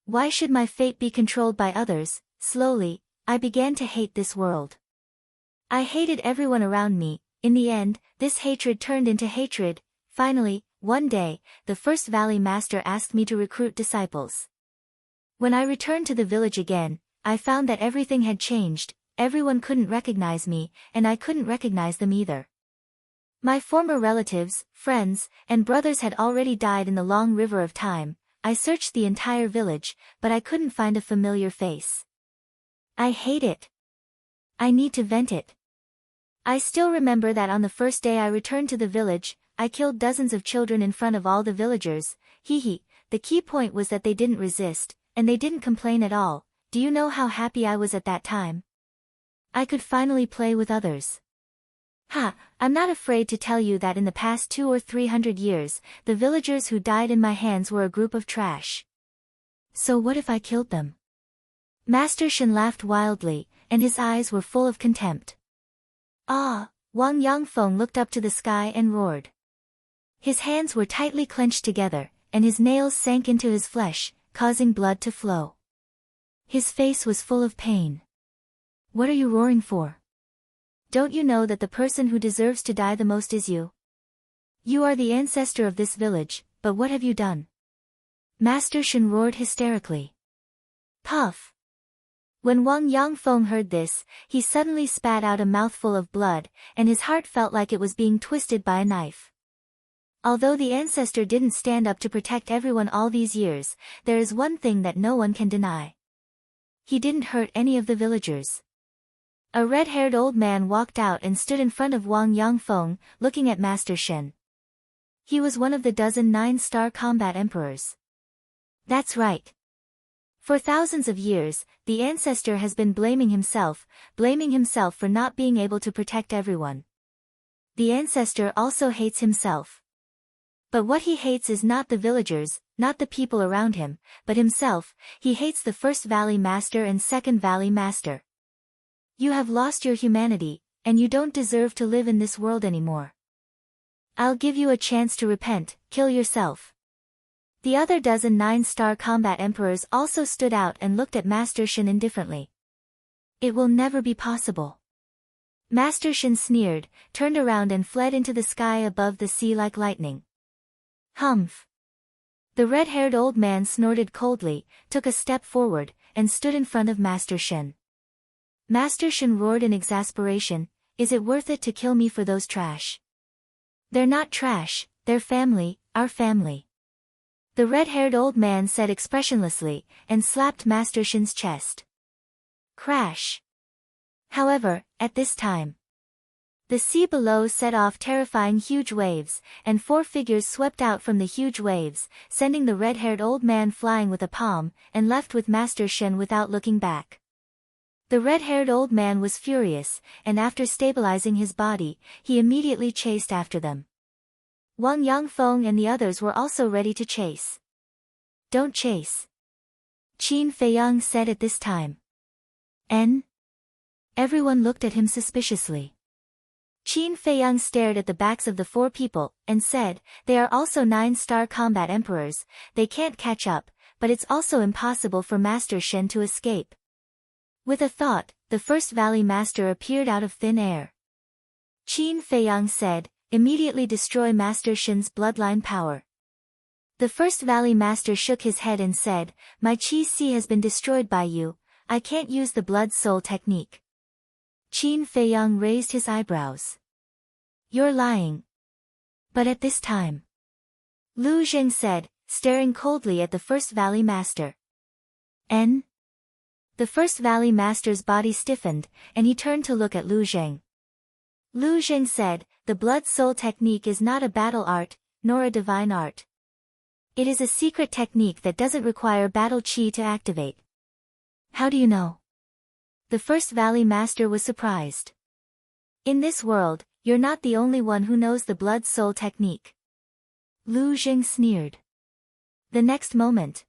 Why should my fate be controlled by others? Slowly, I began to hate this world. I hated everyone around me. In the end, this hatred turned into hatred. Finally, one day, the first Valley Master asked me to recruit disciples. When I returned to the village again, I found that everything had changed. Everyone couldn't recognize me, and I couldn't recognize them either. My former relatives, friends, and brothers had already died in the long river of time. I searched the entire village, but I couldn't find a familiar face. I hate it. I need to vent it. I still remember that on the first day I returned to the village, I killed dozens of children in front of all the villagers. The key point was that they didn't resist, and they didn't complain at all. Do you know how happy I was at that time? I could finally play with others. I'm not afraid to tell you that in the past 200 or 300 years, the villagers who died in my hands were a group of trash. So what if I killed them? Master Shen laughed wildly, and his eyes were full of contempt. Wang Yangfeng looked up to the sky and roared. His hands were tightly clenched together, and his nails sank into his flesh, causing blood to flow. His face was full of pain. What are you roaring for? Don't you know that the person who deserves to die the most is you? You are the ancestor of this village, but what have you done? Master Shen roared hysterically. Puff! When Wang Yangfeng heard this, he suddenly spat out a mouthful of blood, and his heart felt like it was being twisted by a knife. Although the ancestor didn't stand up to protect everyone all these years, there is one thing that no one can deny. He didn't hurt any of the villagers. A red-haired old man walked out and stood in front of Wang Yangfeng, looking at Master Shen. He was one of the dozen 9-star combat emperors. That's right. For thousands of years, the ancestor has been blaming himself for not being able to protect everyone. The ancestor also hates himself. But what he hates is not the villagers, not the people around him, but himself. He hates the first Valley Master and second Valley Master. You have lost your humanity, and you don't deserve to live in this world anymore. I'll give you a chance to repent, kill yourself. The other dozen 9-star combat emperors also stood out and looked at Master Shen indifferently. It will never be possible. Master Shen sneered, turned around and fled into the sky above the sea like lightning. Humph! The red-haired old man snorted coldly, took a step forward, and stood in front of Master Shen. Master Shen roared in exasperation, "Is it worth it to kill me for those trash? They're not trash, they're family, our family." The red-haired old man said expressionlessly, and slapped Master Shen's chest. Crash! However, at this time, the sea below set off terrifying huge waves, and 4 figures swept out from the huge waves, sending the red-haired old man flying with a palm, and left with Master Shen without looking back. The red-haired old man was furious, and after stabilizing his body, he immediately chased after them. Wang Yangfeng and the others were also ready to chase. Don't chase. Qin Feiyang said at this time. Everyone looked at him suspiciously. Qin Feiyang stared at the backs of the 4 people, and said, "They are also 9-star combat emperors, they can't catch up, but it's also impossible for Master Shen to escape." With a thought, the first Valley Master appeared out of thin air. Qin Feiyang said, "Immediately destroy Master Shen's bloodline power." The first Valley Master shook his head and said, "My Qi has been destroyed by you, I can't use the blood soul technique." Qin Feiyang raised his eyebrows. "You're lying." But at this time, Lu Zheng said, staring coldly at the first Valley Master. The first Valley Master's body stiffened, and he turned to look at Lu Zheng. Lu Zheng said, "The blood soul technique is not a battle art, nor a divine art. It is a secret technique that doesn't require battle chi to activate." "How do you know?" The first Valley Master was surprised. "In this world, you're not the only one who knows the blood soul technique. Lu Zheng sneered. The next moment,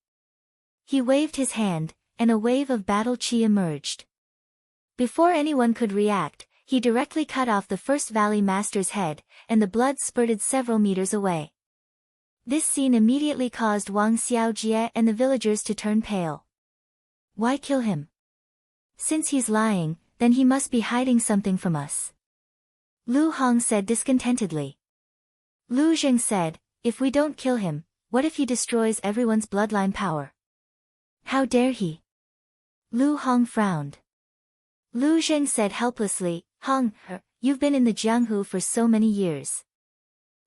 he waved his hand, and a wave of battle chi emerged. Before anyone could react, he directly cut off the first Valley Master's head, and the blood spurted several meters away. This scene immediately caused Wang Xiaojie and the villagers to turn pale. Why kill him? Since he's lying, then he must be hiding something from us. Lu Hong said discontentedly. Lu Zheng said, if we don't kill him, what if he destroys everyone's bloodline power? How dare he? Lu Hong frowned. Lu Zheng said helplessly, Hong, you've been in the Jianghu for so many years.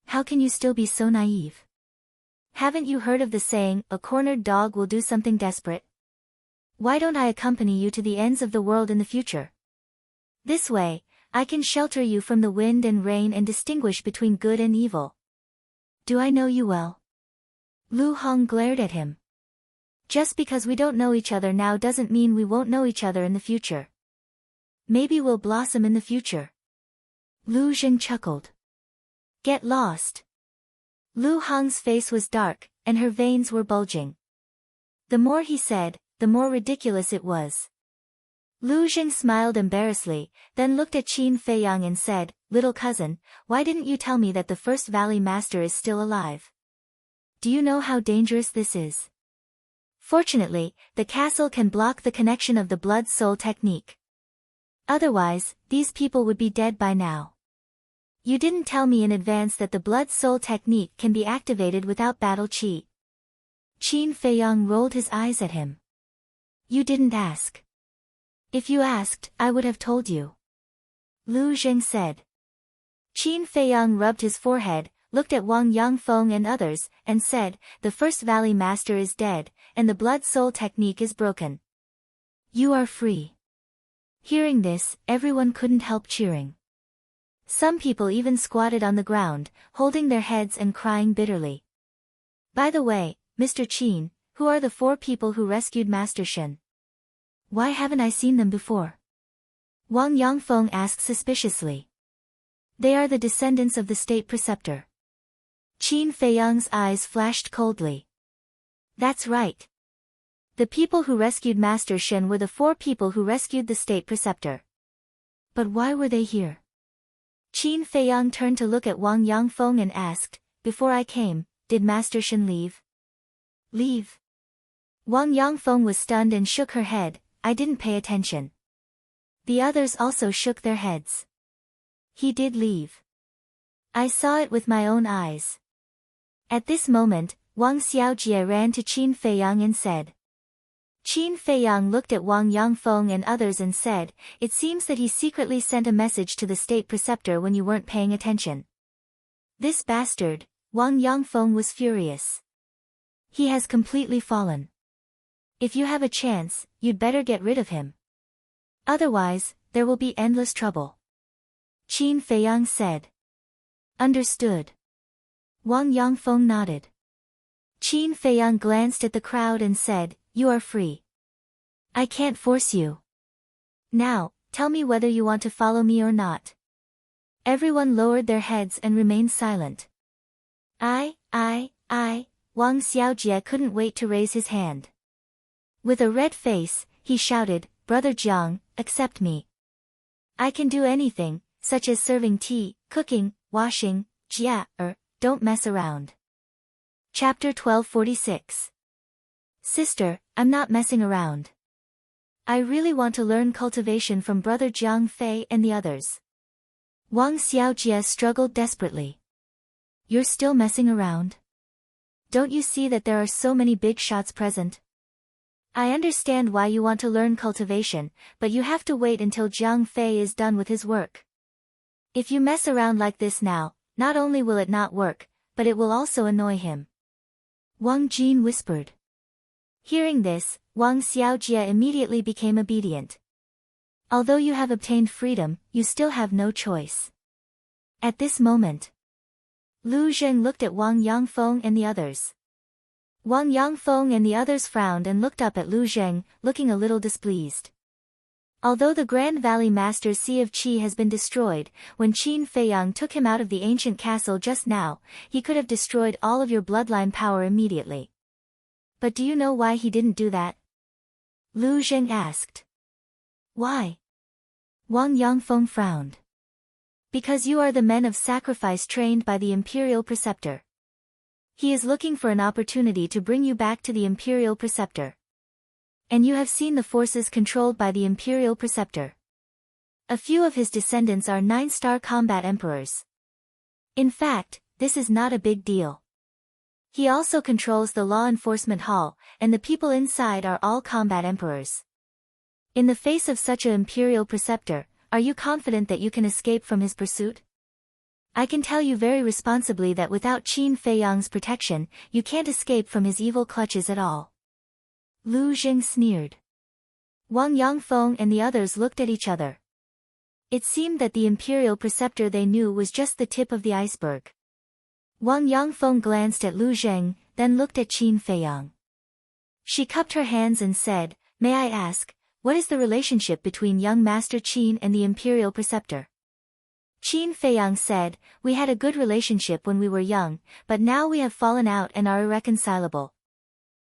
How can you still be so naive? Haven't you heard of the saying, a cornered dog will do something desperate? Why don't I accompany you to the ends of the world in the future? This way, I can shelter you from the wind and rain and distinguish between good and evil. Do I know you well? Lu Hong glared at him. Just because we don't know each other now doesn't mean we won't know each other in the future. Maybe we'll blossom in the future. Lu Zheng chuckled. Get lost. Lu Hong's face was dark, and her veins were bulging. The more he said, the more ridiculous it was. Lu Zheng smiled embarrassedly, then looked at Qin Feiyang and said, Little cousin, why didn't you tell me that the first Valley Master is still alive? Do you know how dangerous this is? Fortunately, the castle can block the connection of the blood-soul technique. Otherwise, these people would be dead by now. You didn't tell me in advance that the blood-soul technique can be activated without battle chi. Qin Feiyang rolled his eyes at him. You didn't ask. If you asked, I would have told you. Lu Zheng said. Qin Feiyang rubbed his forehead, looked at Wang Yangfeng and others, and said, the first Valley Master is dead, and the blood-soul technique is broken. You are free. Hearing this, everyone couldn't help cheering. Some people even squatted on the ground, holding their heads and crying bitterly. By the way, Mr. Qin, who are the 4 people who rescued Master Shen? Why haven't I seen them before? Wang Yangfeng asked suspiciously. They are the descendants of the state preceptor. Qin Feiyang's eyes flashed coldly. That's right. The people who rescued Master Shen were the 4 people who rescued the state preceptor. But why were they here? Qin Feiyang turned to look at Wang Yangfeng and asked, before I came, did Master Shen leave? Leave? Wang Yangfeng was stunned and shook her head, I didn't pay attention. The others also shook their heads. He did leave. I saw it with my own eyes. At this moment, Wang Xiaojie ran to Qin Feiyang and said. Qin Feiyang looked at Wang Yangfeng and others and said, it seems that he secretly sent a message to the state preceptor when you weren't paying attention. This bastard, Wang Yangfeng was furious. He has completely fallen. If you have a chance, you'd better get rid of him. Otherwise, there will be endless trouble. Qin Feiyang said. Understood. Wang Yangfeng nodded. Qin Feiyang glanced at the crowd and said, you are free. I can't force you. Now, tell me whether you want to follow me or not. Everyone lowered their heads and remained silent. Wang Xiaojie couldn't wait to raise his hand. With a red face, he shouted, Brother Jiang, accept me. I can do anything, such as serving tea, cooking, washing, don't mess around. Chapter 1246. Sister, I'm not messing around. I really want to learn cultivation from Brother Jiang Fei and the others. Wang Xiaojie struggled desperately. You're still messing around? Don't you see that there are so many big shots present? I understand why you want to learn cultivation, but you have to wait until Jiang Fei is done with his work. If you mess around like this now, not only will it not work, but it will also annoy him. Wang Jin whispered. Hearing this, Wang Xiaojie immediately became obedient. Although you have obtained freedom, you still have no choice. At this moment, Lu Zheng looked at Wang Yangfeng and the others. Wang Yangfeng and the others frowned and looked up at Lu Zheng, looking a little displeased. Although the Grand Valley Master's Sea of Qi has been destroyed, when Qin Feiyang took him out of the ancient castle just now, he could have destroyed all of your bloodline power immediately. But do you know why he didn't do that? Lu Zheng asked. Why? Wang Yangfeng frowned. Because you are the men of sacrifice trained by the Imperial Preceptor. He is looking for an opportunity to bring you back to the Imperial Preceptor. And you have seen the forces controlled by the Imperial Preceptor. A few of his descendants are 9-star combat emperors. In fact, this is not a big deal. He also controls the law enforcement hall, and the people inside are all combat emperors. In the face of such an Imperial Preceptor, are you confident that you can escape from his pursuit? I can tell you very responsibly that without Qin Feiyang's protection, you can't escape from his evil clutches at all. Lu Zheng sneered. Wang Yangfeng and the others looked at each other. It seemed that the Imperial Preceptor they knew was just the tip of the iceberg. Wang Yangfeng glanced at Lu Zheng, then looked at Qin Feiyang. She cupped her hands and said, "May I ask, what is the relationship between young Master Qin and the Imperial Preceptor?" Qin Feiyang said, "We had a good relationship when we were young, but now we have fallen out and are irreconcilable."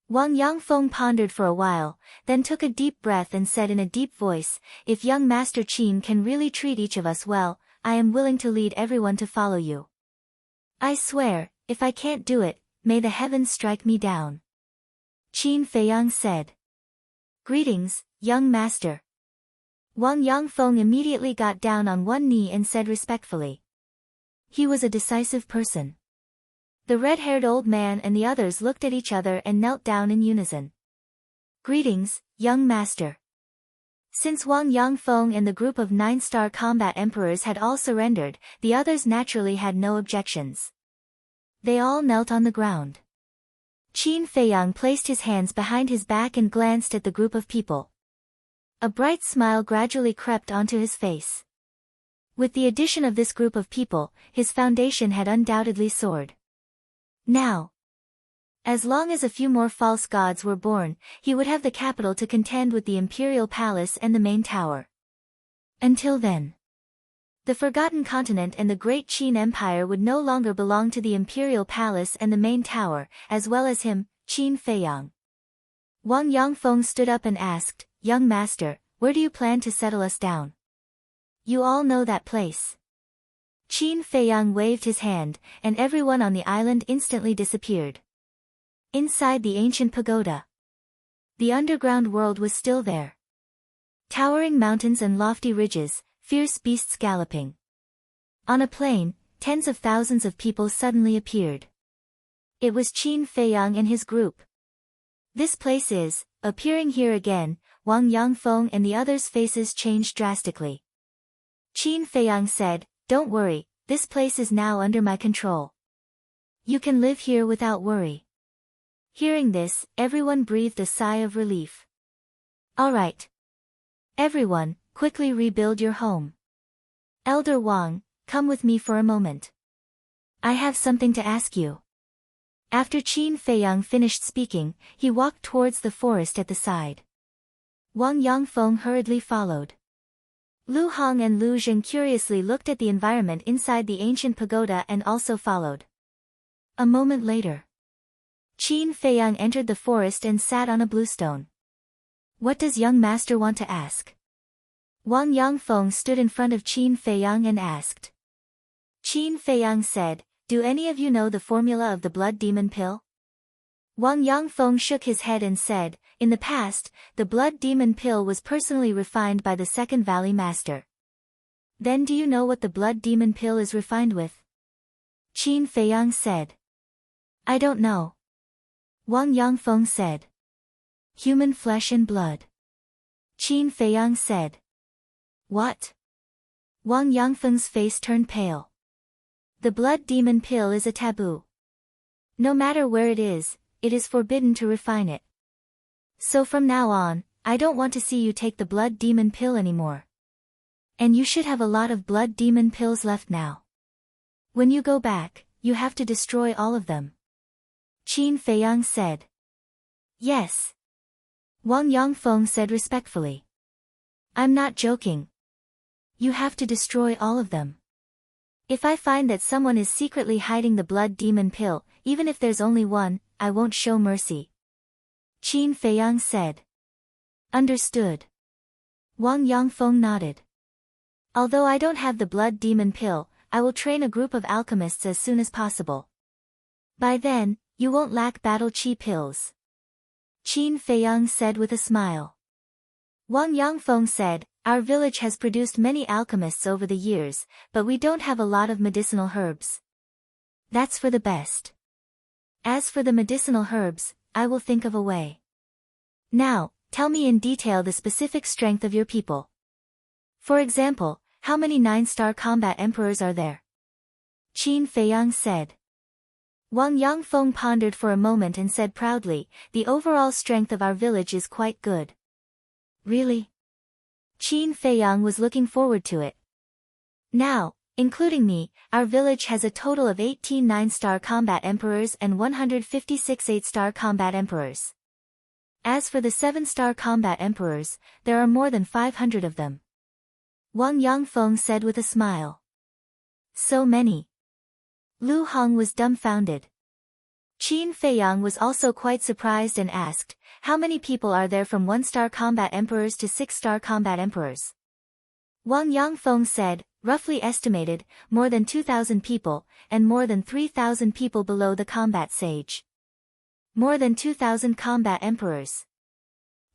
Wang Yangfeng pondered for a while, then took a deep breath and said in a deep voice, "If young Master Qin can really treat each of us well, I am willing to lead everyone to follow you. I swear, if I can't do it, may the heavens strike me down." Qin Feiyang said. "Greetings, young master." Wang Yangfeng immediately got down on one knee and said respectfully. He was a decisive person. The red-haired old man and the others looked at each other and knelt down in unison. "Greetings, young master." Since Wang Yangfeng and the group of 9-star combat emperors had all surrendered, the others naturally had no objections. They all knelt on the ground. Qin Feiyang placed his hands behind his back and glanced at the group of people. A bright smile gradually crept onto his face. With the addition of this group of people, his foundation had undoubtedly soared. Now, as long as a few more false gods were born, he would have the capital to contend with the Imperial Palace and the main tower. Until then, the Forgotten Continent and the Great Qin Empire would no longer belong to the Imperial Palace and the main tower, as well as him, Qin Feiyang. Wang Yangfeng stood up and asked, "Young master, where do you plan to settle us down?" "You all know that place." Qin Feiyang waved his hand, and everyone on the island instantly disappeared. Inside the ancient pagoda, the underground world was still there. Towering mountains and lofty ridges, fierce beasts galloping. On a plain, tens of thousands of people suddenly appeared. It was Qin Feiyang and his group. "This place is," appearing here again, Wang Yangfeng and the others' faces changed drastically. Qin Feiyang said, "Don't worry, this place is now under my control. You can live here without worry." Hearing this, everyone breathed a sigh of relief. "All right. Everyone, quickly rebuild your home. Elder Wang, come with me for a moment. I have something to ask you." After Qin Feiyang finished speaking, he walked towards the forest at the side. Wang Yangfeng hurriedly followed. Lu Hong and Lu Zheng curiously looked at the environment inside the ancient pagoda and also followed. A moment later, Qin Feiyang entered the forest and sat on a bluestone. "What does young master want to ask?" Wang Yangfeng stood in front of Qin Feiyang and asked. Qin Feiyang said, "Do any of you know the formula of the blood demon pill?" Wang Yangfeng shook his head and said, "In the past, the blood demon pill was personally refined by the Second Valley Master." "Then do you know what the blood demon pill is refined with?" Qin Feiyang said. "I don't know." Wang Yangfeng said. "Human flesh and blood." Qin Feiyang said. "What?" Wang Yangfeng's face turned pale. "The blood demon pill is a taboo. No matter where it is forbidden to refine it. So from now on, I don't want to see you take the blood demon pill anymore. And you should have a lot of blood demon pills left now. When you go back, you have to destroy all of them." Qin Feiyang said. "Yes." Wang Yangfeng said respectfully. I'm not joking. You have to destroy all of them. If I find that someone is secretly hiding the blood demon pill, even if there's only one, I won't show mercy. Qin Feiyang said. Understood. Wang Yangfeng nodded. Although I don't have the blood demon pill, I will train a group of alchemists as soon as possible. By then, you won't lack battle chi pills. Qin Feiyang said with a smile. Wang Yangfeng said, our village has produced many alchemists over the years, but we don't have a lot of medicinal herbs. That's for the best. As for the medicinal herbs, I will think of a way. Now, tell me in detail the specific strength of your people. For example, how many 9-star combat emperors are there? Qin Feiyang said. Wang Yangfeng pondered for a moment and said proudly, the overall strength of our village is quite good. Really? Qin Feiyang was looking forward to it. Now, including me, our village has a total of 18 9-star combat emperors and 156 8-star combat emperors. As for the 7-star combat emperors, there are more than 500 of them. Wang Yangfeng said with a smile. So many. Lu Hong was dumbfounded. Qin Feiyang was also quite surprised and asked, how many people are there from 1-star combat emperors to 6-star combat emperors? Wang Yangfeng said, roughly estimated, more than 2,000 people, and more than 3,000 people below the combat sage. More than 2,000 combat emperors.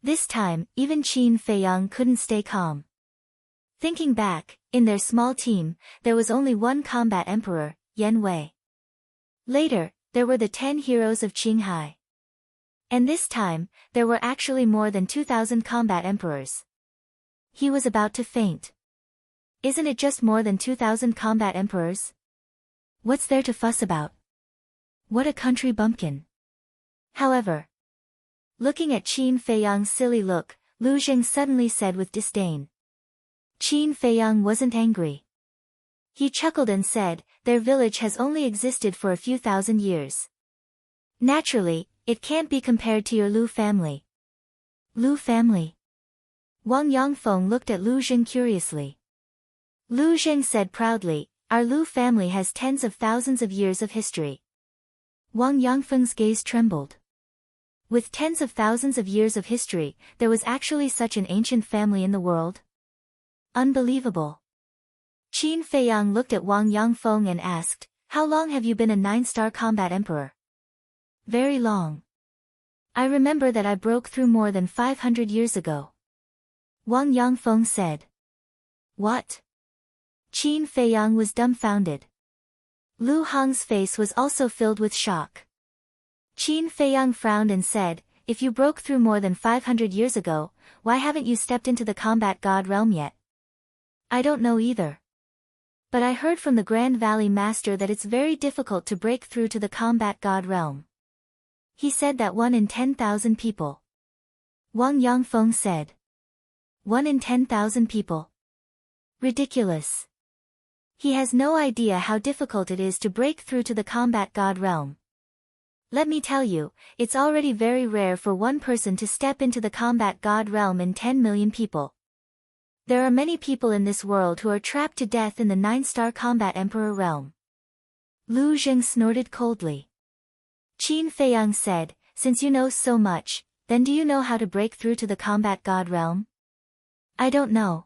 This time, even Qin Feiyang couldn't stay calm. Thinking back, in their small team, there was only one combat emperor, Yan Wei. Later, there were the 10 heroes of Qinghai. And this time, there were actually more than 2,000 combat emperors. He was about to faint. Isn't it just more than 2,000 combat emperors? What's there to fuss about? What a country bumpkin. However, looking at Qin Feiyang's silly look, Lu Zheng suddenly said with disdain. Qin Feiyang wasn't angry. He chuckled and said, their village has only existed for a few thousand years. Naturally, it can't be compared to your Lu family. Lu family? Wang Yangfeng looked at Lu Zheng curiously. Lu Zheng said proudly, our Lu family has tens of thousands of years of history. Wang Yangfeng's gaze trembled. With tens of thousands of years of history, there was actually such an ancient family in the world? Unbelievable. Qin Feiyang looked at Wang Yangfeng and asked, how long have you been a 9-star combat emperor? Very long. I remember that I broke through more than 500 years ago. Wang Yangfeng said. What? Qin Feiyang was dumbfounded. Lu Hong's face was also filled with shock. Qin Feiyang frowned and said, if you broke through more than 500 years ago, why haven't you stepped into the combat god realm yet? I don't know either. But I heard from the Grand Valley Master that it's very difficult to break through to the combat god realm. He said that 1 in 10,000 people. Wang Yangfeng said. 1 in 10,000 people. Ridiculous. He has no idea how difficult it is to break through to the combat god realm. Let me tell you, it's already very rare for one person to step into the combat god realm in 10 million people. There are many people in this world who are trapped to death in the 9-star combat emperor realm. Lu Zheng snorted coldly. Qin Feiyang said, since you know so much, then do you know how to break through to the combat god realm? I don't know.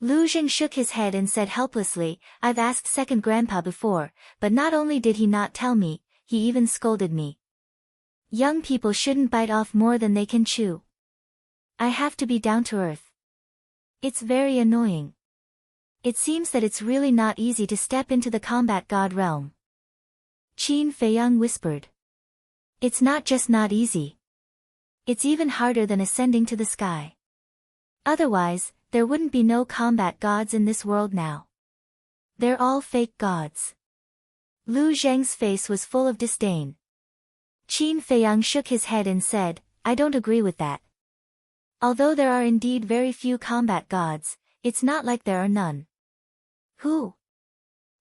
Lu Zheng shook his head and said helplessly, I've asked second grandpa before, but not only did he not tell me, he even scolded me. Young people shouldn't bite off more than they can chew. I have to be down to earth. It's very annoying. It seems that it's really not easy to step into the combat god realm. Qin Feiyang whispered. It's not just not easy. It's even harder than ascending to the sky. Otherwise, there wouldn't be no combat gods in this world now. They're all fake gods. Lu Zheng's face was full of disdain. Qin Feiyang shook his head and said, I don't agree with that. Although there are indeed very few combat gods, it's not like there are none. Who?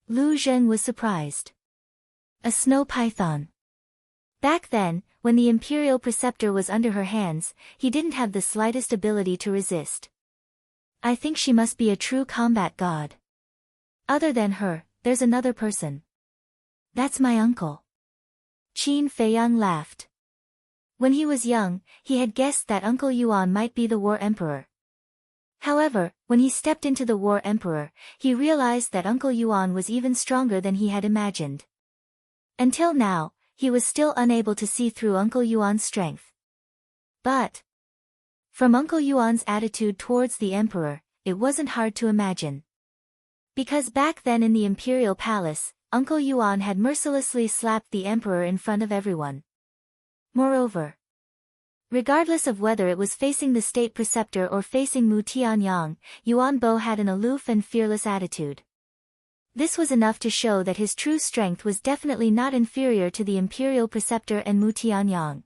Lu Zheng was surprised. A snow python. Back then, when the imperial preceptor was under her hands, he didn't have the slightest ability to resist. I think she must be a true combat god. Other than her, there's another person. That's my uncle. Qin Feiyang laughed. When he was young, he had guessed that Uncle Yuan might be the War Emperor. However, when he stepped into the War Emperor, he realized that Uncle Yuan was even stronger than he had imagined. Until now, he was still unable to see through Uncle Yuan's strength. But from Uncle Yuan's attitude towards the Emperor, it wasn't hard to imagine. Because back then in the Imperial Palace, Uncle Yuan had mercilessly slapped the Emperor in front of everyone. Moreover, regardless of whether it was facing the state preceptor or facing Mu Tianyang, Yuan Bo had an aloof and fearless attitude. This was enough to show that his true strength was definitely not inferior to the Imperial Preceptor and Mu Tianyang.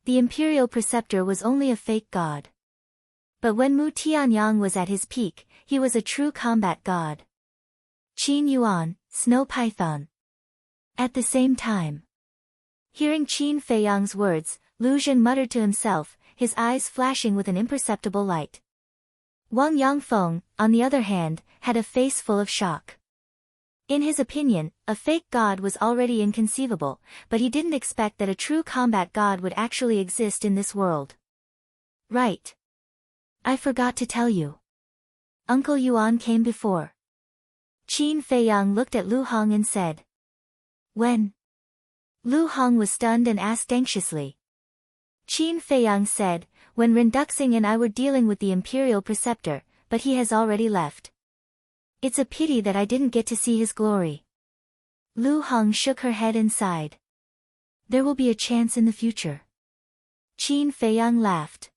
The Imperial Preceptor was only a fake god. But when Mu Tianyang was at his peak, he was a true combat god. Qin Yuan, Snow Python. At the same time, hearing Qin Feiyang's words, Lu Zheng muttered to himself, his eyes flashing with an imperceptible light. Wang Yangfeng, on the other hand, had a face full of shock. In his opinion, a fake god was already inconceivable, but he didn't expect that a true combat god would actually exist in this world. Right. I forgot to tell you. Uncle Yuan came before. Qin Feiyang looked at Lu Hong and said. When? Lu Hong was stunned and asked anxiously. Qin Feiyang said, when Ren Duxing and I were dealing with the Imperial Preceptor, but he has already left. It's a pity that I didn't get to see his glory. Lu Hong shook her head and sighed. There will be a chance in the future. Qin Feiyang laughed.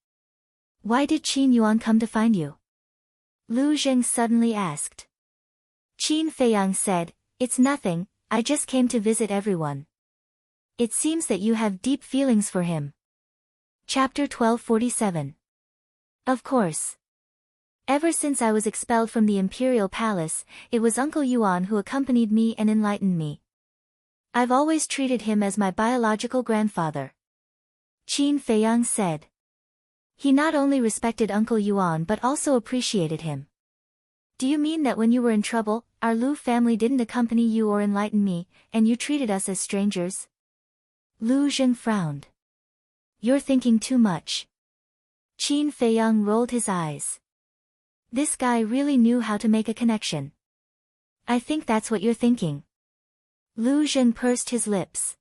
Why did Qin Yuan come to find you? Lu Zheng suddenly asked. Qin Feiyang said, it's nothing, I just came to visit everyone. It seems that you have deep feelings for him. Chapter 1247. Of course. Ever since I was expelled from the Imperial Palace, it was Uncle Yuan who accompanied me and enlightened me. I've always treated him as my biological grandfather. Qin Feiyang said. He not only respected Uncle Yuan but also appreciated him. Do you mean that when you were in trouble, our Lu family didn't accompany you or enlighten me, and you treated us as strangers? Lu Zheng frowned. You're thinking too much. Qin Feiyang rolled his eyes. This guy really knew how to make a connection. I think that's what you're thinking. Lu Zheng pursed his lips.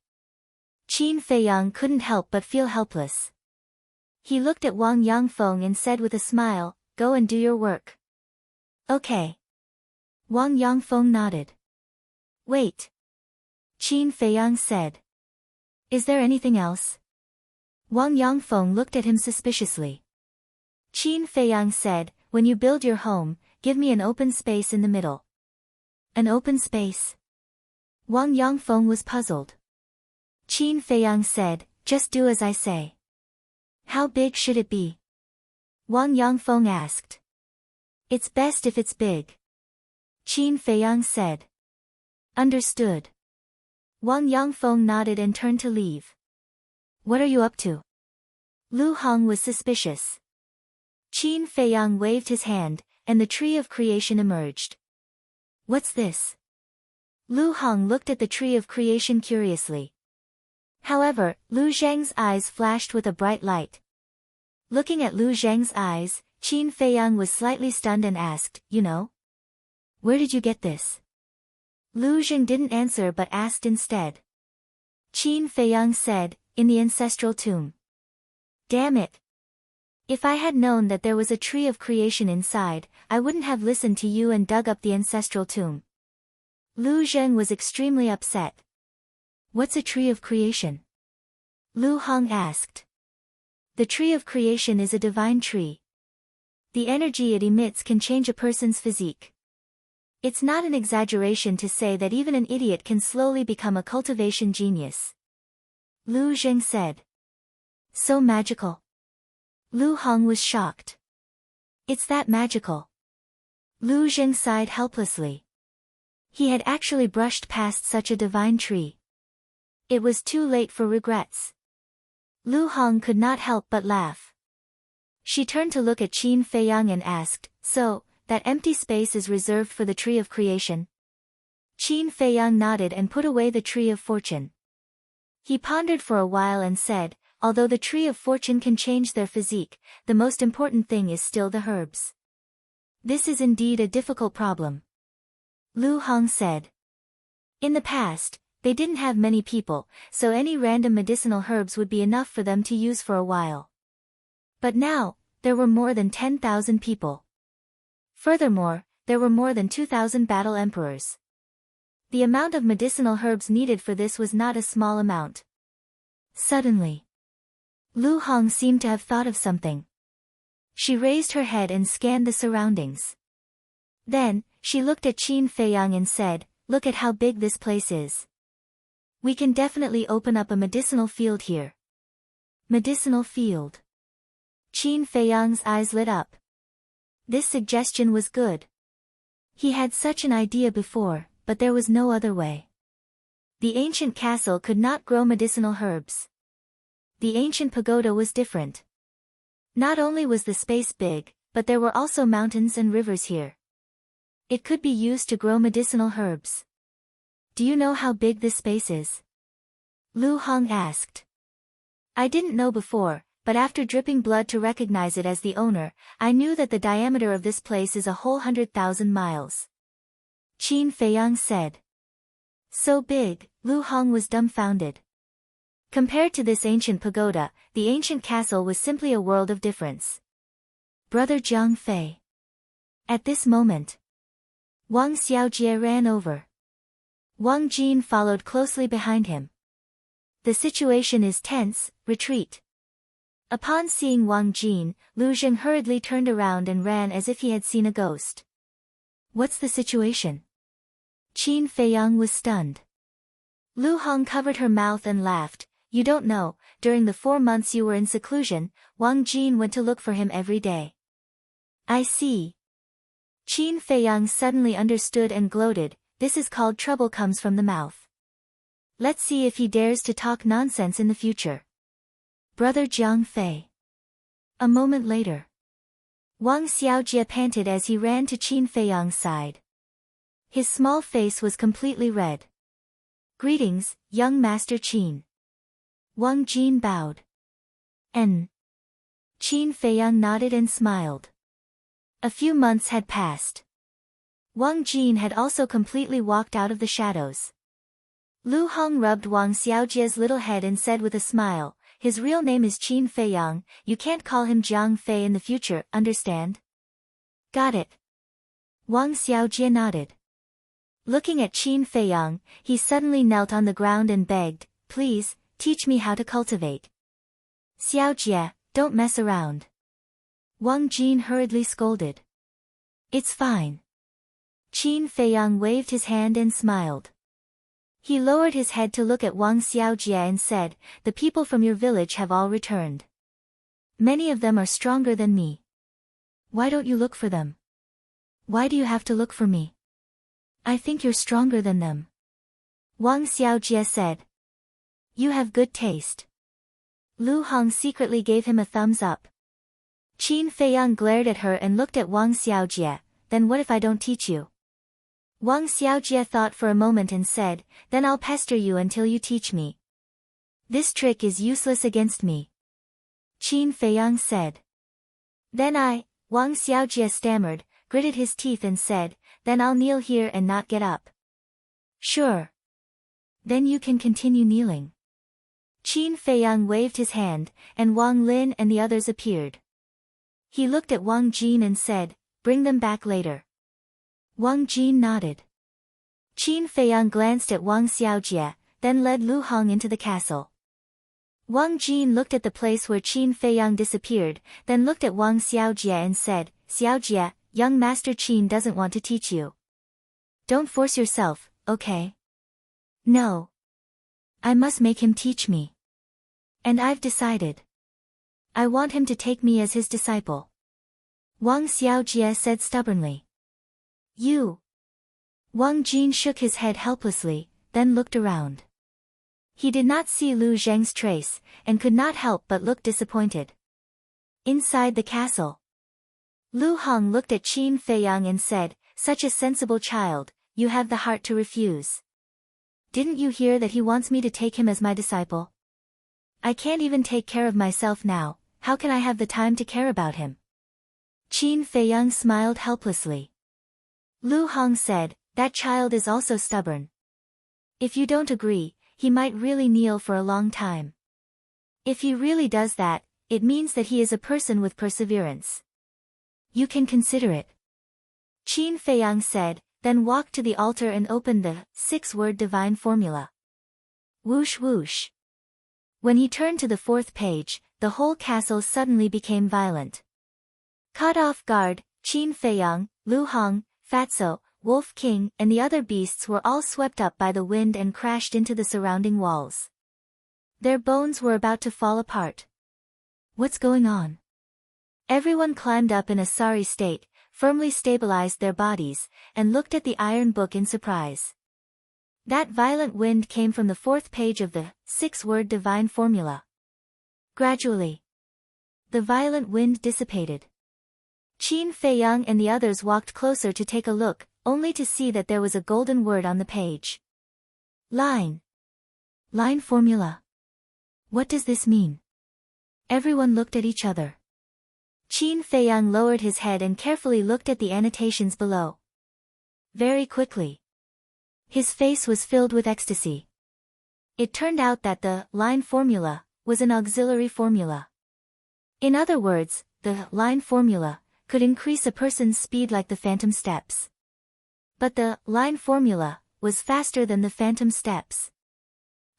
Qin Feiyang couldn't help but feel helpless. He looked at Wang Yangfeng and said with a smile, go and do your work. Okay. Wang Yangfeng nodded. Wait. Qin Feiyang said. Is there anything else? Wang Yangfeng looked at him suspiciously. Qin Feiyang said, when you build your home, give me an open space in the middle. An open space? Wang Yangfeng was puzzled. Qin Feiyang said, just do as I say. How big should it be? Wang Yangfeng asked. It's best if it's big. Qin Feiyang said. Understood. Wang Yangfeng nodded and turned to leave. What are you up to? Lu Hong was suspicious. Qin Feiyang waved his hand, and the tree of creation emerged. What's this? Lu Hong looked at the tree of creation curiously. However, Lu Zheng's eyes flashed with a bright light. Looking at Lu Zheng's eyes, Qin Feiyang was slightly stunned and asked, you know? Where did you get this? Lu Zheng didn't answer but asked instead. Qin Feiyang said, in the ancestral tomb. Damn it. If I had known that there was a tree of creation inside, I wouldn't have listened to you and dug up the ancestral tomb. Lu Zheng was extremely upset. What's a tree of creation? Lu Hong asked. The tree of creation is a divine tree. The energy it emits can change a person's physique. It's not an exaggeration to say that even an idiot can slowly become a cultivation genius. Lu Zheng said. So magical. Lu Hong was shocked. It's that magical. Lu Zheng sighed helplessly. He had actually brushed past such a divine tree. It was too late for regrets. Lu Hong could not help but laugh. She turned to look at Qin Feiyang and asked, "So, that empty space is reserved for the Tree of Creation?" Qin Feiyang nodded and put away the Tree of Fortune. He pondered for a while and said, "Although the Tree of Fortune can change their physique, the most important thing is still the herbs. This is indeed a difficult problem." Lu Hong said. In the past, they didn't have many people, so any random medicinal herbs would be enough for them to use for a while. But now, there were more than 10,000 people. Furthermore, there were more than 2,000 battle emperors. The amount of medicinal herbs needed for this was not a small amount. Suddenly, Lu Hong seemed to have thought of something. She raised her head and scanned the surroundings. Then, she looked at Qin Feiyang and said, "Look at how big this place is. We can definitely open up a medicinal field here." Medicinal field. Qin Feiyang's eyes lit up. This suggestion was good. He had such an idea before, but there was no other way. The ancient castle could not grow medicinal herbs. The ancient pagoda was different. Not only was the space big, but there were also mountains and rivers here. It could be used to grow medicinal herbs. "Do you know how big this space is?" Lu Hong asked. "I didn't know before, but after dripping blood to recognize it as the owner, I knew that the diameter of this place is a whole 100,000 miles. Qin Feiyang said. So big, Lu Hong was dumbfounded. Compared to this ancient pagoda, the ancient castle was simply a world of difference. Brother Jiang Fei. At this moment, Wang Xiaojie ran over. Wang Jin followed closely behind him. "The situation is tense, retreat." Upon seeing Wang Jin, Lu Zheng hurriedly turned around and ran as if he had seen a ghost. "What's the situation?" Qin Feiyang was stunned. Lu Hong covered her mouth and laughed. "You don't know, during the 4 months you were in seclusion, Wang Jin went to look for him every day." "I see." Qin Feiyang suddenly understood and gloated. "This is called trouble comes from the mouth. Let's see if he dares to talk nonsense in the future." Brother Jiang Fei. A moment later, Wang Xiaojie panted as he ran to Qin Feiyang's side. His small face was completely red. "Greetings, young Master Qin." Wang Jin bowed. "N." Qin Feiyang nodded and smiled. A few months had passed. Wang Jin had also completely walked out of the shadows. Lu Hong rubbed Wang Xiaojie's little head and said with a smile, "His real name is Qin Feiyang, you can't call him Jiang Fei in the future, understand?" "Got it." Wang Xiaojie nodded. Looking at Qin Feiyang, he suddenly knelt on the ground and begged, "Please, teach me how to cultivate." "Xiaojie, don't mess around." Wang Jin hurriedly scolded. "It's fine." Qin Feiyang waved his hand and smiled. He lowered his head to look at Wang Xiaojie and said, "The people from your village have all returned. Many of them are stronger than me. Why don't you look for them? Why do you have to look for me? I think you're stronger than them." Wang Xiaojie said. "You have good taste." Lu Hong secretly gave him a thumbs up. Qin Feiyang glared at her and looked at Wang Xiaojie. "Then what if I don't teach you?" Wang Xiaojie thought for a moment and said, "Then I'll pester you until you teach me. This trick is useless against me." Qin Feiyang said. "Then Wang Xiaojie stammered, gritted his teeth and said, "Then I'll kneel here and not get up." "Sure. Then you can continue kneeling." Qin Feiyang waved his hand, and Wang Lin and the others appeared. He looked at Wang Jin and said, "Bring them back later." Wang Jin nodded. Qin Feiyang glanced at Wang Xiaojie, then led Lu Hong into the castle. Wang Jin looked at the place where Qin Feiyang disappeared, then looked at Wang Xiaojie and said, "Xiaojie, young Master Qin doesn't want to teach you. Don't force yourself, okay?" "No. I must make him teach me. And I've decided. I want him to take me as his disciple." Wang Xiaojie said stubbornly. "You." Wang Jin shook his head helplessly, then looked around. He did not see Lu Zheng's trace, and could not help but look disappointed. Inside the castle. Lu Hong looked at Qin Feiyang and said, "Such a sensible child, you have the heart to refuse. Didn't you hear that he wants me to take him as my disciple? I can't even take care of myself now, how can I have the time to care about him?" Qin Feiyang smiled helplessly. Lu Hong said, "That child is also stubborn. If you don't agree, he might really kneel for a long time. If he really does that, it means that he is a person with perseverance. You can consider it." Qin Feiyang said, then walked to the altar and opened the 6-word divine formula. Whoosh whoosh. When he turned to the 4th page, the whole castle suddenly became violent. Caught off guard, Qin Feiyang, Lu Hong, Fatso, Wolf King and the other beasts were all swept up by the wind and crashed into the surrounding walls. Their bones were about to fall apart. What's going on? Everyone climbed up in a sorry state, firmly stabilized their bodies, and looked at the iron book in surprise. That violent wind came from the 4th page of the 6-word divine formula. Gradually, the violent wind dissipated. Qin Feiyang and the others walked closer to take a look, only to see that there was a golden word on the page. Line formula. What does this mean? Everyone looked at each other. Qin Feiyang lowered his head and carefully looked at the annotations below. Very quickly, his face was filled with ecstasy. It turned out that the line formula was an auxiliary formula. In other words, the line formula could increase a person's speed like the phantom steps. But the line formula was faster than the phantom steps.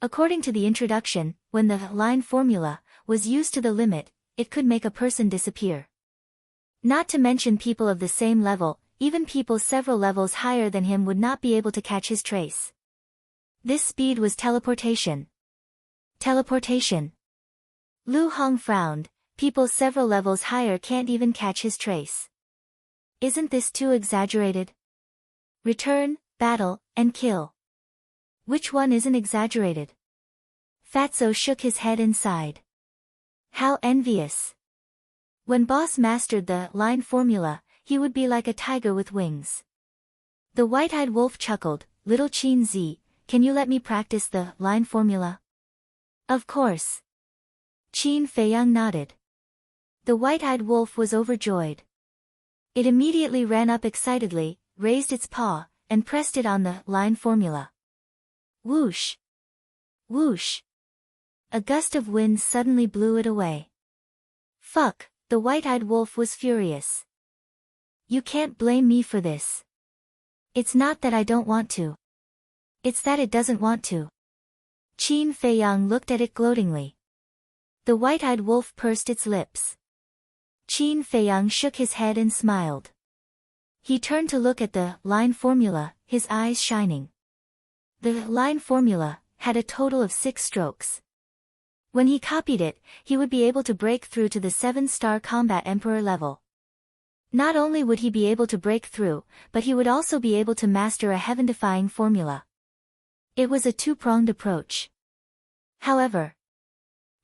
According to the introduction, when the line formula was used to the limit, it could make a person disappear. Not to mention people of the same level, even people several levels higher than him would not be able to catch his trace. This speed was teleportation. Teleportation. Lu Hong frowned, people several levels higher can't even catch his trace. Isn't this too exaggerated? Return, battle, and kill. Which one isn't exaggerated? Fatso shook his head and sighed. How envious. When Boss mastered the line formula, he would be like a tiger with wings. The white-eyed wolf chuckled, "Little Qin Zi, can you let me practice the line formula?" Of course. Qin Feiyang nodded. The white-eyed wolf was overjoyed. It immediately ran up excitedly, raised its paw, and pressed it on the line formula. Whoosh! Whoosh! A gust of wind suddenly blew it away. Fuck, the white-eyed wolf was furious. You can't blame me for this. It's not that I don't want to. It's that it doesn't want to. Qin Feiyang looked at it gloatingly. The white-eyed wolf pursed its lips. Qin Feiyang shook his head and smiled. He turned to look at the line formula, his eyes shining. The line formula had a total of 6 strokes. When he copied it, he would be able to break through to the 7-star combat emperor level. Not only would he be able to break through, but he would also be able to master a heaven-defying formula. It was a 2-pronged approach. However,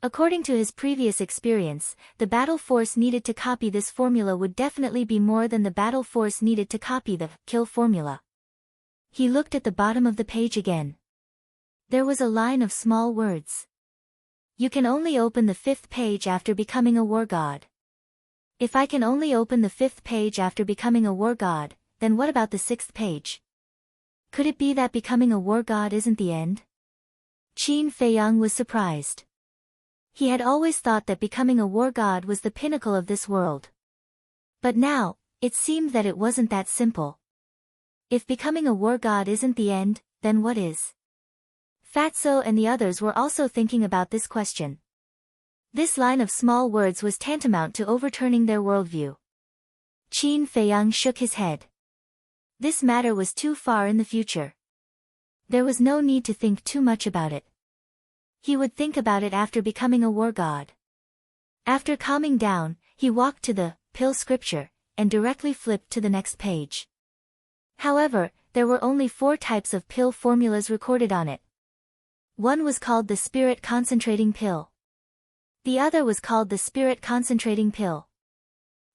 according to his previous experience, the battle force needed to copy this formula would definitely be more than the battle force needed to copy the kill formula. He looked at the bottom of the page again. There was a line of small words. You can only open the 5th page after becoming a war god. If I can only open the 5th page after becoming a war god, then what about the 6th page? Could it be that becoming a war god isn't the end? Qin Feiyang was surprised. He had always thought that becoming a war god was the pinnacle of this world. But now, it seemed that it wasn't that simple. If becoming a war god isn't the end, then what is? Fatso and the others were also thinking about this question. This line of small words was tantamount to overturning their worldview. Qin Feiyang shook his head. This matter was too far in the future. There was no need to think too much about it. He would think about it after becoming a war god. After calming down, he walked to the pill scripture, and directly flipped to the next page. However, there were only 4 types of pill formulas recorded on it. One was called the Spirit Concentrating Pill. The other was called the Spirit Concentrating Pill.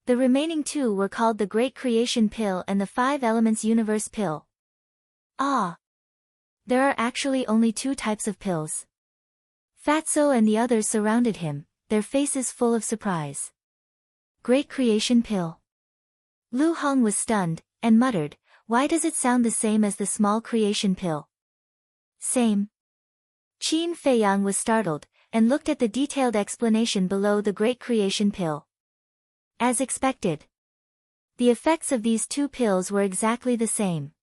The remaining two were called the Great Creation Pill and the Five Elements Universe Pill. Ah! There are actually only two types of pills. Fatso and the others surrounded him, their faces full of surprise. Great Creation Pill. Lu Hong was stunned, and muttered, "Why does it sound the same as the Small Creation Pill?" Same. Qin Feiyang was startled, and looked at the detailed explanation below the Great Creation Pill. As expected. The effects of these two pills were exactly the same.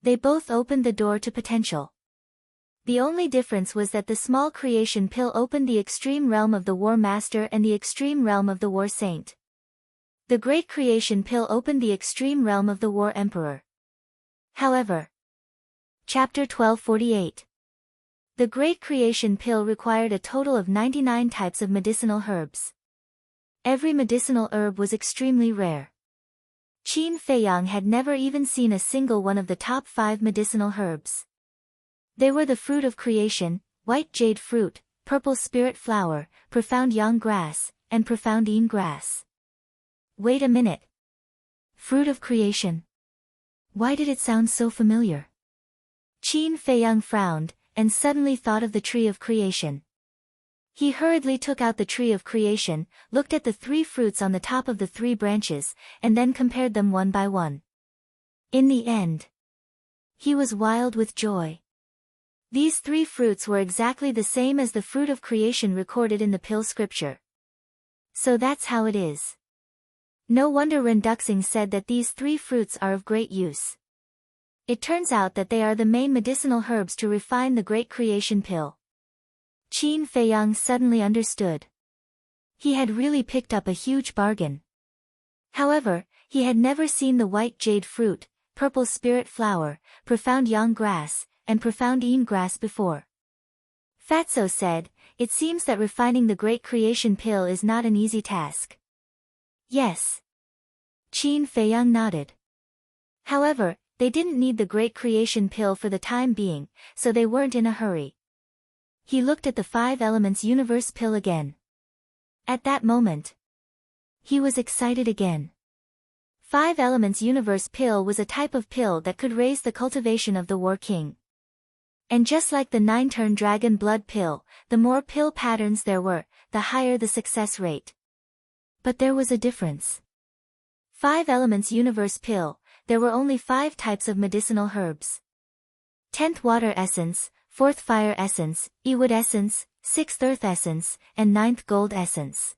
They both opened the door to potential. The only difference was that the Small Creation Pill opened the extreme realm of the War Master and the extreme realm of the War Saint. The Great Creation Pill opened the extreme realm of the War Emperor. However. Chapter 1248. The Great Creation Pill required a total of 99 types of medicinal herbs. Every medicinal herb was extremely rare. Qin Feiyang had never even seen a single one of the top 5 medicinal herbs. They were the fruit of creation, white jade fruit, purple spirit flower, profound yang grass, and profound yin grass. Wait a minute. Fruit of creation. Why did it sound so familiar? Qin Feiyang frowned, and suddenly thought of the tree of creation. He hurriedly took out the tree of creation, looked at the 3 fruits on the top of the 3 branches, and then compared them one by one. In the end, he was wild with joy. These 3 fruits were exactly the same as the fruit of creation recorded in the pill scripture. So that's how it is. No wonder Ren Duxing said that these 3 fruits are of great use. It turns out that they are the main medicinal herbs to refine the Great Creation Pill. Qin Feiyang suddenly understood. He had really picked up a huge bargain. However, he had never seen the white jade fruit, purple spirit flower, profound yang grass, and profound yin grass before. Fatso said, "It seems that refining the Great Creation Pill is not an easy task." Yes. Qin Feiyang nodded. However, they didn't need the Great Creation Pill for the time being, so they weren't in a hurry. He looked at the 5 Elements Universe Pill again. At that moment, he was excited again. 5 Elements Universe Pill was a type of pill that could raise the cultivation of the War King. And just like the 9-turn Dragon Blood Pill, the more pill patterns there were, the higher the success rate. But there was a difference. 5 Elements Universe Pill, there were only 5 types of medicinal herbs. 10th Water Essence, 4th Fire Essence, Wood Essence, 6th Earth Essence, and 9th Gold Essence.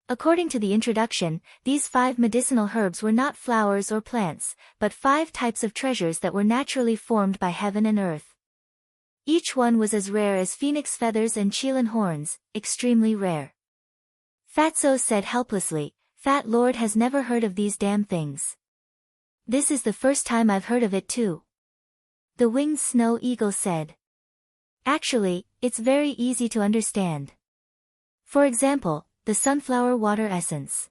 According to the introduction, these 5 medicinal herbs were not flowers or plants, but 5 types of treasures that were naturally formed by heaven and earth. Each one was as rare as phoenix feathers and qilin horns, extremely rare. Fatso said helplessly, "Fat Lord has never heard of these damn things. This is the first time I've heard of it too." The winged snow eagle said, "Actually, it's very easy to understand. For example, the sunflower water essence.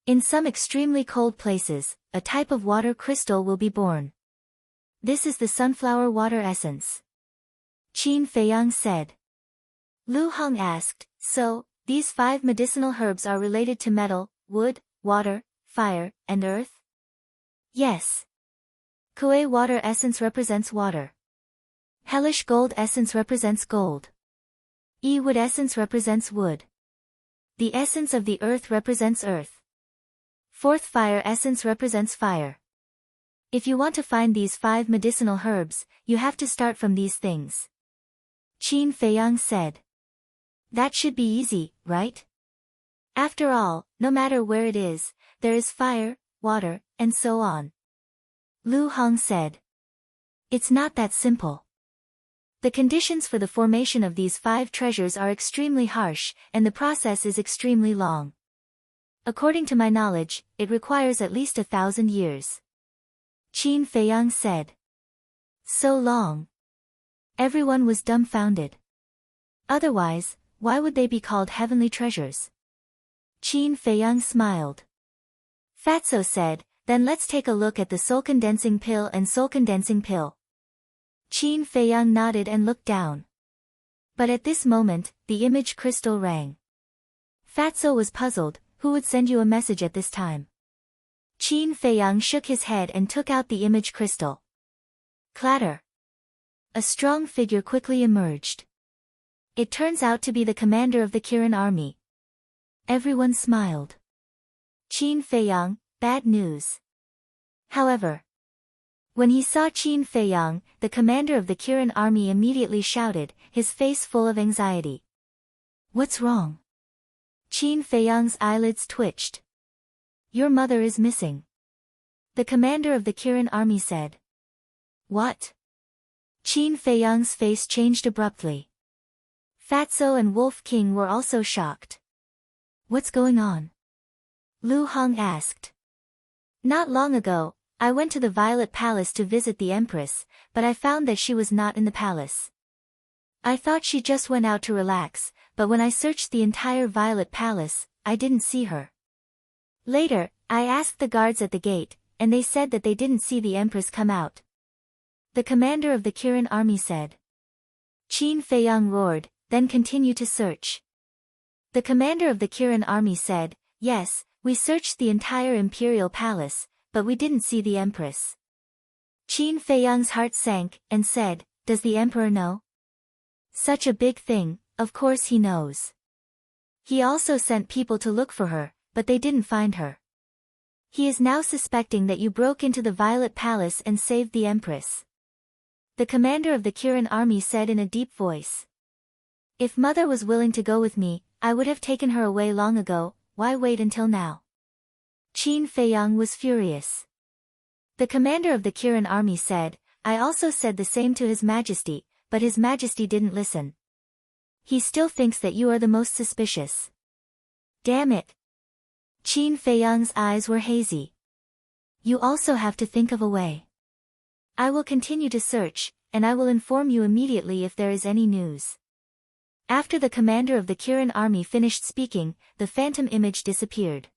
In some extremely cold places, a type of water crystal will be born. This is the sunflower water essence." Qin Feiyang said. Lu Hong asked, "So, these 5 medicinal herbs are related to metal, wood, water, fire, and earth?" "Yes. Kuei water essence represents water. Hellish gold essence represents gold. Wood essence represents wood. The essence of the earth represents earth. 4th fire essence represents fire. If you want to find these 5 medicinal herbs, you have to start from these things." Qin Feiyang said. "That should be easy, right? After all, no matter where it is, there is fire, water, and so on." Lu Hong said. "It's not that simple. The conditions for the formation of these 5 treasures are extremely harsh, and the process is extremely long. According to my knowledge, it requires at least 1,000 years." Qin Feiyang said. "So long." Everyone was dumbfounded. Otherwise, why would they be called heavenly treasures? Qin Feiyang smiled. Fatso said, "Then let's take a look at the soul condensing pill and soul condensing pill." Qin Feiyang nodded and looked down. But at this moment, the image crystal rang. Fatso was puzzled, who would send you a message at this time? Qin Feiyang shook his head and took out the image crystal. Clatter. A strong figure quickly emerged. It turns out to be the commander of the Kirin army. Everyone smiled. Qin Feiyang, bad news. However, when he saw Qin Feiyang, the commander of the Kirin army immediately shouted, his face full of anxiety. What's wrong? Qin Feiyang's eyelids twitched. Your mother is missing. The commander of the Kirin army said. What? Qin Feiyang's face changed abruptly. Fatso and Wolf King were also shocked. What's going on? Lu Hong asked. Not long ago, I went to the Violet Palace to visit the Empress, but I found that she was not in the palace. I thought she just went out to relax, but when I searched the entire Violet Palace, I didn't see her. Later, I asked the guards at the gate, and they said that they didn't see the Empress come out. The commander of the Kirin army said. Qin Feiyang roared, then continue to search. The commander of the Kirin army said, yes, we searched the entire Imperial Palace, but we didn't see the Empress. Qin Feiyang's heart sank, and said, does the Emperor know? Such a big thing, of course he knows. He also sent people to look for her, but they didn't find her. He is now suspecting that you broke into the Violet Palace and saved the Empress. The commander of the Kirin army said in a deep voice. If Mother was willing to go with me, I would have taken her away long ago, why wait until now? Qin Feiyang was furious. The commander of the Kirin army said, I also said the same to His Majesty, but His Majesty didn't listen. He still thinks that you are the most suspicious. Damn it. Qin Feiyang's eyes were hazy. You also have to think of a way. I will continue to search, and I will inform you immediately if there is any news. After the commander of the Kirin army finished speaking, the phantom image disappeared.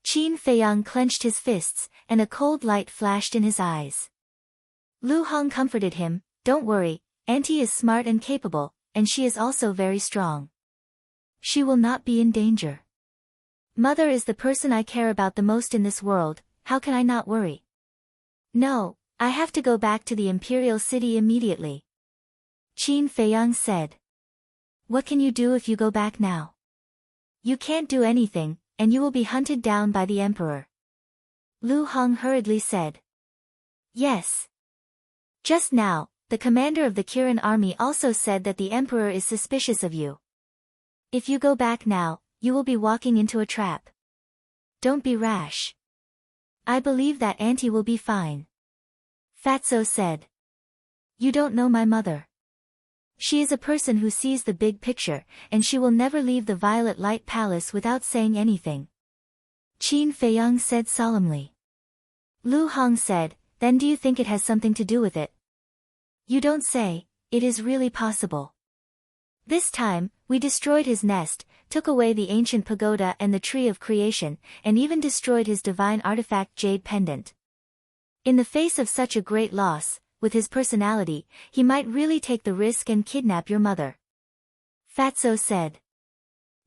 Qin Feiyang clenched his fists, and a cold light flashed in his eyes. Lu Hong comforted him, don't worry, Auntie is smart and capable, and she is also very strong. She will not be in danger. Mother is the person I care about the most in this world, how can I not worry? No, I have to go back to the Imperial City immediately. Qin Feiyang said. What can you do if you go back now? You can't do anything, and you will be hunted down by the Emperor. Lu Hong hurriedly said. Yes. Just now, the commander of the Kirin army also said that the Emperor is suspicious of you. If you go back now, you will be walking into a trap. Don't be rash. I believe that Auntie will be fine. Fatso said. You don't know my mother. She is a person who sees the big picture, and she will never leave the Violet Light Palace without saying anything. Qin Feiyang said solemnly. Lu Hong said, then do you think it has something to do with it? You don't say, it is really possible. This time, we destroyed his nest, took away the ancient pagoda and the tree of creation, and even destroyed his divine artifact jade pendant. In the face of such a great loss, with his personality, he might really take the risk and kidnap your mother. Fatso said.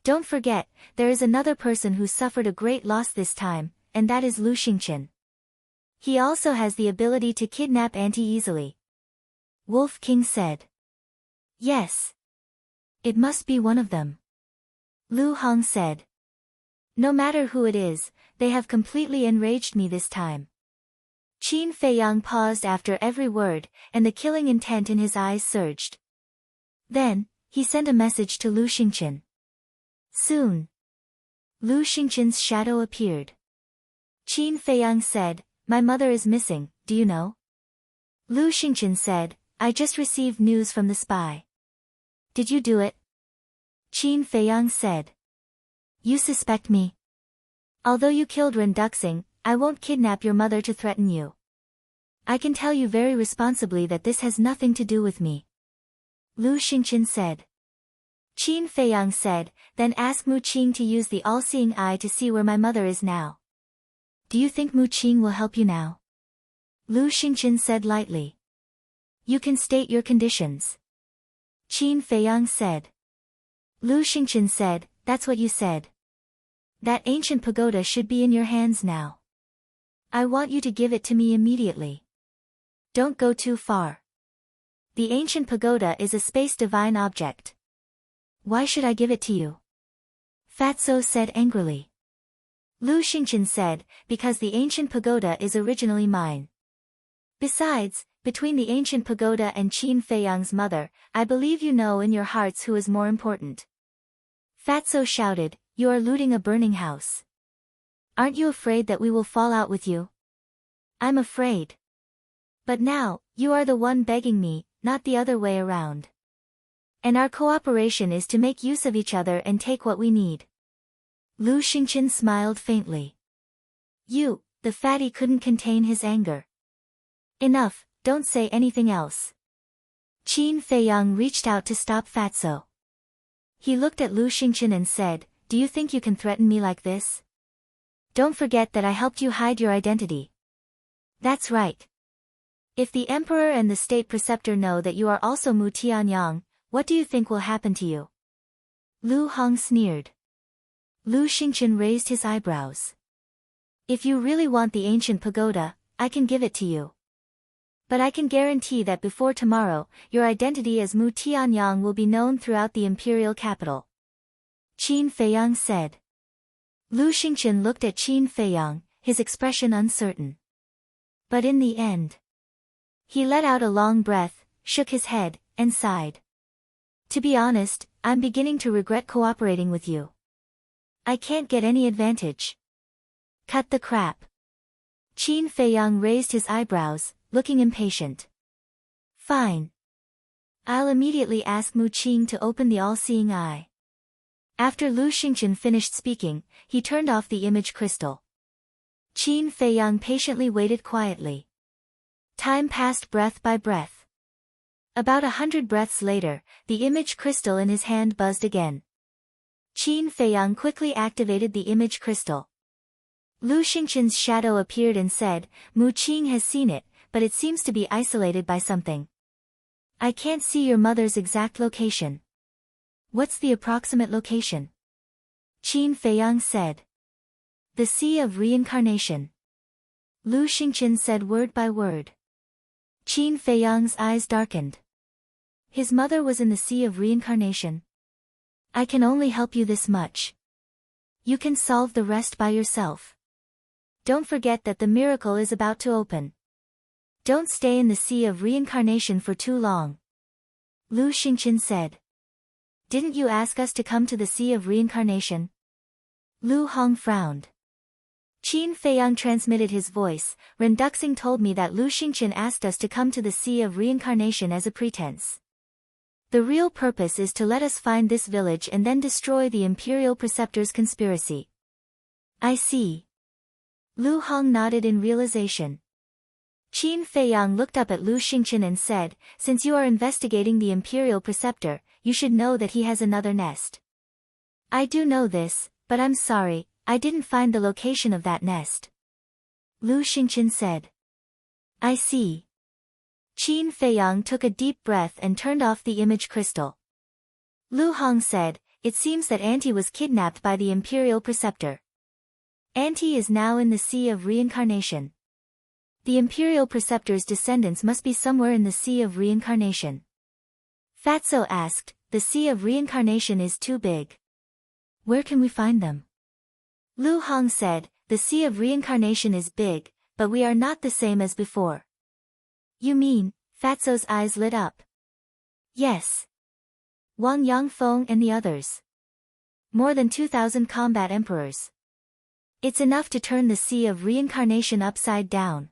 Don't forget, there is another person who suffered a great loss this time, and that is Lu Xingqian. He also has the ability to kidnap Auntie easily. Wolf King said. Yes. It must be one of them. Lu Hong said. No matter who it is, they have completely enraged me this time. Qin Feiyang paused after every word, and the killing intent in his eyes surged. Then, he sent a message to Lu Xingqian. Soon. Lu Xingqian's shadow appeared. Qin Feiyang said, my mother is missing, do you know? Lu Xingqian said, I just received news from the spy. Did you do it? Qin Feiyang said. You suspect me? Although you killed Ren Duxing, I won't kidnap your mother to threaten you. I can tell you very responsibly that this has nothing to do with me. Lu Xingqian said. Qin Feiyang said, then ask Mu Qing to use the all-seeing eye to see where my mother is now. Do you think Mu Qing will help you now? Lu Xingqian said lightly. You can state your conditions. Qin Feiyang said. Lu Xingqian said, that's what you said. That ancient pagoda should be in your hands now. I want you to give it to me immediately. Don't go too far. The ancient pagoda is a space divine object. Why should I give it to you? Fatso said angrily. Lu Xingqian said, because the ancient pagoda is originally mine. Besides, between the ancient pagoda and Qin Feiyang's mother, I believe you know in your hearts who is more important. Fatso shouted, you are looting a burning house. Aren't you afraid that we will fall out with you? I'm afraid. But now, you are the one begging me, not the other way around. And our cooperation is to make use of each other and take what we need. Lu Xingqian smiled faintly. You, the fatty couldn't contain his anger. Enough, don't say anything else. Qin Feiyang reached out to stop Fatso. He looked at Lu Xingqian and said, do you think you can threaten me like this? Don't forget that I helped you hide your identity. That's right. If the emperor and the state preceptor know that you are also Mu Tianyang, what do you think will happen to you? Lu Hong sneered. Lu Xingqian raised his eyebrows. If you really want the ancient pagoda, I can give it to you. But I can guarantee that before tomorrow, your identity as Mu Tianyang will be known throughout the imperial capital. Qin Feiyang said. Lu Xingqian looked at Qin Feiyang, his expression uncertain. But in the end, he let out a long breath, shook his head, and sighed. To be honest, I'm beginning to regret cooperating with you. I can't get any advantage. Cut the crap. Qin Feiyang raised his eyebrows, looking impatient. Fine. I'll immediately ask Mu Qing to open the all-seeing eye. After Lu Xingqian finished speaking, he turned off the image crystal. Qin Feiyang patiently waited quietly. Time passed breath by breath. About 100 breaths later, the image crystal in his hand buzzed again. Qin Feiyang quickly activated the image crystal. Lu Xingqian's shadow appeared and said, Mu Qing has seen it, but it seems to be isolated by something. I can't see your mother's exact location. What's the approximate location? Qin Feiyang said. The Sea of Reincarnation. Lu Xingqian said word by word. Qin Feiyang's eyes darkened. His mother was in the Sea of Reincarnation. I can only help you this much. You can solve the rest by yourself. Don't forget that the miracle is about to open. Don't stay in the Sea of Reincarnation for too long. Lu Xingqian said. Didn't you ask us to come to the Sea of Reincarnation? Lu Hong frowned. Qin Feiyang transmitted his voice. Ren Duxing told me that Lu Xingqian asked us to come to the Sea of Reincarnation as a pretense. The real purpose is to let us find this village and then destroy the Imperial Preceptor's conspiracy. I see. Lu Hong nodded in realization. Qin Feiyang looked up at Lu Xingqian and said, since you are investigating the Imperial Preceptor, you should know that he has another nest. I do know this, but I'm sorry, I didn't find the location of that nest. Lu Xingqian said. I see. Qin Feiyang took a deep breath and turned off the image crystal. Lu Hong said, it seems that Auntie was kidnapped by the Imperial Preceptor. Auntie is now in the Sea of Reincarnation. The Imperial Preceptor's descendants must be somewhere in the Sea of Reincarnation. Fatso asked, the Sea of Reincarnation is too big. Where can we find them? Lu Hong said, the Sea of Reincarnation is big, but we are not the same as before. You mean? Fatso's eyes lit up. Yes. Wang Yangfeng and the others. More than 2,000 combat emperors. It's enough to turn the Sea of Reincarnation upside down.